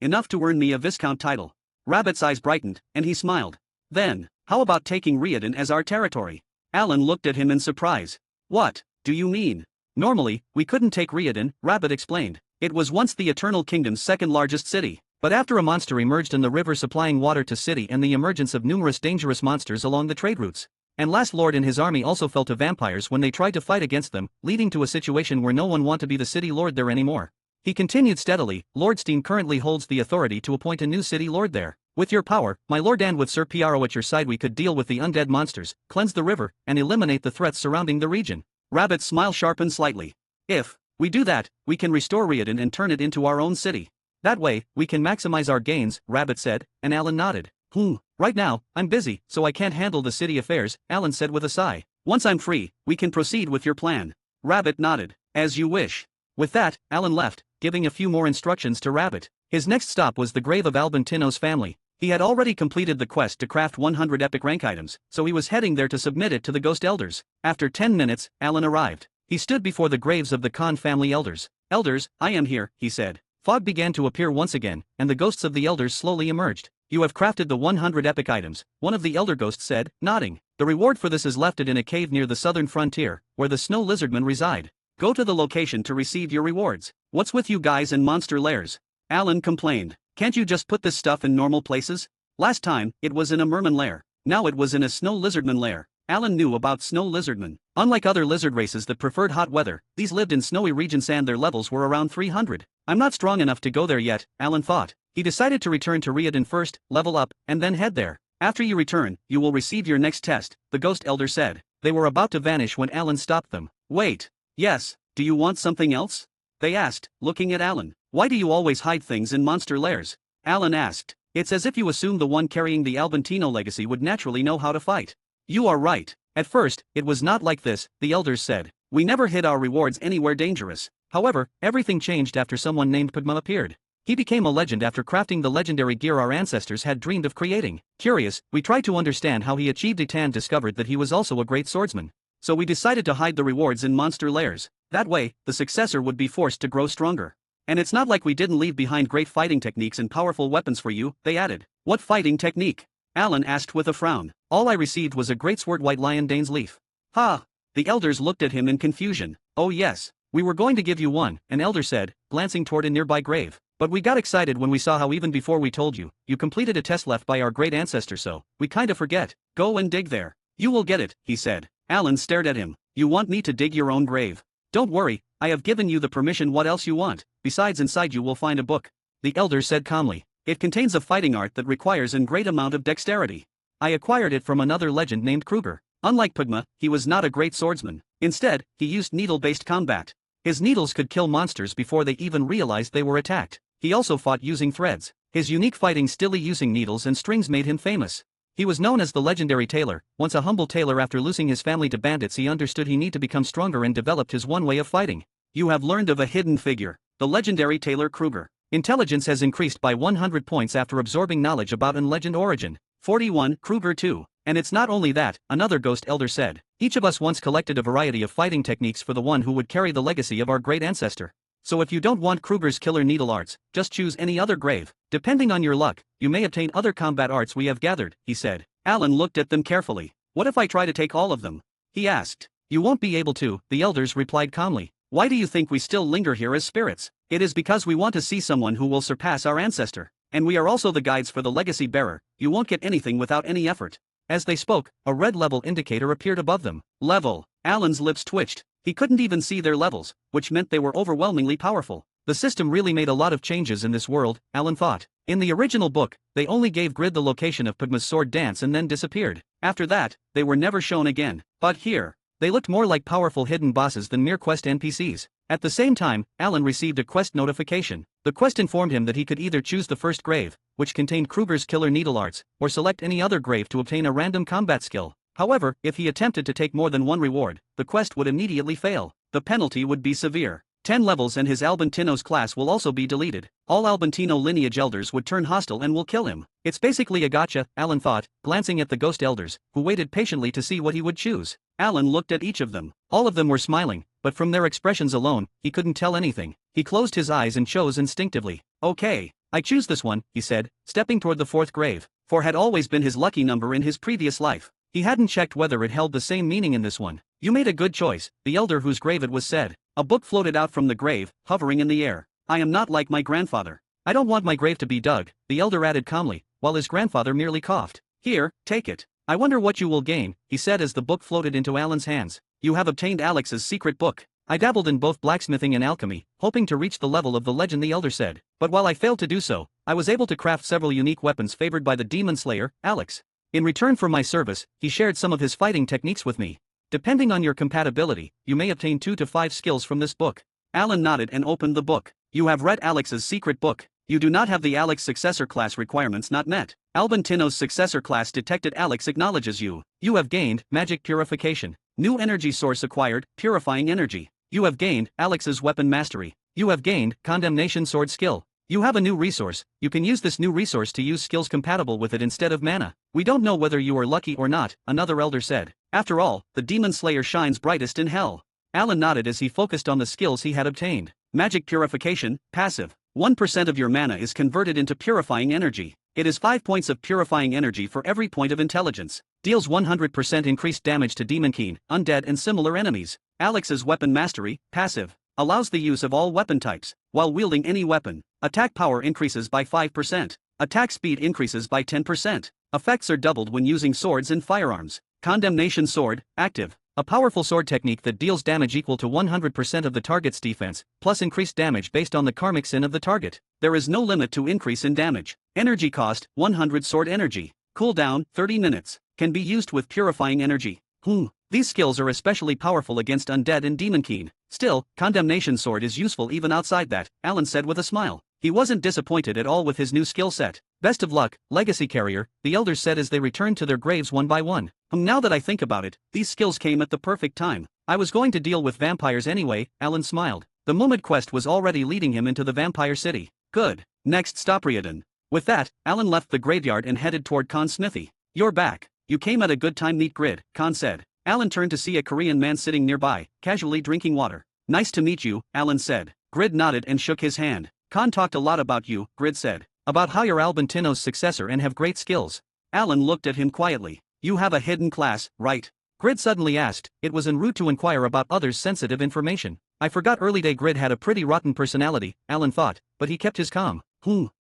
S2: Enough to earn me a Viscount title. Rabbit's eyes brightened, and he smiled. Then, how about taking Riordan as our territory? Alan looked at him in surprise. What do you mean? Normally, we couldn't take Riordan, Rabbit explained. It was once the Eternal Kingdom's second largest city. But after a monster emerged in the river supplying water to city and the emergence of numerous dangerous monsters along the trade routes, and last lord and his army also fell to vampires when they tried to fight against them, leading to a situation where no one wanted to be the city lord there anymore. He continued steadily, Lord Steam currently holds the authority to appoint a new city lord there. With your power, my lord, and with Sir Piaro at your side, we could deal with the undead monsters, cleanse the river, and eliminate the threats surrounding the region. Rabbit's smile sharpened slightly. If we do that, we can restore Riordan and turn it into our own city. That way, we can maximize our gains, Rabbit said, and Alan nodded. Right now, I'm busy, so I can't handle the city affairs, Alan said with a sigh. Once I'm free, we can proceed with your plan. Rabbit nodded. As you wish. With that, Alan left, giving a few more instructions to Rabbit. His next stop was the grave of Albantino's family. He had already completed the quest to craft 100 epic rank items, so he was heading there to submit it to the Ghost Elders. After 10 minutes, Alan arrived. He stood before the graves of the Khan family elders. Elders, I am here, he said. Fog began to appear once again, and the ghosts of the elders slowly emerged. You have crafted the 100 epic items, one of the elder ghosts said, nodding. The reward for this is left in a cave near the southern frontier, where the snow lizardmen reside. Go to the location to receive your rewards. What's with you guys and monster lairs? Alan complained. Can't you just put this stuff in normal places? Last time, it was in a merman lair. Now it was in a snow lizardman lair. Alan knew about snow lizardmen. Unlike other lizard races that preferred hot weather, these lived in snowy regions and their levels were around 300. I'm not strong enough to go there yet, Alan thought. He decided to return to Riordan first, level up, and then head there. After you return, you will receive your next test, the Ghost Elder said. They were about to vanish when Alan stopped them. Wait. Yes, do you want something else? They asked, looking at Alan. Why do you always hide things in monster lairs? Alan asked. It's as if you assume the one carrying the Albantino legacy would naturally know how to fight. You are right. At first, it was not like this, the elders said. We never hid our rewards anywhere dangerous. However, everything changed after someone named Padma appeared. He became a legend after crafting the legendary gear our ancestors had dreamed of creating. Curious, we tried to understand how he achieved it and discovered that he was also a great swordsman. So we decided to hide the rewards in monster lairs. That way, the successor would be forced to grow stronger. And it's not like we didn't leave behind great fighting techniques and powerful weapons for you, they added. What fighting technique? Alan asked with a frown. All I received was a greatsword white lion Dane's leaf. Ha! The elders looked at him in confusion. Oh yes, we were going to give you one, an elder said, glancing toward a nearby grave. But we got excited when we saw how even before we told you, you completed a test left by our great ancestor, so we kinda forget. Go and dig there. You will get it, he said. Alan stared at him. You want me to dig your own grave? Don't worry, I have given you the permission. What else you want? Besides, inside you will find a book. The elder said calmly. It contains a fighting art that requires a great amount of dexterity. I acquired it from another legend named Kruger. Unlike Pugma, he was not a great swordsman. Instead, he used needle-based combat. His needles could kill monsters before they even realized they were attacked. He also fought using threads. His unique fighting style using needles and strings made him famous. He was known as the legendary tailor. Once a humble tailor, after losing his family to bandits, he understood he needed to become stronger and developed his one way of fighting. You have learned of a hidden figure, the legendary tailor Kruger. Intelligence has increased by 100 points after absorbing knowledge about an legend origin. 41 Kruger 2. And it's not only that, another ghost elder said. Each of us once collected a variety of fighting techniques for the one who would carry the legacy of our great ancestor. So if you don't want Kruger's killer needle arts, just choose any other grave. Depending on your luck, you may obtain other combat arts we have gathered, he said. Alan looked at them carefully. What if I try to take all of them? He asked. You won't be able to, the elders replied calmly. Why do you think we still linger here as spirits? It is because we want to see someone who will surpass our ancestor. And we are also the guides for the legacy bearer. You won't get anything without any effort. As they spoke, a red level indicator appeared above them. Level. Alan's lips twitched. He couldn't even see their levels, which meant they were overwhelmingly powerful. The system really made a lot of changes in this world, Alan thought. In the original book, they only gave Grid the location of Pugma's sword dance and then disappeared. After that, they were never shown again. But here, they looked more like powerful hidden bosses than mere quest NPCs. At the same time, Alan received a quest notification. The quest informed him that he could either choose the first grave, which contained Kruger's killer needle arts, or select any other grave to obtain a random combat skill. However, if he attempted to take more than one reward, the quest would immediately fail. The penalty would be severe. 10 levels and his Albantino's class will also be deleted. All Albantino lineage elders would turn hostile and will kill him. It's basically a gotcha, Alan thought, glancing at the ghost elders, who waited patiently to see what he would choose. Alan looked at each of them. All of them were smiling, but from their expressions alone, he couldn't tell anything. He closed his eyes and chose instinctively. Okay, I choose this one, he said, stepping toward the fourth grave. 4 had always been his lucky number in his previous life. He hadn't checked whether it held the same meaning in this one. You made a good choice, the elder whose grave it was said. A book floated out from the grave, hovering in the air. I am not like my grandfather. I don't want my grave to be dug, the elder added calmly, while his grandfather merely coughed. Here, take it. I wonder what you will gain, he said as the book floated into Alan's hands. You have obtained Alex's secret book. I dabbled in both blacksmithing and alchemy, hoping to reach the level of the legend, the elder said. But while I failed to do so, I was able to craft several unique weapons favored by the demon slayer, Alex. In return for my service, he shared some of his fighting techniques with me. Depending on your compatibility, you may obtain 2 to 5 skills from this book. Alan nodded and opened the book. You have read Alex's secret book. You do not have the Alex successor class requirements not met. Albantino's successor class detected. Alex acknowledges you. You have gained magic purification. New energy source acquired, purifying energy. You have gained Alex's weapon mastery. You have gained condemnation sword skill. You have a new resource. You can use this new resource to use skills compatible with it instead of mana. We don't know whether you are lucky or not, another elder said. After all, the demon slayer shines brightest in hell. Alan nodded as he focused on the skills he had obtained. Magic purification, passive. 1% of your mana is converted into purifying energy. It is 5 points of purifying energy for every point of intelligence. Deals 100% increased damage to demonkin, undead and similar enemies. Alex's weapon mastery, passive. Allows the use of all weapon types, while wielding any weapon. Attack power increases by 5%. Attack speed increases by 10%. Effects are doubled when using swords and firearms. Condemnation sword, active. A powerful sword technique that deals damage equal to 100% of the target's defense, plus increased damage based on the karmic sin of the target. There is no limit to increase in damage. Energy cost, 100 sword energy. Cooldown, 30 minutes. Can be used with purifying energy. These skills are especially powerful against undead and demonkin. Still, condemnation sword is useful even outside that, Alan said with a smile. He wasn't disappointed at all with his new skill set. Best of luck, legacy carrier, the elders said as they returned to their graves one by one. Now that I think about it, these skills came at the perfect time. I was going to deal with vampires anyway, Alan smiled. The moment quest was already leading him into the vampire city. Good. Next stop Riordan. With that, Alan left the graveyard and headed toward Khan's smithy. You're back. You came at a good time, neat Grid, Khan said. Alan turned to see a Korean man sitting nearby, casually drinking water. Nice to meet you, Alan said. Grid nodded and shook his hand. Khan talked a lot about you, Grid said. About how you're Albantino's successor and have great skills. Alan looked at him quietly. You have a hidden class, right? Grid suddenly asked. It was en route to inquire about others' sensitive information. I forgot early day Grid had a pretty rotten personality, Alan thought, but he kept his calm.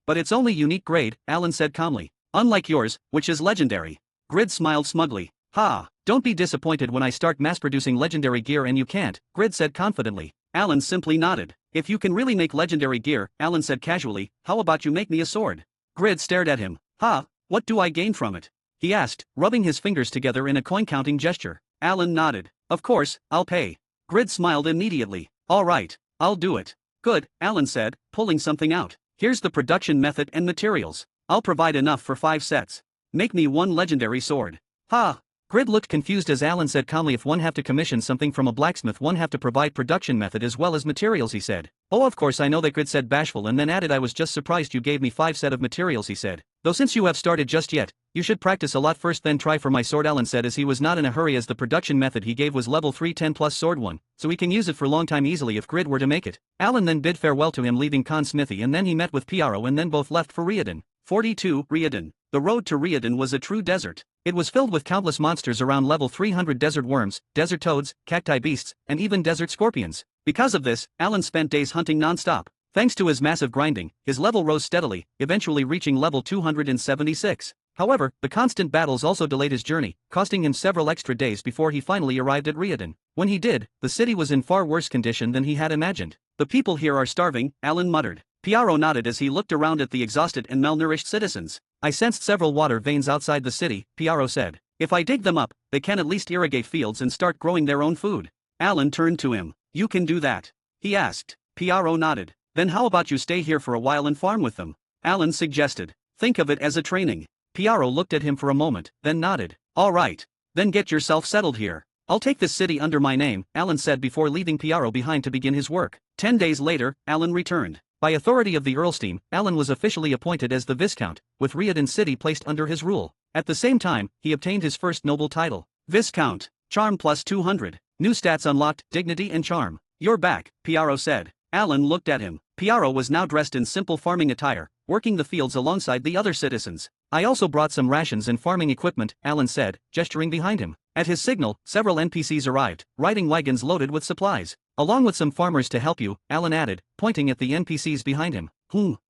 S2: But it's only unique grade, Alan said calmly. Unlike yours, which is legendary. Grid smiled smugly. Ha, don't be disappointed when I start mass-producing legendary gear and you can't, Grid said confidently. Alan simply nodded. If you can really make legendary gear, Alan said casually, how about you make me a sword? Grid stared at him. Ha, what do I gain from it? He asked, rubbing his fingers together in a coin-counting gesture. Alan nodded. Of course, I'll pay. Grid smiled immediately. All right, I'll do it. Good, Alan said, pulling something out. Here's the production method and materials. I'll provide enough for 5 sets. Make me one legendary sword. Ha! Grid looked confused as Alan said calmly, if one have to commission something from a blacksmith, one have to provide production method as well as materials, he said. Oh, of course I know that, Grid said bashful, and then added, I was just surprised you gave me 5 set of materials, he said. Though since you have started just yet, you should practice a lot first then try for my sword, Alan said, as he was not in a hurry, as the production method he gave was level 3 10 plus sword 1, so he can use it for long time easily if Grid were to make it. Alan then bid farewell to him, leaving Khan's smithy, and then he met with Piaro and then both left for Riordan. 42. Riordan. The road to Riordan was a true desert. It was filled with countless monsters around level 300, desert worms, desert toads, cacti beasts, and even desert scorpions. Because of this, Alan spent days hunting non-stop. Thanks to his massive grinding, his level rose steadily, eventually reaching level 276. However, the constant battles also delayed his journey, costing him several extra days before he finally arrived at Riordan. When he did, the city was in far worse condition than he had imagined. The people here are starving, Alan muttered. Piaro nodded as he looked around at the exhausted and malnourished citizens. I sensed several water veins outside the city, Piaro said. If I dig them up, they can at least irrigate fields and start growing their own food. Alan turned to him. You can do that? He asked. Piaro nodded. Then how about you stay here for a while and farm with them? Alan suggested. Think of it as a training. Piaro looked at him for a moment, then nodded. All right. Then get yourself settled here. I'll take this city under my name, Alan said before leaving Piaro behind to begin his work. 10 days later, Alan returned. By authority of the Earlsteam, Alan was officially appointed as the Viscount, with Riordan City placed under his rule. At the same time, he obtained his first noble title. Viscount. Charm plus 200. New stats unlocked, dignity and charm. You're back, Piaro said. Alan looked at him. Piaro was now dressed in simple farming attire, working the fields alongside the other citizens. I also brought some rations and farming equipment, Alan said, gesturing behind him. At his signal, several NPCs arrived, riding wagons loaded with supplies. Along with some farmers to help you, Alan added, pointing at the NPCs behind him.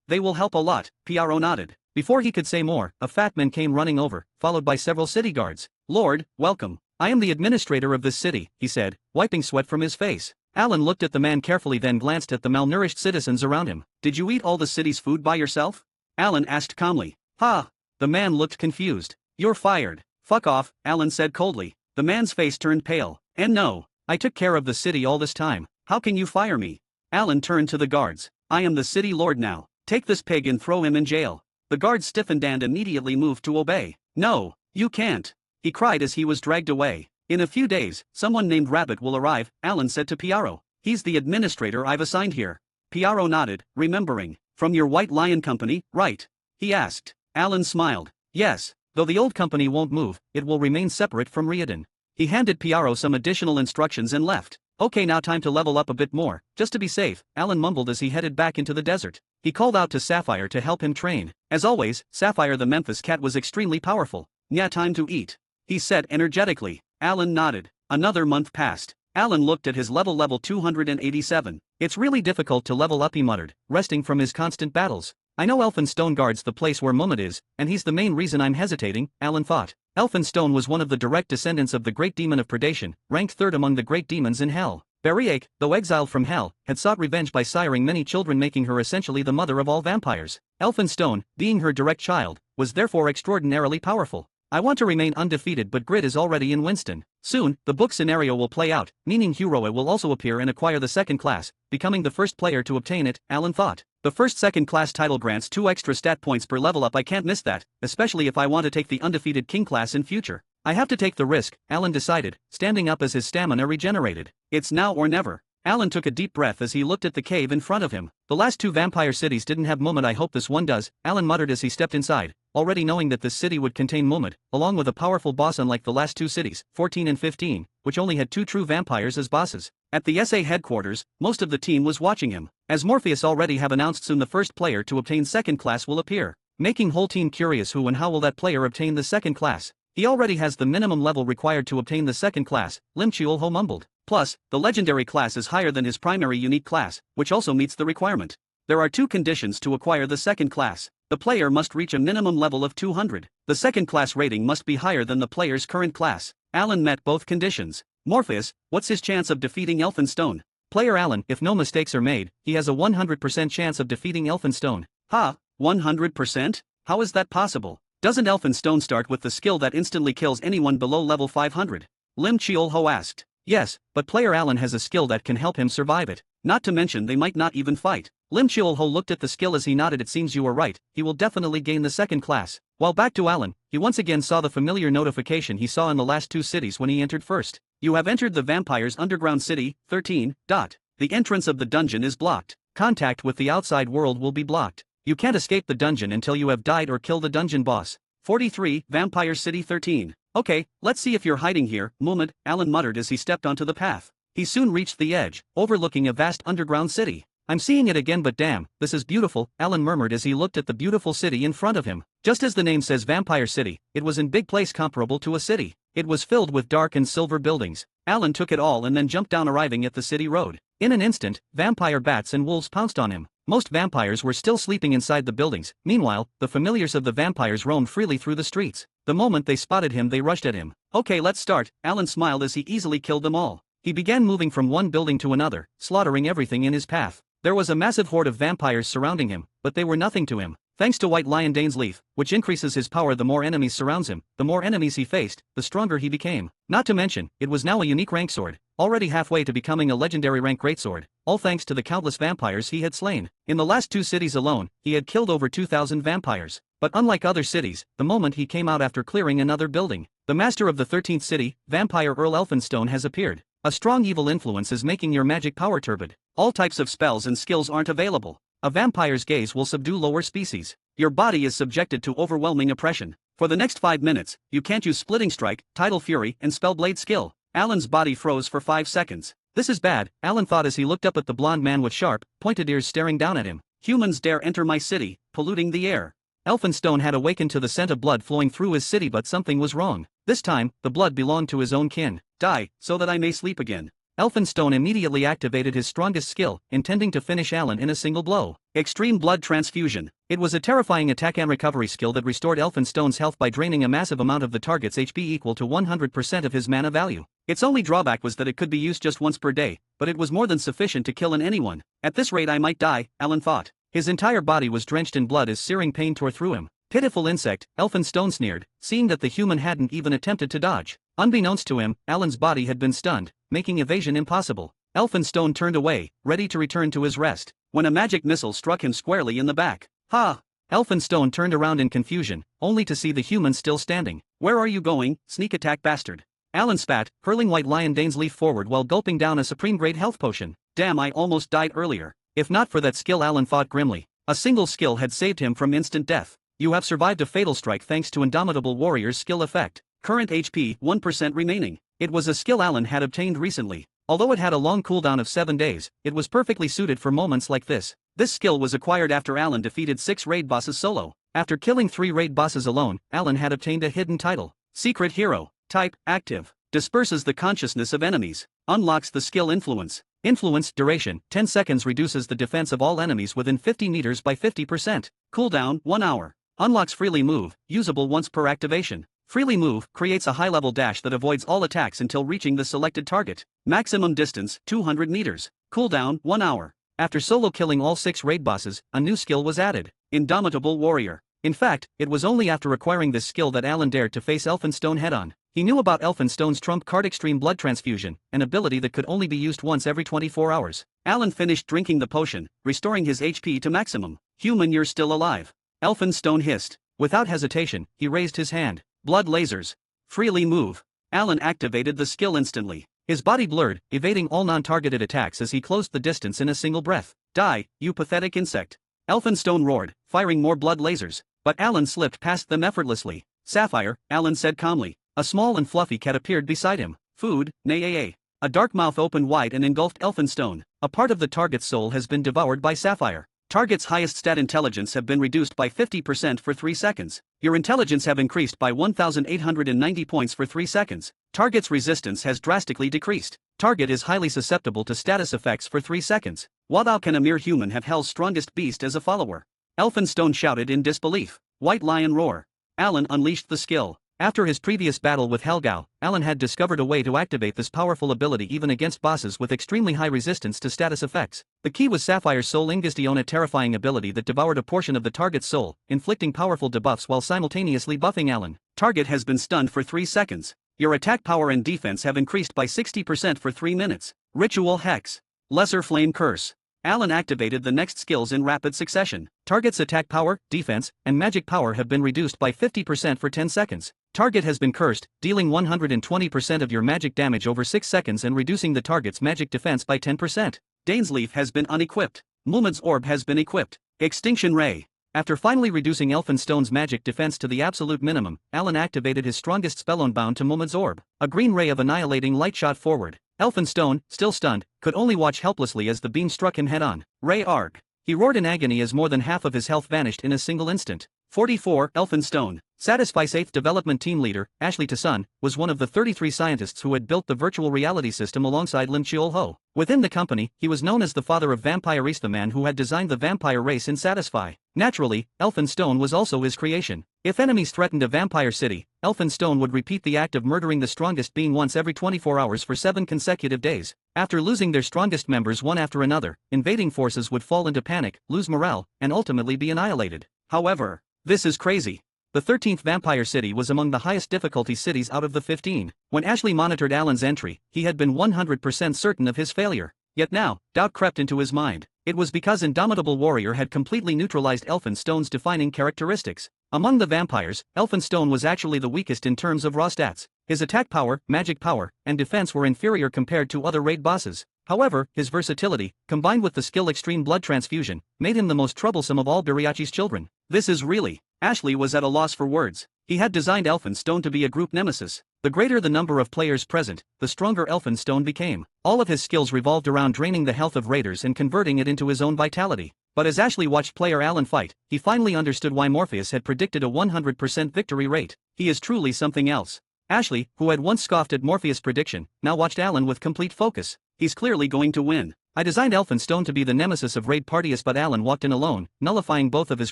S2: They will help a lot, Piaro nodded. Before he could say more, a fat man came running over, followed by several city guards. Lord, welcome. I am the administrator of this city, he said, wiping sweat from his face. Alan looked at the man carefully, then glanced at the malnourished citizens around him. Did you eat all the city's food by yourself? Alan asked calmly. Ha! The man looked confused. You're fired. Fuck off, Alan said coldly. The man's face turned pale. And no, I took care of the city all this time. How can you fire me? Alan turned to the guards. I am the city lord now. Take this pig and throw him in jail. The guards stiffened and immediately moved to obey. No, you can't, he cried as he was dragged away. In a few days, someone named Rabbit will arrive, Alan said to Piaro. He's the administrator I've assigned here. Piaro nodded, remembering. From your White Lion company, right? He asked. Alan smiled. Yes, though the old company won't move, it will remain separate from Riordan. He handed Piaro some additional instructions and left. Okay, now time to level up a bit more, just to be safe, Alan mumbled as he headed back into the desert. He called out to Sapphire to help him train. As always, Sapphire the Memphis cat was extremely powerful. Yeah, time to eat, he said energetically. Alan nodded. Another month passed. Alan looked at his level 287. It's really difficult to level up, he muttered, resting from his constant battles. I know Elphinstone guards the place where Mummet is, and he's the main reason I'm hesitating, Alan thought. Elphinstone was one of the direct descendants of the great demon of predation, ranked 3rd among the great demons in hell. Beriake, though exiled from hell, had sought revenge by siring many children, making her essentially the mother of all vampires. Elphinstone, being her direct child, was therefore extraordinarily powerful. I want to remain undefeated, but Grid is already in Winston. Soon, the book scenario will play out, meaning Huroe will also appear and acquire the second class, becoming the first player to obtain it, Alan thought. The first second class title grants 2 extra stat points per level up. I can't miss that, especially if I want to take the undefeated king class in future. I have to take the risk, Alan decided, standing up as his stamina regenerated. It's now or never. Alan took a deep breath as he looked at the cave in front of him. The last two vampire cities didn't have Mumid. I hope this one does, Alan muttered as he stepped inside, already knowing that this city would contain Mumid, along with a powerful boss unlike the last two cities, 14 and 15, which only had two true vampires as bosses. At the SA headquarters, most of the team was watching him, as Morpheus already have announced soon the first player to obtain second class will appear, making whole team curious who and how will that player obtain the second class. He already has the minimum level required to obtain the second class, Lim Chiul-ho mumbled. Plus, the legendary class is higher than his primary unique class, which also meets the requirement. There are two conditions to acquire the second class. The player must reach a minimum level of 200. The second class rating must be higher than the player's current class. Alan met both conditions. Morpheus, what's his chance of defeating Elphinstone? Player Alan, if no mistakes are made, he has a 100% chance of defeating Elphinstone. Ha, 100%? How is that possible? Doesn't Elphinstone start with the skill that instantly kills anyone below level 500? Lim Chiul-ho asked. Yes, but player Alan has a skill that can help him survive it. Not to mention they might not even fight. Lim Chiul-ho looked at the skill as he nodded. It seems you are right, he will definitely gain the second class. While back to Alan, he once again saw the familiar notification he saw in the last two cities when he entered first. You have entered the Vampire's Underground City, 13. The entrance of the dungeon is blocked. Contact with the outside world will be blocked. You can't escape the dungeon until you have died or killed the dungeon boss. 43, Vampire City 13. Okay, let's see if you're hiding here, Mumid, Alan muttered as he stepped onto the path. He soon reached the edge, overlooking a vast underground city. I'm seeing it again, but damn, this is beautiful, Alan murmured as he looked at the beautiful city in front of him. Just as the name says Vampire City, it was in big place comparable to a city. It was filled with dark and silver buildings. Alan took it all and then jumped down, arriving at the city road. In an instant, vampire bats and wolves pounced on him. Most vampires were still sleeping inside the buildings. Meanwhile, the familiars of the vampires roamed freely through the streets. The moment they spotted him, they rushed at him. Okay, let's start, Alan smiled as he easily killed them all. He began moving from one building to another, slaughtering everything in his path. There was a massive horde of vampires surrounding him, but they were nothing to him. Thanks to White Lion Dane's leaf, which increases his power the more enemies surrounds him, the more enemies he faced, the stronger he became. Not to mention, it was now a unique rank sword, already halfway to becoming a legendary rank greatsword, all thanks to the countless vampires he had slain. In the last two cities alone, he had killed over 2,000 vampires. But unlike other cities, the moment he came out after clearing another building, the master of the 13th city, Vampire Earl Elphinstone, has appeared. A strong evil influence is making your magic power turbid. All types of spells and skills aren't available. A vampire's gaze will subdue lower species. Your body is subjected to overwhelming oppression. For the next 5 minutes, you can't use Splitting Strike, Tidal Fury, and Spellblade skill. Alan's body froze for 5 seconds. This is bad, Alan thought as he looked up at the blonde man with sharp, pointed ears staring down at him. Humans dare enter my city, polluting the air. Elphinstone had awakened to the scent of blood flowing through his city, but something was wrong. This time, the blood belonged to his own kin. Die, so that I may sleep again. Elphinstone immediately activated his strongest skill, intending to finish Alan in a single blow. Extreme Blood Transfusion. It was a terrifying attack and recovery skill that restored Elphinstone's health by draining a massive amount of the target's HP equal to 100% of his mana value. Its only drawback was that it could be used just once per day, but it was more than sufficient to kill anyone. At this rate I might die, Alan thought. His entire body was drenched in blood as searing pain tore through him. Pitiful insect, Elphinstone sneered, seeing that the human hadn't even attempted to dodge. Unbeknownst to him, Alan's body had been stunned, making evasion impossible. Elphinstone turned away, ready to return to his rest, when a magic missile struck him squarely in the back. Ha! Elphinstone turned around in confusion, only to see the human still standing. Where are you going, sneak attack bastard? Alan spat, hurling White Lion Dane's leaf forward while gulping down a supreme grade health potion. Damn, I almost died earlier. If not for that skill, Alan thought grimly. A single skill had saved him from instant death. You have survived a fatal strike thanks to Indomitable Warrior's skill effect. Current HP 1% remaining. It was a skill Alan had obtained recently. Although it had a long cooldown of 7 days, it was perfectly suited for moments like this. This skill was acquired after Alan defeated 6 raid bosses solo. After killing 3 raid bosses alone, Alan had obtained a hidden title. Secret Hero. Type, active. Disperses the consciousness of enemies. Unlocks the skill Influence. Influence, duration, 10 seconds, reduces the defense of all enemies within 50 meters by 50%. Cooldown, 1 hour. Unlocks Freely Move, usable once per activation. Freely Move creates a high-level dash that avoids all attacks until reaching the selected target. Maximum distance, 200 meters. Cooldown, 1 hour. After solo killing all 6 raid bosses, a new skill was added. Indomitable Warrior. In fact, it was only after acquiring this skill that Alan dared to face Elphinstone head-on. He knew about Elphinstone's trump card Extreme Blood Transfusion, an ability that could only be used once every 24 hours. Alan finished drinking the potion, restoring his HP to maximum. Human, you're still alive. Elphinstone hissed. Without hesitation, he raised his hand. Blood lasers. Freely move. Alan activated the skill instantly. His body blurred, evading all non-targeted attacks as he closed the distance in a single breath. Die, you pathetic insect. Elphinstone roared, firing more blood lasers. But Alan slipped past them effortlessly. Sapphire, Alan said calmly. A small and fluffy cat appeared beside him. Food, nay. A dark mouth opened wide and engulfed Elphinstone. A part of the target's soul has been devoured by Sapphire. Target's highest stat intelligence have been reduced by 50% for 3 seconds. Your intelligence have increased by 1,890 points for 3 seconds. Target's resistance has drastically decreased. Target is highly susceptible to status effects for 3 seconds. What how can a mere human have hell's strongest beast as a follower? Elphinstone shouted in disbelief. White Lion roar. Alan unleashed the skill. After his previous battle with Helgao, Alan had discovered a way to activate this powerful ability even against bosses with extremely high resistance to status effects. The key was Sapphire's Soul Ingustione, a terrifying ability that devoured a portion of the target's soul, inflicting powerful debuffs while simultaneously buffing Alan. Target has been stunned for 3 seconds. Your attack power and defense have increased by 60% for 3 minutes. Ritual Hex. Lesser Flame Curse. Alan activated the next skills in rapid succession. Target's attack power, defense, and magic power have been reduced by 50% for 10 seconds. Target has been cursed, dealing 120% of your magic damage over 6 seconds and reducing the target's magic defense by 10%. Dane's Leaf has been unequipped. Mumad's Orb has been equipped. Extinction Ray. After finally reducing Elphinstone's magic defense to the absolute minimum, Alan activated his strongest spell bound to Mumad's Orb. A green ray of annihilating light shot forward. Elphinstone, still stunned, could only watch helplessly as the beam struck him head-on. Ray Arc. He roared in agony as more than half of his health vanished in a single instant. 44. Elphinstone. Satisfy's 8th development team leader, Ashley Tassun, was one of the 33 scientists who had built the virtual reality system alongside Lim Cheol-ho. Within the company, he was known as the father of Vampire the man who had designed the vampire race in Satisfy. Naturally, Elphinstone was also his creation. If enemies threatened a vampire city, Elphinstone would repeat the act of murdering the strongest being once every 24 hours for 7 consecutive days. After losing their strongest members one after another, invading forces would fall into panic, lose morale, and ultimately be annihilated. However, this is crazy. The 13th Vampire City was among the highest difficulty cities out of the 15. When Ashley monitored Alan's entry, he had been 100% certain of his failure. Yet now, doubt crept into his mind. It was because Indomitable Warrior had completely neutralized Elphinstone's defining characteristics. Among the vampires, Elphinstone was actually the weakest in terms of raw stats. His attack power, magic power, and defense were inferior compared to other raid bosses. However, his versatility, combined with the skill Extreme Blood Transfusion, made him the most troublesome of all Biriachi's children. This is really... Ashley was at a loss for words. He had designed Elphinstone to be a group nemesis. The greater the number of players present, the stronger Elphinstone became. All of his skills revolved around draining the health of raiders and converting it into his own vitality. But as Ashley watched player Alan fight, he finally understood why Morpheus had predicted a 100% victory rate. He is truly something else. Ashley, who had once scoffed at Morpheus' prediction, now watched Alan with complete focus. He's clearly going to win. I designed Elphinstone to be the nemesis of raid parties, but Alan walked in alone, nullifying both of his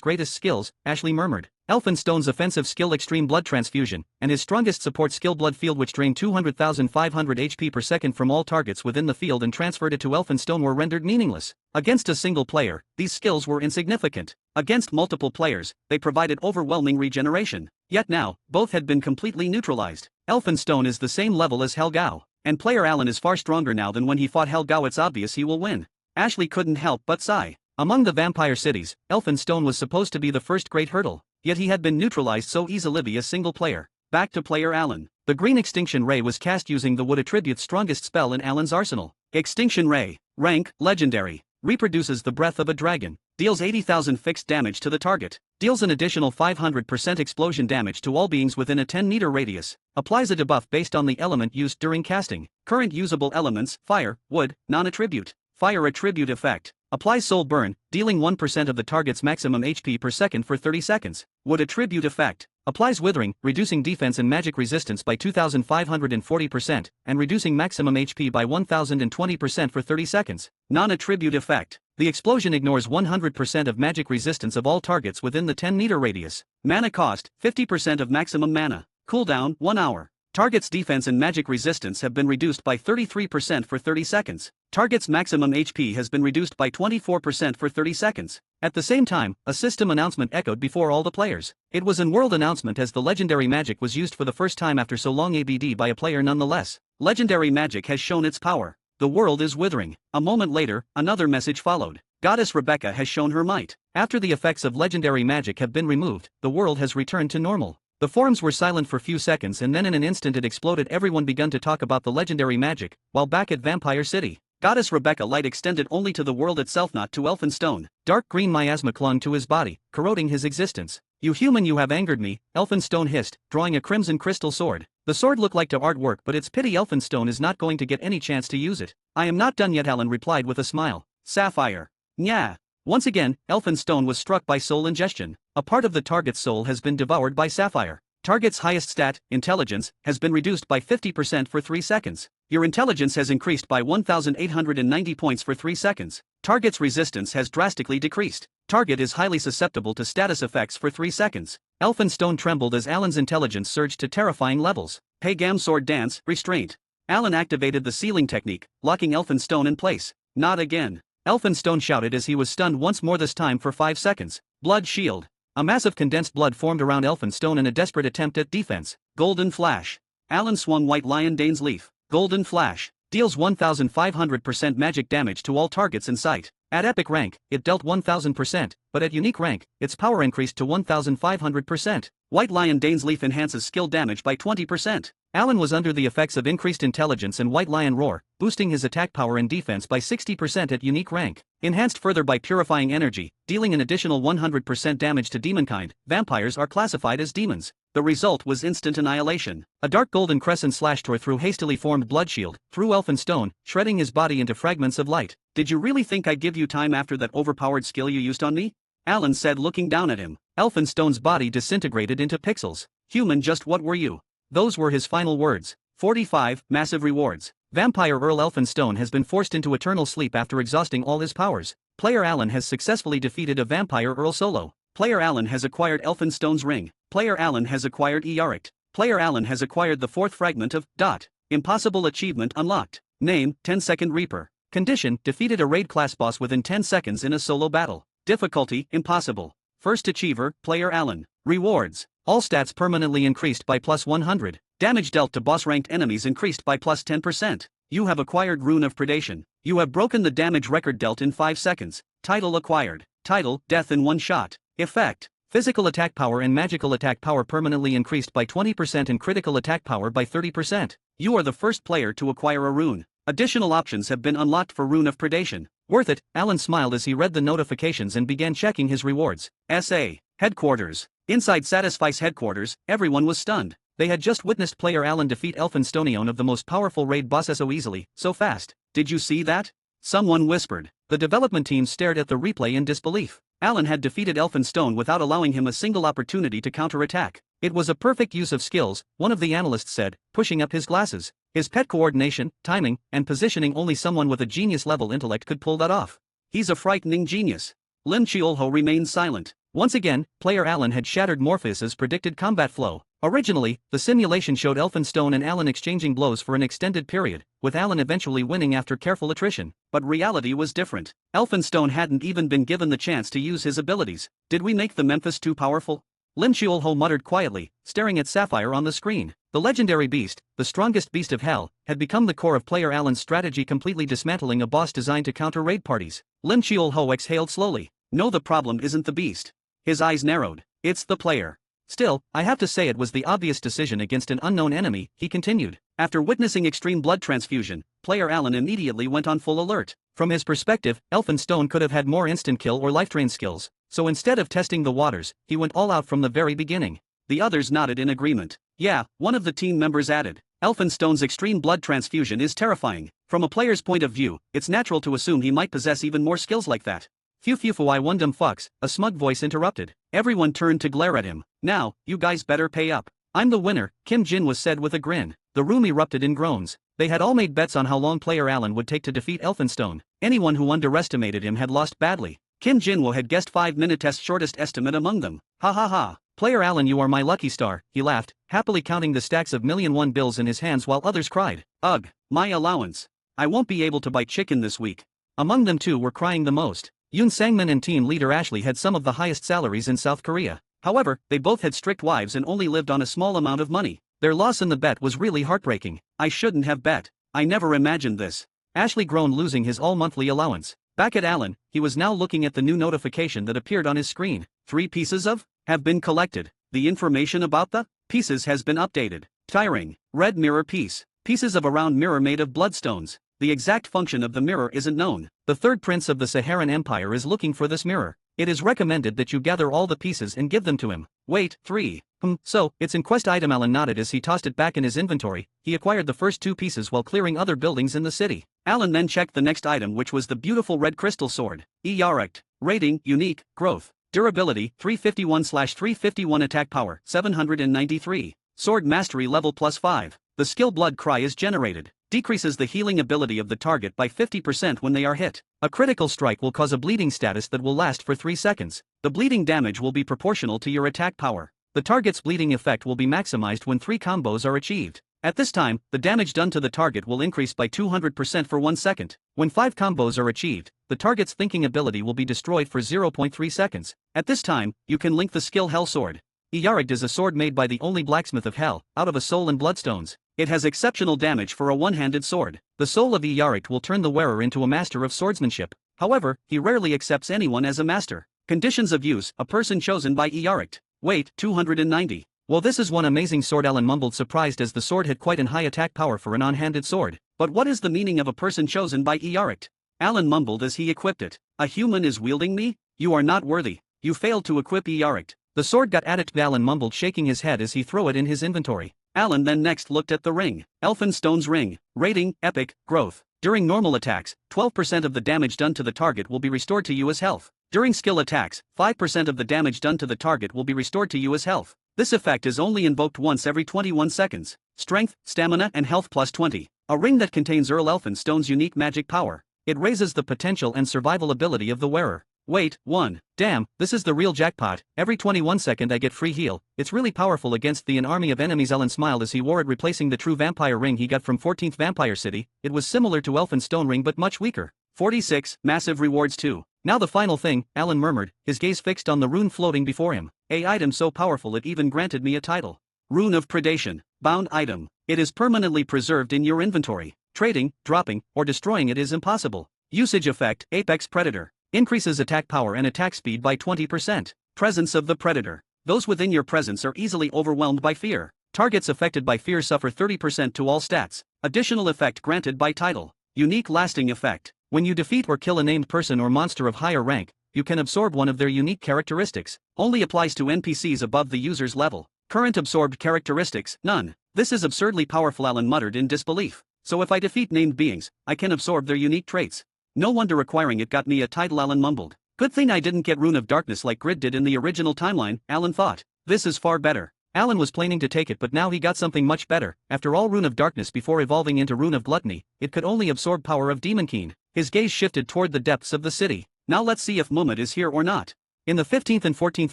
S2: greatest skills, Ashley murmured. Elphinstone's offensive skill Extreme Blood Transfusion, and his strongest support skill Blood Field, which drained 200,500 HP per second from all targets within the field and transferred it to Elphinstone, were rendered meaningless. Against a single player, these skills were insignificant. Against multiple players, they provided overwhelming regeneration. Yet now, both had been completely neutralized. Elphinstone is the same level as Helgao. And player Alan is far stronger now than when he fought Helgao. It's obvious he will win. Ashley couldn't help but sigh. Among the vampire cities, Elphinstone was supposed to be the first great hurdle, yet he had been neutralized so easily via single player. Back to player Alan. The green Extinction Ray was cast using the Wood Attribute's strongest spell in Alan's arsenal. Extinction Ray. Rank, Legendary. Reproduces the breath of a dragon. Deals 80,000 fixed damage to the target. Deals an additional 500% explosion damage to all beings within a 10-meter radius. Applies a debuff based on the element used during casting. Current usable elements: fire, wood, non-attribute. Fire attribute effect. Applies Soul Burn, dealing 1% of the target's maximum HP per second for 30 seconds. Wood attribute effect. Applies Withering, reducing defense and magic resistance by 2,540%, and reducing maximum HP by 1,020% for 30 seconds. Non-attribute effect. The explosion ignores 100% of magic resistance of all targets within the 10-meter radius. Mana cost, 50% of maximum mana. Cooldown, 1 hour. Target's defense and magic resistance have been reduced by 33% for 30 seconds. Target's maximum HP has been reduced by 24% for 30 seconds. At the same time, a system announcement echoed before all the players. It was an world announcement as the legendary magic was used for the first time after so long ABD by a player nonetheless. Legendary magic has shown its power. The world is withering. A moment later, another message followed. Goddess Rebecca has shown her might. After the effects of legendary magic have been removed, the world has returned to normal. The forums were silent for few seconds and then in an instant it exploded. Everyone begun to talk about the legendary magic, while back at Vampire City, Goddess Rebecca light extended only to the world itself, not to Elphinstone. Dark green miasma clung to his body, corroding his existence. "You human, you have angered me," Elphinstone hissed, drawing a crimson crystal sword. The sword looked like to artwork, but it's pity Elphinstone is not going to get any chance to use it. "I am not done yet," Alan replied with a smile. "Sapphire." "Nyah." Once again, Elphinstone was struck by soul ingestion. A part of the target's soul has been devoured by Sapphire. Target's highest stat, intelligence, has been reduced by 50% for 3 seconds. Your intelligence has increased by 1,890 points for 3 seconds. Target's resistance has drastically decreased. Target is highly susceptible to status effects for 3 seconds. Elphinstone trembled as Alan's intelligence surged to terrifying levels. Pagam sword dance, restraint. Alan activated the sealing technique, locking Elphinstone in place. "Not again." Elphinstone shouted as he was stunned once more, this time for 5 seconds. Blood shield. A mass of condensed blood formed around Elphinstone in a desperate attempt at defense. Golden flash. Alan swung White Lion Dane's leaf. Golden flash. Deals 1,500% magic damage to all targets in sight. At epic rank, it dealt 1,000%, but at unique rank, its power increased to 1,500%. White Lion Dane's leaf enhances skill damage by 20%. Alan was under the effects of increased intelligence and White Lion Roar, boosting his attack power and defense by 60% at unique rank. Enhanced further by purifying energy, dealing an additional 100% damage to demonkind. Vampires are classified as demons. The result was instant annihilation. A dark golden crescent slashed through hastily formed blood shield, through Elphinstone, shredding his body into fragments of light. "Did you really think I'd give you time after that overpowered skill you used on me?" Alan said, looking down at him. Elphinstone's body disintegrated into pixels. "Human, just what were you?" Those were his final words. 45 massive rewards. Vampire Earl Elphinstone has been forced into eternal sleep after exhausting all his powers. Player Alan has successfully defeated a Vampire Earl solo. Player Alan has acquired Elphinstone's ring. Player Alan has acquired Earict. Player Alan has acquired the 4th fragment of Dot. Impossible achievement unlocked. Name, 10-second Reaper. Condition, defeated a raid class boss within 10 seconds in a solo battle. Difficulty, impossible. First achiever, Player Alan. Rewards. All stats permanently increased by plus 100. Damage dealt to boss-ranked enemies increased by plus 10%. You have acquired Rune of Predation. You have broken the damage record dealt in 5 seconds. Title acquired. Title, death in 1 shot. Effect. Physical attack power and magical attack power permanently increased by 20% and critical attack power by 30%. You are the first player to acquire a rune. Additional options have been unlocked for Rune of Predation. Worth it, Alan smiled as he read the notifications and began checking his rewards. SA. Headquarters. Inside Satisfice headquarters, everyone was stunned. They had just witnessed Player Alan defeat Elphinstone of the most powerful raid boss so easily, so fast. "Did you see that?" someone whispered. The development team stared at the replay in disbelief. Alan had defeated Elphinstone without allowing him a single opportunity to counterattack. "It was a perfect use of skills," one of the analysts said, pushing up his glasses. "His pet coordination, timing, and positioning, only someone with a genius-level intellect could pull that off. He's a frightening genius." Lim Chiolho remained silent. Once again, Player Alan had shattered Morpheus's predicted combat flow. Originally, the simulation showed Elphinstone and Alan exchanging blows for an extended period, with Alan eventually winning after careful attrition. But reality was different. Elphinstone hadn't even been given the chance to use his abilities. "Did we make the Memphis too powerful?" Lim Chiolho muttered quietly, staring at Sapphire on the screen. The legendary beast, the strongest beast of hell, had become the core of Player Alan's strategy, completely dismantling a boss designed to counter raid parties. Lim Chiolho exhaled slowly. "No, the problem isn't the beast." His eyes narrowed. "It's the player. Still, I have to say it was the obvious decision against an unknown enemy," he continued. After witnessing extreme blood transfusion, Player Alan immediately went on full alert. From his perspective, Elphinstone could have had more instant kill or life drain skills, so instead of testing the waters, he went all out from the very beginning. The others nodded in agreement. "Yeah," one of the team members added. "Elphinstone's extreme blood transfusion is terrifying. From a player's point of view, it's natural to assume he might possess even more skills like that." "Phew phew phew, I wondem fucks," a smug voice interrupted. Everyone turned to glare at him. "Now, you guys better pay up. I'm the winner," Kim Jin was said with a grin. The room erupted in groans. They had all made bets on how long Player Alan would take to defeat Elphinstone. Anyone who underestimated him had lost badly. Kim Jinwoo had guessed 5-minute test shortest estimate among them. "Ha ha ha. Player Alan, you are my lucky star," he laughed, happily counting the stacks of $1,000,001 bills in his hands while others cried. "Ugh, my allowance. I won't be able to buy chicken this week." Among them two were crying the most. Yoon Sangmin and team leader Ashley had some of the highest salaries in South Korea. However, they both had strict wives and only lived on a small amount of money. Their loss in the bet was really heartbreaking. "I shouldn't have bet. I never imagined this." Ashley groaned, losing his all-monthly allowance. Back at Alan, he was now looking at the new notification that appeared on his screen. 3 pieces of have been collected. The information about the pieces has been updated. Tiring. Red mirror piece. Pieces of a round mirror made of bloodstones. The exact function of the mirror isn't known. The third prince of the Saharan Empire is looking for this mirror. It is recommended that you gather all the pieces and give them to him. Wait, 3. So, it's in quest item. Alan nodded as he tossed it back in his inventory. He acquired the first 2 pieces while clearing other buildings in the city. Alan then checked the next item, which was the beautiful red crystal sword. AUDIOBOOK. Rating, unique, growth. Durability, 351/351 attack power, 793. Sword mastery level +5. The skill blood cry is generated. Decreases the healing ability of the target by 50% when they are hit. A critical strike will cause a bleeding status that will last for 3 seconds. The bleeding damage will be proportional to your attack power. The target's bleeding effect will be maximized when 3 combos are achieved. At this time, the damage done to the target will increase by 200% for 1 second. When 5 combos are achieved, the target's thinking ability will be destroyed for 0.3 seconds. At this time, you can link the skill Hell Sword. AUDIOBOOK is a sword made by the only blacksmith of Hell, out of a soul and bloodstones. It has exceptional damage for a one-handed sword. The soul of AUDIOBOOK will turn the wearer into a master of swordsmanship. However, he rarely accepts anyone as a master. Conditions of use: a person chosen by AUDIOBOOK. Weight, 290. Well, this is one amazing sword, Alan mumbled, surprised as the sword had quite an high attack power for an on-handed sword. But what is the meaning of a person chosen by AUDIOBOOK? Alan mumbled as he equipped it. A human is wielding me? You are not worthy. You failed to equip AUDIOBOOK. The sword got added to Alan mumbled, shaking his head as he threw it in his inventory. Alan then next looked at the ring. Elphinstone's ring. Rating, epic, growth. During normal attacks, 12% of the damage done to the target will be restored to you as health. During skill attacks, 5% of the damage done to the target will be restored to you as health. This effect is only invoked once every 21 seconds. Strength, stamina and health +20. A ring that contains Earl Elphinstone's unique magic power. It raises the potential and survival ability of the wearer. Wait, 1. Damn, this is the real jackpot. Every 21 seconds I get free heal. It's really powerful against an army of enemies. Alan smiled as he wore it, replacing the true vampire ring he got from 14th Vampire City. It was similar to Elphinstone ring but much weaker. 46. Massive rewards too. Now the final thing, Alan murmured, his gaze fixed on the rune floating before him. A item so powerful it even granted me a title. Rune of Predation. Bound item. It is permanently preserved in your inventory. Trading, dropping, or destroying it is impossible. Usage effect: Apex Predator. Increases attack power and attack speed by 20%. Presence of the Predator. Those within your presence are easily overwhelmed by fear. Targets affected by fear suffer 30% to all stats. Additional effect granted by title. Unique lasting effect. When you defeat or kill a named person or monster of higher rank, you can absorb one of their unique characteristics. Only applies to NPCs above the user's level. Current absorbed characteristics: none. This is absurdly powerful, Alan muttered in disbelief. So if I defeat named beings, I can absorb their unique traits. No wonder acquiring it got me a title, Alan mumbled. Good thing I didn't get Rune of Darkness like Grid did in the original timeline, Alan thought. This is far better. Alan was planning to take it, but now he got something much better. After all, Rune of Darkness before evolving into Rune of Gluttony, it could only absorb power of Demonkeen. His gaze shifted toward the depths of the city. Now let's see if Mumid is here or not. In the 15th and 14th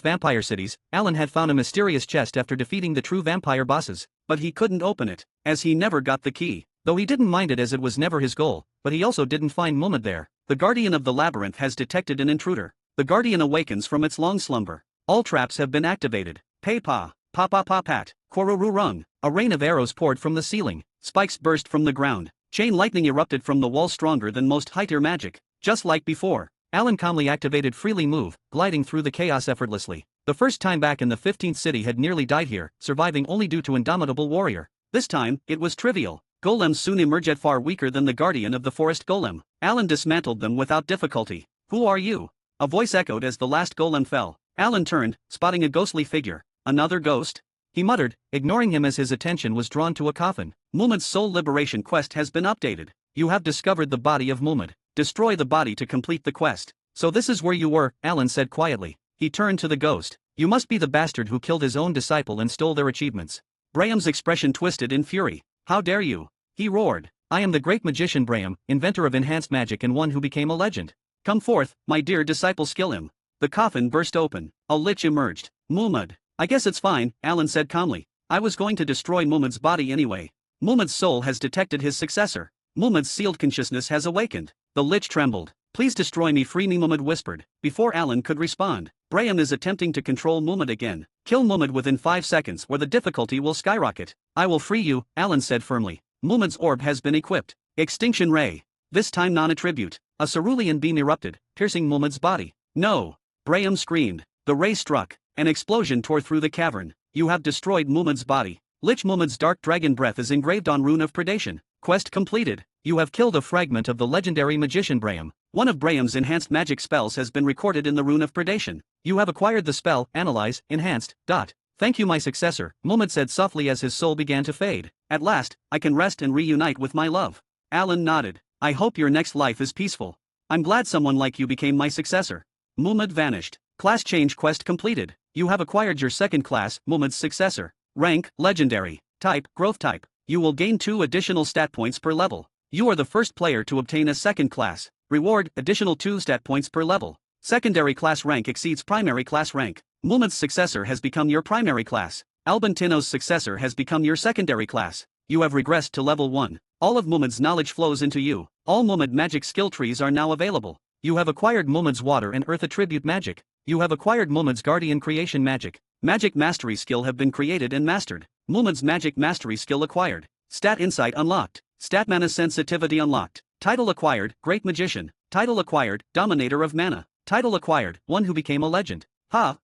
S2: Vampire Cities, Alan had found a mysterious chest after defeating the true vampire bosses, but he couldn't open it, as he never got the key. Though he didn't mind it as it was never his goal, but he also didn't find Mumid there. The Guardian of the Labyrinth has detected an intruder. The Guardian awakens from its long slumber. All traps have been activated. Pa, pat, Quarorurung. A rain of arrows poured from the ceiling. Spikes burst from the ground. Chain lightning erupted from the wall, stronger than most high-tier magic. Just like before, Alan calmly activated Freely Move, gliding through the chaos effortlessly. The first time back in the 15th city had nearly died here, surviving only due to Indomitable Warrior. This time, it was trivial. Golems soon emerged far weaker than the Guardian of the Forest Golem. Alan dismantled them without difficulty. Who are you? A voice echoed as the last golem fell. Alan turned, spotting a ghostly figure. Another ghost? He muttered, ignoring him as his attention was drawn to a coffin. Mumid's soul liberation quest has been updated. You have discovered the body of Mumid. Destroy the body to complete the quest. So this is where you were, Alan said quietly. He turned to the ghost. You must be the bastard who killed his own disciple and stole their achievements. Braham's expression twisted in fury. How dare you? He roared. I am the great magician Braham, inventor of enhanced magic and one who became a legend. Come forth, my dear disciple, skill him. The coffin burst open. A lich emerged. Mumid. I guess it's fine, Alan said calmly. I was going to destroy Mumid's body anyway. Mumid's soul has detected his successor. Mumid's sealed consciousness has awakened. The lich trembled. Please destroy me, free me, Mumid whispered. Before Alan could respond, Braham is attempting to control Mumid again. Kill Mumid within 5 seconds or the difficulty will skyrocket. I will free you, Alan said firmly. Mumid's orb has been equipped. Extinction Ray. This time non-attribute. A cerulean beam erupted, piercing Mumid's body. No! Braham screamed. The ray struck. An explosion tore through the cavern. You have destroyed Mumad's body. Lich Mumad's dark dragon breath is engraved on Rune of Predation. Quest completed. You have killed a fragment of the legendary magician Braham. One of Braham's enhanced magic spells has been recorded in the Rune of Predation. You have acquired the spell, Analyze, Enhanced. Thank you, my successor, Mumad said softly as his soul began to fade. At last, I can rest and reunite with my love. Alan nodded. I hope your next life is peaceful. I'm glad someone like you became my successor. Mumad vanished. Class change quest completed. You have acquired your second class, Mumad's successor. Rank, Legendary. Type, Growth type. You will gain 2 additional stat points per level. You are the first player to obtain a second class. Reward, additional 2 stat points per level. Secondary class rank exceeds primary class rank. Mumad's successor has become your primary class. Albantino's successor has become your secondary class. You have regressed to level 1. All of Mumad's knowledge flows into you. All Mumad magic skill trees are now available. You have acquired Mumad's water and earth attribute magic. You have acquired Mumad's guardian creation magic. Magic mastery skill have been created and mastered. Mumad's magic mastery skill acquired. Stat insight unlocked. Stat mana sensitivity unlocked. Title acquired, Great Magician. Title acquired, Dominator of Mana. Title acquired, One Who Became a Legend. Ha!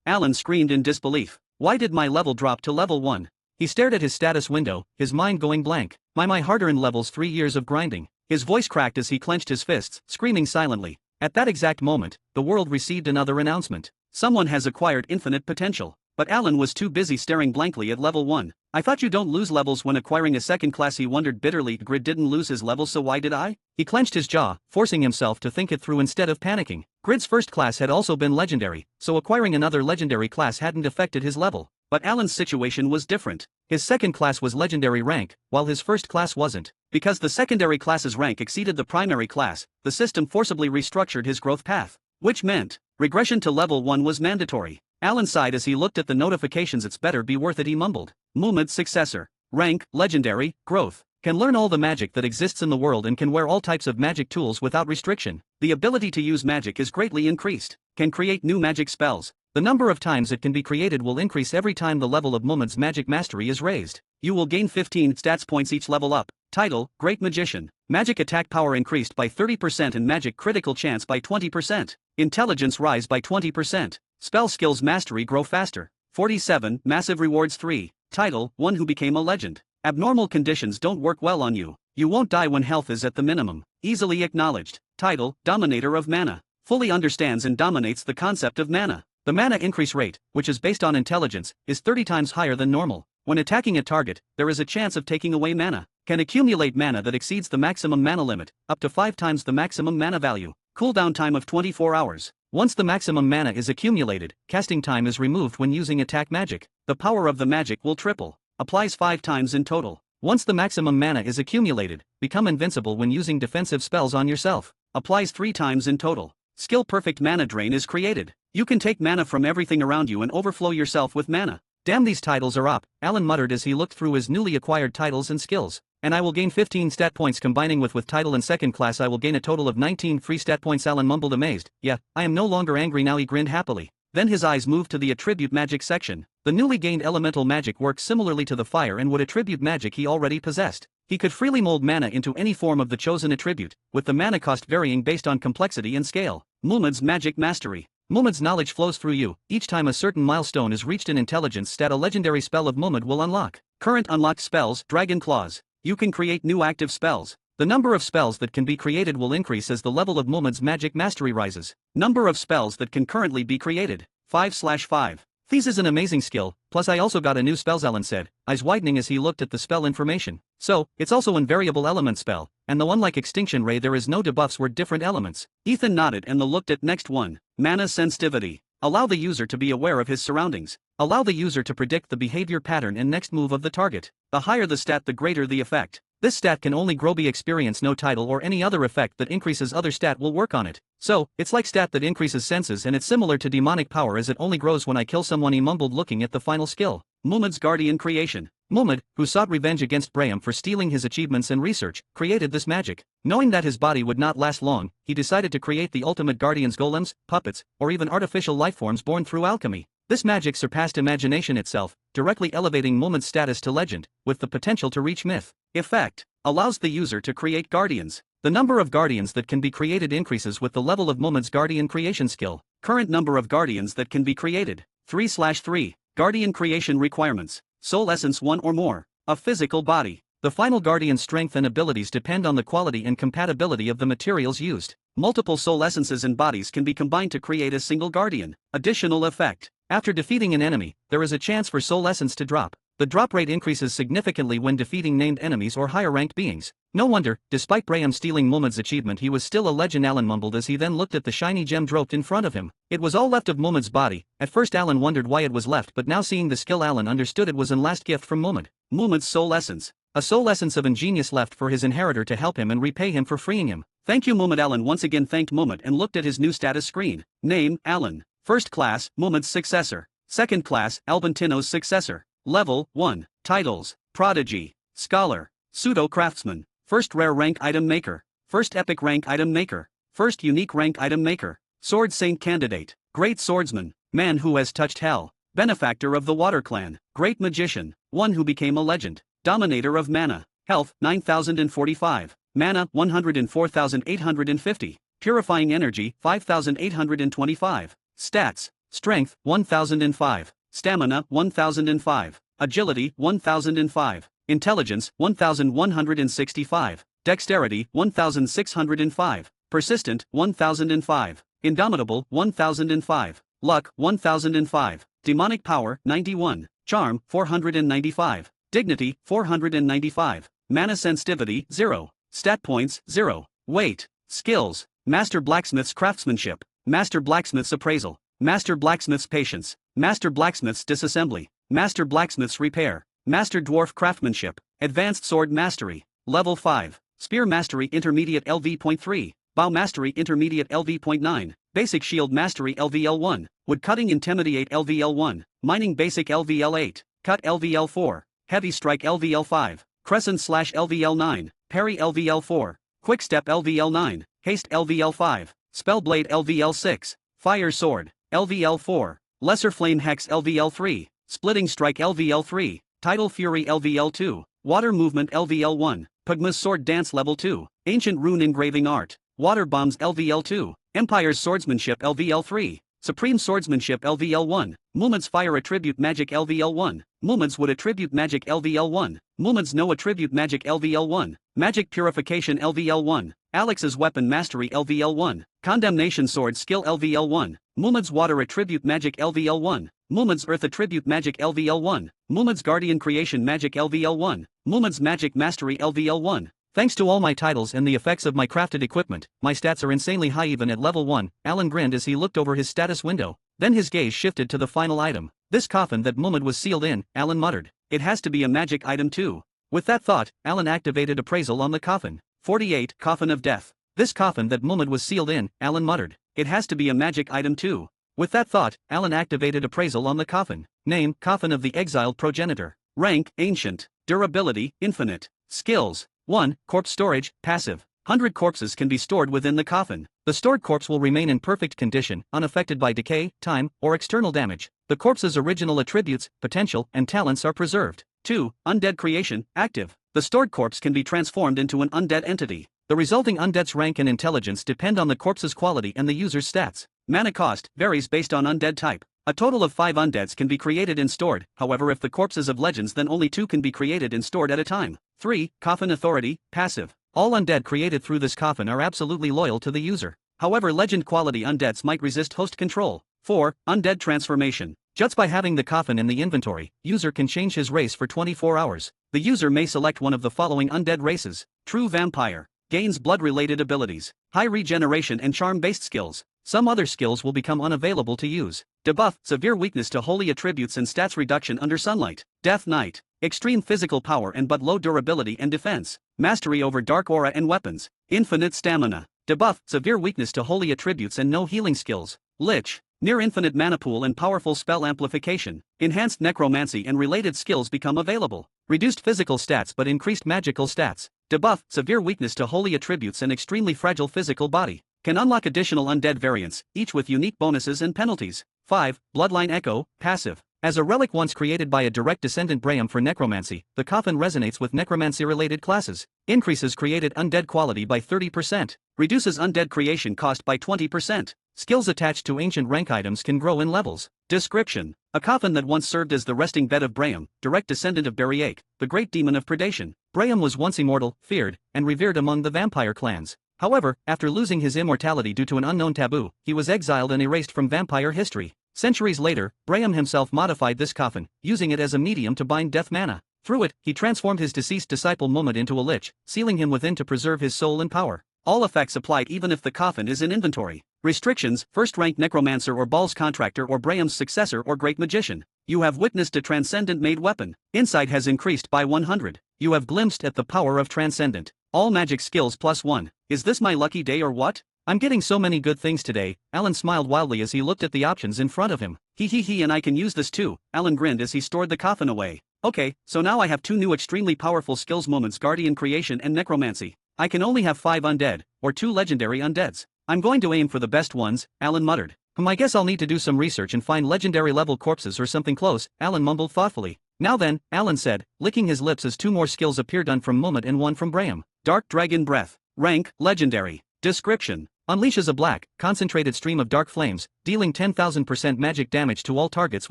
S2: Alan screamed in disbelief. Why did my level drop to level 1? He stared at his status window, his mind going blank. My hard-earned levels 3 years of grinding. His voice cracked as he clenched his fists, screaming silently. At that exact moment, the world received another announcement. Someone has acquired infinite potential. But Alan was too busy staring blankly at level 1. I thought you don't lose levels when acquiring a second class, he wondered bitterly. Grid didn't lose his levels, so why did I? He clenched his jaw, forcing himself to think it through instead of panicking. Grid's first class had also been legendary, so acquiring another legendary class hadn't affected his level. But Alan's situation was different. His second class was legendary rank, while his first class wasn't. Because the secondary class's rank exceeded the primary class, the system forcibly restructured his growth path. Which meant, regression to level 1 was mandatory. Alan sighed as he looked at the notifications. It's better be worth it, he mumbled. Mumad's successor. Rank, Legendary, Growth. Can learn all the magic that exists in the world and can wear all types of magic tools without restriction. The ability to use magic is greatly increased. Can create new magic spells. The number of times it can be created will increase every time the level of Mumad's magic mastery is raised. You will gain 15 stats points each level up. Title, Great Magician. Magic attack power increased by 30% and magic critical chance by 20%. Intelligence rise by 20%. Spell skills mastery grow faster. 47, massive rewards 3. Title, One Who Became a Legend. Abnormal conditions don't work well on you. You won't die when health is at the minimum. Easily acknowledged. Title, Dominator of Mana. Fully understands and dominates the concept of mana. The mana increase rate, which is based on intelligence, is 30 times higher than normal. When attacking a target, there is a chance of taking away mana. Can accumulate mana that exceeds the maximum mana limit, up to 5 times the maximum mana value. Cooldown time of 24 hours. Once the maximum mana is accumulated, casting time is removed when using attack magic. The power of the magic will triple. Applies 5 times in total. Once the maximum mana is accumulated, become invincible when using defensive spells on yourself. Applies 3 times in total. Skill Perfect Mana Drain is created. You can take mana from everything around you and overflow yourself with mana. Damn, these titles are up, Alan muttered as he looked through his newly acquired titles and skills. And I will gain 15 stat points combining with title and second class. I will gain a total of 19 free stat points, Alan mumbled amazed. Yeah, I am no longer angry now, he grinned happily. Then his eyes moved to the attribute magic section. The newly gained elemental magic works similarly to the fire and would attribute magic he already possessed. He could freely mold mana into any form of the chosen attribute, with the mana cost varying based on complexity and scale. Mumad's Magic Mastery. Mumad's knowledge flows through you. Each time a certain milestone is reached in intelligence stat, a legendary spell of Mumad will unlock. Current unlocked spells, Dragon Claws. You can create new active spells. The number of spells that can be created will increase as the level of Mumad's magic mastery rises. Number of spells that can currently be created, 5/5. This is an amazing skill, plus I also got a new spells, Alan said, eyes widening as he looked at the spell information. So, it's also an variable element spell, and though unlike Extinction Ray there is no debuffs where different elements. Ethan nodded and looked at next one. Mana Sensitivity. Allow the user to be aware of his surroundings. Allow the user to predict the behavior pattern and next move of the target. The higher the stat, the greater the effect. This stat can only grow be experience, no title or any other effect that increases other stat will work on it. So, it's like stat that increases senses, and it's similar to demonic power as it only grows when I kill someone, he mumbled looking at the final skill. Mumad's Guardian Creation. Mumad, who sought revenge against Braham for stealing his achievements and research, created this magic. Knowing that his body would not last long, he decided to create the ultimate guardians, golems, puppets, or even artificial lifeforms born through alchemy. This magic surpassed imagination itself, directly elevating Mumad's status to legend, with the potential to reach myth. Effect. Allows the user to create guardians. The number of guardians that can be created increases with the level of Mumad's Guardian Creation skill. Current number of guardians that can be created, 3/3. Guardian creation requirements. Soul essence 1 or more. A physical body. The final guardian's strength and abilities depend on the quality and compatibility of the materials used. Multiple soul essences and bodies can be combined to create a single guardian. Additional effect. After defeating an enemy, there is a chance for soul essence to drop. The drop rate increases significantly when defeating named enemies or higher-ranked beings. No wonder, despite Braham stealing Muhammad's achievement, he was still a legend. Alan mumbled as he then looked at the shiny gem dropped in front of him. It was all left of Muhammad's body. At first Alan wondered why it was left, but now seeing the skill Alan understood it was an last gift from Muhammad. Muhammad's soul essence. A soul essence of ingenious left for his inheritor to help him and repay him for freeing him. Thank you Muhammad. Alan once again thanked Muhammad and looked at his new status screen. Name, Alan. First class, Muhammad's successor. Second class, Albantino's successor. Level 1. Titles: Prodigy, Scholar, Pseudo-Craftsman, First Rare Rank Item Maker, First Epic Rank Item Maker, First Unique Rank Item Maker, Sword Saint Candidate, Great Swordsman, Man who has touched hell, Benefactor of the Water Clan, Great Magician, One who became a legend, Dominator of Mana, Health 9045, Mana 104,850, Purifying Energy 5,825, Stats: Strength 1005, Stamina 1005, Agility 1005, Intelligence 1165, Dexterity 1605, Persistent 1005, Indomitable 1005, Luck 1005, Demonic Power 91, Charm 495, Dignity 495, Mana Sensitivity 0, Stat Points 0, Weight, Skills: Master Blacksmith's Craftsmanship, Master Blacksmith's Appraisal, Master Blacksmith's Patience, Master Blacksmith's Disassembly, Master Blacksmith's Repair, Master Dwarf Craftsmanship, Advanced Sword Mastery, Level 5, Spear Mastery Intermediate LV.3, Bow Mastery Intermediate LV.9, Basic Shield Mastery LVL1, Wood Cutting Intimidate LVL1, Mining Basic LVL8, Cut LVL4, Heavy Strike LVL5, Crescent/LVL9, Parry LVL4, Quick Step LVL9, Haste LVL5, Spellblade LVL6, Fire Sword LVL4, Lesser Flame Hex LVL3, Splitting Strike LVL3, Tidal Fury LVL2, Water Movement LVL1, Pugma's Sword Dance Level 2, Ancient Rune Engraving Art, Water Bombs LVL2, Empire's Swordsmanship LVL3, Supreme Swordsmanship LVL1, Muhammad's Fire Attribute Magic LVL1, Muhammad's Wood Attribute Magic LVL1, Muhammad's No Attribute Magic LVL1, Magic Purification LVL1, Alex's Weapon Mastery LVL1, Condemnation Sword Skill LVL1, Muhammad's Water Attribute Magic LVL1, Muhammad's Earth Attribute Magic LVL1, Muhammad's Guardian Creation Magic LVL1, Muhammad's Magic Mastery LVL1. Thanks to all my titles and the effects of my crafted equipment, my stats are insanely high even at level 1, Alan grinned as he looked over his status window. Then his gaze shifted to the final item. This coffin that Muhammad was sealed in, Alan muttered. It has to be a magic item too. With that thought, Alan activated appraisal on the coffin. 48. Coffin of Death. This coffin that Muhammad was sealed in, Alan muttered. It has to be a magic item too. With that thought, Alan activated appraisal on the coffin. Name: Coffin of the Exiled Progenitor. Rank: Ancient. Durability: Infinite. Skills: 1. Corpse Storage, Passive. 100 corpses can be stored within the coffin. The stored corpse will remain in perfect condition, unaffected by decay, time, or external damage. The corpse's original attributes, potential, and talents are preserved. 2. Undead Creation, Active. The stored corpse can be transformed into an undead entity. The resulting undead's rank and intelligence depend on the corpse's quality and the user's stats. Mana cost varies based on undead type. A total of 5 undeads can be created and stored, however if the corpse is of legends then only 2 can be created and stored at a time. 3. Coffin Authority, Passive. All undead created through this coffin are absolutely loyal to the user. However legend quality undeads might resist host control. 4. Undead Transformation. Just by having the coffin in the inventory, user can change his race for 24 hours. The user may select one of the following undead races. True Vampire. Gains blood-related abilities. High regeneration and charm-based skills. Some other skills will become unavailable to use. Debuff: Severe weakness to holy attributes and stats reduction under sunlight. Death Knight. Extreme physical power and but low durability and defense. Mastery over dark aura and weapons. Infinite stamina. Debuff: Severe weakness to holy attributes and no healing skills. Lich. Near infinite mana pool and powerful spell amplification. Enhanced necromancy and related skills become available. Reduced physical stats but increased magical stats. Debuff: Severe weakness to holy attributes and extremely fragile physical body. Can unlock additional undead variants, each with unique bonuses and penalties. 5. Bloodline Echo, Passive. As a relic once created by a direct descendant Braham for necromancy, the coffin resonates with necromancy-related classes. Increases created undead quality by 30%. Reduces undead creation cost by 20%. Skills attached to ancient rank items can grow in levels. Description: a coffin that once served as the resting bed of Braham, direct descendant of Beriake, the great demon of predation. Braham was once immortal, feared, and revered among the vampire clans. However, after losing his immortality due to an unknown taboo, he was exiled and erased from vampire history. Centuries later, Braham himself modified this coffin, using it as a medium to bind death mana. Through it, he transformed his deceased disciple Muhammad into a lich, sealing him within to preserve his soul and power. All effects applied even if the coffin is in inventory. Restrictions: first-rank necromancer or Baal's contractor or Braham's successor or great magician. You have witnessed a transcendent made weapon. Insight has increased by 100. You have glimpsed at the power of transcendent. All magic skills +1. Is this my lucky day or what? I'm getting so many good things today. Alan smiled wildly as he looked at the options in front of him. He, and I can use this too. Alan grinned as he stored the coffin away. Okay, so now I have 2 new extremely powerful skills moments: Guardian Creation and Necromancy. I can only have 5 undead, or 2 legendary undeads. I'm going to aim for the best ones, Alan muttered. I guess I'll need to do some research and find legendary level corpses or something close, Alan mumbled thoughtfully. Now then, Alan said, licking his lips as 2 more skills appeared, one from Muhammad and one from Braham. Dark Dragon Breath. Rank: Legendary. Description: unleashes a black, concentrated stream of dark flames, dealing 10,000% magic damage to all targets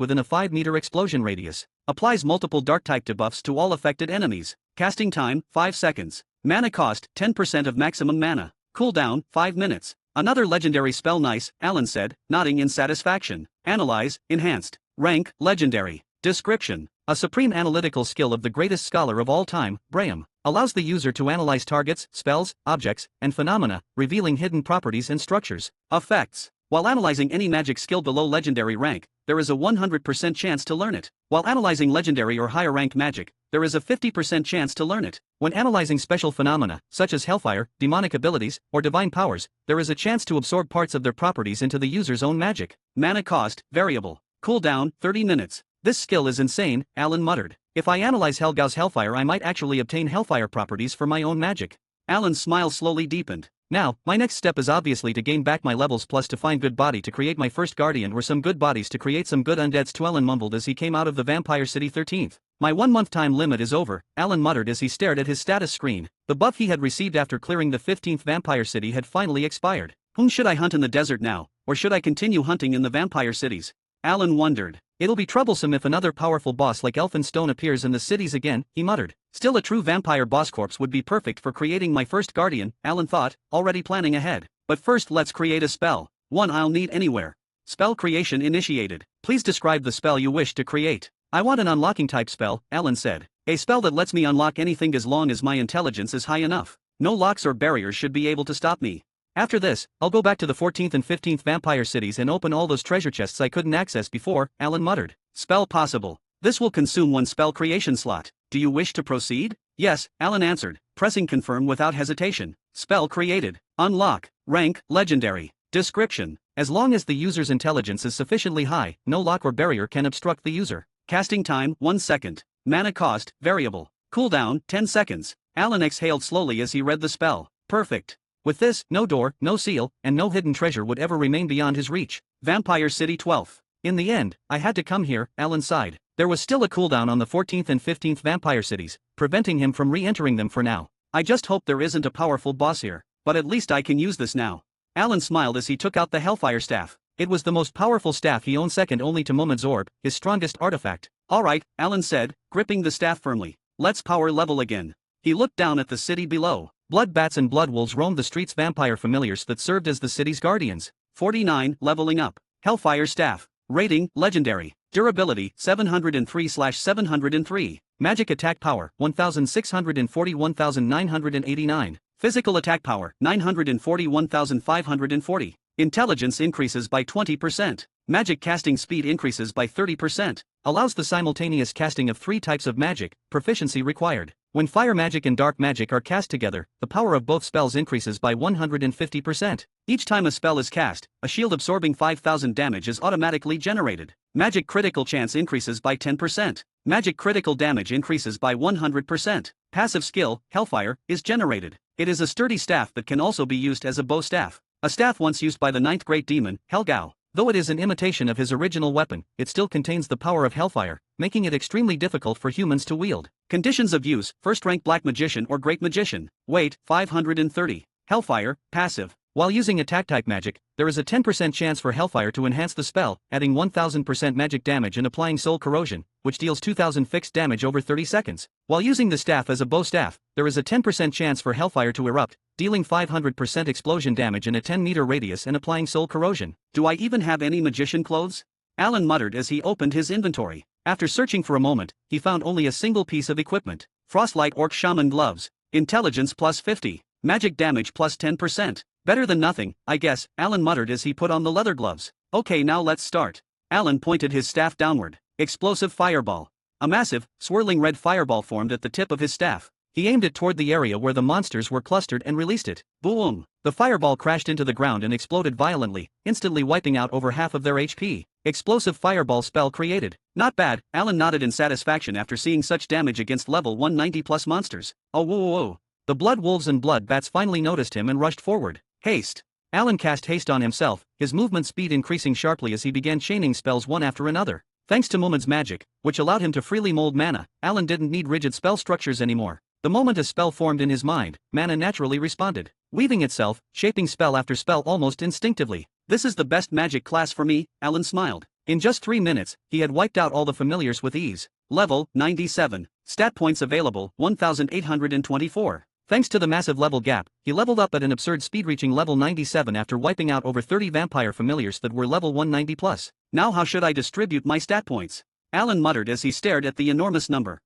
S2: within a 5-meter explosion radius. Applies multiple dark-type debuffs to all affected enemies. Casting time: 5 seconds. Mana cost: 10% of maximum mana. Cooldown: 5 minutes. Another legendary spell. Nice, Alan said, nodding in satisfaction. Analyze: enhanced. Rank: Legendary. Description: a supreme analytical skill of the greatest scholar of all time, Braham. Allows the user to analyze targets, spells, objects, and phenomena, revealing hidden properties and structures. Effects: while analyzing any magic skill below legendary rank, there is a 100% chance to learn it. While analyzing legendary or higher rank magic, there is a 50% chance to learn it. When analyzing special phenomena, such as hellfire, demonic abilities, or divine powers, there is a chance to absorb parts of their properties into the user's own magic. Mana cost: variable. Cooldown: 30 minutes. This skill is insane, Alan muttered. If I analyze Helgau's hellfire, I might actually obtain hellfire properties for my own magic. Alan's smile slowly deepened. Now, my next step is obviously to gain back my levels plus to find good body to create my first guardian or some good bodies to create some good undeads too, Alan mumbled as he came out of the Vampire City 13th. My 1-month time limit is over, Alan muttered as he stared at his status screen. The buff he had received after clearing the 15th Vampire City had finally expired. Whom should I hunt in the desert now, or should I continue hunting in the Vampire Cities? Alan wondered. It'll be troublesome if another powerful boss like Elphinstone appears in the cities again, he muttered. Still, a true vampire boss corpse would be perfect for creating my first guardian, Alan thought, already planning ahead. But first let's create a spell. One I'll need anywhere. Spell creation initiated. Please describe the spell you wish to create. I want an unlocking type spell, Alan said. A spell that lets me unlock anything as long as my intelligence is high enough. No locks or barriers should be able to stop me. After this, I'll go back to the 14th and 15th Vampire Cities and open all those treasure chests I couldn't access before, Alan muttered. Spell possible. This will consume 1 spell creation slot. Do you wish to proceed? Yes, Alan answered, pressing confirm without hesitation. Spell created. Unlock. Rank: Legendary. Description: as long as the user's intelligence is sufficiently high, no lock or barrier can obstruct the user. Casting time: 1 second. Mana cost: variable. Cooldown: 10 seconds. Alan exhaled slowly as he read the spell. Perfect. With this, no door, no seal, and no hidden treasure would ever remain beyond his reach. Vampire City 12th. In the end, I had to come here, Alan sighed. There was still a cooldown on the 14th and 15th Vampire Cities, preventing him from re-entering them for now. I just hope there isn't a powerful boss here, but at least I can use this now. Alan smiled as he took out the Hellfire Staff. It was the most powerful staff he owned, second only to Muhammad's Orb, his strongest artifact. Alright, Alan said, gripping the staff firmly. Let's power level again. He looked down at the city below. Blood bats and blood wolves roamed the streets, vampire familiars that served as the city's guardians. 49, leveling up. Hellfire Staff. Rating: Legendary. Durability: 703/703. Magic attack power: 1640-1989. Physical attack power: 941,540. Intelligence increases by 20%. Magic casting speed increases by 30%. Allows the simultaneous casting of 3 types of magic, proficiency required. When fire magic and dark magic are cast together, the power of both spells increases by 150%. Each time a spell is cast, a shield absorbing 5,000 damage is automatically generated. Magic critical chance increases by 10%. Magic critical damage increases by 100%. Passive skill, Hellfire, is generated. It is a sturdy staff that can also be used as a bow staff. A staff once used by the 9th Great Demon, Helgau. Though it is an imitation of his original weapon, it still contains the power of Hellfire, making it extremely difficult for humans to wield. Conditions of use: first rank Black Magician or Great Magician. Weight: 530. Hellfire, passive. While using attack-type magic, there is a 10% chance for Hellfire to enhance the spell, adding 1000% magic damage and applying Soul Corrosion, which deals 2000 fixed damage over 30 seconds. While using the staff as a bow staff, there is a 10% chance for Hellfire to erupt, dealing 500% explosion damage in a 10-meter radius and applying Soul Corrosion. Do I even have any magician clothes? Alan muttered as he opened his inventory. After searching for a moment, he found only a single piece of equipment. Frostlight Orc Shaman Gloves. Intelligence plus 50. Magic damage plus 10%. Better than nothing, I guess, Alan muttered as he put on the leather gloves. Okay, now let's start. Alan pointed his staff downward. Explosive fireball. A massive, swirling red fireball formed at the tip of his staff. He aimed it toward the area where the monsters were clustered and released it. Boom! The fireball crashed into the ground and exploded violently, instantly wiping out over half of their HP. Explosive fireball spell created. Not bad, Alan nodded in satisfaction after seeing such damage against level 190 plus monsters. Oh whoa whoa whoa. The blood wolves and blood bats finally noticed him and rushed forward. Haste. Alan cast haste on himself, his movement speed increasing sharply as he began chaining spells one after another. Thanks to Mumad's magic, which allowed him to freely mold mana, Alan didn't need rigid spell structures anymore. The moment a spell formed in his mind, mana naturally responded, weaving itself, shaping spell after spell almost instinctively. This is the best magic class for me, Alan smiled. In just 3 minutes, he had wiped out all the familiars with ease. Level 97. Stat points available 1824. Thanks to the massive level gap, he leveled up at an absurd speed, reaching level 97 after wiping out over 30 vampire familiars that were level 190 plus. Now how should I distribute my stat points? Alan muttered as he stared at the enormous number.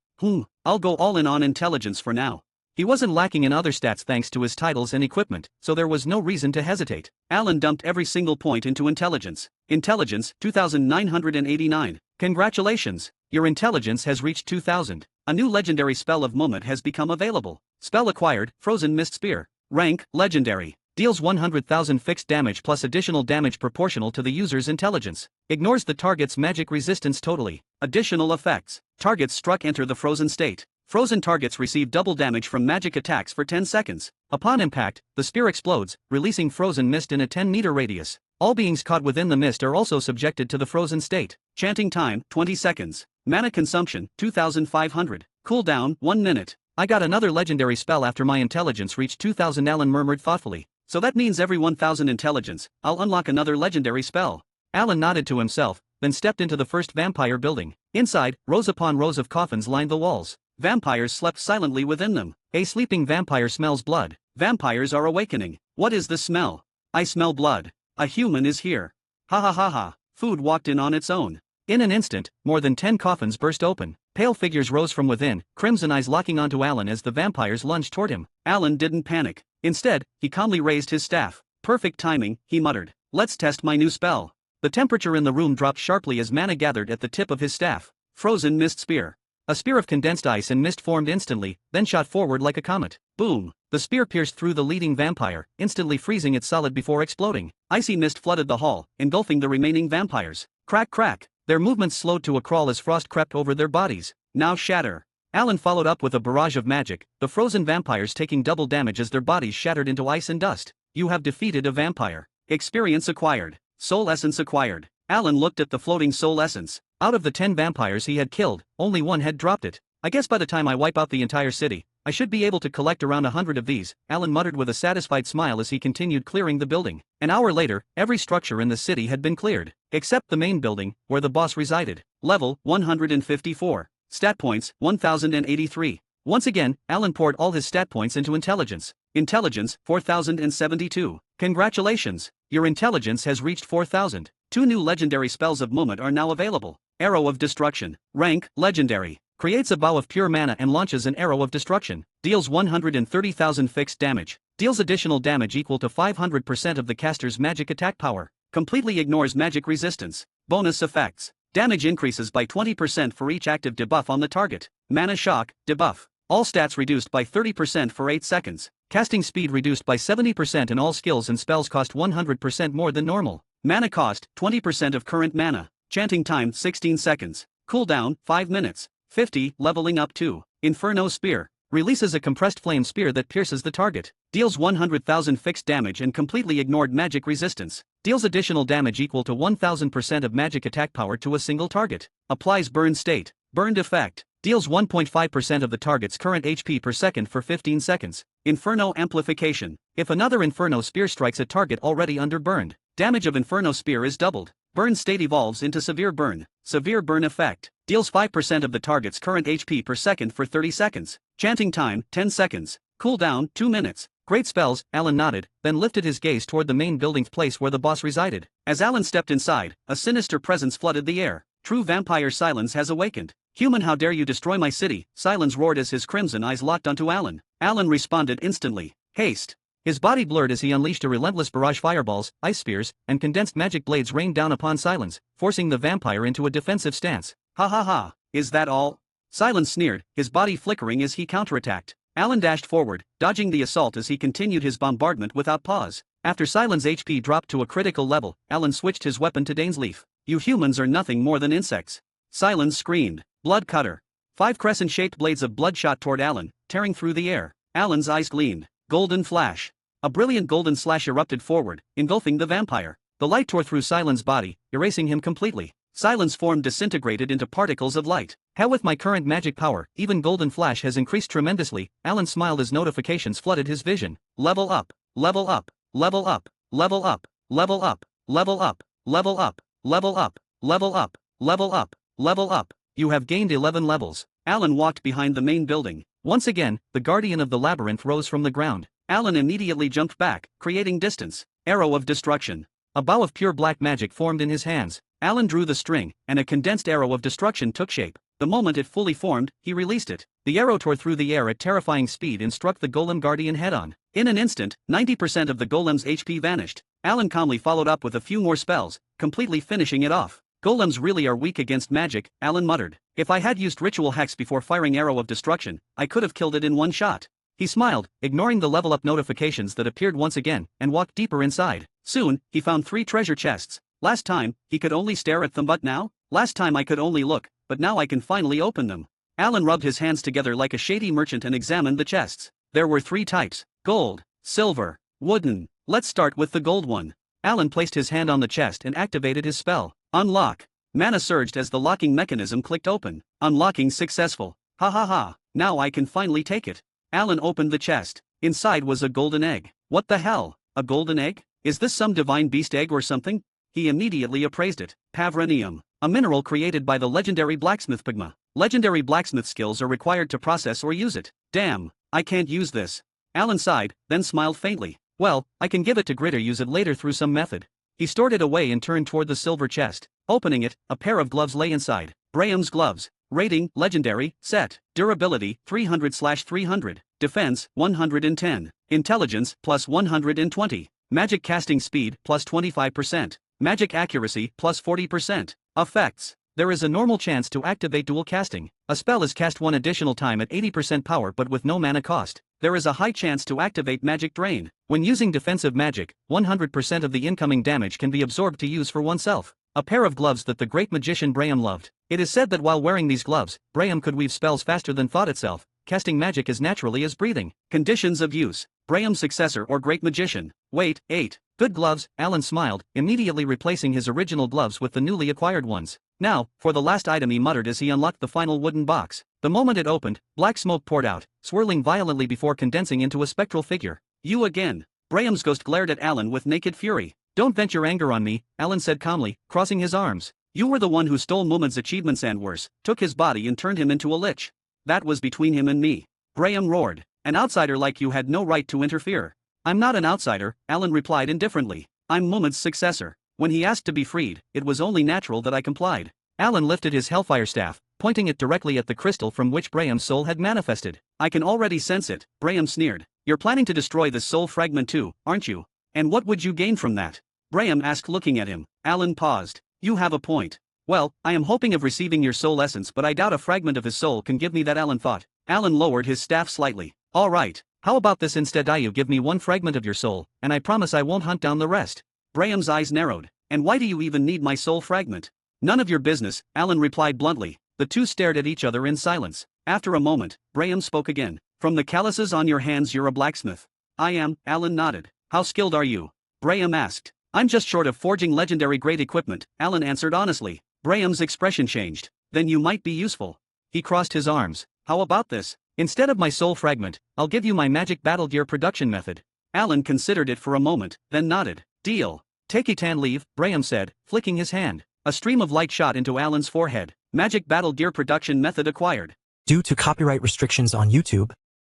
S2: I'll go all in on intelligence for now. He wasn't lacking in other stats thanks to his titles and equipment, so there was no reason to hesitate. Alan dumped every single point into intelligence. Intelligence, 2989. Congratulations! Your intelligence has reached 2000. A new legendary spell of Mumad has become available. Spell acquired, Frozen Mist Spear. Rank, Legendary. Deals 100,000 fixed damage plus additional damage proportional to the user's intelligence. Ignores the target's magic resistance totally. Additional effects. Targets struck enter the frozen state. Frozen targets receive double damage from magic attacks for 10 seconds. Upon impact, the spear explodes, releasing frozen mist in a 10-meter radius. All beings caught within the mist are also subjected to the frozen state. Chanting time, 20 seconds. Mana consumption, 2500. Cooldown, 1 minute. I got another legendary spell after my intelligence reached 2000, Alan murmured thoughtfully. So that means every 1000 intelligence, I'll unlock another legendary spell. Alan nodded to himself, then stepped into the first vampire building. Inside, rows upon rows of coffins lined the walls. Vampires slept silently within them. A sleeping vampire smells blood. Vampires are awakening. What is the smell? I smell blood. A human is here. Ha ha ha ha. Food walked in on its own. In an instant, more than 10 coffins burst open. Pale figures rose from within, crimson eyes locking onto Alan as the vampires lunged toward him. Alan didn't panic. Instead, he calmly raised his staff. Perfect timing, he muttered. Let's test my new spell. The temperature in the room dropped sharply as mana gathered at the tip of his staff. Frozen Mist Spear. A spear of condensed ice and mist formed instantly, then shot forward like a comet. Boom! The spear pierced through the leading vampire, instantly freezing it solid before exploding. Icy mist flooded the hall, engulfing the remaining vampires. Crack crack! Their movements slowed to a crawl as frost crept over their bodies. Now shatter! Alan followed up with a barrage of magic, the frozen vampires taking double damage as their bodies shattered into ice and dust. You have defeated a vampire. Experience acquired. Soul Essence acquired. Alan looked at the floating soul essence. Out of the 10 vampires he had killed, only one had dropped it. I guess by the time I wipe out the entire city, I should be able to collect around 100 of these, Alan muttered with a satisfied smile as he continued clearing the building. An hour later, every structure in the city had been cleared, except the main building, where the boss resided. Level 154. Stat points 1083. Once again, Alan poured all his stat points into intelligence. Intelligence 4072. Congratulations! Your intelligence has reached 4000. 2 new legendary spells of Mumad are now available. Arrow of Destruction. Rank, Legendary. Creates a bow of pure mana and launches an arrow of destruction. Deals 130,000 fixed damage. Deals additional damage equal to 500% of the caster's magic attack power. Completely ignores magic resistance. Bonus effects. Damage increases by 20% for each active debuff on the target. Mana Shock, debuff. All stats reduced by 30% for 8 seconds. Casting speed reduced by 70% and all skills and spells cost 100% more than normal. Mana cost, 20% of current mana. Chanting time, 16 seconds. Cooldown, 5 minutes. 50, leveling up to Inferno Spear. Releases a compressed flame spear that pierces the target. Deals 100,000 fixed damage and completely ignored magic resistance. Deals additional damage equal to 1000% of magic attack power to a single target. Applies Burn State. Burned effect. Deals 1.5% of the target's current HP per second for 15 seconds. Inferno Amplification. If another Inferno Spear strikes a target already underburned, damage of Inferno Spear is doubled. Burn state evolves into Severe Burn. Severe Burn effect. Deals 5% of the target's current HP per second for 30 seconds. Chanting time, 10 seconds. Cooldown, 2 minutes. Great spells, Alan nodded, then lifted his gaze toward the main building's place where the boss resided. As Alan stepped inside, a sinister presence flooded the air. True vampire Silence has awakened. Human, how dare you destroy my city? Silence roared as his crimson eyes locked onto Alan. Alan responded instantly. Haste. His body blurred as he unleashed a relentless barrage fireballs, ice spears, and condensed magic blades rained down upon Silence, forcing the vampire into a defensive stance. Ha ha ha, is that all? Silence sneered, his body flickering as he counterattacked. Alan dashed forward, dodging the assault as he continued his bombardment without pause. After Silence's HP dropped to a critical level, Alan switched his weapon to Dainsleaf. You humans are nothing more than insects. Silence screamed. Blood Cutter. 5 crescent-shaped blades of blood shot toward Alan, tearing through the air. Alan's eyes gleamed. Golden Flash. A brilliant golden slash erupted forward, engulfing the vampire. The light tore through Silence's body, erasing him completely. Silence's form disintegrated into particles of light. Hell, with my current magic power, even Golden Flash has increased tremendously. Alan smiled as notifications flooded his vision. Level up. Level up. Level up. Level up. Level up. Level up. Level up. Level up. Level up. Level up. Level up. You have gained 11 levels. Alan walked behind the main building. Once again, the guardian of the labyrinth rose from the ground. Alan immediately jumped back, creating distance. Arrow of Destruction. A bow of pure black magic formed in his hands. Alan drew the string, and a condensed arrow of destruction took shape. The moment it fully formed, he released it. The arrow tore through the air at terrifying speed and struck the golem guardian head-on. In an instant, 90% of the golem's HP vanished. Alan calmly followed up with a few more spells, completely finishing it off. Golems really are weak against magic, Alan muttered. If I had used ritual hex before firing Arrow of Destruction, I could have killed it in one shot. He smiled, ignoring the level-up notifications that appeared once again, and walked deeper inside. Soon, he found 3 treasure chests. Last time, he could only stare at them, but now? Last time I could only look, but now I can finally open them. Alan rubbed his hands together like a shady merchant and examined the chests. There were 3 types: gold, silver, wooden. Let's start with the gold one. Alan placed his hand on the chest and activated his spell. Unlock. Mana surged as the locking mechanism clicked open. Unlocking successful. Ha ha ha, now I can finally take it. Alan opened the chest. Inside was a golden egg. What the hell? A golden egg? Is this some divine beast egg or something? He immediately appraised it. Pavranium. A mineral created by the legendary blacksmith Pigma. Legendary blacksmith skills are required to process or use it. Damn, I can't use this. Alan sighed, then smiled faintly. Well, I can give it to Grit or use it later through some method. He stored it away and turned toward the silver chest. Opening it, a pair of gloves lay inside. Braham's gloves. Rating, Legendary, Set. Durability, 300/300. Defense, 110. Intelligence, plus 120. Magic casting speed, plus 25%. Magic accuracy, plus 40%. Effects. There is a normal chance to activate dual casting. A spell is cast one additional time at 80% power but with no mana cost. There is a high chance to activate Magic Drain. When using defensive magic, 100% of the incoming damage can be absorbed to use for oneself. A pair of gloves that the great magician Braham loved. It is said that while wearing these gloves, Braham could weave spells faster than thought itself, casting magic as naturally as breathing. Conditions of use. Braham's successor or great magician. Weight, 8. Good gloves, Alan smiled, immediately replacing his original gloves with the newly acquired ones. Now, for the last item, he muttered as he unlocked the final wooden box. The moment it opened, black smoke poured out, swirling violently before condensing into a spectral figure. You again. Braham's ghost glared at Alan with naked fury. Don't vent your anger on me, Alan said calmly, crossing his arms. You were the one who stole Muhammad's achievements and worse, took his body and turned him into a lich. That was between him and me. Braham roared. An outsider like you had no right to interfere. I'm not an outsider, Alan replied indifferently. I'm Muhammad's successor. When he asked to be freed, it was only natural that I complied. Alan lifted his hellfire staff, pointing it directly at the crystal from which Braham's soul had manifested. I can already sense it, Braham sneered. You're planning to destroy this soul fragment too, aren't you? And what would you gain from that? Braham asked, looking at him. Alan paused. You have a point. Well, I am hoping of receiving your soul essence, but I doubt a fragment of his soul can give me that, Alan thought. Alan lowered his staff slightly. All right, how about this instead? You give me one fragment of your soul, and I promise I won't hunt down the rest. Braham's eyes narrowed. And why do you even need my soul fragment? None of your business, Alan replied bluntly. The two stared at each other in silence. After a moment, Braham spoke again. From the calluses on your hands, you're a blacksmith. I am, Alan nodded. How skilled are you? Braham asked. I'm just short of forging legendary grade equipment, Alan answered honestly. Braham's expression changed. Then you might be useful. He crossed his arms. How about this? Instead of my soul fragment, I'll give you my magic battle gear production method. Alan considered it for a moment, then nodded. Deal. Take it and leave, Graham said, flicking his hand. A stream of light shot into Alan's forehead. Magic battle gear production method acquired.
S1: Due to copyright restrictions on YouTube,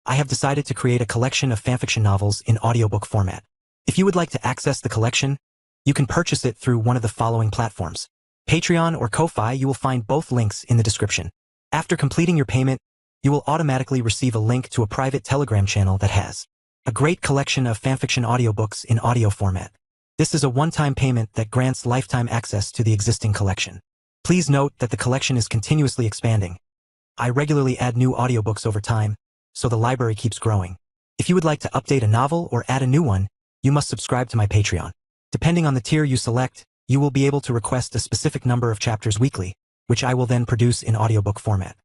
S1: I have decided to create a collection of fanfiction novels in audiobook format. If you would like to access the collection, you can purchase it through one of the following platforms. Patreon or Ko-Fi. You will find both links in the description. After completing your payment, you will automatically receive a link to a private Telegram channel that has a great collection of fanfiction audiobooks in audio format. This is a one-time payment that grants lifetime access to the existing collection. Please note that the collection is continuously expanding. I regularly add new audiobooks over time, so the library keeps growing. If you would like to update a novel or add a new one, you must subscribe to my Patreon. Depending on the tier you select, you will be able to request a specific number of chapters weekly, which I will then produce in audiobook format.